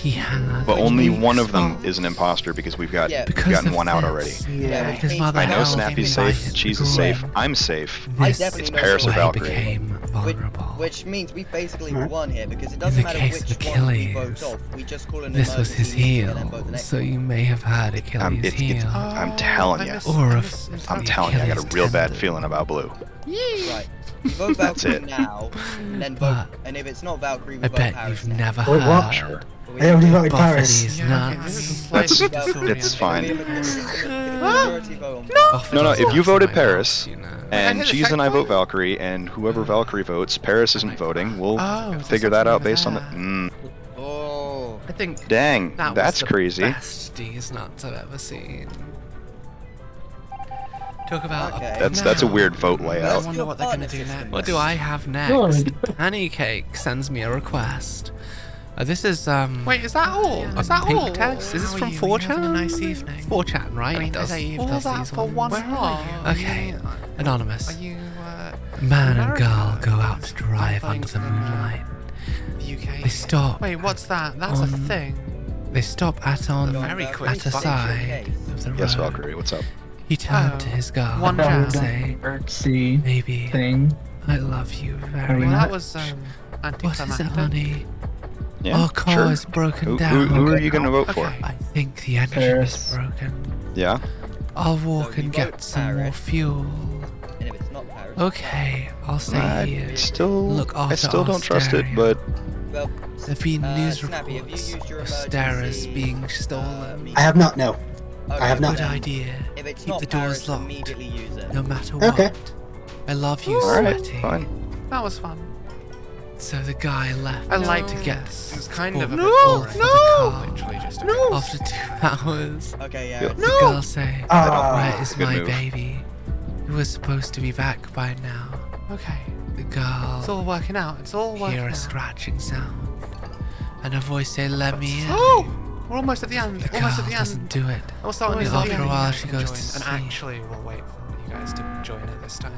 C: He had.
G: But only
C: weak
G: one of them
C: spots.
G: is an imposter because we've
E: Yeah.
C: Because
G: gotten
C: of
G: one out
C: this.
G: already.
E: Yeah, which
C: His
E: means
C: mother
G: I know
C: held
G: Snappy's
C: him by
G: safe,
C: his
G: Cheese is
C: groin.
G: safe, I'm safe.
E: I
C: This
E: definitely
G: It's
E: know
G: Paris or
C: way
G: Valkyrie.
C: became vulnerable.
E: Which means we basically
J: Right.
E: won here because it
C: In
E: doesn't
C: the
E: matter
C: case
E: which
C: of
E: one we
C: Achilles,
E: vote off. We just call an
C: This was his
E: emergency meeting and
C: heel,
E: then vote the next
C: so
E: one.
C: you may have had Achilles'
G: it's-
C: heel.
G: I'm telling ya.
C: Or if
G: I'm
C: the
G: telling you, I got a
C: Achilles
G: real bad
C: tendon.
G: feeling about Blue.
E: Right. We vote
G: That's
E: Valkyrie
G: it.
E: now, and then vote.
C: But
E: And if it's not Valkyrie, we
C: I
E: vote
C: bet
E: Paris
C: you've
E: next.
C: never
J: Wait, what?
C: heard.
G: Sure.
E: We-
J: I already voted
C: Buffety's
J: Paris.
C: nuts.
G: That's-
E: Valkyrie
G: it's
E: and
G: fine.
E: majority vote on
G: No, if you
C: Buffety's
G: voted
C: my
G: Paris,
C: boss, you know.
G: and
B: hit a
G: Cheese and I
B: checkpoint?
G: vote Valkyrie, and whoever Valkyrie votes, Paris isn't voting, we'll
B: Oh,
G: figure that out based on the...
E: Oh.
B: I think
G: Dang,
C: That was
G: that's
C: the
G: crazy.
C: Best D's nuts I've ever seen. Talk about
E: Okay.
G: That's a weird vote
B: I
G: layout.
B: wonder what they're gonna do next.
C: What do I have next?
I: Good.
C: Honey Cake sends me a request. This is
B: Wait, is that all? Is that
C: pink
B: all?
C: text. Is this
B: How
C: from
B: are you? Are you having
C: 4chan?
B: a nice evening.
C: 4chan, right?
B: I mean,
C: does,
B: all
C: does
B: that
C: these
B: for
C: ones.
B: one
C: Where
B: heart.
C: are you? Okay, anonymous.
B: Are you
C: Man and girl
B: America?
C: go out to drive
B: Flying
C: under the
B: from,
C: moonlight.
B: the UK?
C: They stop.
B: Wait, what's that? That's a
C: on-
B: thing.
C: They stop at on
B: Very quick
C: at a
B: button.
C: side of the road.
G: Yes, Valkyrie, what's up?
C: He turned to his girl
B: one
C: and
B: jam.
C: say,
I: Artsy
C: "Baby,
I: thing.
C: I love you very
B: Well,
C: much."
B: that was
C: What is
B: anticlimactic.
C: it, honey?
G: Yeah,
C: Our car
G: sure.
C: is broken
G: Who,
C: down.
G: who are you gonna vote for?
B: Okay.
C: I think the engine
I: Paris.
C: is broken.
G: Yeah.
C: I'll
E: So
C: walk
E: you
C: and
E: vote
C: get some more
E: Paris.
C: fuel.
E: And if it's not Paris,
C: Okay, I'll stay here. Look
G: I
C: after
G: still
C: our
G: don't trust it,
C: stereo.
G: but
E: well,
C: There've been news
E: Snappy, have you
C: reports
E: used your
C: of Stara's
E: emergency,
C: being stolen.
J: I have not, no.
E: okay,
J: I have not.
C: Good idea.
E: If it's
C: Keep
E: not
C: the doors
E: Paris,
C: locked.
E: immediately use it.
C: No matter
J: Okay.
C: what. I love you,
G: alright,
C: Sweaty.
G: fine.
B: That was fun.
C: So the guy left.
B: I liked
C: to
B: it.
C: get
B: It was kind of a bit
C: all
B: boring.
C: for the car.
B: Literally just a
C: No. After 2 hours,
E: Okay, yeah.
G: Yeah.
E: it's-
C: the girl say,
J: Ah.
C: "Where is
G: Good
C: my
G: move.
C: baby? He was supposed to be back by now."
B: Okay.
C: The girl
B: It's all working out. It's all working
C: hear a
B: out.
C: scratching sound, and a voice say, "Let me in."
B: Oh! We're almost at the end.
C: The
B: Almost
C: girl
B: at the
C: doesn't
B: end.
C: do it.
B: We're starting
C: And
B: at the
C: after
B: end.
C: a while,
B: You
C: she
B: guys
C: goes
B: can
C: to
B: join.
C: sleep.
B: And actually, we'll wait for you guys to join it this time.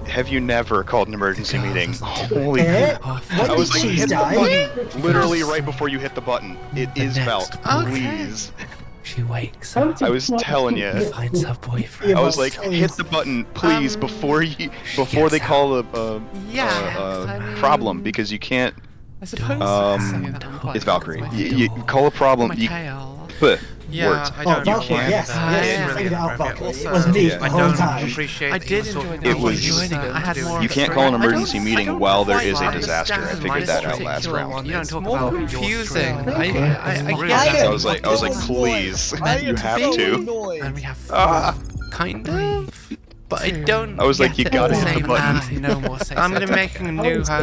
G: Have you never called an emergency
C: girl
G: meeting?
C: doesn't do it.
G: Holy
J: Eh?
G: crap.
J: When
G: I was
J: did
G: like,
J: she
G: hit the
J: die?
G: button. Literally right before you hit the button. It
C: The
G: is
C: next
G: Valk.
C: morning.
G: Please.
C: She wakes up,
G: I was telling you.
C: finds her boyfriend.
G: I was like, hit the button, please, before they
C: gets
G: call
B: Yeah,
G: a
B: I mean-
G: problem, because you can't.
B: I suppose.
G: It's Valkyrie. You call a problem.
B: My
G: You,
B: tail.
G: words.
B: I
J: Oh,
B: don't
J: Valkyrie,
B: know.
J: yes,
B: Yeah,
J: yes,
B: yeah,
J: you figured it out, Valkyrie. It
B: Also,
J: was me
G: yeah.
J: the
B: I
J: whole
B: don't
J: time.
B: appreciate.
A: I
B: that
A: did
B: you were
A: enjoy
B: talking
A: the
G: It
B: about
G: was-
B: joining it. I had more.
G: You
B: of a
G: can't
B: thread.
G: call an
B: I don't-
G: emergency
B: I
G: meeting
B: don't
G: while there
B: quite
G: is a
B: like
G: disaster. I
B: Stars.
G: figured that out last
A: particular
G: round.
A: one
B: You don't
A: is
B: talk
A: more
B: about your
A: confusing.
B: string.
A: I
G: I was like, please,
E: I
G: you
E: am
G: have
E: so
G: to.
E: annoyed.
B: And we have
C: Kind of. But I don't.
G: I was like,
C: get
G: you
C: it
G: gotta
C: at
G: hit the
C: same
G: button.
C: time.
B: no more say
A: I'm
B: so.
A: gonna make a new host. I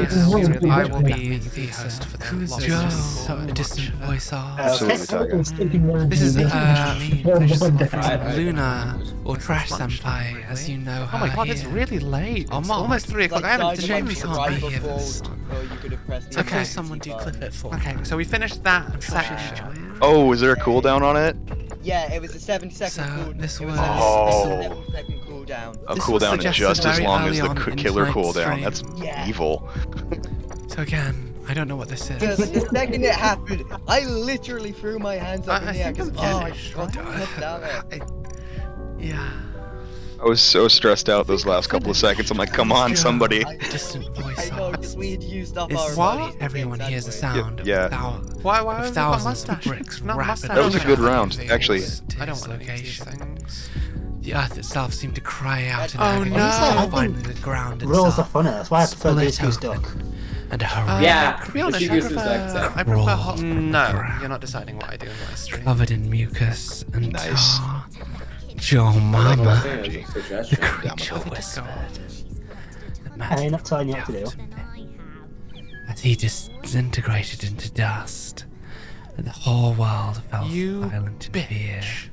A: will be the host for the
C: Who's
A: lost
C: Joe?
A: so
C: A distant voice asks.
G: Absolutely, Taiga.
C: This is
H: I-
C: Luna, or Trash Senpai, as you know her
B: Oh my god, it's
C: here.
B: really late.
C: Oh
B: It's
C: my.
B: almost 3 o'clock. I haven't
E: Dynamite
C: shame
B: finished
C: we
E: was
C: can't
E: right
C: be here
E: before,
C: this time.
E: so you could have pressed the
C: So please
E: emergency
C: someone do
E: button.
C: clip it for me.
B: Okay, so we finished that section.
G: Oh, is there a cooldown on it?
E: Yeah, it was a 7-second
C: So,
E: cooldown.
C: this
E: It was
C: was-
E: a 7-second cooldown.
G: A
C: This was
G: cooldown is
C: suggested
G: just as
C: very
G: long as
C: early
G: the
C: on in
G: killer
C: tonight's
G: cooldown.
C: stream.
G: That's
E: Yeah.
G: evil.
C: So again, I don't know what this is.
E: The second it happened, I literally threw my hands up
B: I
E: in the air
B: think I'm
E: because,
B: finished,
E: God damn it.
C: Yeah.
G: I was so stressed out those last couple of seconds. I'm like, come on, somebody.
E: I-
C: Distant voice
E: I know,
C: asks.
E: because we had used up
C: Is
E: our
B: what?
E: bodies to
C: Everyone
E: think
C: hears the
E: that
C: sound of
G: Yeah.
B: Why have we got
C: thousands
B: mustache?
C: of bricks
B: Not
C: rapidly
B: mustache.
G: That was a good
C: traveling
G: round,
C: to
G: actually.
C: his
B: I don't want to use these
C: location.
B: things.
C: The earth itself seemed to cry out in
B: Oh,
C: agony,
B: no.
C: finding the ground
J: Rules are
C: itself.
J: funny, that's why I prefer
C: Split
J: Goose Goose
C: open.
J: Duck.
C: And a horrific
H: Yeah,
B: To be
H: the
B: honest,
H: two
B: I
H: gooses
B: prefer,
H: accept.
B: I prefer
C: Raw
B: hot.
C: ground.
B: No, you're not deciding what I do in my stream.
C: covered in mucus and
G: Nice.
C: tar. Joe
H: I
C: Mama,
H: was
C: the
H: saying, it's a suggestion.
C: creature
B: Damn it.
C: whispered. The
J: I
C: magic
J: ain't not telling you what to do.
C: out as he disintegrated into dust, and the whole world fell
B: You
C: silent in fear.
B: bitch.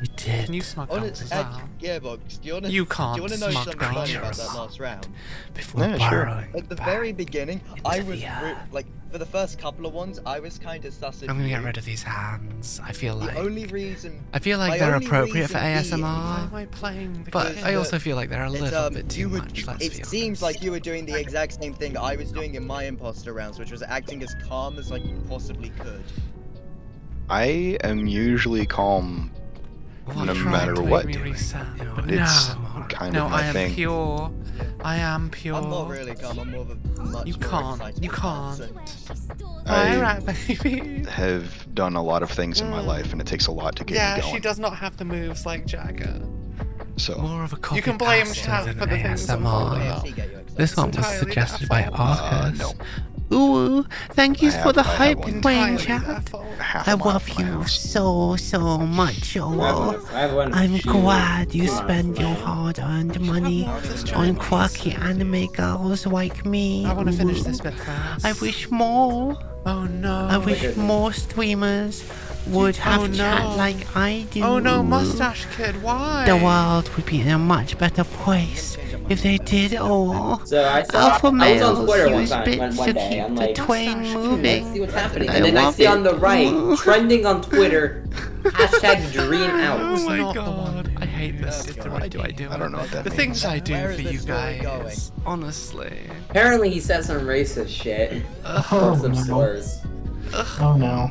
C: He did.
B: Can you smug
E: Honest,
B: dance as well?
E: Gearbox, do you wanna?
B: You
E: Do
B: can't
E: you wanna know
B: smug
E: something funny
B: dance.
E: about that last round?
C: Before
G: Yeah, sure.
C: burrowing
E: At the
C: back.
E: very beginning, I
C: into
E: was
C: the
E: like for the first couple of ones, I was kind of sus.
C: I'm gonna get rid of these hands. I feel
E: The
C: like
E: only reason
C: they're
E: only
C: appropriate for
E: reason being-
B: Why
C: ASMR,
B: am I playing the
C: but
B: game?
C: I also feel like they're a
E: it's,
C: little bit too
E: you would,
C: much. Let's
E: it
C: be
E: seems
C: honest.
E: like you were doing the exact same thing I was doing in my imposter rounds, which was acting as calm as like you possibly could.
G: I am usually calm,
C: Well,
G: no
C: try
G: matter
C: to
G: what.
C: make me reset, you know,
B: But
G: It's
C: ASMR.
G: kind
B: No,
G: of
B: I
G: my
B: am
G: thing.
B: pure. I am pure.
E: I'm not really calm. I'm more of a much
B: You
E: more
B: can't.
E: excitable
B: You can't.
E: person.
G: I
B: Alright, baby.
G: have done a lot of things in my life, and it takes a lot to get
B: Yeah,
G: me
B: she
G: going.
B: does not have the moves like Jagger.
G: So
C: More of a copy
B: You can blame
C: pasta
B: chat
C: than
B: for the things I'm
C: ASMR.
E: AFC get you excited.
C: This one was
B: entirely
C: suggested
B: their
C: by
B: fault.
C: Arcus.
G: no.
C: Ooh, thank you
G: I
C: for the
G: have- I
C: hype,
G: have one.
C: playing
B: Entirely their
C: chat.
B: fault.
G: Half
C: I
G: a mile
C: love
G: from my
C: you
G: house.
C: so much,
H: I have
C: oh.
H: one- I have one
C: I'm
H: shoe
C: glad you
H: too
C: spend
H: much
C: your
H: for
C: hard-earned money on quirky anime girls like me.
B: I want to finish
C: Ooh.
B: this bit first.
C: I wish more.
B: Oh no.
C: I wish more streamers would have
B: Oh, no.
C: chat like I do.
B: Oh no, mustache kid, why?
C: The world would be in a much better place if they did all.
H: So I saw,
C: Alpha
H: I was
C: males
H: on Twitter one
C: use
H: time,
C: bits
H: one
C: to
H: day,
C: keep
H: I'm
C: the
H: like,
C: twain
H: let's see
C: moving.
H: what's happening.
C: I
H: And then I
C: love
H: see on
C: it.
H: the right, trending on Twitter, hashtag dream out.
B: Oh my
C: not the
B: god. I hate this. What do I do?
G: I don't know what that
B: The
G: means.
B: things I do
E: Where is
B: for
E: this
B: you
E: story going?
B: guys. Honestly.
H: Apparently he said some racist shit.
I: Oh
H: Some
I: no.
H: slurs.
I: Oh no.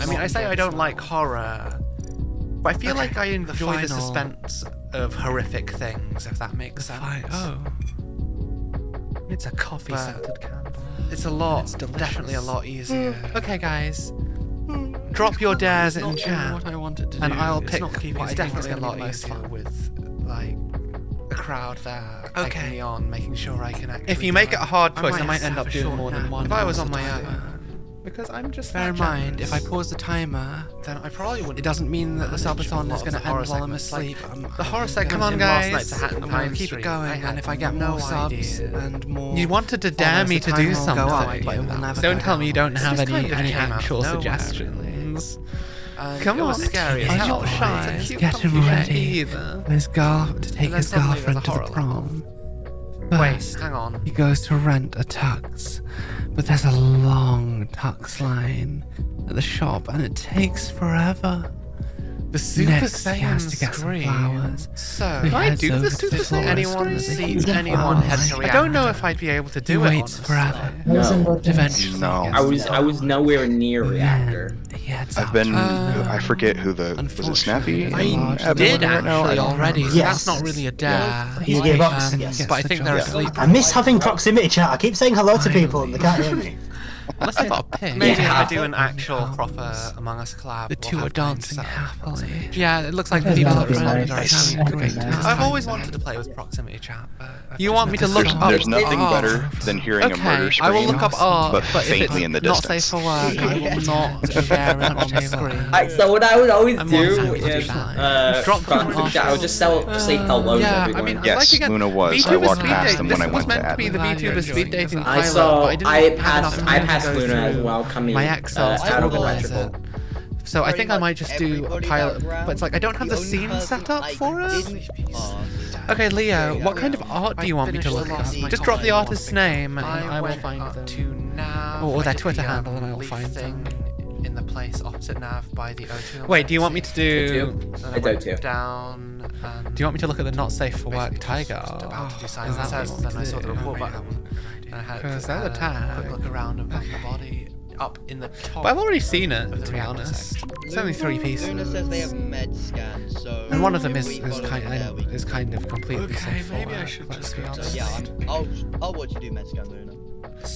B: I mean, I say I don't like horror, but I feel like I enjoy the suspense of horrific things, if that makes sense. It's a coffee-scented candle. It's a lot, definitely a lot easier. Okay, guys. Drop your dares in chat,
C: what I wanted to
B: and
C: do.
B: I'll
C: It's
B: pick
C: not keeping
B: what I
C: it's
B: think is
C: definitely
B: going to be
C: a lot
B: easier
C: easier.
B: with, like, a crowd there egging me on, making sure I can actually
C: If you make it a hard choice, I might end
B: have
C: up
B: a
C: doing
B: short
C: more than
B: nap.
C: one.
B: If I was on
C: most of
B: my
C: the time.
B: own, because I'm just
C: Bear in
B: that
C: mind, if I
B: generous,
C: pause the timer,
B: then I probably wouldn't.
C: it doesn't mean that the
B: manage a
C: subathon
B: lot
C: is
B: of
C: going
B: the
C: to
B: horror
C: end while I'm
B: segments.
C: asleep.
B: The horror segment
C: Come on,
B: in
C: guys.
B: last night's a Hat and
C: I'm
B: Pine
C: going to keep
B: stream,
C: it going,
B: I
C: and
B: had
C: if I get
B: no
C: more subs
B: idea.
C: and more...
B: You wanted to dare
C: followers,
B: me
C: the
B: to do
C: timer will
B: something,
C: go up, but it will never
B: don't
C: go
B: tell me you
C: down.
B: don't have
C: It's just
B: any
C: kind of came out of
B: actual
C: nowhere,
B: suggestions.
C: Come
B: it
C: on,
B: was scary.
C: it's
B: It's not
C: not
B: shy.
C: It's
B: It's
C: getting
B: comfy
C: ready.
B: either.
C: His girl to take
B: And
C: his
B: then suddenly
C: girlfriend
B: there's a
C: to the
B: horror
C: prom.
B: Wait,
C: First,
B: hang on.
C: he goes to rent a tux, but there's a long tux line at the shop, and it takes forever.
B: The Super
C: Next, he has
B: Saiyan
C: to get some
B: scream.
C: flowers.
B: So,
C: He
B: can I
C: heads
B: do
C: over
B: this
C: to
B: to
C: the florist.
B: anyone
C: There's a
B: see
C: huge
B: anyone head
C: flower
B: to
C: line.
B: react? I don't know if I'd be able to do
C: He
B: it.
C: waits forever.
J: No.
C: Eventually,
G: No.
C: he gets
H: I was nowhere near reactor.
C: Then he heads
G: I've
C: out
G: been.
C: to-
G: I forget who the was it Snappy?
C: Unfortunately,
G: in
C: a large
G: Admin
B: did
G: right now? I
B: actually
G: don't
B: already, so
G: remember.
J: Yes.
B: that's not really a dare.
J: You gave up, yes.
B: But I think they're asleep.
J: I miss having proximity chat. I keep saying hello to people and they can't hear me.
B: Unless I got a pig. Maybe if I do an actual proper Among Us collab.
C: The two
B: we'll
C: are
B: have time
C: dancing
B: set.
C: happily.
B: Yeah, it looks like
J: That's
B: people
J: not
B: are responding
J: nice.
B: are having a great
C: Nice.
B: time. I've always wanted to play with proximity chat, but you want me to look up
G: There's nothing
B: art?
G: better than hearing a murder
B: Okay, I will
G: scream,
B: look up art,
G: but
B: but if
G: faintly
B: it's
G: in the
B: not
G: distance.
B: safe for work, I will not share it on the screen.
H: Alright, so what I would always
B: I'm
H: do
B: more than
H: is
B: happy. Drop
H: proximity chat, I would just say hello to
B: Yeah,
H: everyone.
B: I mean,
G: Yes,
B: like again,
G: Luna was. I
B: VTuber
G: walked
B: speed
G: past
B: dating.
G: them when
B: This
G: I
B: was
G: went to
B: meant to be the
G: admin.
B: VTuber speed dating
H: I
B: pilot,
H: saw
B: but I didn't
H: I
B: have
H: passed
B: enough time to go
H: Luna as
B: through
H: well coming
B: my Excel to
H: out of
B: organize
H: electrical.
B: it. So I think I might just do a
E: Everybody
B: pilot,
E: background,
B: but it's like I don't have the
E: only
B: scene
E: person
B: set up
E: I
B: for it.
E: didn't pass.
B: Okay, Leo,
E: Okay,
B: what kind of art do you want me to look up? Just drop the artist's name and I will find them. To Nav,
C: or their
B: like
C: Twitter
B: the,
C: handle, and I'll
B: leaf
C: find
B: thing
C: them.
B: in the place opposite Nav by the O2. Wait, do you want me to do?
H: I do too.
B: Down.
C: Do you want me to look at the not safe for work
B: basically
C: Tiger?
B: just about to do Simon
C: Is that
B: Says,
C: what you
B: then I saw the
C: want to
B: report
C: do?
B: back. That wasn't a good idea. And I had
C: Because
B: to
C: they're the tag.
B: quick look around and find the body up in the top.
C: But I've already seen it,
B: of the
C: to be
B: reactor
C: honest.
B: section.
C: It's only 3 pieces.
E: Luna says they have med scans, so.
C: And one of them
E: if
C: is,
E: we
C: is,
E: follow
C: kind,
E: there, we
C: is kind of completely
B: Okay,
C: safe for
B: maybe I
C: work,
B: should
C: let's
B: just
C: be
B: go to
C: honest.
E: Yeah, I'll watch you do med scan, Luna.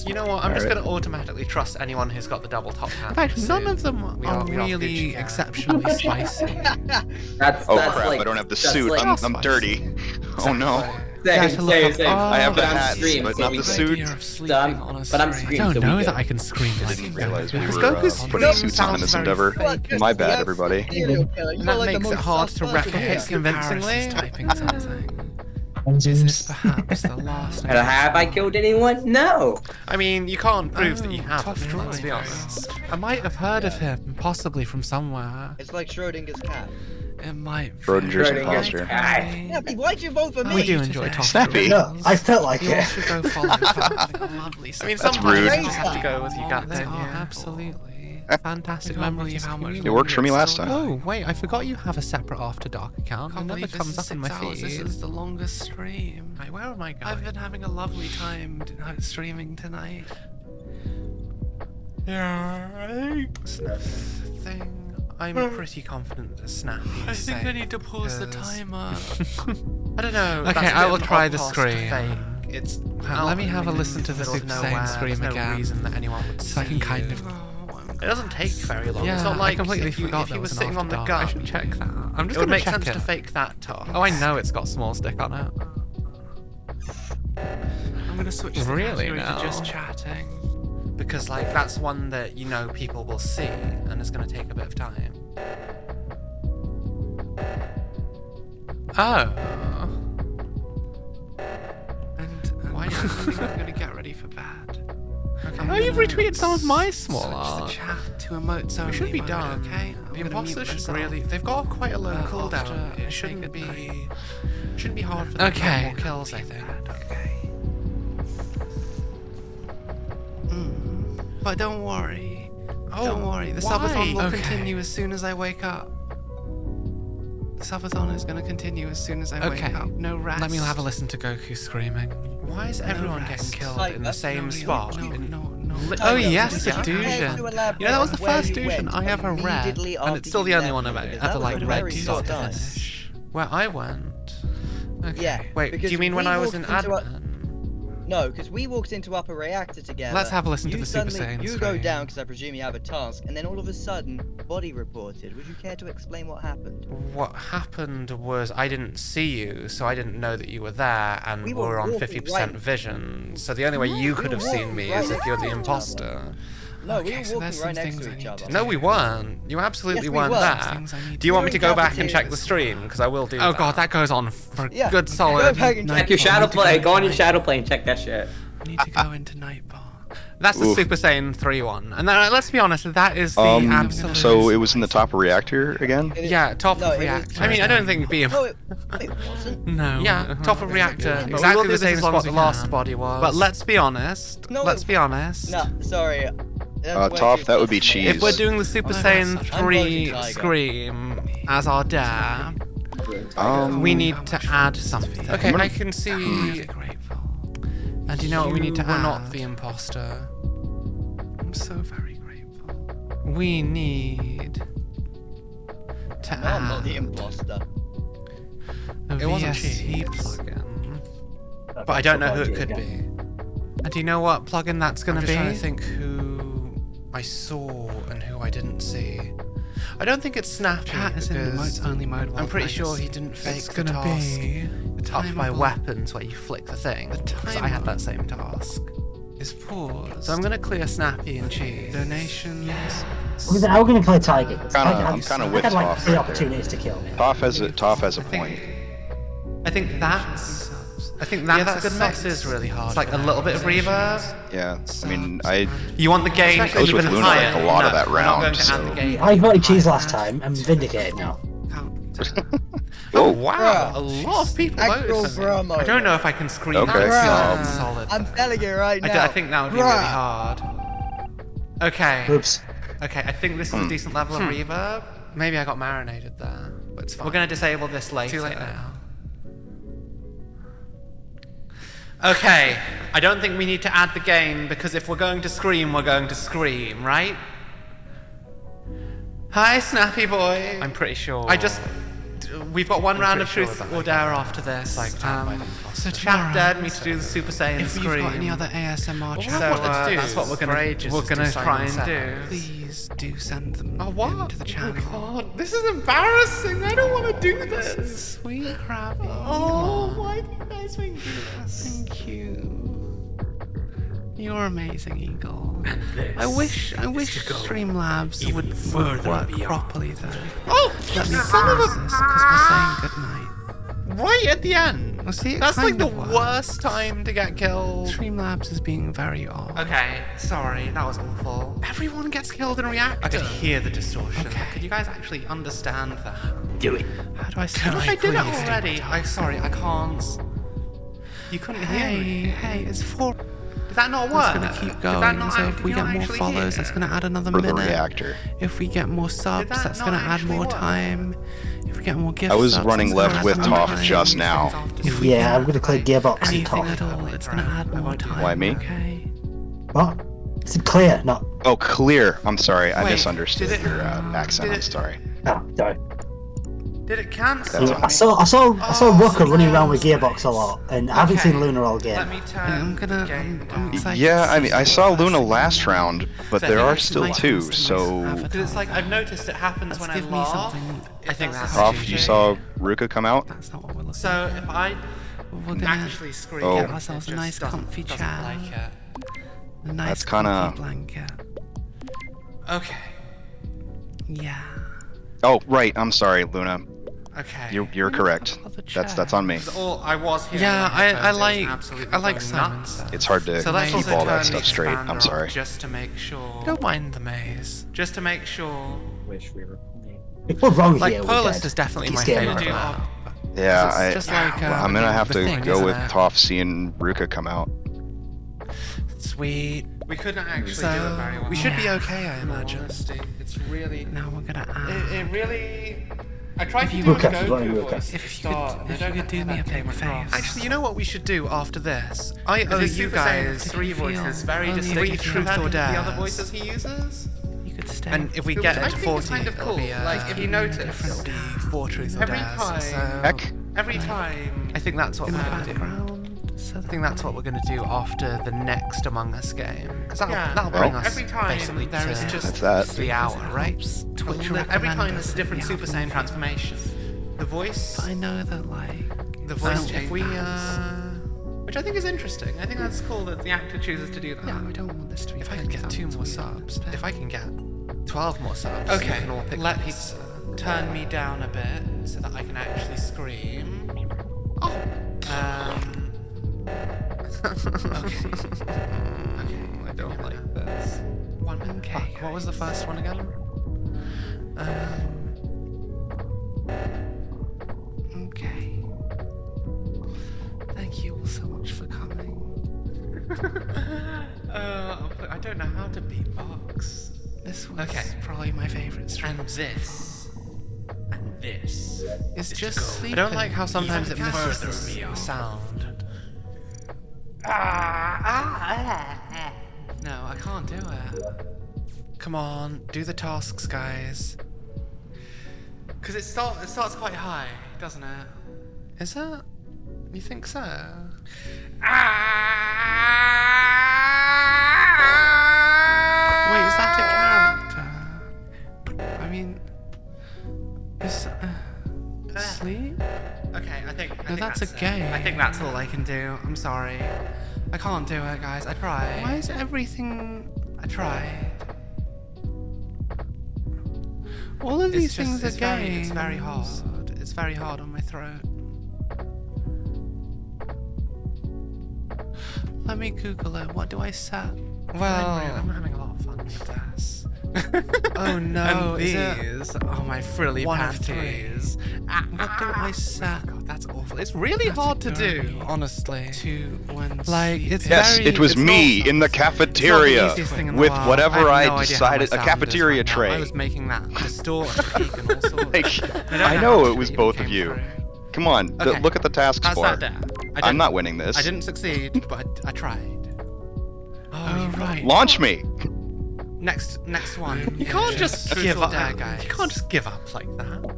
B: You know what? I'm just
G: Alright.
B: going to automatically trust anyone who's got the double top hat.
C: In fact, none of them
B: We
C: are
B: are
C: really
B: Gucci gang.
C: exceptionally spicy.
H: That's
G: Oh
H: that's
G: crap!
H: like,
G: I don't have the
H: that's
G: suit.
H: like-
G: I'm dirty. Oh no.
H: Same,
C: to look up-
H: same.
C: I
G: have the
H: But I'm
G: hat,
H: stream,
G: but
H: so
G: not
H: we
G: the
H: good.
G: suit.
C: Idea of sleeping
H: Done,
C: on a
H: but I'm
C: stream.
H: scream,
C: I don't
H: so we
C: know
H: good.
C: that I can scream
G: I
C: like
G: didn't
C: that.
G: realize we
C: Because
G: were
C: Goku's
G: putting
C: scream
G: suits on in
C: sounds
G: this
C: very
G: endeavor.
C: fake.
G: My bad, everybody.
B: And that makes it hard to replicate convincingly.
C: Typing something. Is this perhaps the last?
H: Have I killed anyone? No.
B: I mean, you can't prove that you have.
C: tough
B: Let's be
C: choice.
B: honest.
C: I might have heard of him, possibly from somewhere.
E: It's like Schrodinger's cat.
C: It might.
G: Schrodinger's
C: very
G: imposter.
C: likely.
E: Yeah, why'd you vote for me?
C: We do enjoy talking.
G: Snappy.
J: No, I felt like
C: You
J: it.
C: should go follow something lovely.
B: I mean,
G: That's
B: sometimes
G: rude.
B: you just have to go with your gut,
C: They
B: don't
C: are
B: you?
C: absolutely fantastic memories. How much
G: It worked for me last time.
C: Oh wait, I forgot you have a separate After Dark account. It never comes up in my feed.
B: This is the longest stream.
C: Right, where am I going?
B: I've been having a lovely time streaming tonight.
C: Yeah.
B: Thing. I'm pretty confident that Snappy is
C: I think I
B: safe
C: need to pause the
B: because-
C: timer.
B: I don't know.
C: Okay,
B: that's a
C: I
B: bit
C: will
B: of an
C: try the
B: odd
C: scream.
B: fake. It's
C: Let me have a listen to the
B: middle of
C: Super Saiyan
B: nowhere.
C: scream
B: There's no
C: again,
B: reason that anyone would
C: so I can
B: see
C: kind
B: you.
C: of.
B: It doesn't take very long.
C: Yeah,
B: It's not like
C: I completely
B: if you,
C: forgot
B: if
C: there
B: you were
C: was an
B: sitting on the
C: After
B: gun.
C: Dark. I should check that. I'm just
B: It would
C: gonna
B: make
C: check
B: sense
C: it.
B: to fake that task.
C: Oh, I know it's got small stick on it.
B: I'm gonna switch the
C: Really
B: category
C: now?
B: to just chatting because like that's one that you know people will see and it's gonna take a bit of time.
C: Oh.
B: And why do you think I'm gonna get ready for bed? Okay.
C: Oh, you've retweeted some of my small
B: Switch the
C: art.
B: chat
C: to emotes
B: We
C: only
B: should be
C: mode,
B: done.
C: okay?
B: The
C: I'm gonna mute
B: imposters should
C: myself.
B: really. They've got quite a low
C: After
B: cooldown.
C: I
B: It shouldn't
C: take a
B: be. Shouldn't be hard for them to
C: Okay.
B: get more kills. I think.
C: Okay. But don't worry. Don't worry. The
B: why?
C: subathon will
B: Okay.
C: continue as soon as I wake up. The subathon is going to continue as soon as I wake up. No rest. Let me have a listen to Goku screaming.
B: Why is everyone getting
C: rest.
B: killed
E: Like,
B: in the same spot?
C: No.
E: Tiger,
C: Oh yes, the
E: would you care
C: Dusion.
E: to elaborate
C: You know, that was the
E: on where
C: first
E: you
C: Dusion
E: went
C: I ever read,
E: immediately
C: and
E: after
C: it's still
E: you
C: the only
E: left?
C: one I've
E: Because
C: ever
E: that was
C: like
E: a
C: read
E: very
C: to
E: short
C: start to
E: time.
C: finish.
B: Where I went.
C: Okay.
E: Yeah.
B: Wait, do
E: because
B: you mean when
E: we
B: I was
E: walked
B: in
E: into a-
B: admin?
E: No, because we walked into Upper Reactor together.
C: Let's have a listen to
E: You
C: the Super
E: suddenly-
C: Saiyan
E: You go
C: scream.
E: down because I presume you have a task, and then all of a sudden, body reported. Would you care to explain what happened?
C: What happened was I didn't see you, so I didn't know that you were there, and
E: We
C: we
E: were
C: were on
E: walking
C: 50%
E: right-
C: vision. So the only way you could have seen me is if you're the imposter.
E: No, we
C: Okay,
E: were
C: so
E: walking
C: there's
E: right
C: some
E: next
C: things
E: to
C: I
E: each
C: need
E: other.
C: to No, we weren't. You absolutely
E: Yes, we
C: weren't
E: were.
C: there. Do you want me to go back and check the stream? Because I will do
A: Oh
C: that.
A: god, that goes on for
E: Yeah,
A: good
E: Go
A: solid.
E: back and
H: Check your shadow play. Go on your shadow play and check that shit.
C: I need to go into Nightbar.
A: That's the
G: Oof.
A: Super Saiyan 3 one. And then, let's be honest, that is the absolute...
G: So it was in the top reactor again?
A: Yeah, top
E: No,
A: of
E: it was-
A: reactor. I mean, I don't think being...
E: No, it wasn't.
C: No.
A: Yeah, top of reactor.
C: But we will
A: Exactly
C: do
A: the
C: this
A: same
C: as
A: as
C: long
A: what
C: as
A: the
C: we
A: last
C: can.
A: body was. But let's be honest.
E: No,
A: Let's be honest.
E: No, sorry. That's way
G: Toph,
E: too
G: that would be
E: fast for me.
G: cheese.
A: If we're doing the Super Saiyan
E: I'm
A: 3
E: voting Taiga.
A: Scream as our dare, we need to add something. Okay, I can see... And do you know what we need to add? We're not the imposter. I'm so very grateful. We need to
E: No, I'm not the
A: add
E: imposter.
A: a
C: It wasn't
A: VST
C: cheese.
A: plugin. But I don't know who it could be. And do you know what plugin that's going
C: I'm
A: to
C: just
A: be?
C: trying to think who I saw and who I didn't see. I don't think it's Snappy
A: Chat is in the
C: because
A: remote only mode.
C: I'm pretty sure he didn't fake
A: It's
C: the
A: gonna
C: task
A: be
C: up by weapons where you flick the thing. Because I had that same task.
A: is paused.
C: So I'm gonna clear Snappy and Cheese.
A: Donations.
J: I'm going to play Tiger.
G: I'm kinda with
J: I had like
G: Toph
J: 3
G: right
J: opportunities to kill me.
G: Toph has a point.
A: I think that's a good
C: that
A: mix.
C: is really hard.
A: It's like
C: for
A: a little bit of reverb.
G: Yeah, I mean,
A: You want the gain
G: I was with
A: even
G: Luna
A: higher.
G: like a lot of
A: No,
G: that
A: we're not
G: round,
A: going to add
G: so-
A: the gain.
J: I voted cheese last time. I'm vindicated now.
A: Oh wow!
E: Bruh.
A: A lot of people
E: Actual
A: voted for me.
E: bro mode.
A: I don't know if I can scream
G: Okay,
A: that
E: Bruh.
A: solid.
E: I'm telling you right
A: I
E: now.
A: think that would be really
E: Bruh.
A: hard. Okay.
J: Oops.
A: Okay, I think this is a decent level of reverb.
C: Maybe I got marinated there, but it's fine.
A: We're gonna disable this later.
C: Too late now.
A: Okay, I don't think we need to add the gain because if we're going to scream, we're going to scream, right? Hi, Snappy Boy.
C: I'm pretty sure.
A: We've got one round of
C: pretty
A: truth
C: sure that
A: or
C: I
A: dare after this.
C: like time by the imposter.
A: So chat dared me to do the Super Saiyan
C: If
A: scream.
C: you've got any other ASMR
A: So
C: chat,
A: that's what we're gonna try and do.
C: Please do send them
A: Oh what?
C: to the channel.
A: Oh God, this is embarrassing. I don't want to do this.
C: Sweet Krabby.
A: Oh, why do you guys make me do this?
C: Thank you. You're amazing, Eagle. I wish Streamlabs would work properly though.
A: Oh,
C: Let me
A: son of
C: pause
A: a...
C: this because we're saying goodnight.
A: Right at the end.
C: Well, see, it
A: That's like
C: kind
A: the
C: of works.
A: worst time to get killed.
C: Streamlabs is being very odd.
A: Okay, sorry, that was awful. Everyone gets killed in reactor. I could hear the distortion.
C: Okay.
A: Could you guys actually understand that?
J: Do it.
C: How do I say
A: I did it already. I'm sorry, I can't. You couldn't hear me.
C: Hey, it's 4.
A: Did that not work?
C: It's gonna keep
A: Did that
C: going.
A: not
C: So
A: act-
C: if we
A: did you
C: get
A: not
C: more
A: actually
C: follows,
A: hear?
C: that's gonna add another
G: For the
C: minute.
G: reactor.
C: If we get more subs,
A: that
C: that's
A: not
C: gonna add
A: actually
C: more
A: work?
C: time. If we get more gifts,
G: I was
C: subs,
G: running
C: it's gonna
G: left
C: add
G: with
C: more
G: Toph
C: time.
G: just now.
C: If we
J: Yeah,
C: get
J: I'm going to clear Gearbox and
C: anything at
J: Toph.
C: all, it's gonna add more time.
G: Why me?
C: Okay.
J: What? It's clear, not...
G: Oh, clear. I'm sorry. I
A: Wait,
G: misunderstood
A: did it-
G: your accent.
A: did
G: I'm
A: it-
G: sorry.
J: Oh, sorry.
A: Did it cancel?
G: That's
J: I
G: on
J: saw
A: Oh,
J: Rucker running around with Gearbox a lot, and I haven't seen Luna all game.
A: Let me turn
C: I'm excited.
G: Yeah,
C: to
G: I
C: see
G: mean, I
C: what
G: saw
C: else
G: Luna
C: is
G: last round, but there are still two, so...
A: Because it's like I've noticed it happens when I
C: Give me
A: laugh.
C: something.
A: I think that's
G: Toph, you saw Ruka come out?
C: That's not what we're looking
A: So
C: for.
A: if I
C: We're gonna
A: actually scream,
G: Oh.
A: it
C: get ourselves a
A: just
C: nice comfy
A: doesn't
C: chair.
A: like it.
C: a nice
G: That's kinda-
C: comfy blanket.
A: Okay.
C: Yeah.
G: Oh, right. I'm sorry, Luna.
A: Okay.
G: You're correct. That's on me.
A: I was here.
C: Yeah,
A: when it
C: I
A: was
C: like
A: absolutely
C: I like
A: going
C: Simon's.
A: nuts.
G: It's hard to
A: So let's
G: keep
A: also
G: all that
A: turn
G: stuff
A: the
G: straight.
A: expander
G: I'm
A: off
G: sorry.
A: just to make sure.
C: Don't mind the maze.
A: Just to make sure.
D: Wish we were playing.
J: If we're wrong
C: Like
J: here, we're
C: Perlist
J: dead.
C: is definitely
J: It's
C: my
J: game
C: favorite.
J: over.
C: now.
G: Yeah,
C: It's just like,
G: well, I'm gonna have
C: the
G: to
C: thing,
G: go
C: isn't
G: with
C: it?
G: Toph seeing Ruka come out.
C: Sweet.
A: We couldn't actually
C: So,
A: do it very well.
C: we should be okay, I
A: In all
C: imagine.
A: honesty. It's really.
C: Now we're gonna add.
A: It really. I tried to
C: you
A: do a
J: Ruka,
A: Goku
J: running Ruka.
A: voice at the
C: If you
A: start.
C: could-
A: They
C: if
A: don't
C: you could do
A: have
C: me a
A: that
C: big
A: came across.
C: favour.
B: Actually, you know what we should do after this? I owe
A: Because
B: you
A: Super Saiyan
B: guys
A: 3
C: If you
A: voices
C: feel
A: very
C: only
A: distinct
C: if you
A: truth
C: feel
A: or
B: bad.
A: dare.
B: The
A: The
B: other
A: other voices he uses.
C: You could stay.
B: And if we get
A: I
B: it to
A: think
B: 40,
A: it's kind of
B: it'll
A: cool.
B: be
A: Like if you notice,
C: different
B: be 4 truth or
A: every
B: dares.
A: time,
B: So
G: Heck,
A: every time.
B: I think that's what
C: in
B: we're
C: the
B: gonna do.
C: background.
B: So I think that's what we're gonna do after the next Among Us game. Because that'll bring us
A: every time
B: basically
A: there is just
B: the hour, right?
A: Twitch every time there's a different Super Saiyan transformation. The voice.
B: But I know that
A: The voice
B: if we
A: which I think is interesting. I think that's cool that the actor chooses to do that.
B: I don't want this to be. If I can get 2 more subs, if I can get 12 more subs,
A: Okay,
B: then we'll pick the
A: let's
B: pizza.
A: turn me down a bit so that I can actually scream.
B: Oh.
A: Okay.
B: I don't like this.
A: Okay.
B: What was the first one again? Okay. Thank you all so much for coming.
A: I don't know how to beatbox.
B: This was probably my favorite stream.
A: And this. And this.
B: It's
A: is
B: just
A: to go
B: sleeping. I don't like how sometimes it
A: even
B: misses
A: further
B: the
A: beyond.
B: sound. No, I can't do it. Come on, do the tasks, guys.
A: Because it starts quite high, doesn't it?
B: Is it? You think so? Wait, is that a character? I mean, is sleep?
A: Okay, I think
B: that's a game.
A: I think that's all I can do. I'm sorry. I can't do it, guys. I tried.
B: Why is everything?
A: I tried.
B: All of these things are
A: it's
B: games.
A: very hard. It's very hard on my throat.
B: Let me Google it. What do I set?
A: Well, I'm having a lot of fun with this.
B: Oh no,
A: And
B: is
A: these
B: it
A: are my frilly
B: one of
A: panties.
B: what do I set?
A: God, that's awful. It's really hard to do,
B: honestly.
A: Like,
B: it's
G: Yes,
B: very,
G: it was
B: it's
G: me
B: not-
G: in the cafeteria
A: easiest thing in the
G: with
A: world.
G: whatever
A: I
G: I
A: have no idea how
G: decided,
A: my
G: a
A: sound is
G: cafeteria
A: right now.
G: tray.
A: I was making that distorted peak and all sorts.
G: Like,
A: don't
G: I
A: know
G: know
A: how
G: it
A: it
G: was
A: even
G: both
A: came
G: of you.
A: through.
G: Come on,
A: Okay.
G: look at the task
A: How's
G: bar.
A: that there?
G: I'm not winning this.
A: I didn't succeed, but I tried.
B: Oh right.
G: Launch me!
A: Next one.
B: You can't just
A: Truth
B: give
A: or
B: up.
A: dare, guys.
B: You can't just give up like that.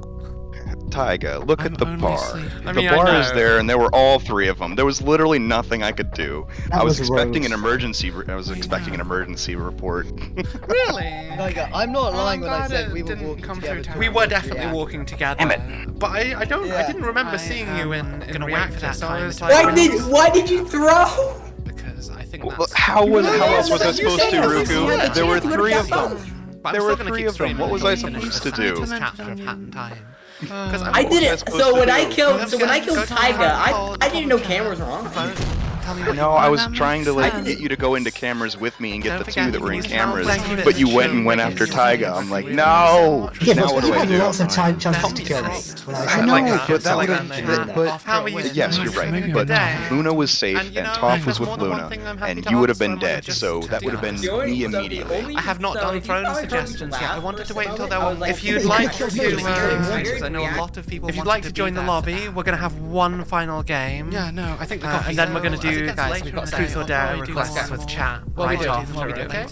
G: Taiga, look
B: I'm
G: at the
B: only
G: bar.
B: sleeping.
A: I mean,
G: The
A: I
G: bar is
A: know.
G: there, and there were all 3 of them. There was literally nothing I could do.
J: That
G: I was
J: was
G: expecting
J: rogues.
G: an emergency. I was expecting an emergency report.
A: Really?
E: Like, I'm not lying when I
A: glad
E: said
A: it
E: we were
A: didn't
E: walking
A: come
E: together.
A: through
E: to
A: We were
E: a
A: definitely
E: react.
A: walking together.
G: Damn it.
A: But I
E: Yeah.
A: didn't remember
B: I,
A: seeing you in
B: gonna wait
A: reactor
B: for that
A: so I
B: time
A: was
B: to
A: like,
H: Why did you throw?
A: because I think
G: Well,
A: that's
G: how else was I
H: you
G: supposed to,
H: said you had
G: Ruku?
H: the
G: There were
H: chance to
G: 3 of
H: get
G: them.
H: both.
A: But I'm
G: There
A: still
G: were
A: gonna
G: 3
A: keep
G: of them.
A: streaming
G: What was
A: until
G: I
A: we finish
G: supposed to
A: this
G: do?
A: chapter of Hat in Time.
H: I
G: What was I
H: didn't.
G: supposed
H: So
G: to
H: when
G: do?
H: I killed,
A: Go to
H: Taiga,
A: the
H: I didn't know cameras were on.
A: Tell me what
G: No,
A: you
G: I
A: want.
G: was trying to like
H: didn't-
G: get you to go into cameras with me and get
A: Don't
G: the
A: forget
G: 2 that
A: you
G: were in
A: can
G: cameras,
A: use the
G: but you went and
A: show
G: went
A: like
G: after
A: it's
G: Taiga.
A: really
G: I'm like,
A: really
G: no.
J: Yeah,
G: Now
J: but
G: what do
J: you
G: I
J: had
G: do?
J: lots of time chance to kill me. When I
G: I
J: said
G: know,
J: that.
G: but that would
A: How are you?
G: Yes, you're right. But Luna was safe,
A: And you
G: and
A: know,
G: Toph was
A: there's
G: with
A: more than one
G: Luna,
A: thing I'm happy
G: and
A: to
G: you would have
A: answer,
G: been
A: I might
G: dead.
A: just
G: So
A: do
G: that would have been
A: that.
G: me immediately.
A: I have not done phone suggestions yet. I wanted to wait until there were. If you'd
J: you
A: like
J: could've
A: to,
J: killed me.
A: I know a lot of people. If you'd like to join the lobby, we're gonna have one final game.
B: Yeah, no, I think the
A: And then we're gonna do, guys. We've got Truth or Dare requests with chat
B: What we
A: right
B: do?
A: after.
B: What we do?
A: Okay.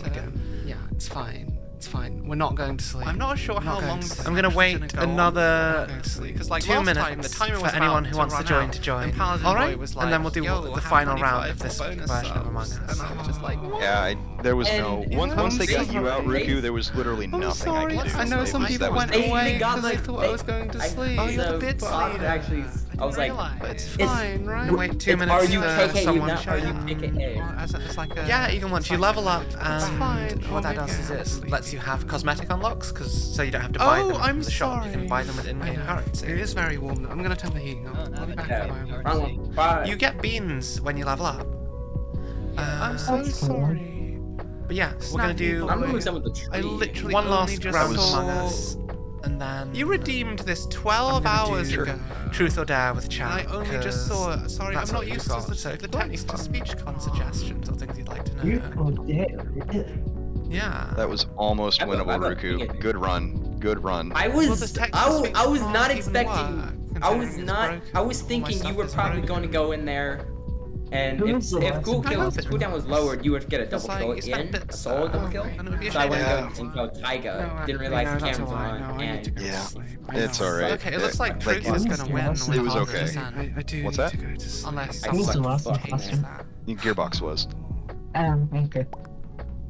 B: Yeah, it's fine. It's fine. We're not going to sleep.
A: I'm not sure how
B: going
A: long.
B: to sleep.
A: I'm gonna wait
B: We're gonna go
A: another
B: because like
A: 2
B: last
A: minutes
B: time, the timer
A: for
B: was
A: anyone
B: about
A: who
B: to
A: wants to
B: run
A: join
B: out.
A: to join.
B: And Paladin
A: All
B: Boy
A: right,
B: was
A: and then we'll
B: like,
A: do
B: "Yo,
A: the
B: have
A: final
B: 25
A: round of
B: for
A: this
B: bonus
A: version of Among
B: subs."
A: Us.
B: And I was just like,
G: Yeah, there was
H: And
G: no.
H: you
G: Once they got
H: know,
G: you out,
H: they-
G: Ruku, there was literally
B: I'm
G: nothing I
B: sorry.
G: could do.
B: I know some
G: That
B: people
G: was
B: went
G: it.
B: away
H: got
B: because they
H: my-
B: thought I was going to sleep.
A: Oh, you're the bit
H: Bob
A: leader.
H: actually, I was like,
A: It's
B: fine, right?
A: Wait 2 minutes
H: are you
A: for
H: KK
A: someone
H: now? Are you
A: showing.
H: KK?
B: It's like a,
A: Yeah, even once you level up,
B: fine.
A: what that does is it lets you have cosmetic unlocks, so you don't have to buy them
B: I'm
A: from the shop. You
B: sorry.
A: can buy them with in-game currency.
B: It is very warm. I'm gonna turn the heating on. I'll be back in a moment.
H: Wrong one. Bye.
A: You get beans when you level up.
B: I'm so sorry.
A: But yeah, we're gonna do
H: I'm moving some of the tree.
B: I literally
A: one
B: only
A: last
B: just
A: round of
B: saw-
A: Among Us, and then you redeemed this
B: I'm
A: 12
B: gonna
A: hours
B: do-
A: ago. Truth or Dare with chat.
B: I only just saw it. Sorry,
A: That's
B: I'm
A: what
B: not
A: you
B: used
A: got.
B: to
A: So
B: the
A: the text-to-speech suggestions or things you'd like to know.
I: You are dead.
A: Yeah.
G: That was almost
H: I
G: winnable,
H: love it.
G: Ruku. Good run. Good run.
H: I
A: Well,
H: was,
A: the text
H: I,
A: to
H: was,
A: speech
H: I was
A: can't
H: not
A: even
H: expecting.
A: work,
H: I was
A: considering it's
H: not.
A: broken.
H: I was
A: All my
H: thinking you
A: stuff
H: were
A: is
H: probably
A: broken.
H: going to go in there And if cooldown was lowered, you would get a double kill in a solo double kill. So I went and go Taiga. Didn't realize the cameras were on. And
G: Yeah, it's alright.
A: Okay, it looks like Truth is gonna win.
G: It was okay. What's that?
A: Unless
J: Who's the last one?
G: Gearbox was.
J: Okay.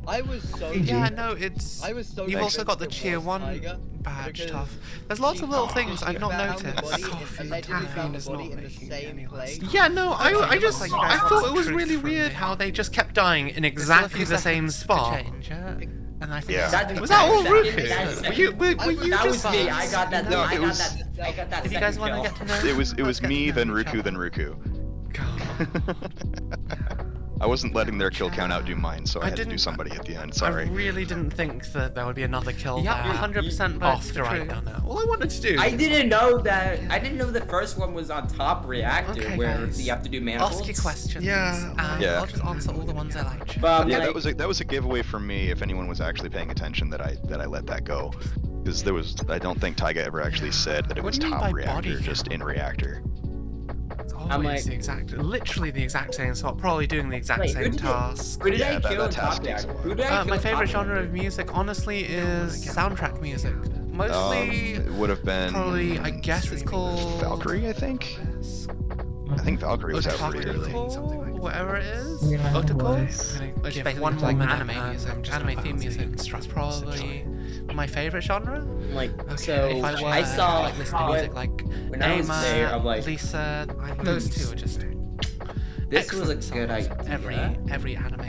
E: I was so.
A: Yeah, no, it's.
E: I was so.
A: You've also got the Tier 1
E: Taiga
A: badge
E: because
A: stuff. There's lots of little things I've not noticed.
E: Caffeine is not in the same place.
A: Yeah, no, I thought it was really weird how they just kept dying in exactly the same spot. And I think was that all Ruku? Were you
H: that
A: just
H: was me. I got that.
G: No,
H: I
G: it
H: got
G: was-
H: that. I got that.
A: If you guys want to get to know,
G: It was me, then Ruku, then Ruku. I wasn't letting their kill count outdo mine, so I had to do somebody at the end. Sorry.
A: I really didn't think that there would be another kill there. 100% after I'd done it. All I wanted to do.
H: I didn't know that. I didn't know the first one was on top reactor, where you have to do manifolds.
A: Ask your questions.
G: Yeah.
A: I'll just answer all the ones I like.
H: But
G: Yeah, that was a giveaway for me. If anyone was actually paying attention, that I let that go, because I don't think Taiga ever actually said that it was
A: do you mean
G: top
A: by
G: reactor,
A: body
G: just in reactor.
A: I'm like literally the exact same spot, probably doing the exact same task.
H: Who did I
G: Yeah,
H: kill
G: that
H: in top
G: task is-
H: reactor? Who did I kill
A: My
H: in
A: favorite
H: top
A: genre
H: reactor?
A: of music, honestly, is soundtrack music. Mostly,
G: It would have been
A: probably, I guess it's called
G: Valkyrie, I think. I think Valkyrie was out pretty early.
A: whatever it is.
J: Yeah, it
A: Otoko.
J: was.
A: Just give one more minute. Anime theme music. That's probably my favorite genre.
H: Like,
A: Okay,
H: so
A: if I were
H: I saw
A: like listen to music like
H: when I was there, I'm like,
A: Lisa, those two are just
H: this was a
A: excellent
H: good
A: songs.
H: idea.
A: Every anime song.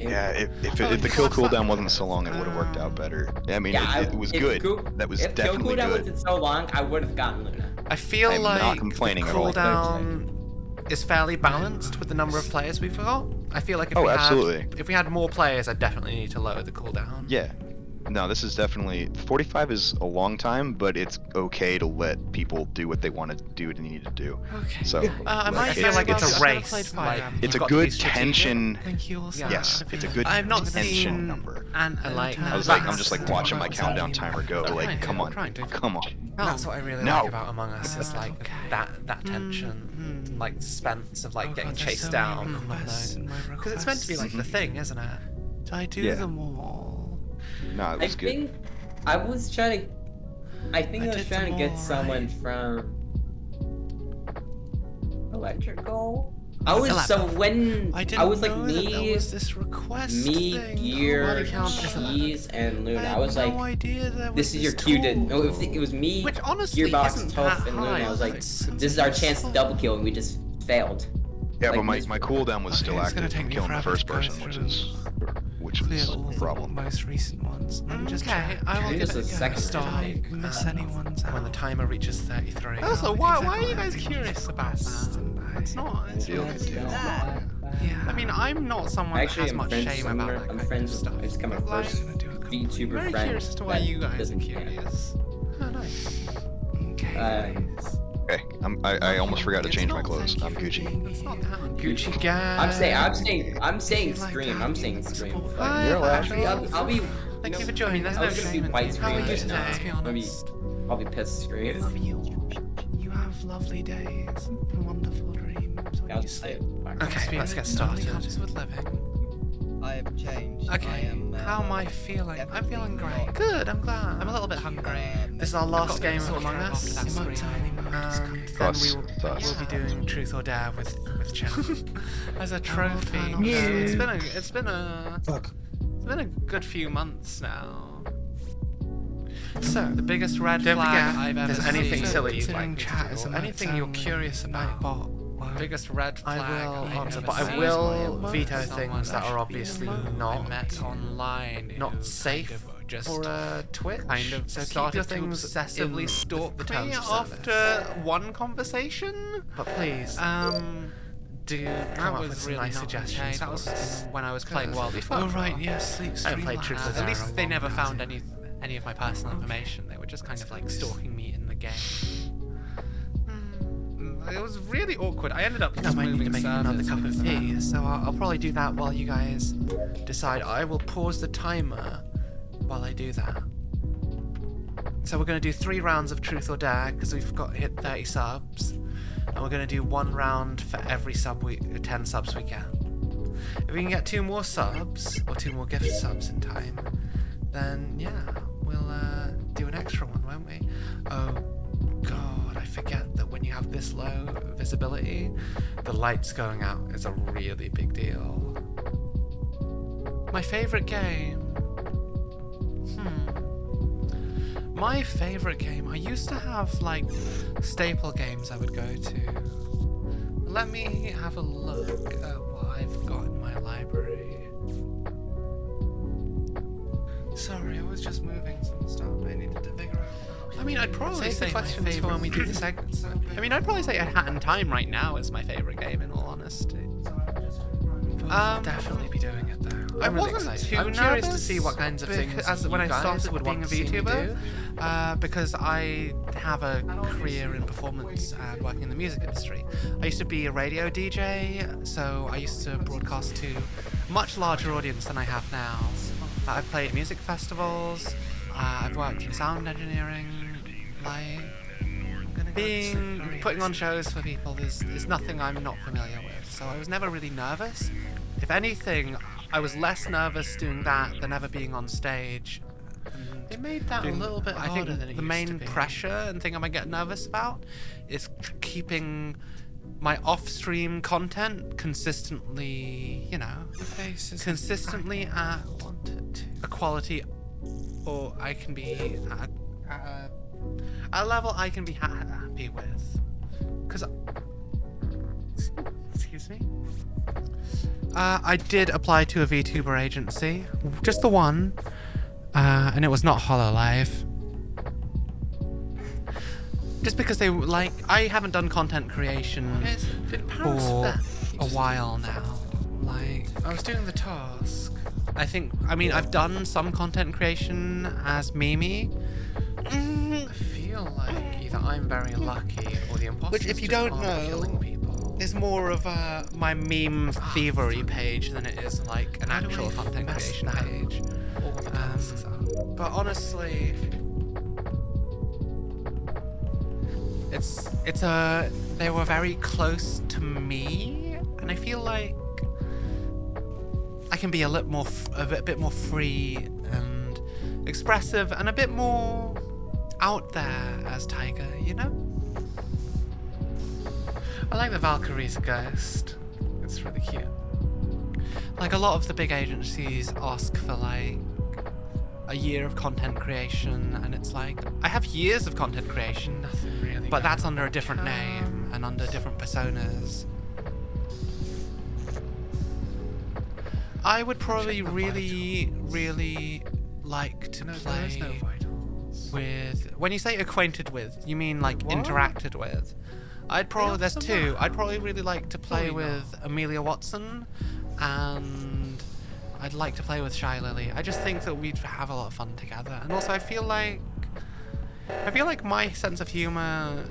H: And
G: Yeah, if the kill cooldown wasn't so long, it would have worked out better. I mean, it was good. That was
H: if kill
G: definitely
H: cooldown
G: good.
H: wasn't so long, I would have gotten Luna.
A: I feel
G: I'm
A: like
G: not complaining
A: the
G: at all.
A: cooldown is fairly balanced with the number of players we've got. I feel like if we had more players, I'd definitely need to lower the cooldown.
G: Yeah. No, this is definitely 45 is a long time, but it's okay to let people do what they want to do and need to do.
A: Okay.
G: So
A: I might feel like it's a race. Like,
G: it's a
A: you've got to be
G: good
A: strategic.
G: tension.
A: Thank you also.
G: Yes, it's a good
A: I've not
G: tension
A: seen
G: number.
A: And like
G: I'm just like watching my countdown timer go. Like, come on, come on.
A: That's what I really
G: No.
A: like about Among Us is like that tension, like suspense of like getting chased down. Because it's meant to be like the thing, isn't it? Did I do them all?
G: No, it was good.
H: I was trying to. I think I was trying to get someone from electrical. I was so when I was like me, Gear, Cheese, and Luna. I was like, this is your cue to. No, it was me, Gearbox, Tough, and Luna. I was like, this is our chance to double kill, and we just failed.
G: Yeah,
H: Like,
G: but my cooldown was still active from killing the first person, which was a problem.
A: Most recent ones. Okay, I will
H: Maybe
A: give
H: just
A: it
H: a second
A: start. Miss anyone's when the timer reaches 33. Also, why are you guys curious about that? It's not. It's
G: Deal, good deal.
A: Yeah. I mean, I'm not someone that has much shame about that kind of stuff.
H: I just got my first VTuber
A: Very
H: friend.
A: curious as to why you guys are curious. Oh, nice. Okay.
G: Okay, I almost forgot to change my clothes. I'm Gucci.
A: Gucci gang.
H: I'm saying stream. I'm saying stream.
G: You're allowed.
H: I'll be.
A: Thank you for joining. There's
H: I
A: no
H: was gonna
A: shame
H: be
A: in
H: white
A: this. How are you
H: screen, but
A: today?
H: I'll be pissed screen.
A: You have lovely days and wonderful dreams when you sleep. Okay, let's get started. With living.
E: I have changed.
A: Okay, how am I feeling? I'm feeling great. Good, I'm glad. I'm a little bit hungry. This is our last game of Among Us. Then we'll be doing Truth or Dare with Chen as a trophy. It's been a good few months now. So the biggest red flag I've ever seen. Anything silly you'd like to do, anything you're curious about. Biggest red flag I will answer, but I will veto things that are obviously not safe for a Twitch. Kind of. So keep your things obsessively stalk the terms after one conversation. But please, do come up with some nice suggestions. That was when I was playing Wild Before. Oh right, yes. I haven't played Truth or Dare. At least they never found any of my personal information. They were just kind of like stalking me in the game. It was really awkward. I ended up just moving to make another cup of tea, so I'll probably do that while you guys decide. I will pause the timer while I do that. So we're going to do 3 rounds of Truth or Dare because we've got hit 30 subs,
B: and we're gonna do 1 round for every 10 subs we get. If we can get 2 more subs, or 2 more gift subs in time, then yeah, we'll do an extra one, won't we? Oh god, I forget that when you have this low visibility, the lights going out is a really big deal. My favourite game? My favourite game, I used to have like staple games I would go to. Let me have a look at what I've got in my library. Sorry, I was just moving some stuff I needed to figure out. I mean, I'd probably say my favourite when we do the segment. I mean, I'd probably say A Hat in Time right now is my favourite game in all honesty. Definitely be doing it though. I'm really excited. I'm curious to see what kinds of things when I started with being a VTuber, because I have a career in performance and working in the music industry. I used to be a radio DJ, so I used to broadcast to a much larger audience than I have now. I've played music festivals, I've worked in sound engineering, like putting on shows for people is nothing I'm not familiar with, so I was never really nervous. If anything, I was less nervous doing that than ever being on stage. It made that a little bit harder than it used to be. The main pressure and thing I might get nervous about is keeping my off-stream content consistently, you know, consistently at a quality, or I can be at a level I can be happy with. Because, excuse me? I did apply to a VTuber agency, just the one, and it was not HoloLive. Just because they like, I haven't done content creation for a while now. Like, I was doing the task. I mean, I've done some content creation as Mimi. I feel like either I'm very lucky or the imposters, which, if you don't know, is more of my meme thievery page than it is like an actual content creation page. But honestly, they were very close to me, and I feel like I can be a bit more free and expressive and a bit more out there as Taiga, you know? I like the Valkyrie's ghost. It's really cute. Like, a lot of the big agencies ask for like a year of content creation, and it's like, I have years of content creation, nothing really, but that's under a different name and under different personas. I would probably really like to play with, when you say acquainted with, you mean like interacted with? There's 2. I'd probably really like to play with Amelia Watson, and I'd like to play with Shy Lily. I just think that we'd have a lot of fun together. And also I feel like my sense of humor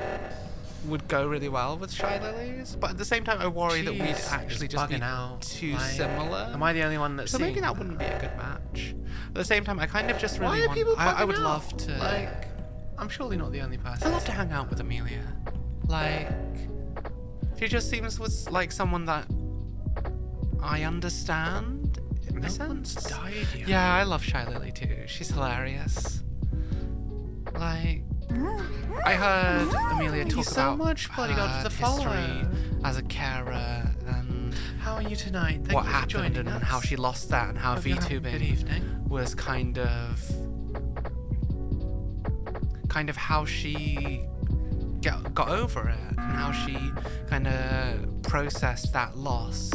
B: would go really well with Shy Lily's, but at the same time I worry that we'd actually just be too similar. Am I the only one that's so maybe that wouldn't be a good match. At the same time, I kind of just really I would love to, like, I'm surely not the only person. I love to hang out with Amelia. Like, she just seems like someone that I understand in a sense. Died yet. Yeah, I love Shy Lily too. She's hilarious. Like, I heard Amelia talk about her history as a carer and how are you tonight? What happened and how she lost that and how VTubing was kind of how she got over it and how she kind of processed that loss.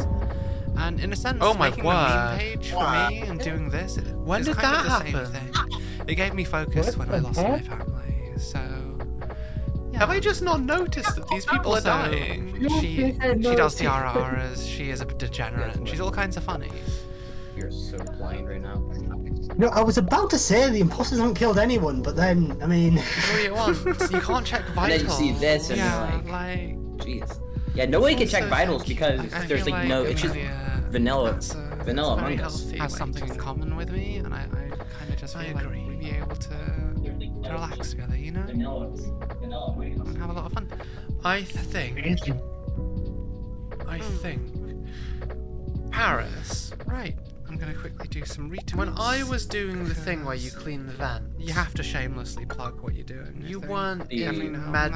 B: And in a sense, making a meme page for me and doing this, when did that happen? It gave me focus when I lost my family. So, yeah. Have I just not noticed that these people are dying? She does the RRs. She is a degenerate, and she's all kinds of funny.
H: You're so blind right now.
J: No, I was about to say the imposters haven't killed anyone, but then, I mean...
B: You can't check vitals.
H: And then you see this and you're like... Jeez. Yeah, nobody can check vitals because there's like no... It's just vanilla Among Us.
B: Has something in common with me, and I kind of just feel like we'd be able to to relax together, you know? And have a lot of fun. I think Paris. Right. I'm gonna quickly do some retweets. When I was doing the thing where you clean the vent, you have to shamelessly plug what you're doing. You weren't in med.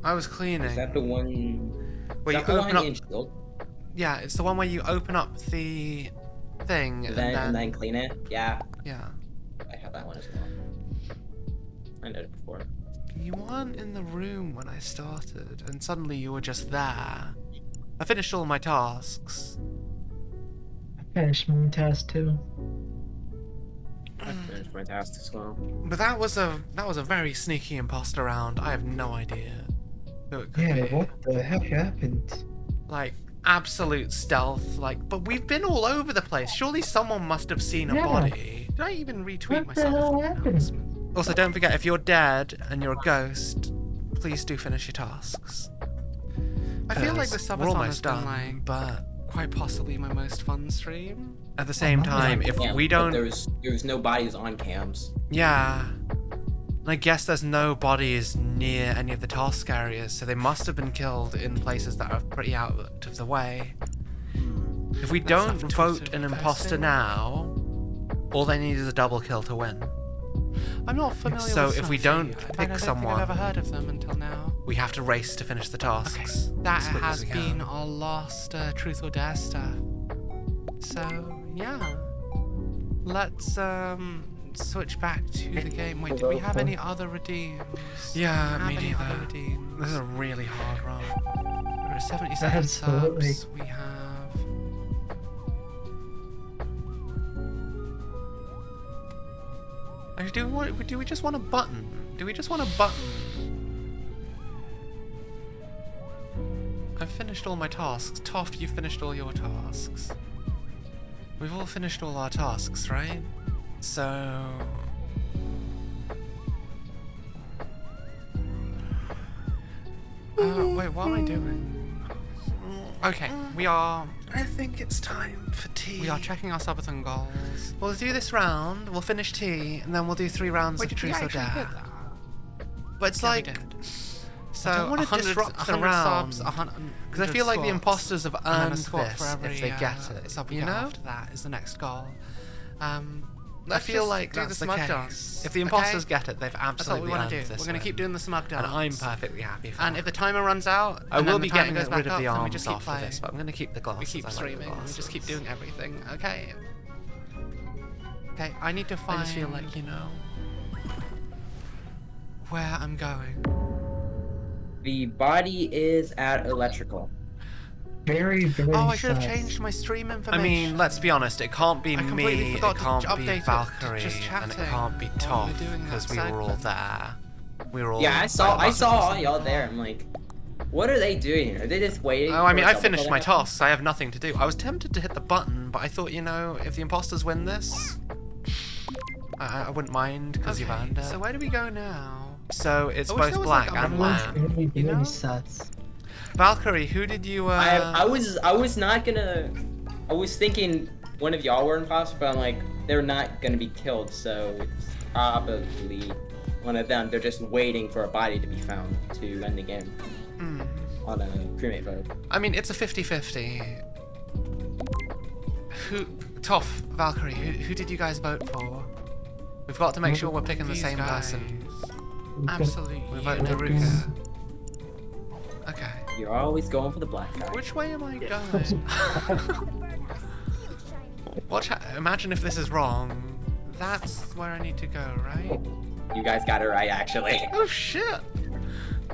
B: I was cleaning.
H: Is that the one?
B: Where you open up? Yeah, it's the one where you open up the thing
H: and then clean it. Yeah.
B: Yeah.
H: I have that one as well. I did it before.
B: You weren't in the room when I started, and suddenly you were just there. I finished all my tasks.
I: I finished my task too.
H: I finished my task as well.
B: But that was a very sneaky imposter round. I have no idea who it could be.
I: What the heck happened?
B: Like absolute stealth. Like, but we've been all over the place. Surely someone must have seen a body. Did I even retweet myself? Also, don't forget, if you're dead and you're a ghost, please do finish your tasks. I feel like the Subathon has been like, but quite possibly my most fun stream. At the same time, if we don't,
H: there's no bodies on cams.
B: Yeah. And I guess there's no bodies near any of the task areas, so they must have been killed in places that are pretty out of the way. If we don't vote an imposter now, all they need is a double kill to win. I'm not familiar with Snuffy. So if we don't pick someone, I've never heard of them until now. We have to race to finish the tasks. Okay. That has been our last truth or dare stuff. So yeah, let's switch back to the game. Wait, did we have any other redeems? Yeah, me neither. This is a really hard run. We're at 77 subs. We have. Do we just want a button? Do we just want a button? I've finished all my tasks. Toph, you finished all your tasks. We've all finished all our tasks, right? So... wait, what am I doing? Okay, we are... I think it's time for tea. We are checking our Subathon goals. We'll do this round, we'll finish tea, and then we'll do 3 rounds of Truth or Dare. But it's like... So, I don't want to disrupt the round. Because I feel like the imposters have earned this if they get it. You know? After that is the next goal. I feel like that's the case. If the imposters get it, they've absolutely earned this. We're going to keep doing the smug dance. And I'm perfectly happy for that. And if the timer runs out, I will be getting rid of the arms after this, but I'm going to keep the glasses. We keep streaming, we just keep doing everything, okay? Okay, I need to find... I just feel like, you know, where I'm going.
H: The body is at electrical.
I: Very, very
B: I should have changed my stream information. I mean, let's be honest, it can't be me, it can't be Valkyrie, and it can't be Toph, because we were all there. We were all...
H: Yeah, I saw all y'all there. I'm like, what are they doing here? Are they just waiting?
B: Oh, I mean, I finished my tasks. I have nothing to do. I was tempted to hit the button, but I thought, you know, if the imposters win this, I wouldn't mind, because you've earned it. So where do we go now? So it's both black and lamb, you know? Valkyrie, who did you
H: I was not gonna... I was thinking one of y'all were imposter, but I'm like, they're not gonna be killed, so it's probably one of them. They're just waiting for a body to be found to end the game. On a cremate vote.
B: I mean, it's a 50-50. Toph, Valkyrie, who did you guys vote for? We've got to make sure we're picking the same person. Absolutely. We're voting Haruka. Okay.
H: You're always going for the black guy.
B: Which way am I going? Imagine if this is wrong. That's where I need to go, right?
H: You guys got it right, actually.
B: Oh shit!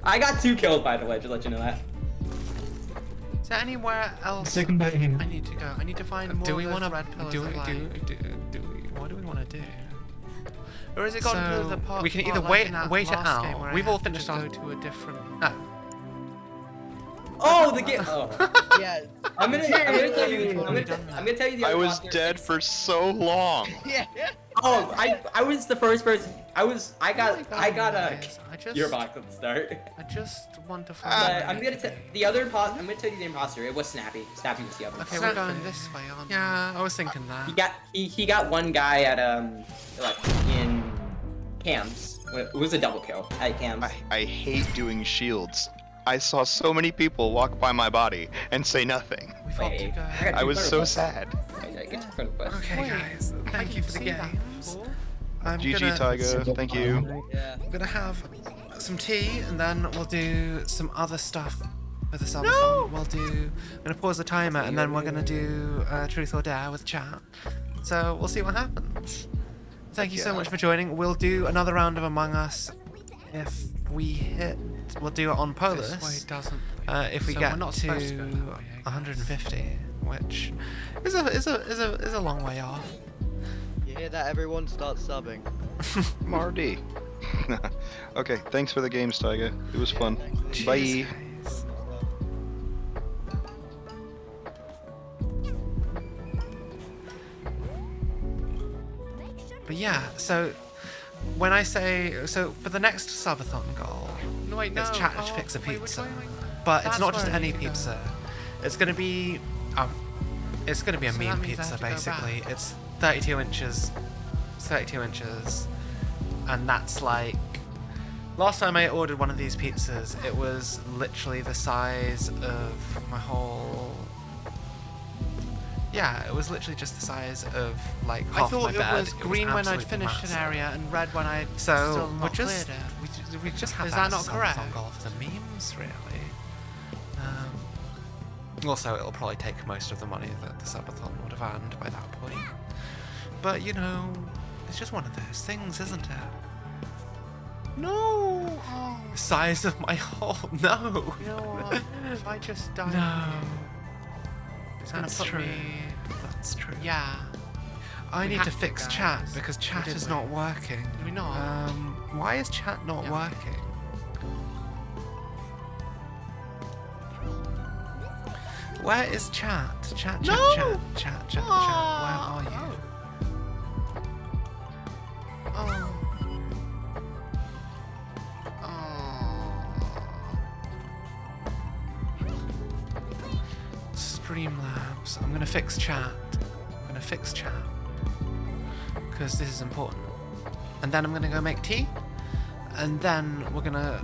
H: I got 2 kills, by the way, just let you know that.
B: Is there anywhere else I need to go? I need to find more of those red pillars what do we want to do? Or is it gone to the part? We can either wait it out. We've all finished on to a different.
H: Oh, the game. Oh. Yeah. I'm gonna tell you.
G: I was dead for so long.
H: Yeah. Oh, I was the first person. I got a gearbox at the start.
B: I just want to find.
H: I'm gonna tell you the imposter. It was Snappy. Snappy was the other.
B: Okay, we're going this way, aren't we? Yeah, I was thinking that.
H: He got one guy at like in cams. It was a double kill at cams.
G: I hate doing shields. I saw so many people walk by my body and say nothing.
H: Wait,
G: I was so sad.
A: Okay, guys, thank you for the games. I'm
G: GG Taiga, thank you.
A: I'm gonna have some tea, and then we'll do some other stuff for the subathon. I'm gonna pause the timer, and then we're gonna do Truth or Dare with chat. So we'll see what happens. Thank you so much for joining. We'll do another round of Among Us if we hit. We'll do it on Polus. If we get to 150, which is a long way off.
E: You hear that? Everyone start subbing.
G: Marty. Okay, thanks for the games, Taiga. It was fun. Bye.
A: But yeah, so when I say for the next subathon goal, it's chat to fix a pizza, but it's not just any pizza. It's gonna be a mean pizza basically. It's 32 inches. It's 32 inches, and that's like. Last time I ordered one of these pizzas, it was literally the size of my whole. Yeah, it was literally just the size of like half my bed. I thought it was green when I'd finished an area and red when I'd still not cleared it. We just have that not correct? Goal for the memes, really. Also, it'll probably take most of the money that the subathon would have earned by that point. But you know, it's just one of those things, isn't it? No! Oh. Size of my hole. No! You know what? If I just die. No. That's true. That's true. Yeah. I need to fix chat because chat is not working. Do we not? Why is chat not working? Where is chat? Chat. Where are you? Oh. Streamlabs. I'm gonna fix chat. Because this is important. And then I'm gonna go make tea. And then we're gonna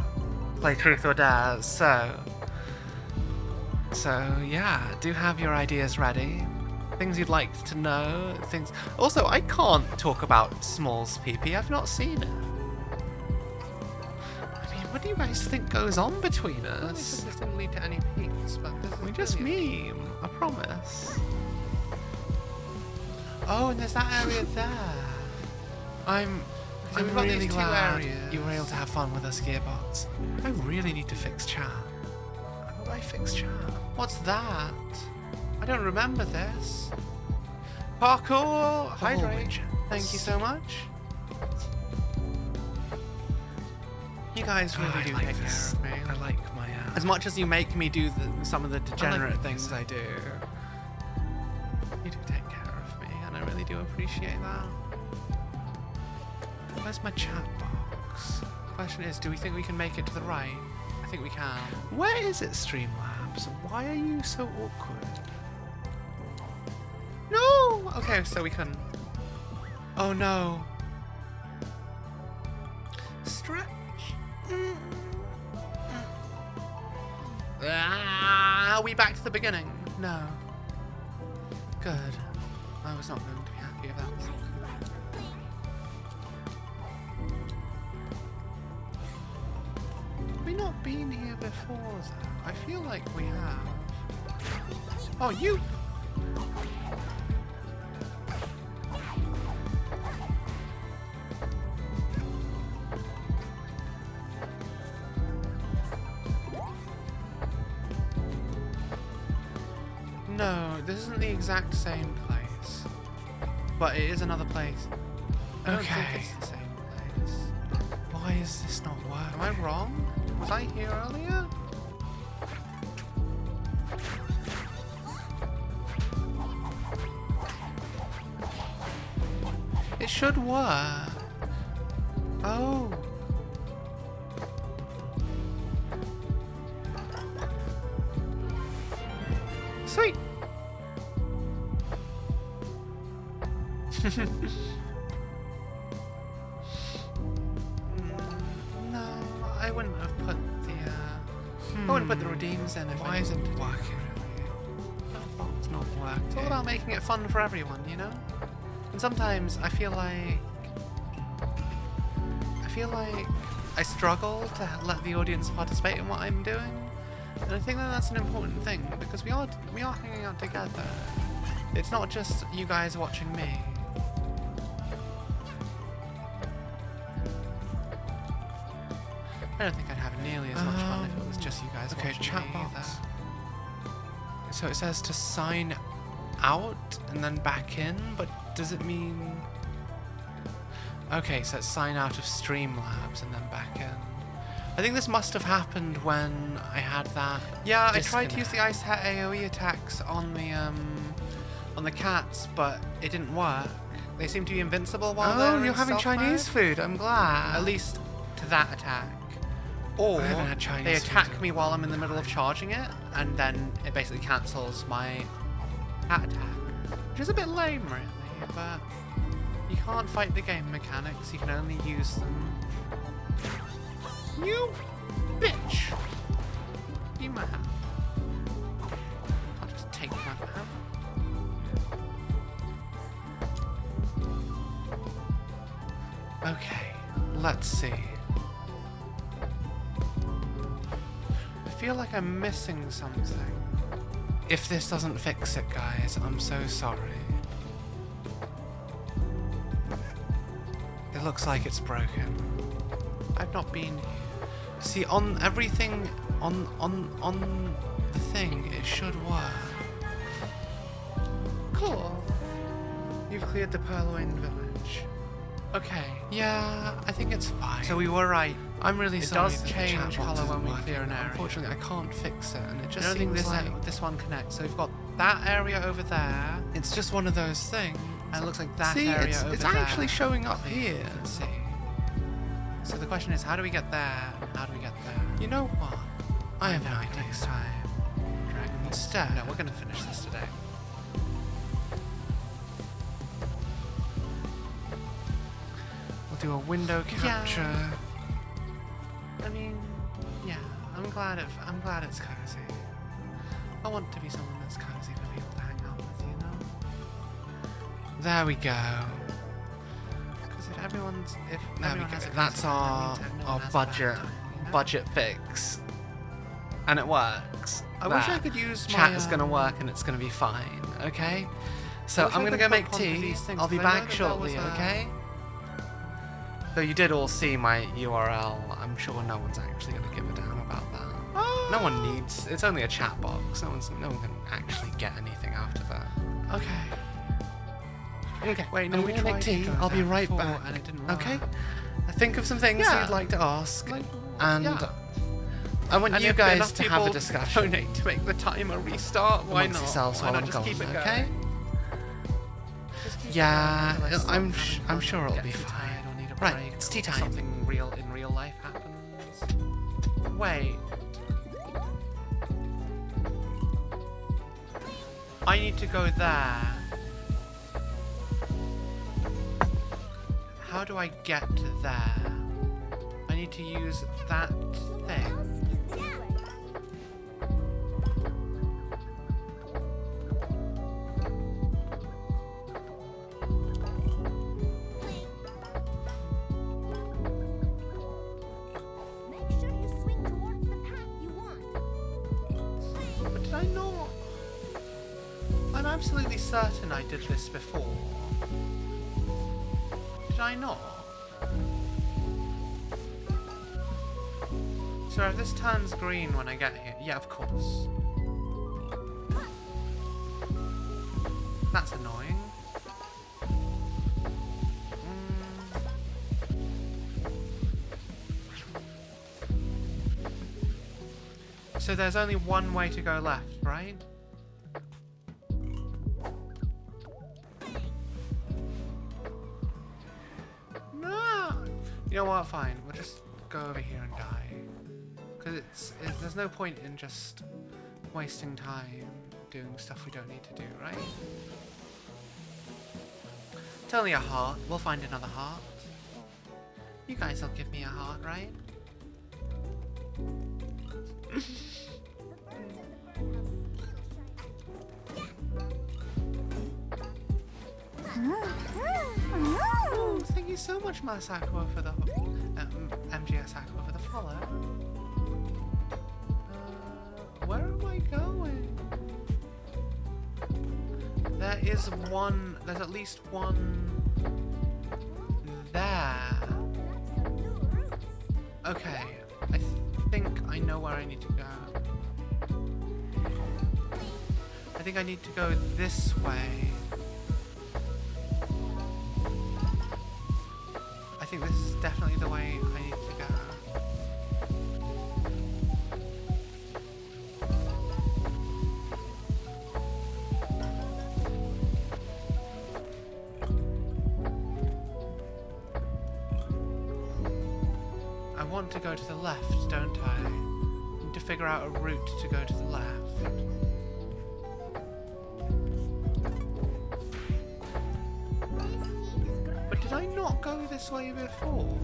A: play Truth or Dare. So yeah, do have your ideas ready. Things you'd like to know. Things. Also, I can't talk about Small's PP. I've not seen it. I mean, what do you guys think goes on between us? This doesn't lead to any peaks, but we just meme. I promise. Oh, and there's that area there. I'm really glad you were able to have fun with us, Gearbots. I really need to fix chat. How do I fix chat? What's that? I don't remember this. Parkour! Hydrate. Thank you so much. You guys really do take care of me. I like my as much as you make me do some of the degenerate things I do. You do take care of me, and I really do appreciate that. Where's my chat box? The question is, do we think we can make it to the right? I think we can. Where is it, Streamlabs? Why are you so awkward? No! Okay, so we can... Oh no. Stretch. Are we back to the beginning? No. Good. I was not going to be happy with that. Have we not been here before, though? I feel like we have. Oh, you! No, this isn't the exact same place. But it is another place. I don't think it's the same place. Why is this not working? Am I wrong? Was I here earlier? It should work. Oh. Sweet.
B: wouldn't have put the I wouldn't put the redeems in if
C: Why is it working?
B: It's not working. It's all about making it fun for everyone, you know? And sometimes I feel like I struggle to let the audience participate in what I'm doing. And I think that that's an important thing because we are hanging out together. It's not just you guys watching me. I don't think I'd have nearly as much fun if it was just you guys watching me.
C: chat box.
B: either.
C: So it says to sign out and then back in, but does it mean... Okay, so it's sign out of Streamlabs and then back in. I think this must have happened when I had that.
B: Yeah, I tried to use
C: disconnect.
B: the ice hat AoE attacks on the cats, but it didn't work. They seem to be invincible while they're
C: you're
B: in
C: having
B: stealth
C: Chinese
B: mode.
C: food. I'm glad.
B: At least to that attack. Or
C: I haven't had Chinese
B: they
C: food
B: attack
C: in
B: me while I'm in the middle of charging it, and then it basically cancels my cat attack. Which is a bit lame, really, but you can't fight the game mechanics, you can only use them. You bitch! You man. I'll just take my man.
C: Okay, let's see.
B: I feel like I'm missing something.
C: If this doesn't fix it, guys, I'm so sorry. It looks like it's broken.
B: I've not been here.
C: See, on everything, on the thing, it should work.
B: Cool. You've cleared the Purloin village. Okay.
C: Yeah, I think it's fine.
B: So we were right.
C: I'm really
B: It
C: sorry
B: does
C: that the
B: change
C: chat box
B: colour
C: isn't
B: when we
C: working.
B: clear an area.
C: Unfortunately, I can't fix it, and it
B: I
C: just
B: don't think
C: seems like
B: this one connects. So we've got that area over there,
C: it's just one of those things.
B: and it looks like that
C: See,
B: area
C: it's
B: over
C: it's
B: there.
C: actually showing up here.
B: Let's see. So the question is, how do we get there? And how do we get there?
C: You know what? I have an
B: No,
C: idea.
B: next time. Dragon
C: Instead,
B: No, we're gonna finish this today.
C: we'll do a window capture.
B: I mean, yeah. I'm glad it's cozy. I want to be someone that's cozy for people to hang out with, you know?
C: There we go.
B: Because if everyone's
C: There we
B: everyone
C: go.
B: has a
C: That's
B: cozy
C: our
B: time, no one
C: our
B: has a bad
C: budget
B: time, you know?
C: budget fix, and it works.
B: I wish I
C: There.
B: could use
C: Chat
B: my,
C: is gonna work and it's gonna be fine. Okay. So
B: wish I
C: I'm gonna
B: could
C: go make
B: hook onto
C: tea.
B: these things,
C: I'll be
B: 'cause I know
C: back
B: that that was
C: shortly.
B: a-
C: Okay. Though you did all see my URL, I'm sure no one's actually gonna give a damn about that. No one needs. It's only a chat box. No one can actually get anything out of that.
B: Okay.
C: Okay.
B: Wait, no,
C: I'm
B: we
C: gonna make
B: tried to
C: tea.
B: go
C: I'll be
B: there
C: right
B: before
C: back.
B: and it didn't work.
C: Okay. Think of some things
B: Yeah.
C: you'd like to ask,
B: Like,
C: and
B: yeah.
C: I want
B: And
C: you
B: if
C: guys
B: enough
C: to have
B: people
C: a discussion
B: donate to make the timer restart. Why
C: amongst
B: not?
C: yourselves
B: Why
C: while
B: not
C: I'm
B: just
C: gone.
B: keep it going?
C: Okay.
B: Just keep it
C: Yeah,
B: going until I stop
C: I'm
B: having
C: I'm
B: fun
C: sure
B: and
C: it'll
B: get
C: be
B: too
C: fine.
B: tired or need a
C: Right,
B: break
C: it's tea
B: or
C: time.
B: Something real in real life happens. Wait. I need to go there. How do I get to there? I need to use that thing.
K: Make sure you swing towards the path you want.
B: But did I not? I'm absolutely certain I did this before. Did I not? So if this turns green when I get here, yeah, of course. That's annoying. So there's only one way to go left, right? No! You know what, fine. We'll just go over here and die. Because there's no point in just wasting time doing stuff we don't need to do, right? It's only a heart. We'll find another heart. You guys will give me a heart, right?
A: Oh, thank you so much, Masako, for the MGS Aqua for the follow. Where am I going? There's at least one there. Okay, I think I know where I need to go. I think I need to go this way. I think this is definitely the way I need to go. I want to go to the left, don't I? I need to figure out a route to go to the left. But did I not go this way before?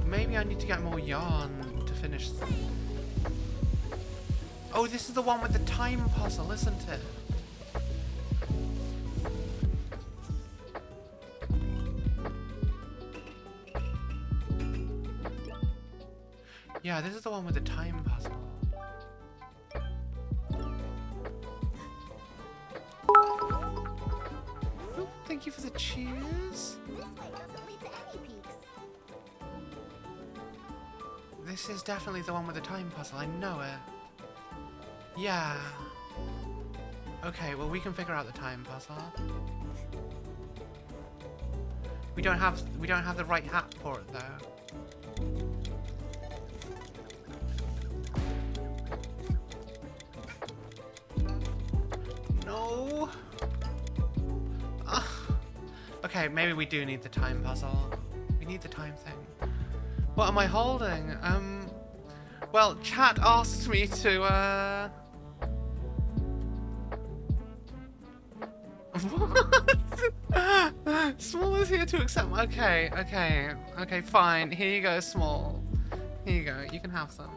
A: Maybe I need to get more yarn to finish. Oh, this is the one with the time puzzle, isn't it? Yeah, this is the one with the time puzzle. Oh, thank you for the cheers.
K: This way doesn't lead to any peaks.
A: This is definitely the one with the time puzzle. I know it. Yeah. Okay, well we can figure out the time puzzle. We don't have the right hat for it though. No. Okay, maybe we do need the time puzzle. We need the time thing. What am I holding? Well, chat asked me to, What? Small is here to accept. Okay, fine. Here you go, Small. Here you go. You can have some.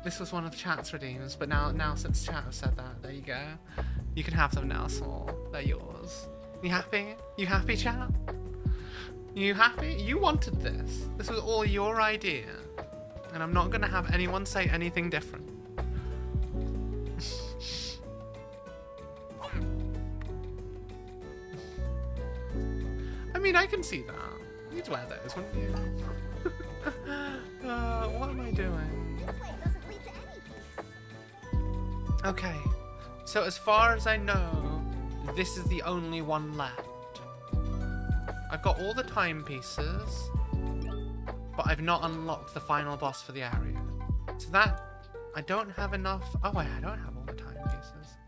A: This was one of chat's redeems, but now since chat have said that, there you go. You can have them now, Small. They're yours. You happy? You happy, chat? You happy? You wanted this. This was all your idea. And I'm not gonna have anyone say anything different. I mean, I can see that. You'd wear those, wouldn't you? What am I doing?
K: This way doesn't lead to any peaks.
A: Okay, so as far as I know, this is the only one left. I've got all the timepieces, but I've not unlocked the final boss for the area. So that, I don't have enough. Oh wait, I don't have all the timepieces.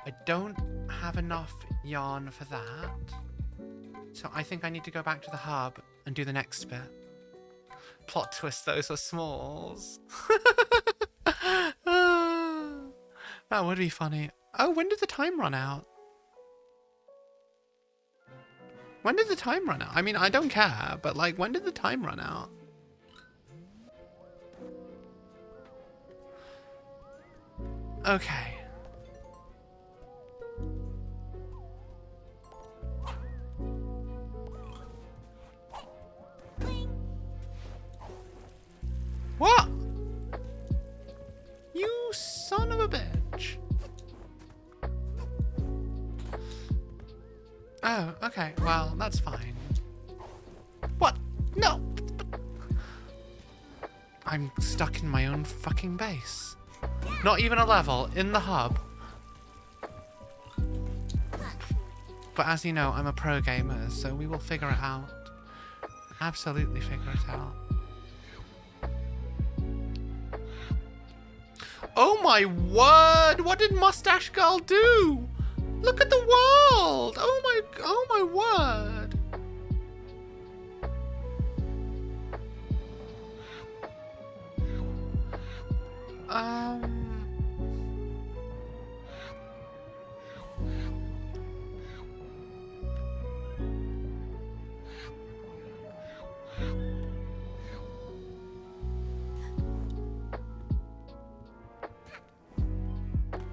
A: I don't have enough yarn for that. So I think I need to go back to the hub and do the next bit. Plot twist, those were Smalls. That would be funny. Oh, when did the time run out? When did the time run out? I mean, I don't care, but like, when did the time run out? Okay. What? You son of a bitch. Oh, okay. Well, that's fine. What? No! I'm stuck in my own fucking base. Not even a level, in the hub. But as you know, I'm a pro gamer, so we will figure it out. Absolutely figure it out. Oh my word! What did Mustache Girl do? Look at the world! Oh my word!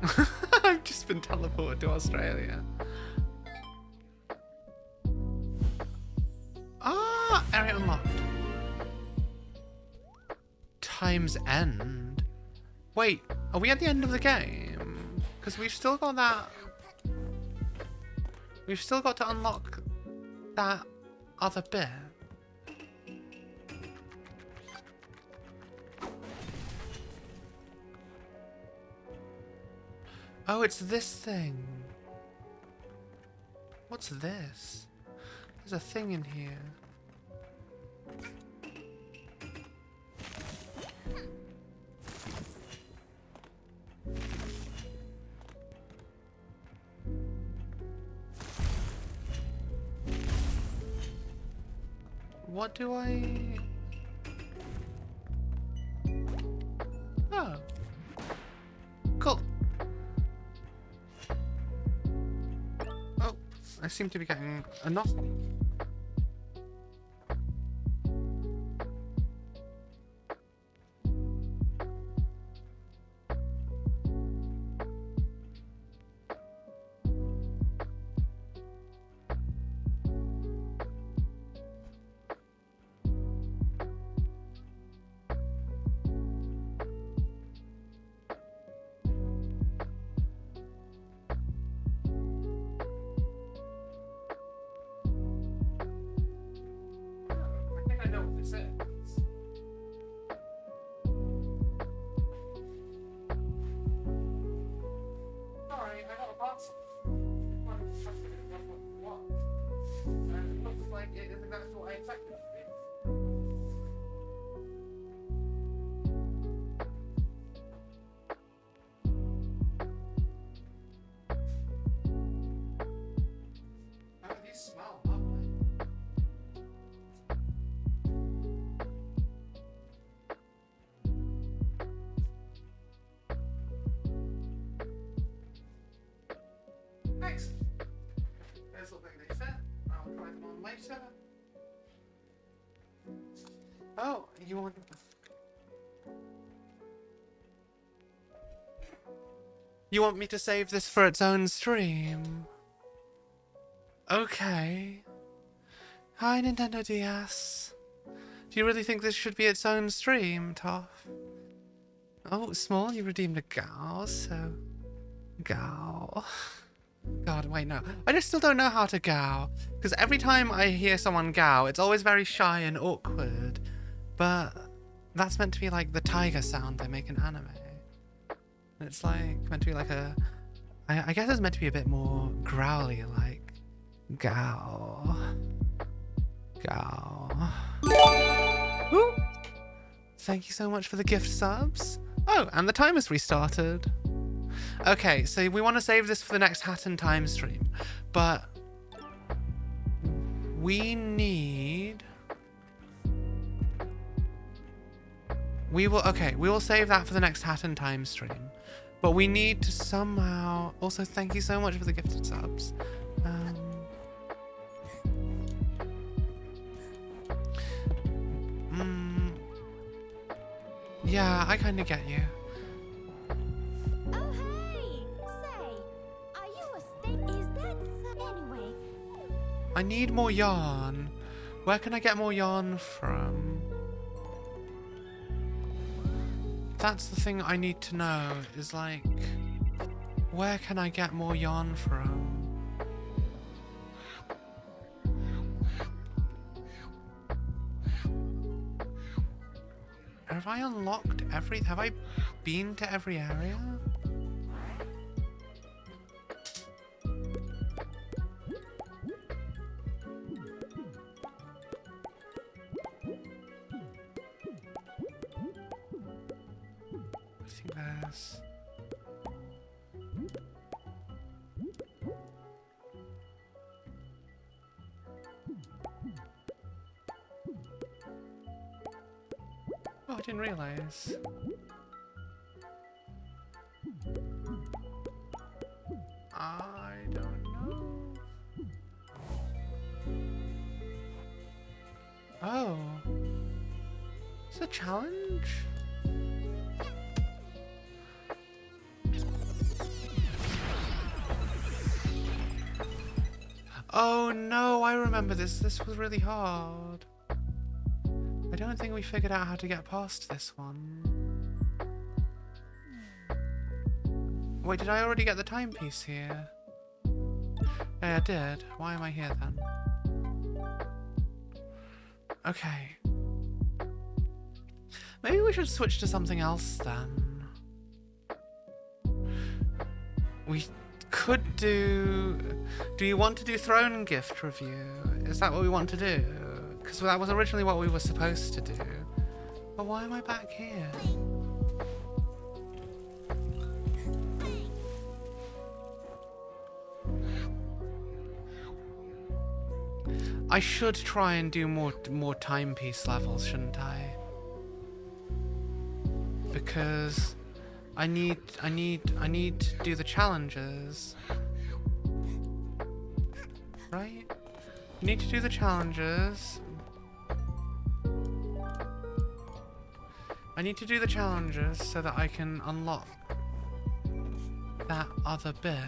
B: I've just been teleported to Australia. Ah, area unlocked. Time's end. Wait, are we at the end of the game? Because we've still got that. We've still got to unlock that other bit. Oh, it's this thing. What's this? There's a thing in here. What do I... Oh. Cool. Oh, I seem to be getting enough. Thanks. Those look like they fit. I'll try them on later. Oh, you want... You want me to save this for its own stream? Okay. Hi, Nintendo DS. Do you really think this should be its own stream, Toff? Oh, Small, you redeemed a Gao, so... Gao... God, wait, no. I just still don't know how to Gao. Because every time I hear someone Gao, it's always very shy and awkward. But that's meant to be like the tiger sound they make in anime. It's like meant to be like a... I guess it's meant to be a bit more growly, like... Gao. Gao. Ooh. Thank you so much for the gift subs. Oh, and the timer's restarted. Okay, so we want to save this for the next Hat in Time stream, but we need... we will save that for the next Hat in Time stream, but we need to somehow... Also, thank you so much for the gifted subs. Yeah, I kind of get you. I need more yarn. Where can I get more yarn from? That's the thing I need to know, is like... where can I get more yarn from? Have I unlocked every... have I been to every area? Oh, I didn't realize. I don't know. Oh. It's a challenge? Oh no, I remember this. This was really hard. I don't think we figured out how to get past this one. Wait, did I already get the timepiece here? Yeah, I did. Why am I here then? Okay. Maybe we should switch to something else then. We could do... Do you want to do Throne Gift Review? Is that what we want to do? Because that was originally what we were supposed to do. But why am I back here? I should try and do more timepiece levels, shouldn't I? Because I need to do the challenges. Right? I need to do the challenges. I need to do the challenges so that I can unlock that other bit.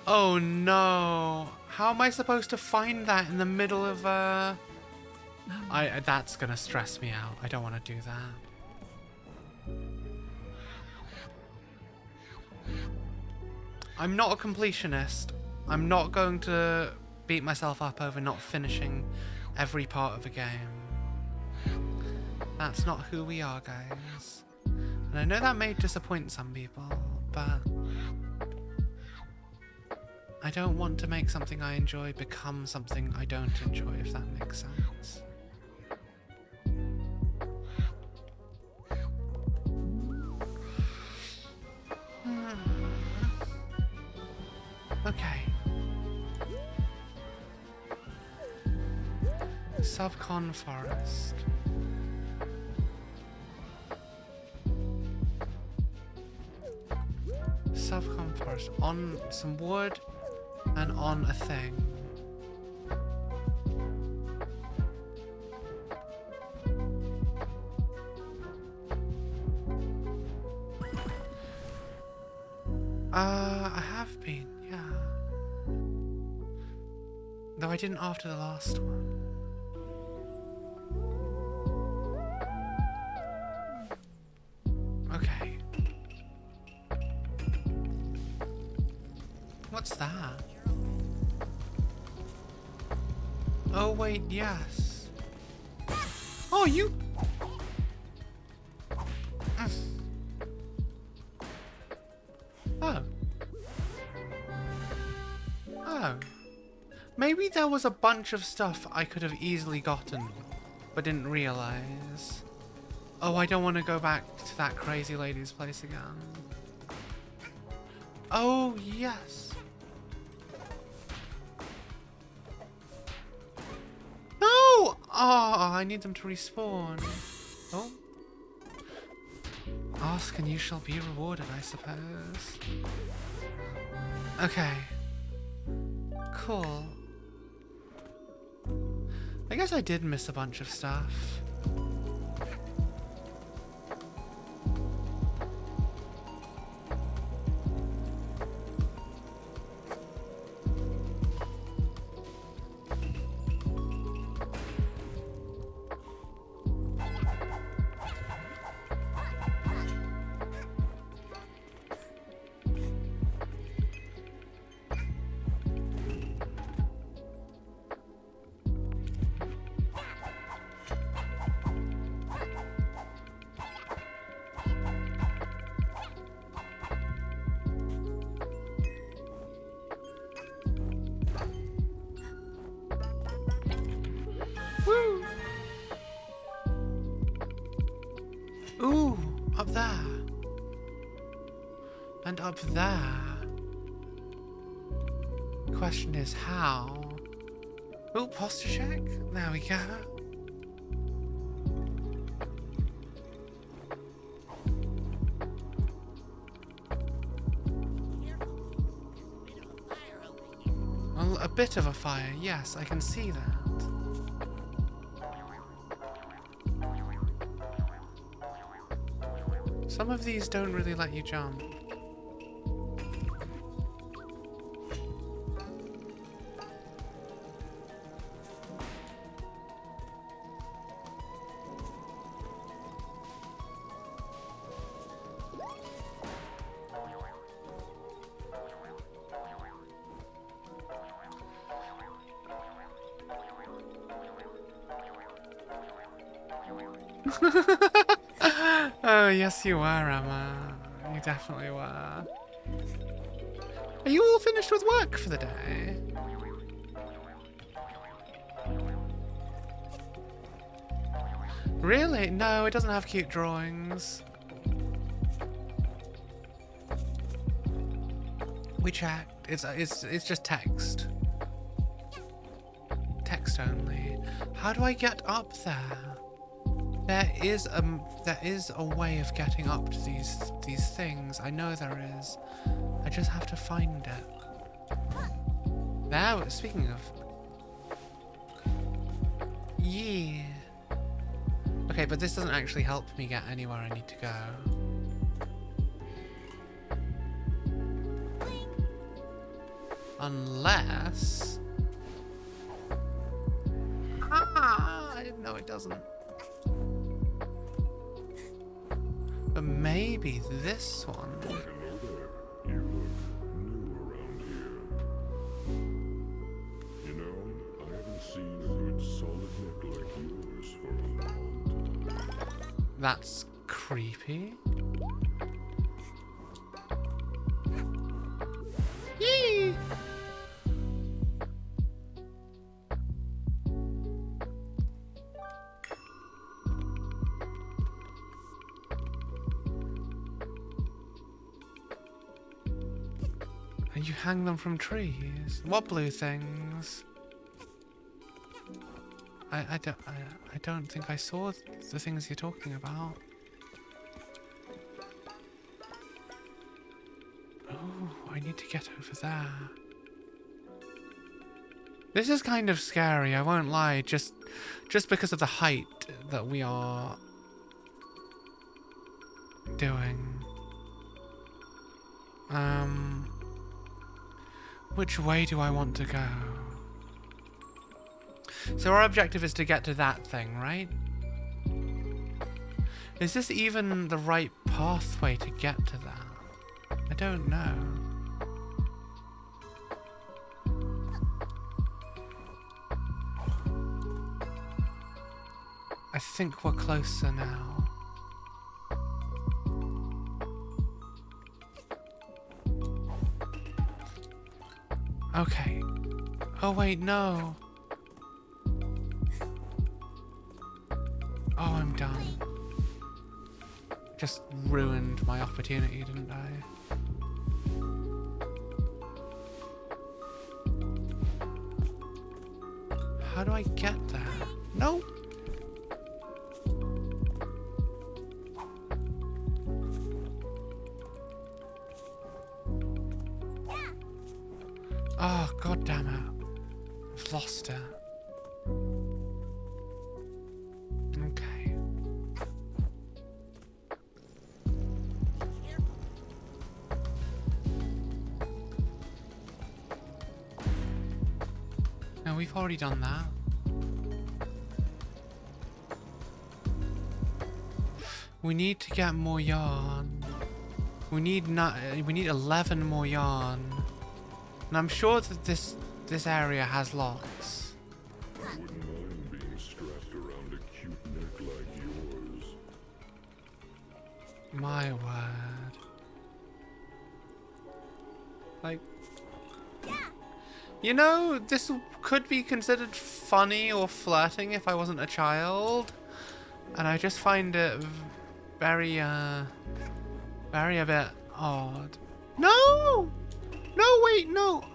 B: Oh no! How am I supposed to find that in the middle of that's gonna stress me out. I don't want to do that. I'm not a completionist. I'm not going to beat myself up over not finishing every part of a game. That's not who we are, guys. And I know that may disappoint some people, but I don't want to make something I enjoy become something I don't enjoy, if that makes sense. Okay. Subcon Forest. Subcon Forest. On some wood and on a thing. I have been, yeah. Though I didn't after the last one. Okay. What's that? Oh wait, yes. Oh, you... Oh. Oh. Maybe there was a bunch of stuff I could have easily gotten, but didn't realize. Oh, I don't want to go back to that crazy lady's place again. Oh, yes. No! Oh, I need them to respawn. Oh. Ask and you shall be rewarded, I suppose. Okay. Cool. I guess I did miss a bunch of stuff. Woo! Ooh, up there. And up there. Question is how? Ooh, posture check. There we go. A bit of a fire, yes, I can see that. Some of these don't really let you jump. Oh, yes you were, Emma. You definitely were. Are you all finished with work for the day? Really? No, it doesn't have cute drawings. We checked. It's just text. Text only. How do I get up there? There is a way of getting up to these things. I know there is. I just have to find it. There. Speaking of. Yeah. Okay, but this doesn't actually help me get anywhere I need to go. Unless. No, it doesn't. But maybe this one.
L: Hello there. You look new around here. You know, I haven't seen a good solid neck like yours for a long time.
B: That's creepy. Yee! And you hang them from trees? What blue things? I don't think I saw the things you're talking about. Oh, I need to get over there. This is kind of scary, I won't lie, just because of the height that we are doing. Which way do I want to go? So our objective is to get to that thing, right? Is this even the right pathway to get to that? I don't know. I think we're closer now. Okay. Oh wait, no. Oh, I'm done. Just ruined my opportunity, didn't I? How do I get there? No. Oh, god damn it. I've lost it. Okay. No, we've already done that. We need to get more yarn. We need 11 more yarn. And I'm sure that this area has lots.
L: I wouldn't mind being strapped around a cute neck like yours.
B: My word. Like, you know, this could be considered funny or flirting if I wasn't a child. And I just find it very a bit odd. No! No, wait, no!
L: I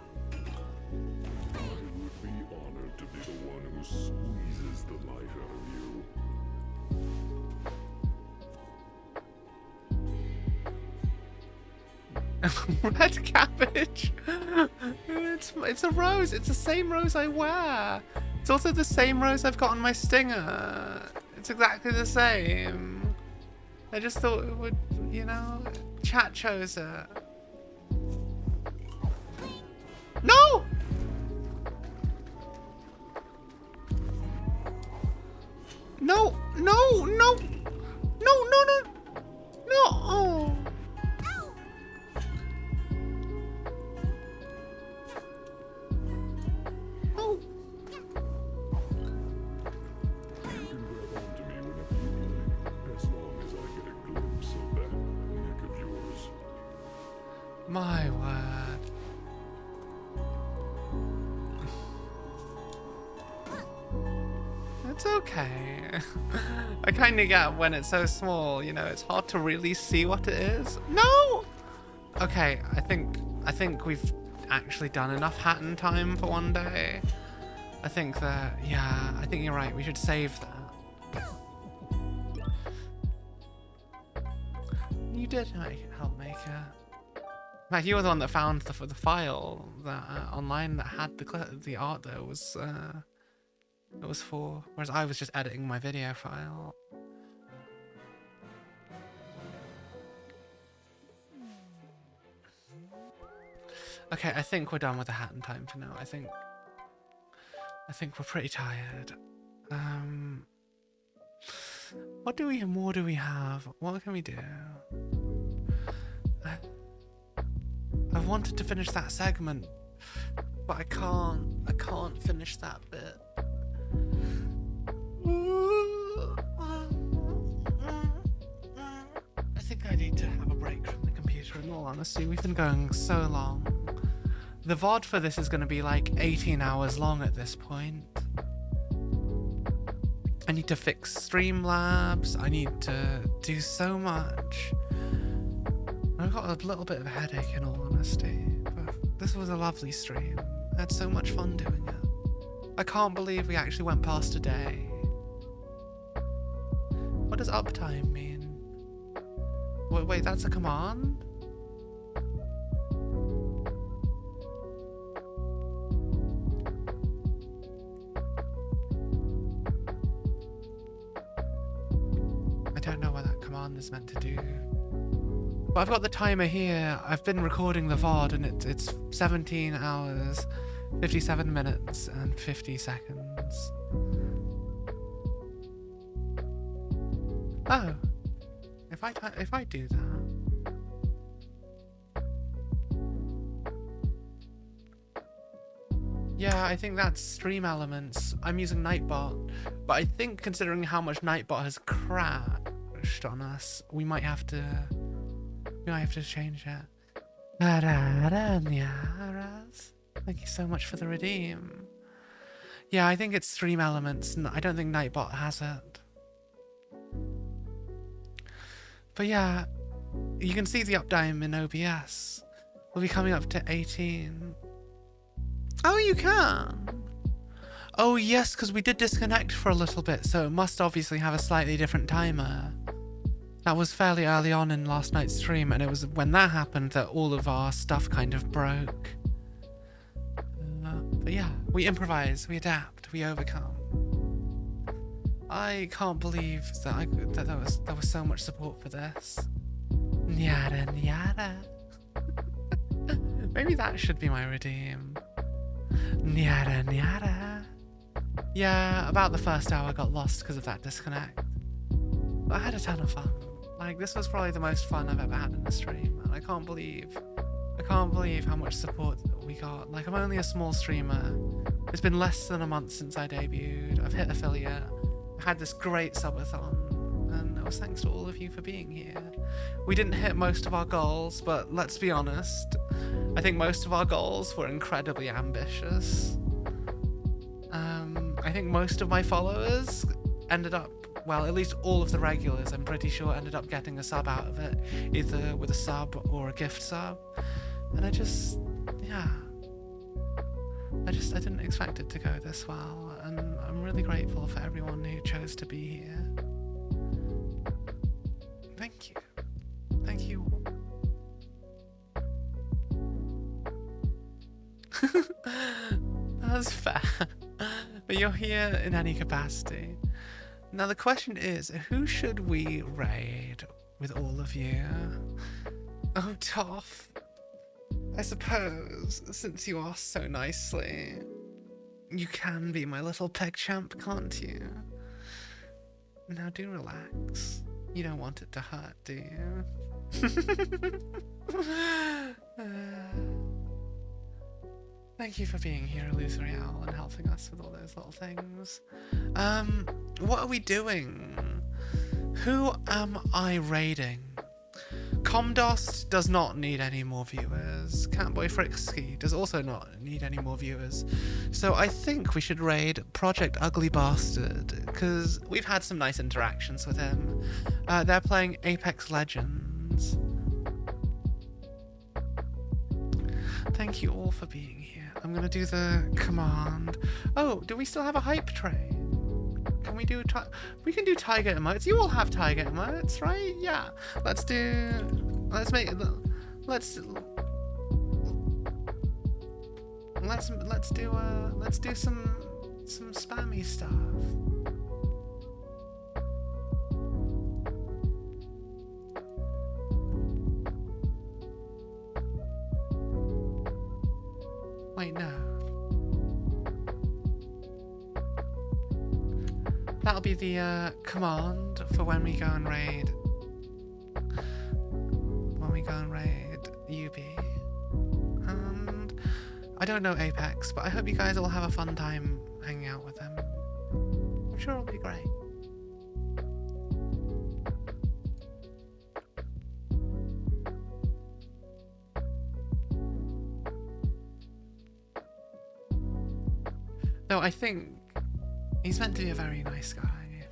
L: would be honored to be the one who squeezes the life out of you.
B: Red cabbage! It's it's a rose. It's the same rose I wear. It's also the same rose I've got on my stinger. It's exactly the same. I just thought it would, you know, chat chose it. No! No, no, no, no, no, no, no, oh. Oh.
L: You can grab onto me whenever you like, as long as I get a glimpse of that neck of yours.
B: My word. It's okay. I kind of get when it's so small, you know, it's hard to really see what it is. No! Okay, I think we've actually done enough Hatton time for one day. I think that, yeah, I think you're right. We should save that. You did help make it. In fact, you were the one that found the file that online that had the art that was it was for, whereas I was just editing my video file. Okay, I think we're done with the Hatton time for now. I think we're pretty tired. What more do we have? What can we do? I've wanted to finish that segment, but I can't finish that bit. I think I need to have a break from the computer, in all honesty. We've been going so long. The VOD for this is going to be like 18 hours long at this point. I need to fix Streamlabs. I need to do so much. I've got a little bit of a headache, in all honesty. But this was a lovely stream. I had so much fun doing it. I can't believe we actually went past a day. What does uptime mean? Wait, that's a command? I don't know what that command is meant to do. But I've got the timer here. I've been recording the VOD and it's 17 hours, 57 minutes and 50 seconds. Oh, if I do that. Yeah, I think that's Stream Elements. I'm using Nightbot, but I think considering how much Nightbot has crashed on us, we might have to change it. Thank you so much for the redeem. Yeah, I think it's Stream Elements. I don't think Nightbot has it. But yeah, you can see the uptime in OBS. We'll be coming up to 18. Oh, you can? Oh yes, because we did disconnect for a little bit, so it must obviously have a slightly different timer. That was fairly early on in last night's stream, and it was when that happened that all of our stuff kind of broke. But yeah, we improvise, we adapt, we overcome. I can't believe that there was so much support for this. Nyada nyada. Maybe that should be my redeem. Nyada nyada. Yeah, about the first hour I got lost because of that disconnect. But I had a ton of fun. Like, this was probably the most fun I've ever had in the stream, and I can't believe how much support we got. Like, I'm only a small streamer. It's been less than a month since I debuted. I've hit affiliate. I had this great subathon, and it was thanks to all of you for being here. We didn't hit most of our goals, but let's be honest, I think most of our goals were incredibly ambitious. I think most of my followers ended up, well, at least all of the regulars, I'm pretty sure, ended up getting a sub out of it, either with a sub or a gift sub. And I didn't expect it to go this well, and I'm really grateful for everyone who chose to be here. Thank you. Thank you all. That's fair. But you're here in any capacity. Now the question is, who should we raid with all of you? Oh, Toph. I suppose, since you asked so nicely, you can be my little peg champ, can't you? Now do relax. You don't want it to hurt, do you? Thank you for being here, Illusory-Owl, and helping us with all those little things. What are we doing? Who am I raiding? Comdost does not need any more viewers. Catboy Frixky does also not need any more viewers. So I think we should raid Project Ugly Bastard, because we've had some nice interactions with him. They're playing Apex Legends. Thank you all for being here. I'm gonna do the command. Oh, do we still have a hype train? Can we do we can do Taiga emotes. You all have Taiga emotes, right? Yeah. Let's do some spammy stuff. Wait, no. That'll be the command for when we go and raid. When we go and raid UB. And I don't know Apex, but I hope you guys all have a fun time hanging out with them. I'm sure it'll be great. Though I think he's meant to be a very nice guy,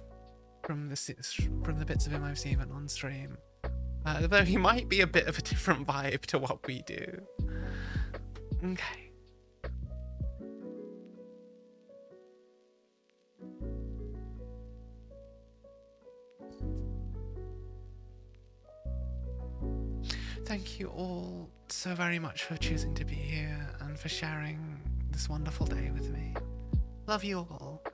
B: from the bits of him I've seen on stream. Though he might be a bit of a different vibe to what we do. Okay. Thank you all so very much for choosing to be here and for sharing this wonderful day with me. Love you all.